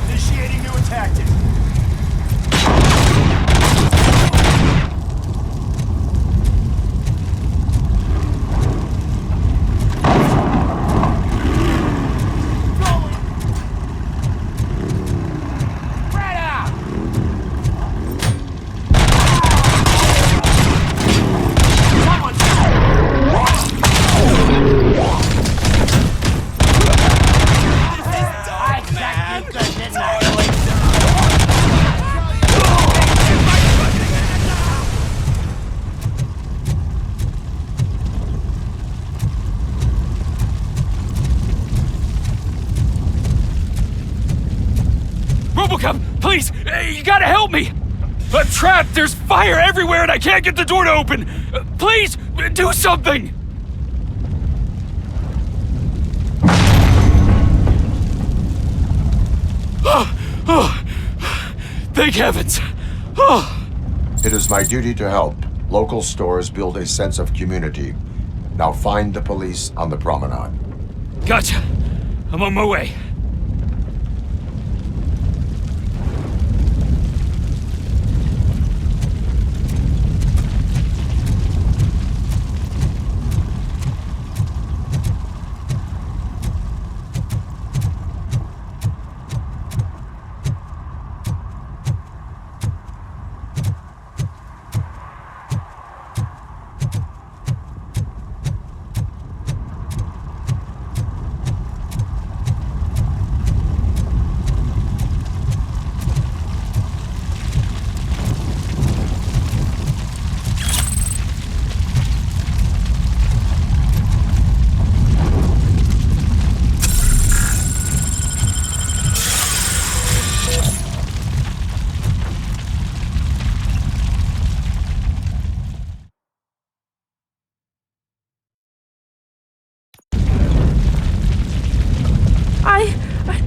Initiating new tactic. RoboCop, please! You gotta help me! I'm trapped! There's fire everywhere and I can't get the door to open! Please, do something! Thank heavens! It is my duty to help. Local stores build a sense of community. Now find the police on the promenade. Gotcha. I'm on my way.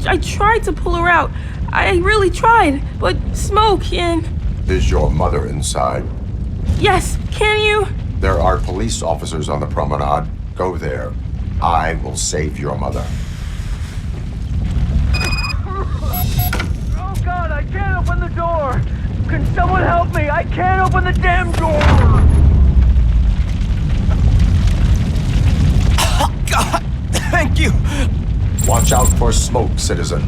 I tried to pull her out. I really tried, but smoke and... Is your mother inside? Yes, can you? There are police officers on the promenade. Go there. I will save your mother. Oh God, I can't open the door! Can someone help me? I can't open the damn door! Oh, God! Thank you! Watch out for smoke, citizen.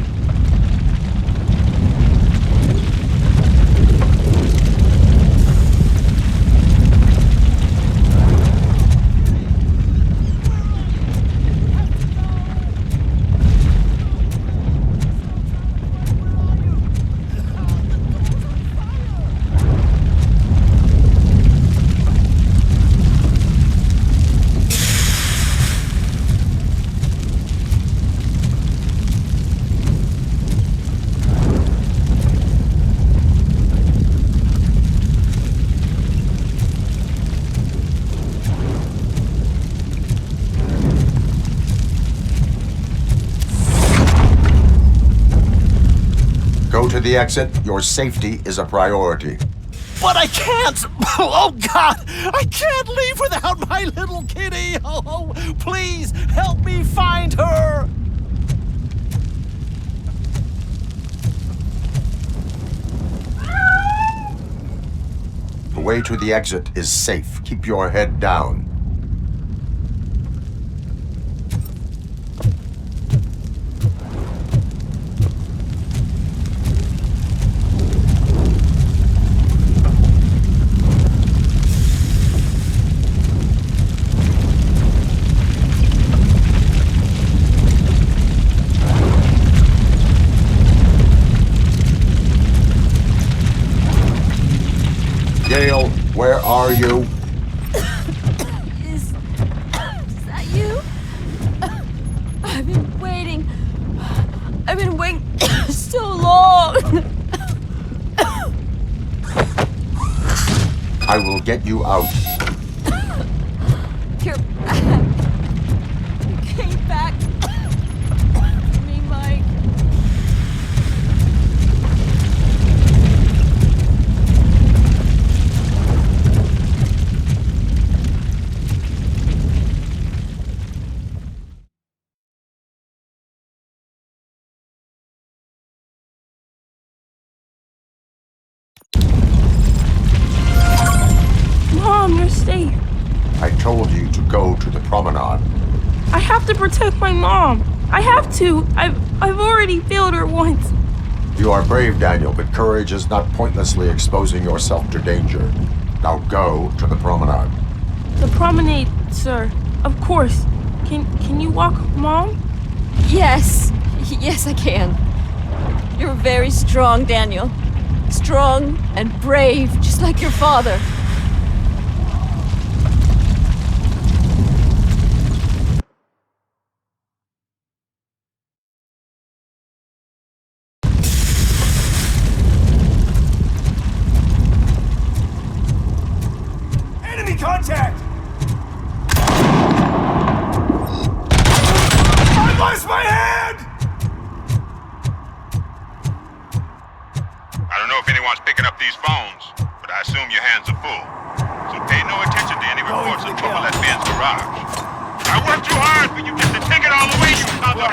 Go to the exit. Your safety is a priority. But I can't! Oh, God! I can't leave without my little kitty! Oh, please, help me find her! The way to the exit is safe. Keep your head down. Gale, where are you? Is that you? I've been waiting. I've been waiting so long. I will get you out. You're back. You came back to me, Mike. Mom, you're safe. I told you to go to the promenade. I have to protect my mom. I have to. I've already failed her once. You are brave, Daniel, but courage is not pointlessly exposing yourself to danger. Now go to the promenade. The promenade, sir. Of course. Can you walk, Mom? Yes. Yes, I can. You're very strong, Daniel. Strong and brave, just like your father. Enemy contact! I lost my hand! I don't know if anyone's picking up these phones, but I assume your hands are full. So pay no attention to any reports of trouble at Ben's garage. I worked too hard for you just to take it all away, you mother!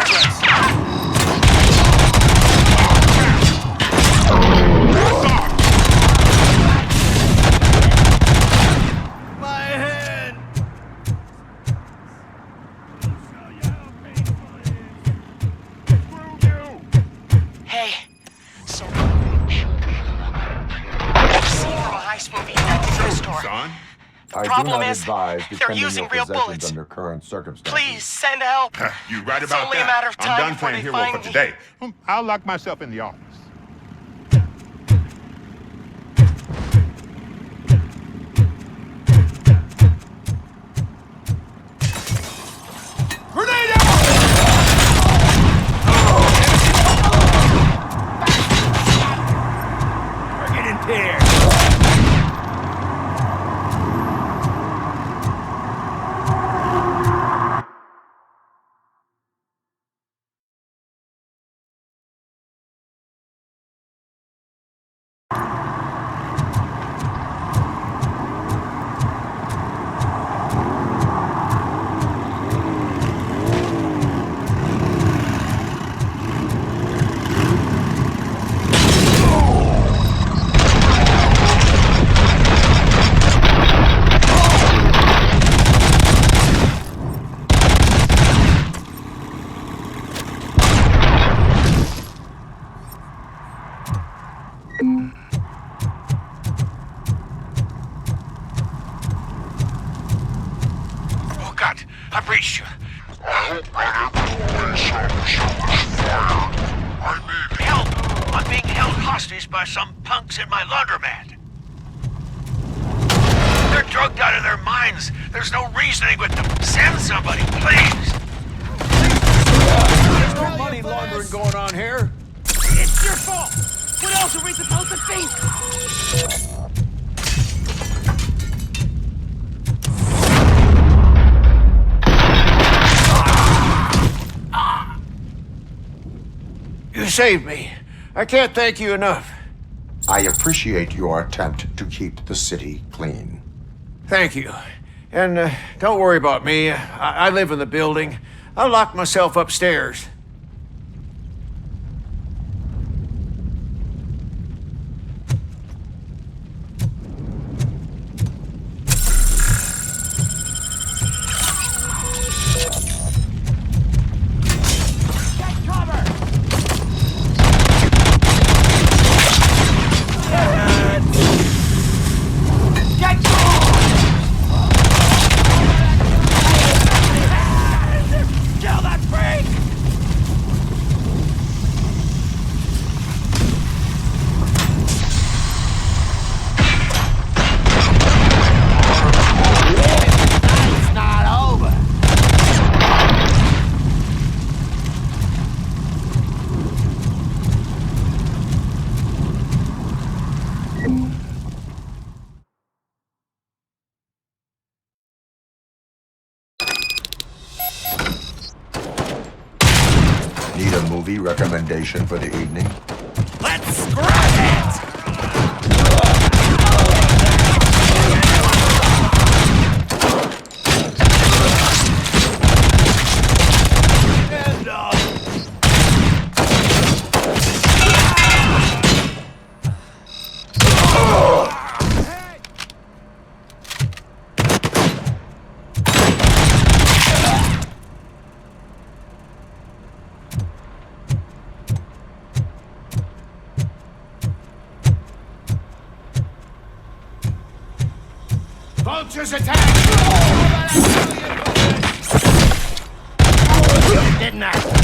My head! Hey, so... I've seen from a heist movie at the video store. Son? I do Problem not is, advise they're defending using your real possessions bullets. under current circumstances. Please, send help. You right It's about only that. a matter of time I'm done before playing they hero find for me. today. I'll lock myself in the office. chased by some punks in my laundromat. They're drugged out of their minds. There's no reasoning with them. Send somebody, please. There's no money laundering going on here. It's your fault! What else are we supposed to think? You saved me. I can't thank you enough. I appreciate your attempt to keep the city clean. Thank you. And don't worry about me. I live in the building. I'll lock myself upstairs. Need a movie recommendation for the evening? Let's scrap it! Vultures attack! Didn't I?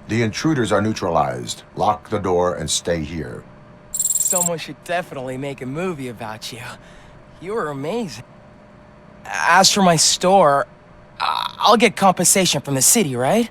The intruders are neutralized. Lock the door and stay here. Someone should definitely make a movie about you. You were amazing. As for my store, I'll get compensation from the city, right?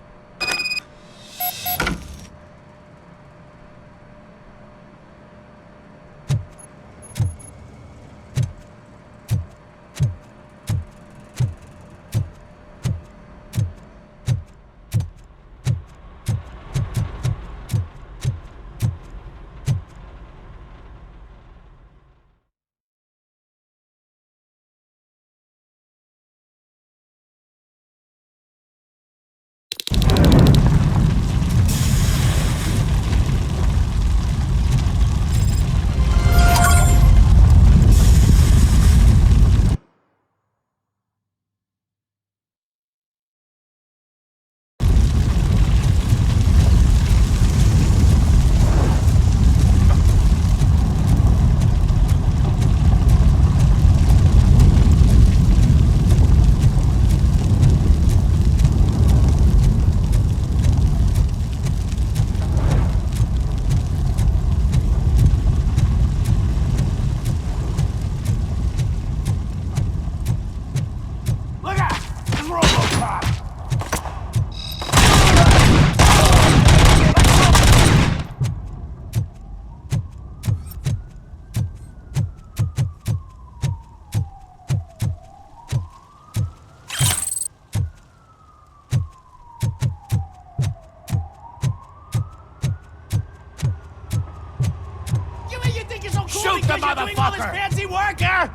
Shoot the motherfucker! Fancy work here!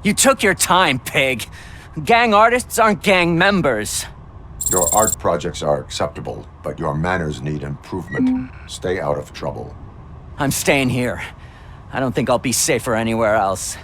You took your time, pig. Gang artists aren't gang members. Your art projects are acceptable, but your manners need improvement. Stay out of trouble. I'm staying here. I don't think I'll be safer anywhere else.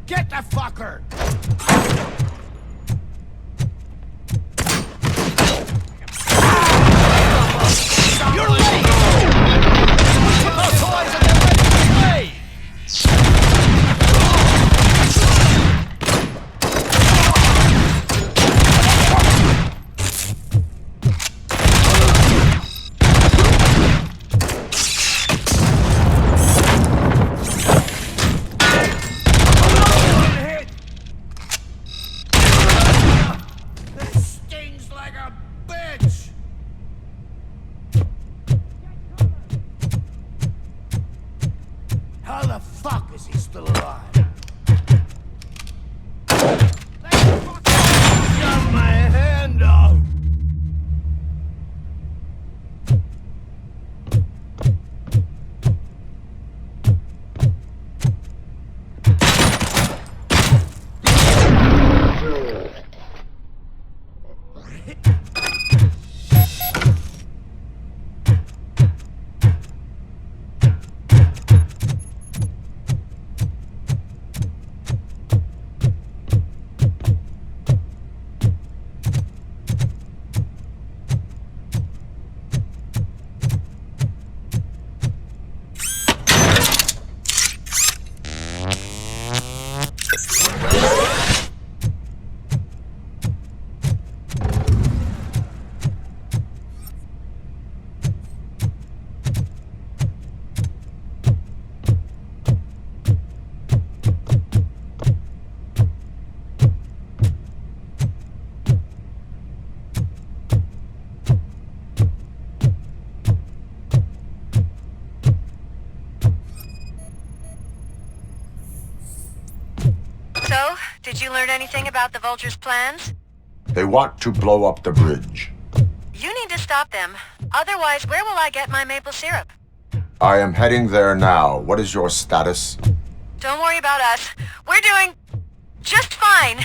Get the fucker! You're late! How the fuck is he still alive? Got my hand up! Did you learn anything about the Vulture's plans? They want to blow up the bridge. You need to stop them. Otherwise, where will I get my maple syrup? I am heading there now. What is your status? Don't worry about us. We're doing just fine.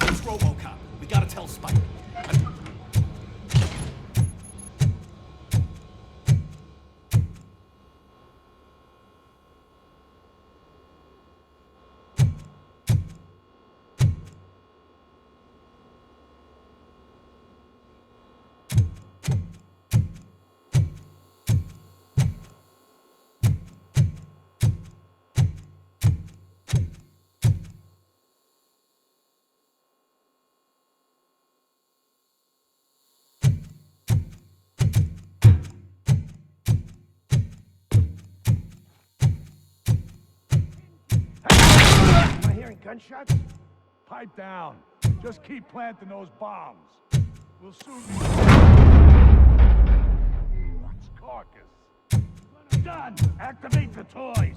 It's RoboCop. We gotta tell Spike. Gunshots? Pipe down. Just keep planting those bombs. We'll soon be... It's carcass. Done! Activate the toys!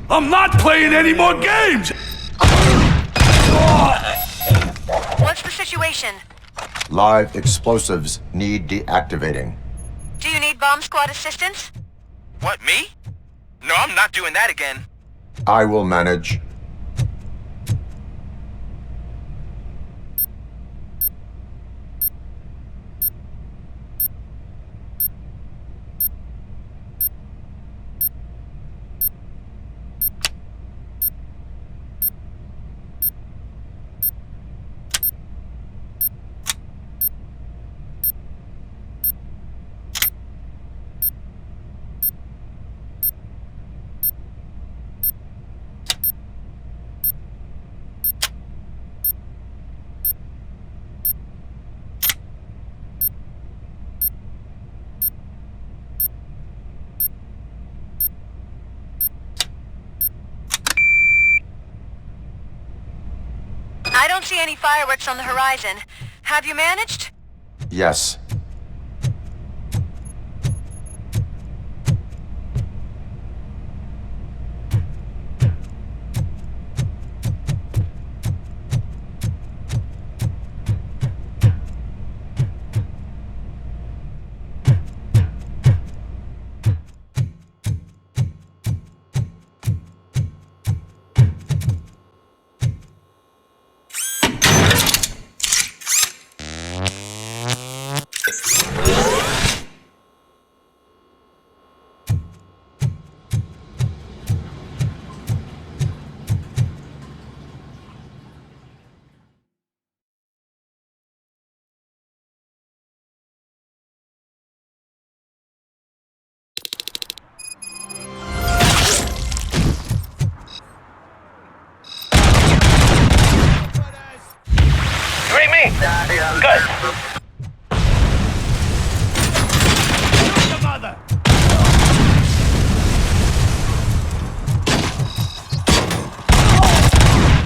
I'm not playing any more games! What's the situation? Live explosives need deactivating. Do you need bomb squad assistance? What, me? No, I'm not doing that again. I will manage. I don't see any fireworks on the horizon. Have you managed? Yes. Good.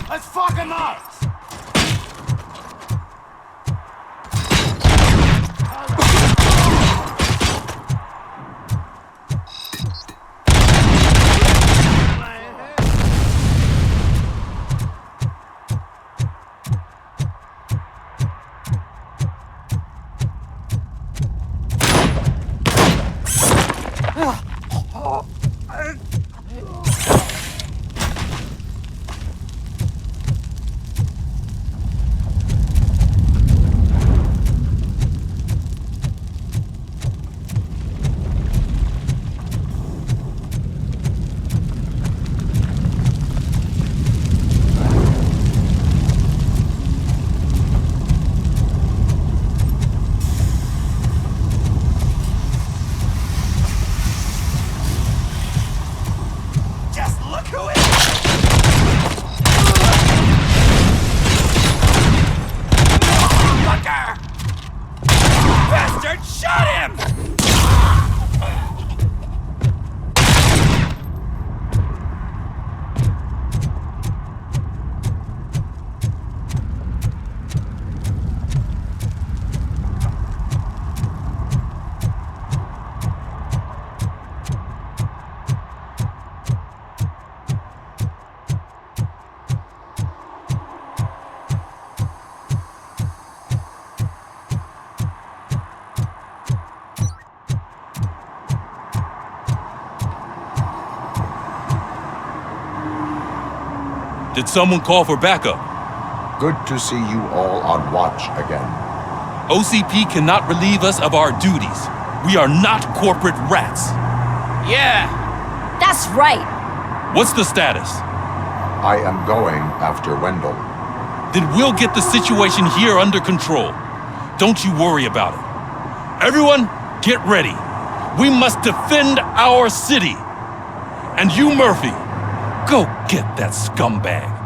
Let's fuck him up! Did someone call for backup? Good to see you all on watch again. OCP cannot relieve us of our duties. We are not corporate rats. Yeah. That's right. What's the status? I am going after Wendell. Then we'll get the situation here under control. Don't you worry about it. Everyone, get ready. We must defend our city. And you, Murphy, go get that scumbag.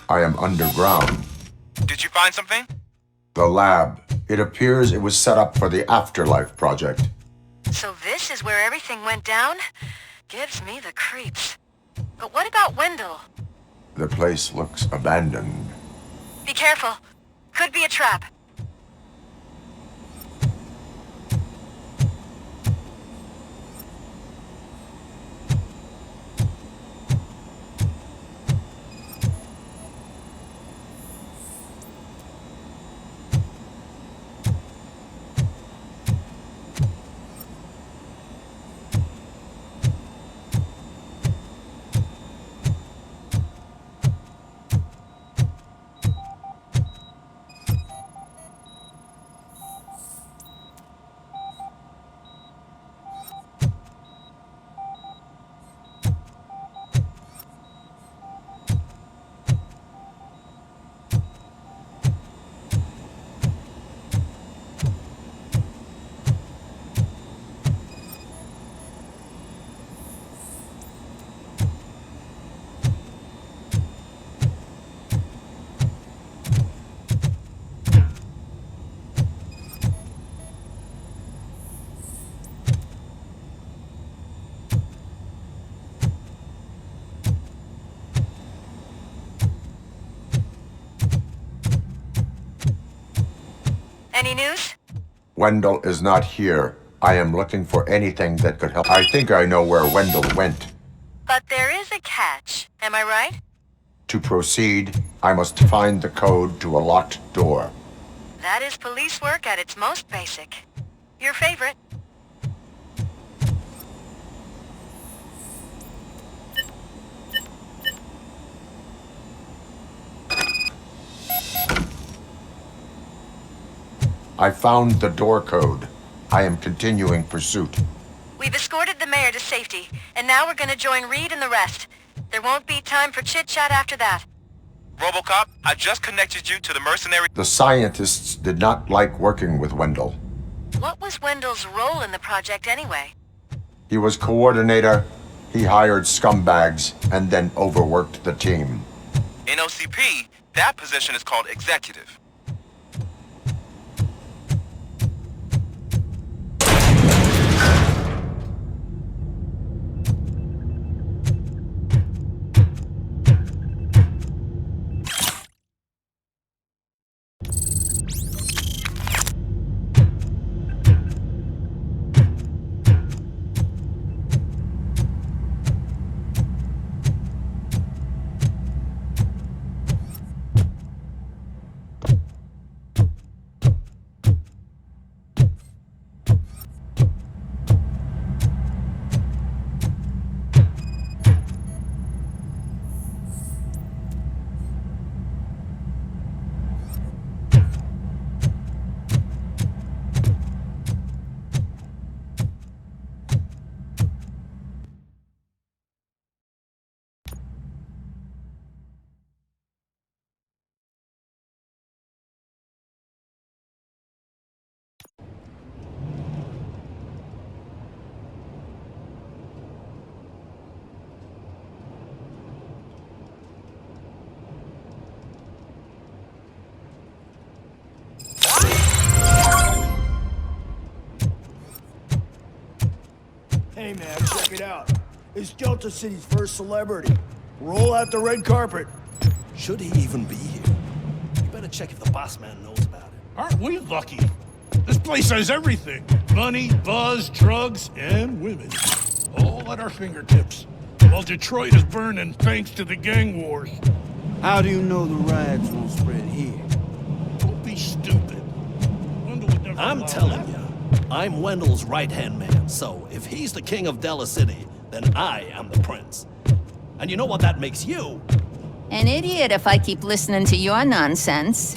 I am underground. Did you find something? The lab. It appears it was set up for the Afterlife project. So this is where everything went down? Gives me the creeps. But what about Wendell? The place looks abandoned. Be careful. Could be a trap. Any news? Wendell is not here. I am looking for anything that could help. I think I know where Wendell went. But there is a catch. Am I right? To proceed, I must find the code to a locked door. That is police work at its most basic. Your favorite. I found the door code. I am continuing pursuit. We've escorted the mayor to safety, and now we're gonna join Reed and the rest. There won't be time for chit-chat after that. RoboCop, I just connected you to the mercenary... The scientists did not like working with Wendell. What was Wendell's role in the project anyway? He was coordinator, he hired scumbags, and then overworked the team. In OCP, that position is called executive. Hey man, check it out. It's Delta City's first celebrity. Roll out the red carpet. Should he even be here? You better check if the boss man knows about it. Aren't we lucky? This place has everything. Money, buzz, drugs, and women. All at our fingertips. While Detroit is burning thanks to the gang wars. How do you know the riots won't spread here? Don't be stupid. I'm telling you, I'm Wendell's right-hand man, so if he's the king of Della City, then I am the prince. And you know what that makes you? An idiot if I keep listening to your nonsense.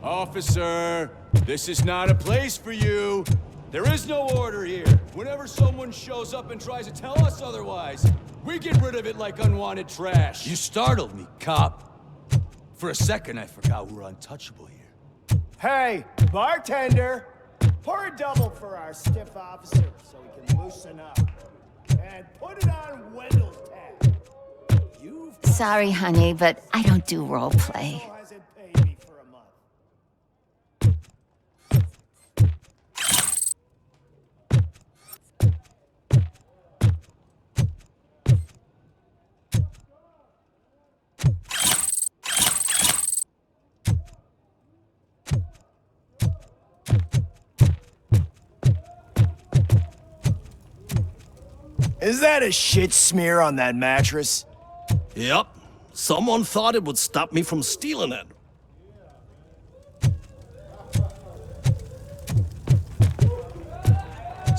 Officer, this is not a place for you. There is no order here. Whenever someone shows up and tries to tell us otherwise, we get rid of it like unwanted trash. You startled me, cop. For a second, I forgot we were untouchable here. Hey, bartender, pour a double for our stiff officer so he can loosen up. And put it on Wendell's tab. Sorry, honey, but I don't do role play. Is that a shit smear on that mattress? Yep. Someone thought it would stop me from stealing it.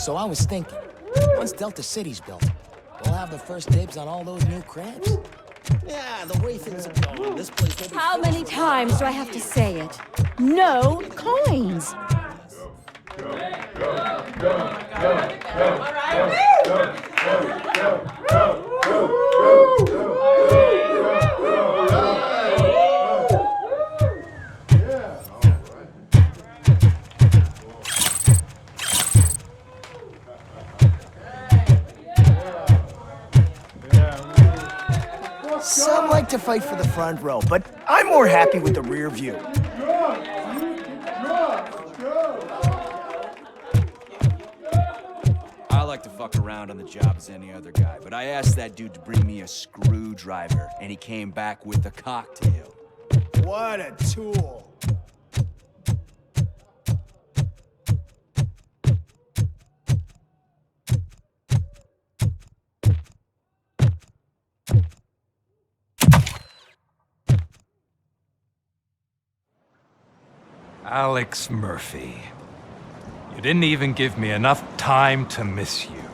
So I was thinking, once Delta City's built, we'll have the first dibs on all those new cribs. Yeah, the way things are going, this place will be... How many times do I have to say it? No coins! Some like to fight for the front row, but I'm more happy with the rear view. I like to fuck around on the job as any other guy, but I asked that dude to bring me a screwdriver, and he came back with a cocktail. What a tool. Alex Murphy. You didn't even give me enough time to miss you.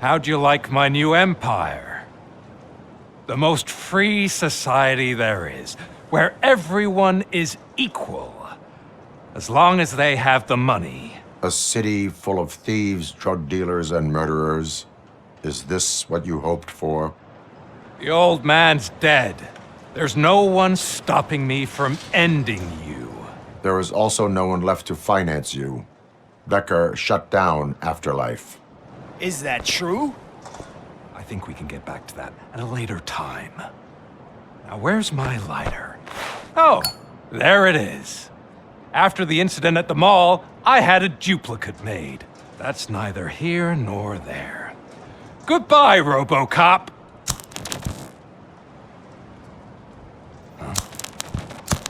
How'd you like my new empire? The most free society there is, where everyone is equal, as long as they have the money. A city full of thieves, drug dealers, and murderers. Is this what you hoped for? The old man's dead. There's no one stopping me from ending you. There is also no one left to finance you. Becker shut down Afterlife. Is that true? I think we can get back to that at a later time. Now, where's my lighter? Oh, there it is. After the incident at the mall, I had a duplicate made. That's neither here nor there. Goodbye, RoboCop.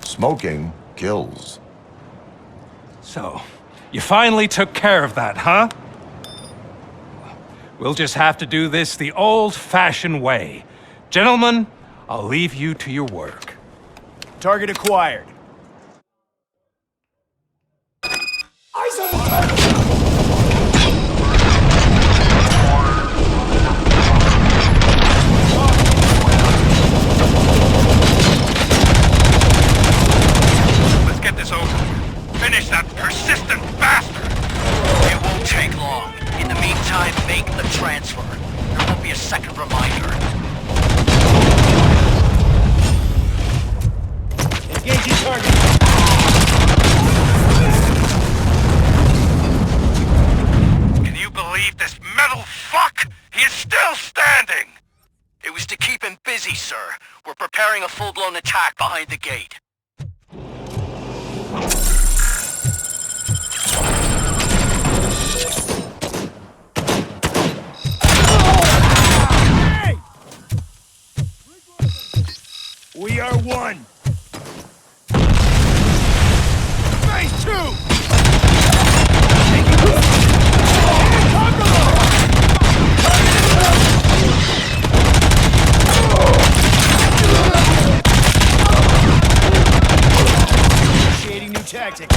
Smoking kills. So, you finally took care of that, huh? We'll just have to do this the old-fashioned way. Gentlemen, I'll leave you to your work. Target acquired. Let's get this over with. Finish that persistent bastard! It won't take long. In the meantime, make the transfer. There won't be a second reminder. Engaging target. Can you believe this metal fuck? He is still standing! It was to keep him busy, sir. We're preparing a full-blown attack behind the gate. We are one. Phase two. Initiating new tactics.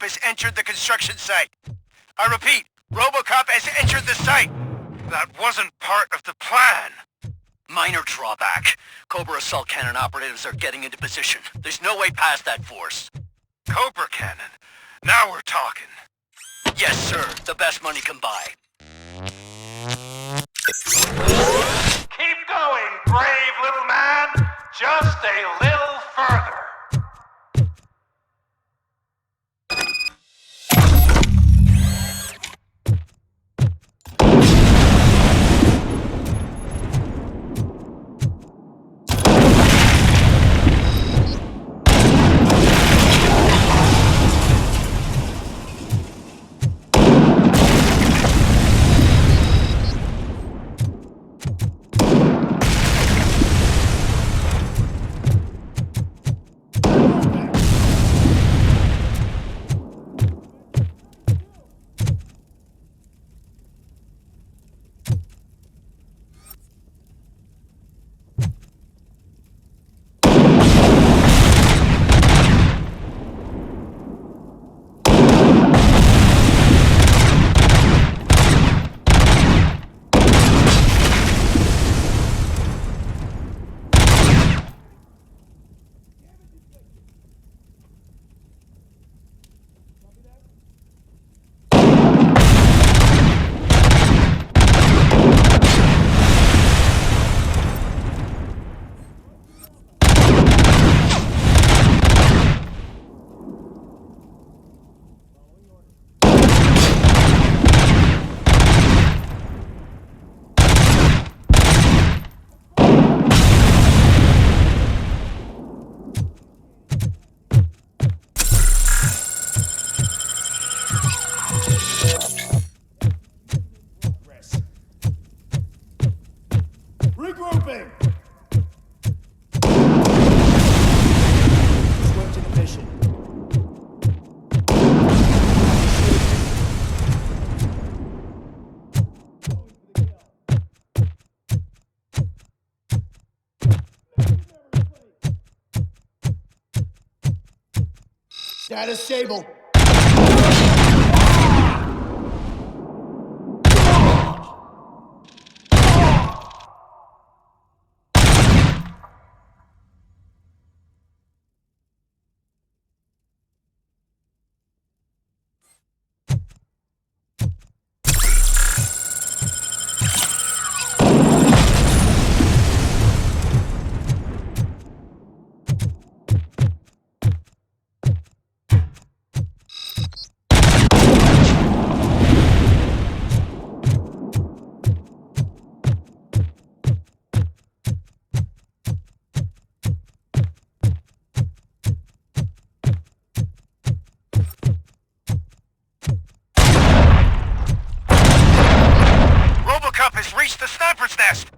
has entered the construction site. I repeat, RoboCop has entered the site. That wasn't part of the plan. Minor drawback. Cobra assault cannon operatives are getting into position. There's no way past that force. Cobra cannon? Now we're talking. Yes, sir. The best money can buy. Keep going, brave little man. Just a little further. Regrouping! Swim to the mission. Status stable. Reached the sniper's nest.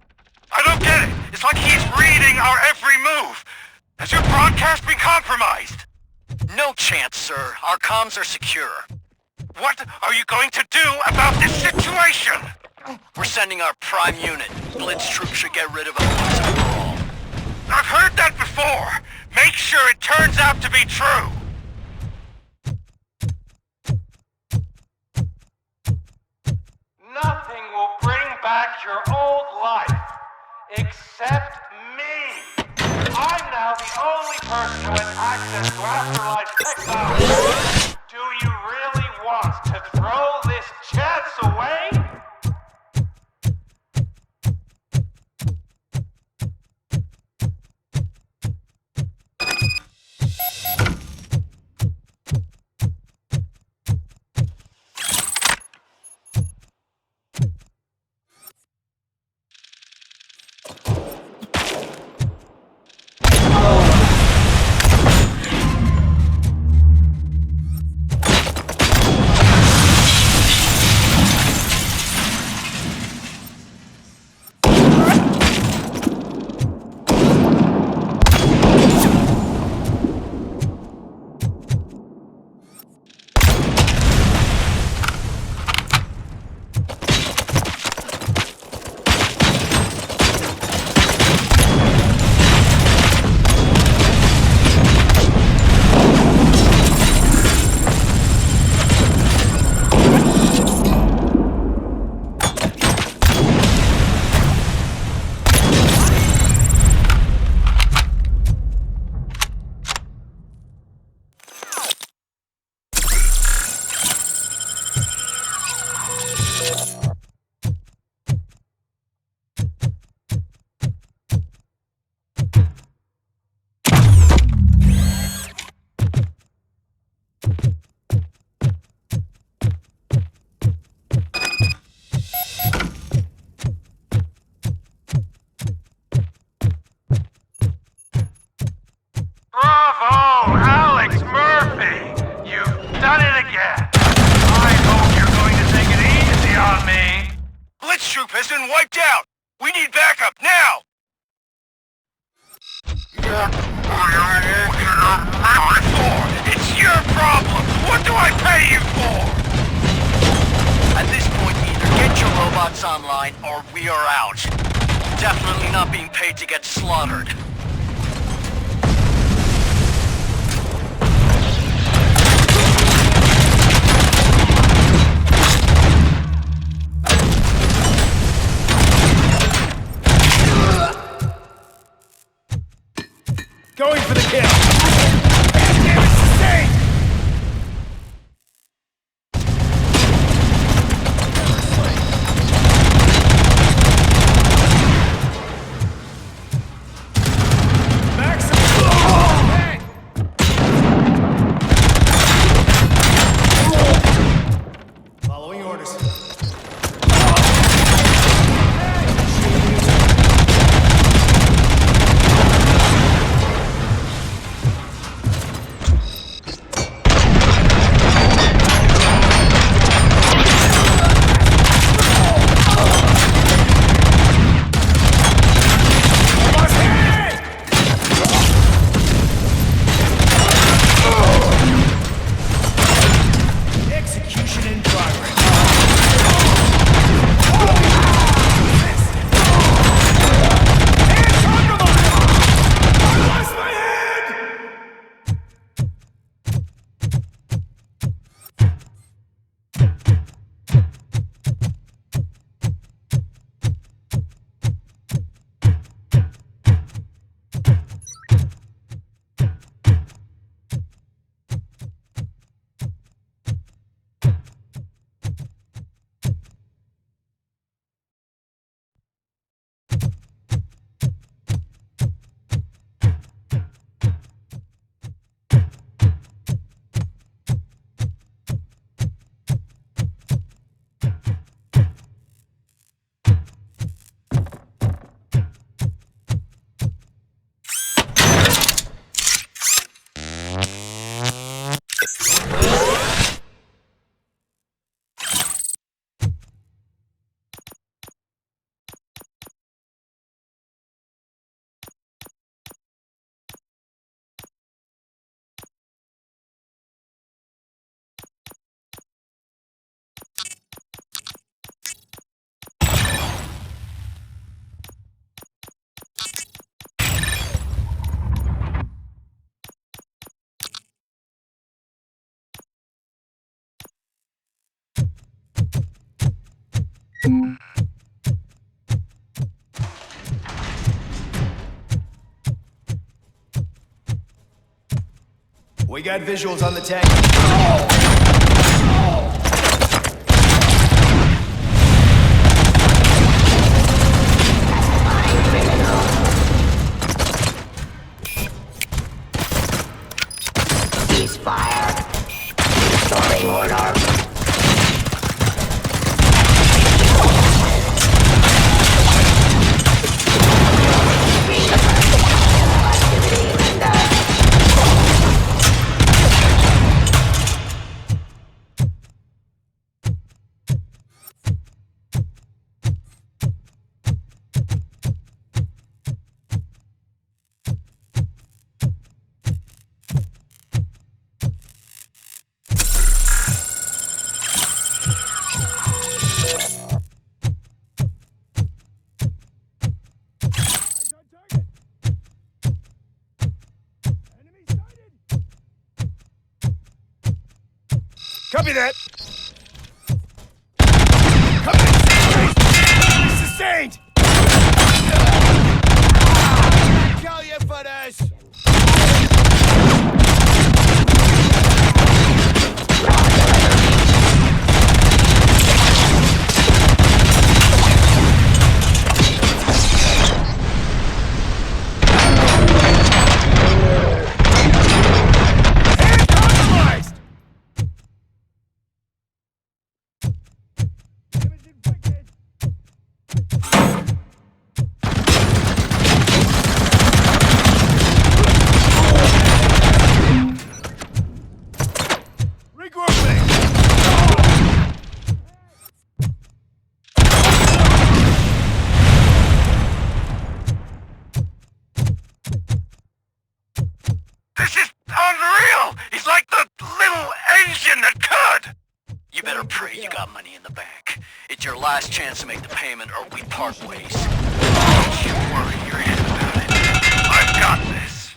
I don't get it. It's like he's reading our every move. Has your broadcast been compromised? No chance, sir. Our comms are secure. What are you going to do about this situation? We're sending our prime unit. Blitz troops should get rid of him once and for all. I've heard that before. Make sure it turns out to be true. Nothing will bring back your old life, except me. I'm now the only person who has access to afterlife technology. Do you really want to throw this chance away? has been wiped out! We need backup, now! It's your problem! What do I pay you for? At this point, either get your robots online, or we are out. Definitely not being paid to get slaughtered. Going for the kill! Damn it, sustained! Following orders. We got visuals on the tank. Ceasefire. Restoring order. Copy that! Copy! Sustained! Kill you for this! last chance to make the payment or we part ways. Don't you worry your head about it. I've got this.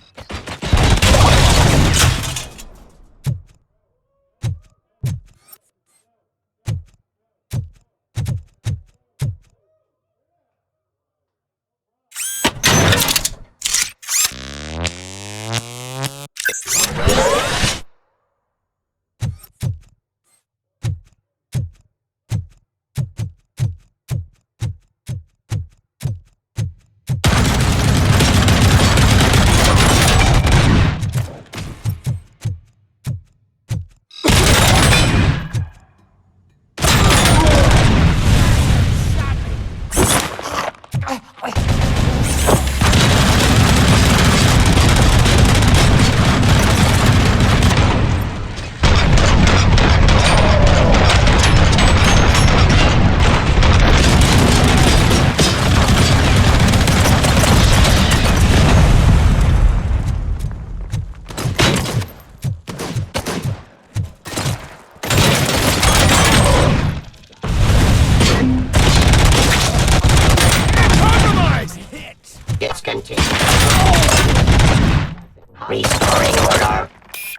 Restoring order.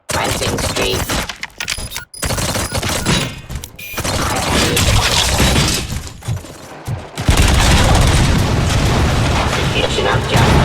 Cleansing streets. Execution of justice.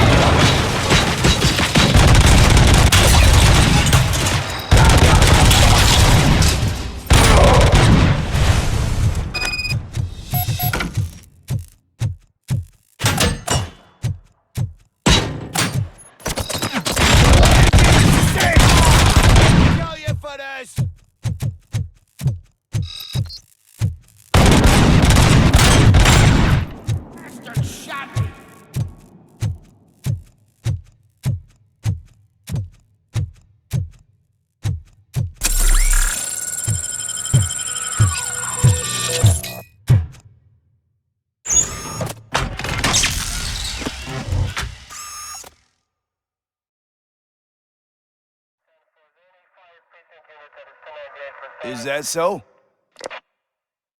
Is that so?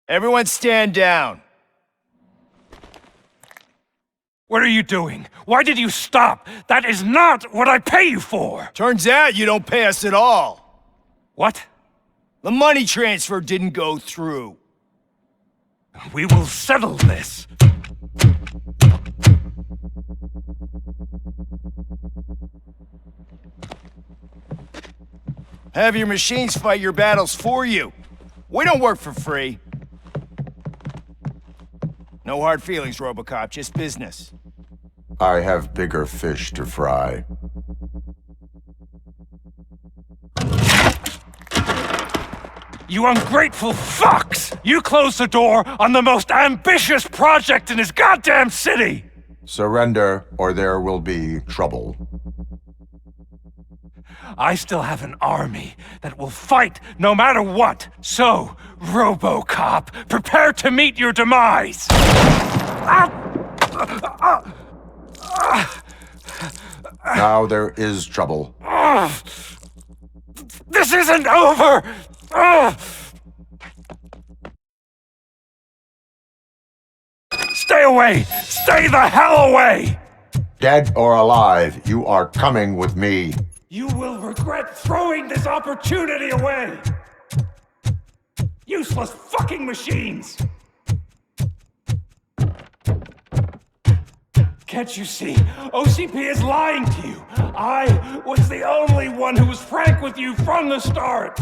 Everyone stand down. What are you doing? Why did you stop? That is not what I pay you for! Turns out you don't pay us at all. What? The money transfer didn't go through. We will settle this. Have your machines fight your battles for you. We don't work for free. No hard feelings, RoboCop, just business. I have bigger fish to fry. You ungrateful fucks! You closed the door on the most ambitious project in this goddamn city! Surrender, or there will be trouble. I still have an army that will fight no matter what. So, RoboCop, prepare to meet your demise! Now there is trouble. This isn't over! Stay away! Stay the hell away! Dead or alive, you are coming with me. You will regret throwing this opportunity away! Useless fucking machines! Can't you see? OCP is lying to you! I was the only one who was frank with you from the start!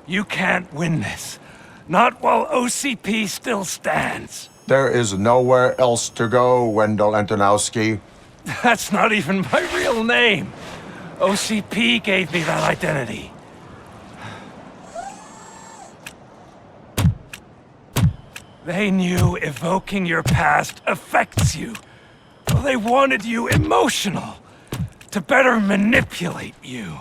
You can't win this. Not while OCP still stands. There is nowhere else to go, Wendell Antonowski. That's not even my real name. OCP gave me that identity. They knew evoking your past affects you. Well, they wanted you emotional, to better manipulate you.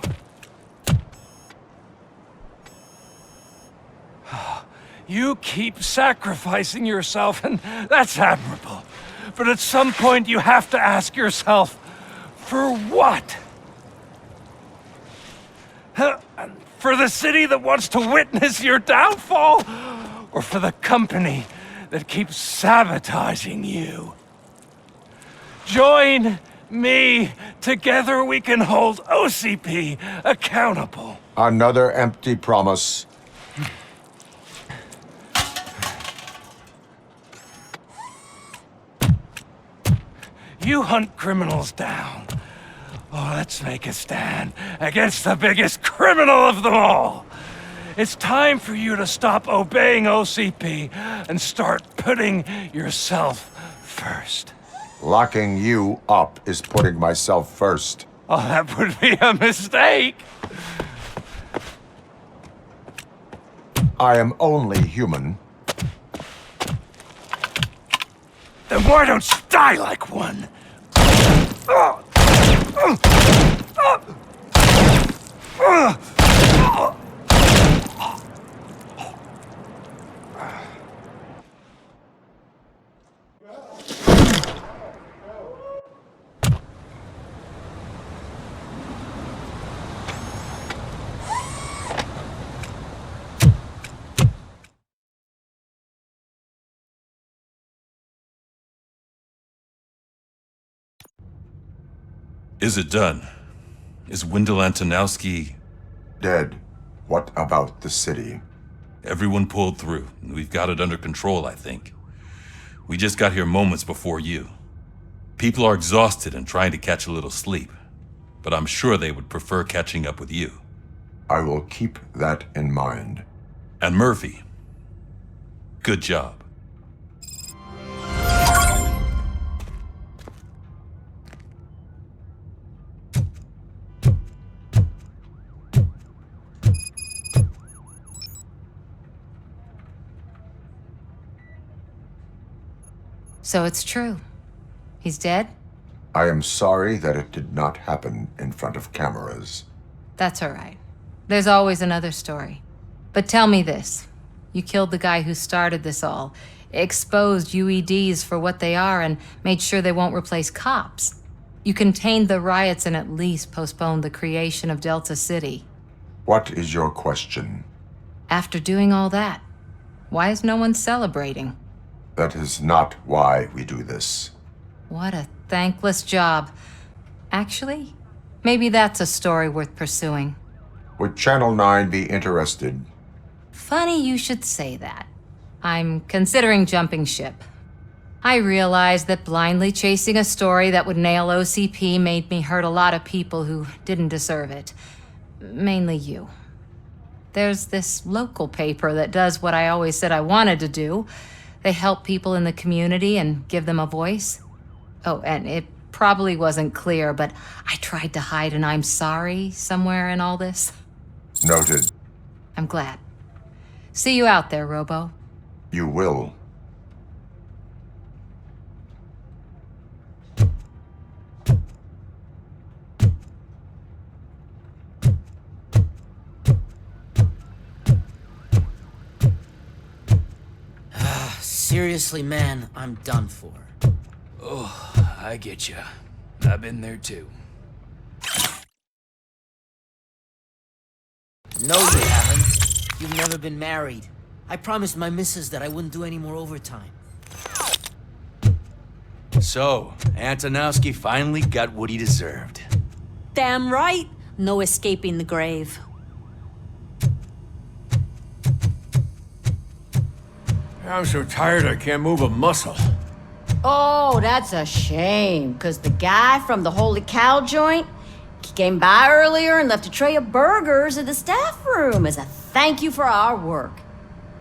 You keep sacrificing yourself, and that's admirable. But at some point, you have to ask yourself, for what? For the city that wants to witness your downfall? Or for the company that keeps sabotaging you? Join me. Together we can hold OCP accountable. Another empty promise. You hunt criminals down. Oh, let's make a stand against the biggest criminal of them all. It's time for you to stop obeying OCP and start putting yourself first. Locking you up is putting myself first. Oh, that would be a mistake. I am only human. Then why don't you die like one? Is it done? Is Wendell Antonowski... dead? What about the city? Everyone pulled through. We've got it under control, I think. We just got here moments before you. People are exhausted and trying to catch a little sleep. But I'm sure they would prefer catching up with you. I will keep that in mind. And Murphy, good job. So it's true. He's dead? I am sorry that it did not happen in front of cameras. That's all right. There's always another story. But tell me this. You killed the guy who started this all, exposed UEDs for what they are, and made sure they won't replace cops. You contained the riots and at least postponed the creation of Delta City. What is your question? After doing all that, why is no one celebrating? That is not why we do this. What a thankless job. Actually, maybe that's a story worth pursuing. Would Channel 9 be interested? Funny you should say that. I'm considering jumping ship. I realized that blindly chasing a story that would nail OCP made me hurt a lot of people who didn't deserve it. Mainly you. There's this local paper that does what I always said I wanted to do. They help people in the community and give them a voice. Oh, and it probably wasn't clear, but I tried to hide an I'm sorry somewhere in all this. Noted. I'm glad. See you out there, Robo. You will. Seriously, man, I'm done for. Oh, I get ya. I've been there too. No, you haven't. You've never been married. I promised my missus that I wouldn't do any more overtime. So, Antonowski finally got what he deserved. Damn right. No escaping the grave. I'm so tired I can't move a muscle. Oh, that's a shame, because the guy from the Holy Cow joint, he came by earlier and left a tray of burgers in the staff room as a thank you for our work.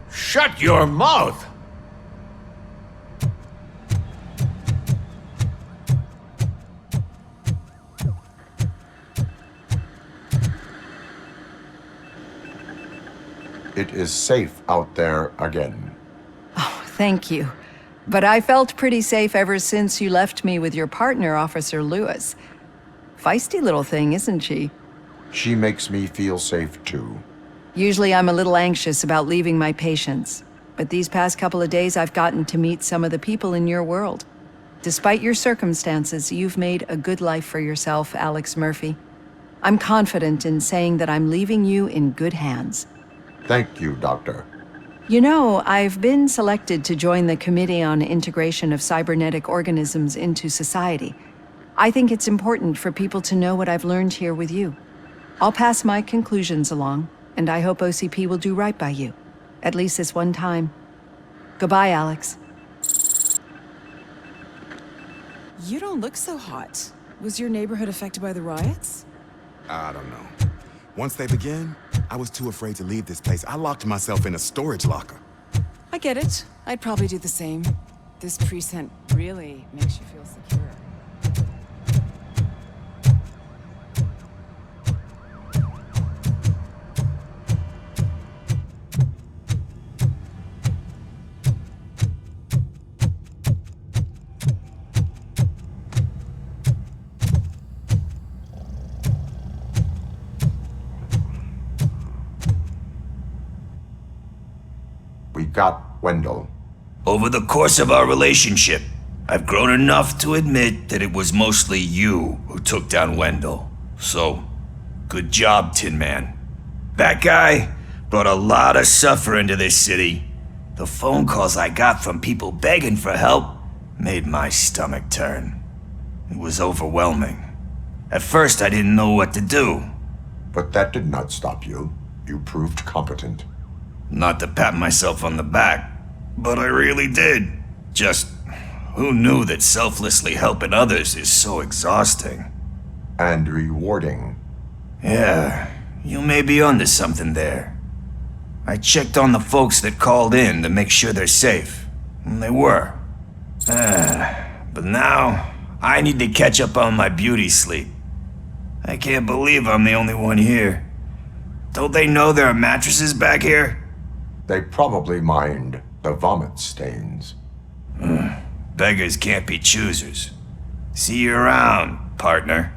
Shut your mouth! It is safe out there again. Thank you. But I felt pretty safe ever since you left me with your partner, Officer Lewis. Feisty little thing, isn't she? She makes me feel safe too. Usually I'm a little anxious about leaving my patients. but these past couple of days I've gotten to meet some of the people in your world. Despite your circumstances, you've made a good life for yourself, Alex Murphy. I'm confident in saying that I'm leaving you in good hands. Thank you, Doctor. You know, I've been selected to join the Committee on Integration of Cybernetic Organisms into Society. I think it's important for people to know what I've learned here with you. I'll pass my conclusions along, and I hope OCP will do right by you. At least this one time. Goodbye, Alex. You don't look so hot. Was your neighborhood affected by the riots? I don't know. Once they began, I was too afraid to leave this place. I locked myself in a storage locker. I get it. I'd probably do the same. This precinct really makes you feel secure. We got Wendell. Over the course of our relationship, I've grown enough to admit that it was mostly you who took down Wendell. So, good job, Tin Man. That guy brought a lot of suffering to this city. The phone calls I got from people begging for help made my stomach turn. It was overwhelming. At first, I didn't know what to do. But that did not stop you. You proved competent. Not to pat myself on the back, but I really did. Just, who knew that selflessly helping others is so exhausting? And rewarding. Yeah, you may be onto something there. I checked on the folks that called in to make sure they're safe, and they were. But now, I need to catch up on my beauty sleep. I can't believe I'm the only one here. Don't they know there are mattresses back here? They probably mind the vomit stains. Beggars can't be choosers. See you around, partner.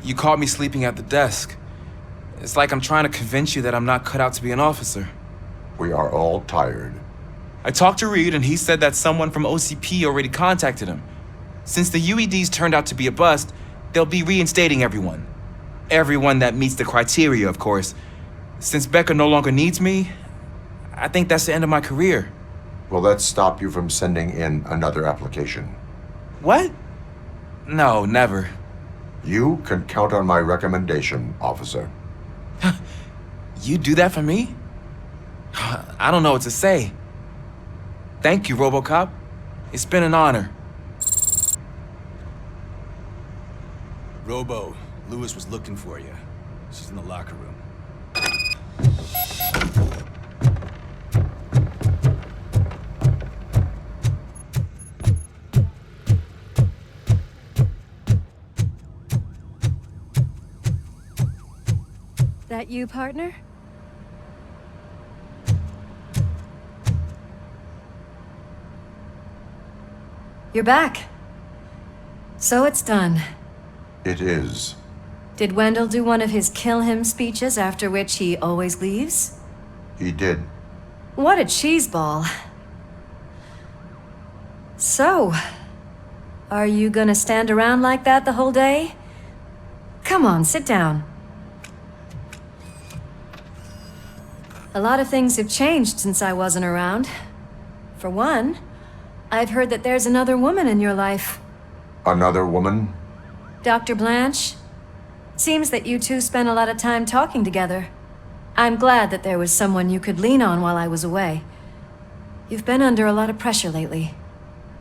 You caught me sleeping at the desk. It's like I'm trying to convince you that I'm not cut out to be an officer. We are all tired. I talked to Reed and he said that someone from OCP already contacted him. Since the UEDs turned out to be a bust, they'll be reinstating everyone. Everyone that meets the criteria, of course. Since Becca no longer needs me, I think that's the end of my career. Will that stop you from sending in another application? What? No, never. You can count on my recommendation, officer. You do that for me? I don't know what to say. Thank you, RoboCop. It's been an honor. Robo, Lewis was looking for you. She's in the locker room. That you, partner? You're back. So it's done. It is. Did Wendell do one of his kill him speeches after which he always leaves? He did. What a cheeseball. So, are you gonna stand around like that the whole day? Come on, sit down. A lot of things have changed since I wasn't around. For one, I've heard that there's another woman in your life. Another woman? Dr. Blanche? Seems that you two spent a lot of time talking together. I'm glad that there was someone you could lean on while I was away. You've been under a lot of pressure lately.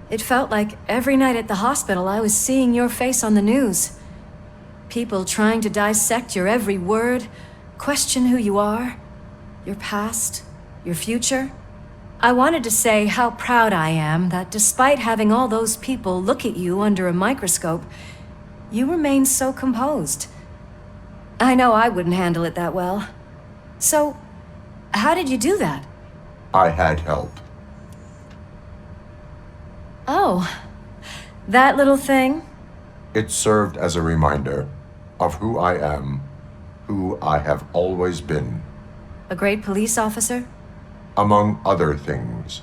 It felt like every night at the hospital I was seeing your face on the news. People trying to dissect your every word, question who you are, your past, your future. I wanted to say how proud I am that despite having all those people look at you under a microscope, you remain so composed. I know I wouldn't handle it that well. So, how did you do that? I had help. Oh, that little thing? It served as a reminder of who I am, who I have always been. A great police officer? Among other things.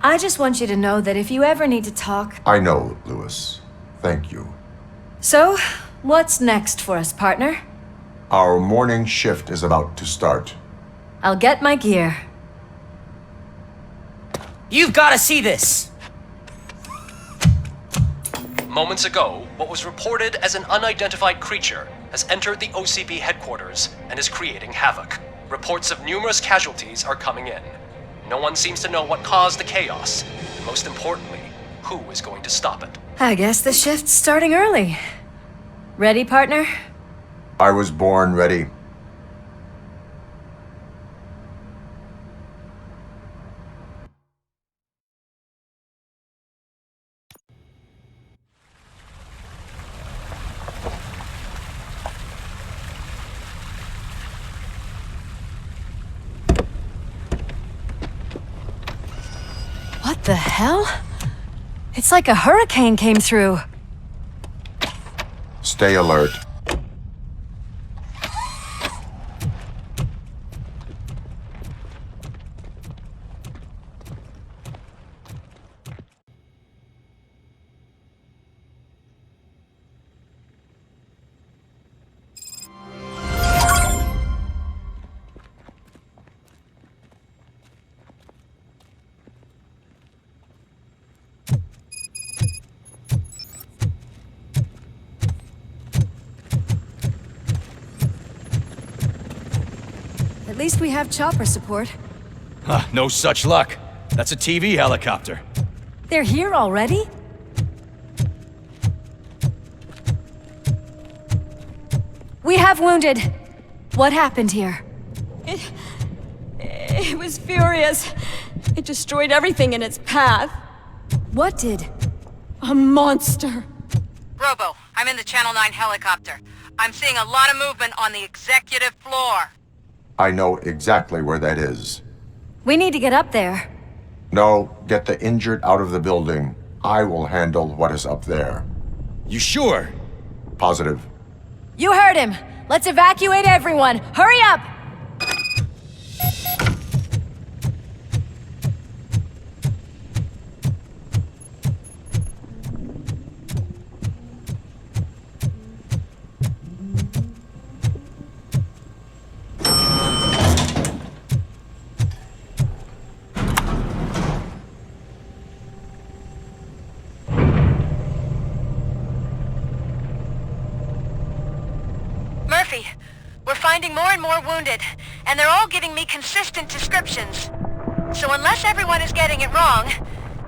I just want you to know that if you ever need to talk... I know, Lewis. Thank you. So, what's next for us, partner? Our morning shift is about to start. I'll get my gear. You've got to see this! Moments ago, what was reported as an unidentified creature has entered the OCP headquarters and is creating havoc. Reports of numerous casualties are coming in. No one seems to know what caused the chaos, and most importantly, who is going to stop it. I guess the shift's starting early. Ready, partner? I was born ready. What the hell? It's like a hurricane came through. Stay alert. At least we have chopper support. Huh, no such luck. That's a TV helicopter. They're here already? We have wounded. What happened here? It was furious. It destroyed everything in its path. What did? A monster. Robo, I'm in the Channel 9 helicopter. I'm seeing a lot of movement on the executive floor. I know exactly where that is. We need to get up there. No, get the injured out of the building. I will handle what is up there. You sure? Positive. You heard him. Let's evacuate everyone. Hurry up! Murphy, we're finding more and more wounded, and they're all giving me consistent descriptions. So unless everyone is getting it wrong,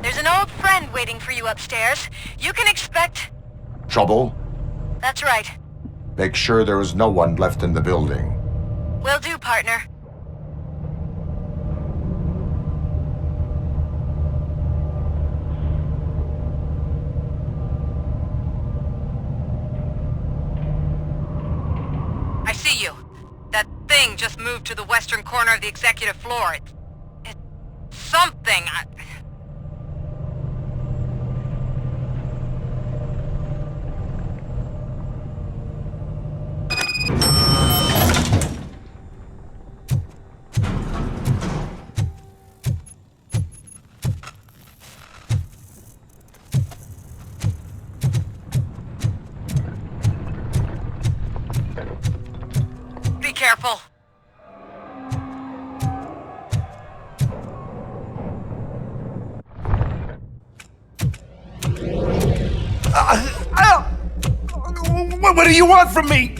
there's an old friend waiting for you upstairs. You can expect... Trouble? That's right. Make sure there is no one left in the building. Will do, partner. I see you. That thing just moved to the western corner of the executive floor. It's something. Be careful. What do you want from me?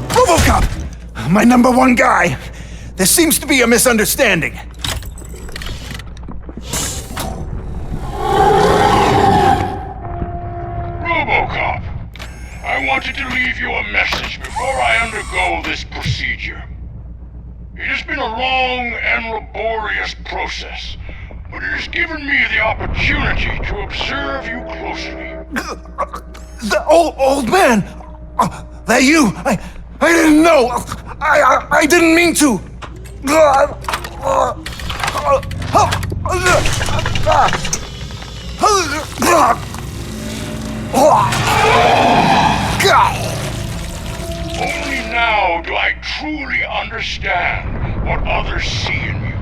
RoboCop! My number one guy. There seems to be a misunderstanding. RoboCop, I wanted to leave you a message before I undergo this procedure. It has been a long and laborious process, but it has given me the opportunity to observe you closely. The old man! That you! I didn't know! I didn't mean to! Only now do I truly understand what others see in you.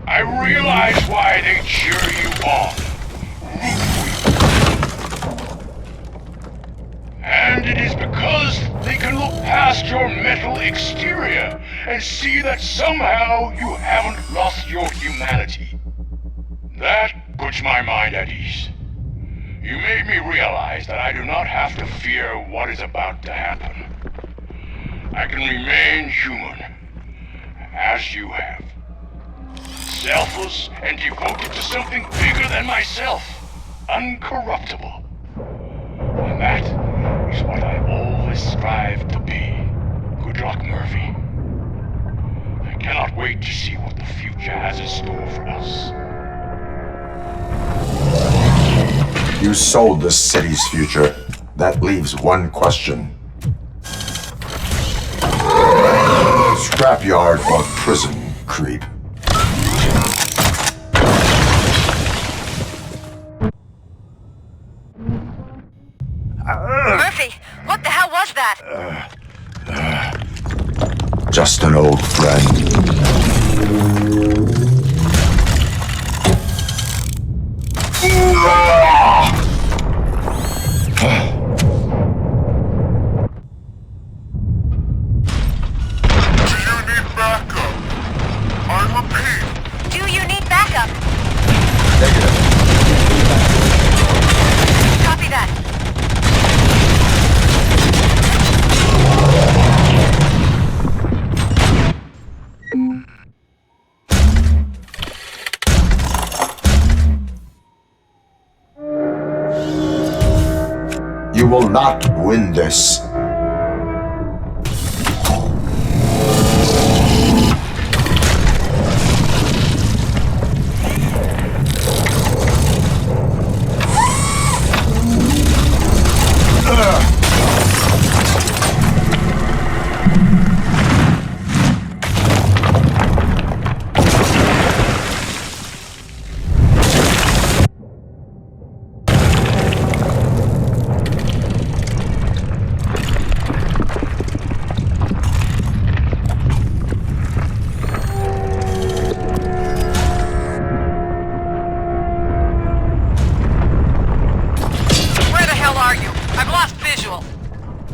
I realize why they cheer you on, root for you. And it is because they can look past your metal exterior and see that somehow you haven't lost your humanity. That puts my mind at ease. You made me realize that I do not have to fear what is about to happen. I can remain human, as you have. Selfless and devoted to something bigger than myself. Uncorruptible. And that is what I always strive to be. Good luck, Murphy. I cannot wait to see what the future has in store for us. You sold the city's future. That leaves one question. Scrapyard or prison, creep? Murphy, what the hell was that? Just an old friend. Do you need backup? Copy that. You will not win this.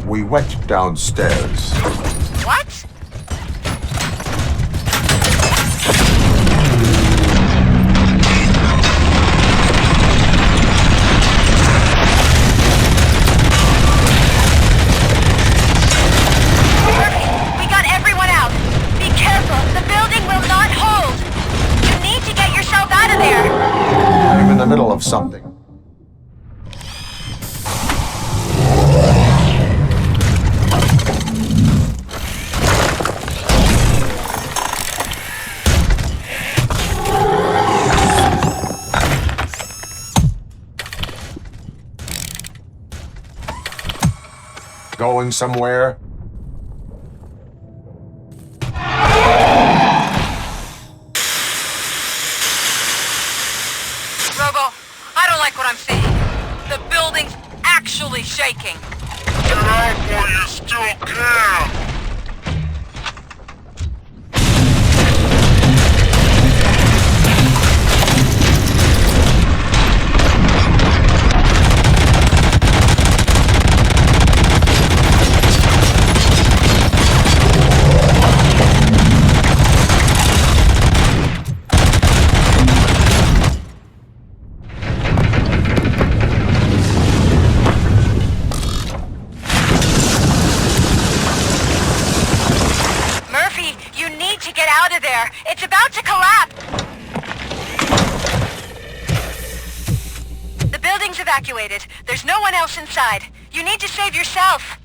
We went downstairs. What? We got everyone out. Be careful. The building will not hold. You need to get yourself out of there. I'm in the middle of something. Going somewhere? Robo, I don't like what I'm seeing. The building's actually shaking. Get out while you still can! It's about to collapse! The building's evacuated. There's no one else inside. You need to save yourself.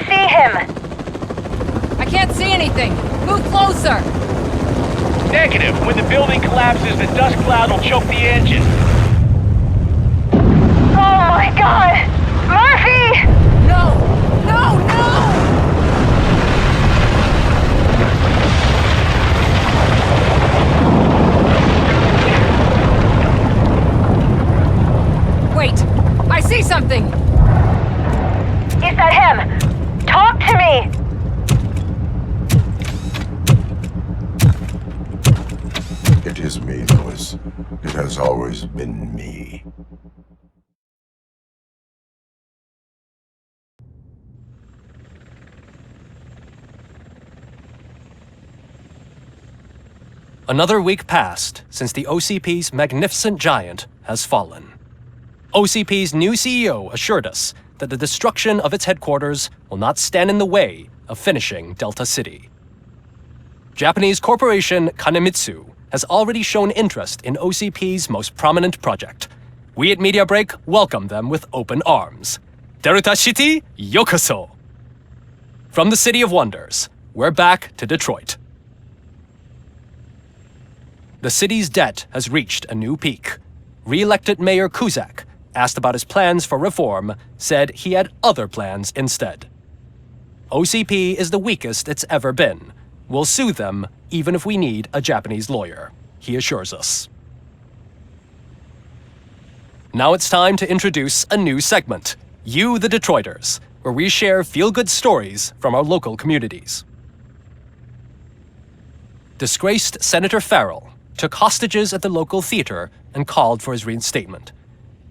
See him! I can't see anything! Move closer! Negative. When the building collapses, the dust cloud will choke the engine. Oh my god! Murphy! No! No, no! Wait! I see something! Is that him? Talk to me! It is me, Lewis. It has always been me. Another week passed since the OCP's magnificent giant has fallen. OCP's new CEO assured us that the destruction of its headquarters will not stand in the way of finishing Delta City. Japanese corporation Kanemitsu has already shown interest in OCP's most prominent project. We at Media Break welcome them with open arms. Delta City, yokoso! From the City of Wonders, we're back to Detroit. The city's debt has reached a new peak. Re-elected Mayor Kuzak, asked about his plans for reform, said he had other plans instead. OCP is the weakest it's ever been. We'll sue them even if we need a Japanese lawyer, he assures us. Now it's time to introduce a new segment, You the Detroiters, where we share feel-good stories from our local communities. Disgraced Senator Farrell took hostages at the local theater and called for his reinstatement.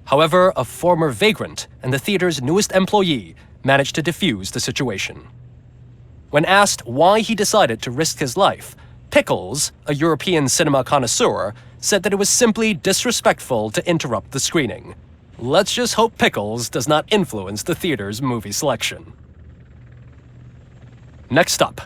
However, a former vagrant and the theater's newest employee managed to defuse the situation. When asked why he decided to risk his life, Pickles, a European cinema connoisseur, said that it was simply disrespectful to interrupt the screening. Let's just hope Pickles does not influence the theater's movie selection. Next up,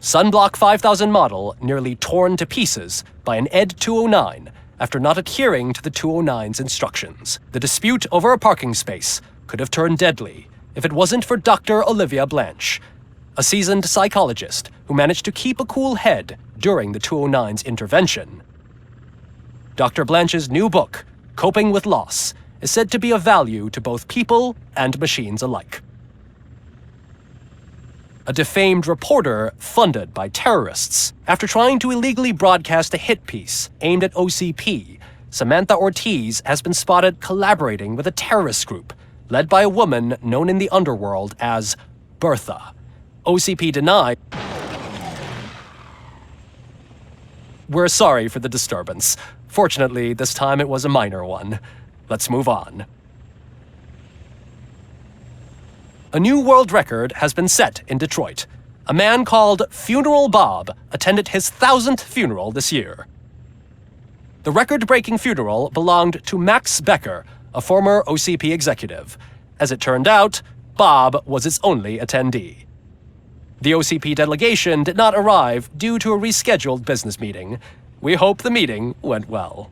Sunblock 5000 model nearly torn to pieces by an ED 209 after not adhering to the 209's instructions. The dispute over a parking space could have turned deadly if it wasn't for Dr. Olivia Blanche, a seasoned psychologist who managed to keep a cool head during the 209's intervention. Dr. Blanche's new book, Coping with Loss, is said to be of value to both people and machines alike. A defamed reporter funded by terrorists. After trying to illegally broadcast a hit piece aimed at OCP, Samantha Ortiz has been spotted collaborating with a terrorist group led by a woman known in the underworld as Bertha. OCP denied. We're sorry for the disturbance. Fortunately, this time it was a minor one. Let's move on. A new world record has been set in Detroit. A man called Funeral Bob attended his 1000th funeral this year. The record-breaking funeral belonged to Max Becker, a former OCP executive. As it turned out, Bob was its only attendee. The OCP delegation did not arrive due to a rescheduled business meeting. We hope the meeting went well.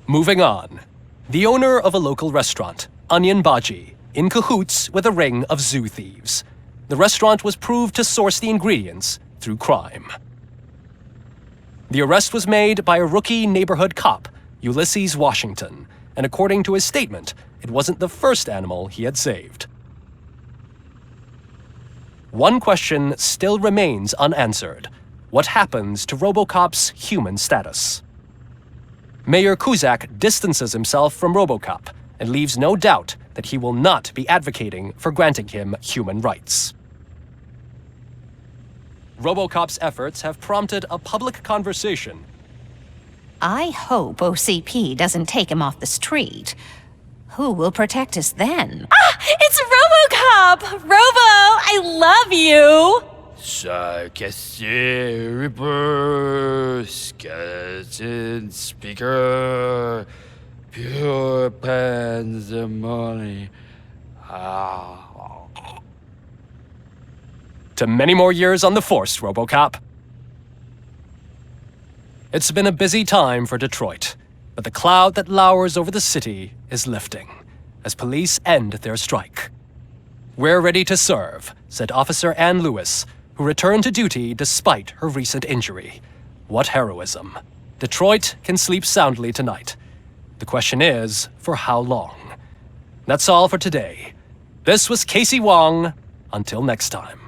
Moving on. The owner of a local restaurant, Onion Baji, in cahoots with a ring of zoo thieves. The restaurant was proved to source the ingredients through crime. The arrest was made by a rookie neighborhood cop, Ulysses Washington, and according to his statement, it wasn't the first animal he had saved. One question still remains unanswered. What happens to RoboCop's human status? Mayor Kuzak distances himself from RoboCop and leaves no doubt that he will not be advocating for granting him human rights. RoboCop's efforts have prompted a public conversation. I hope OCP doesn't take him off the street. Who will protect us then? Ah! It's RoboCop! Robo, I love you! Cassier, Reaper, skeleton, speaker, pure pandemonium. To many more years on the force, RoboCop. It's been a busy time for Detroit, but the cloud that lowers over the city is lifting as police end their strike. We're ready to serve, said Officer Ann Lewis, who returned to duty despite her recent injury. What heroism. Detroit can sleep soundly tonight. The question is, for how long? That's all for today. This was Casey Wong. Until next time.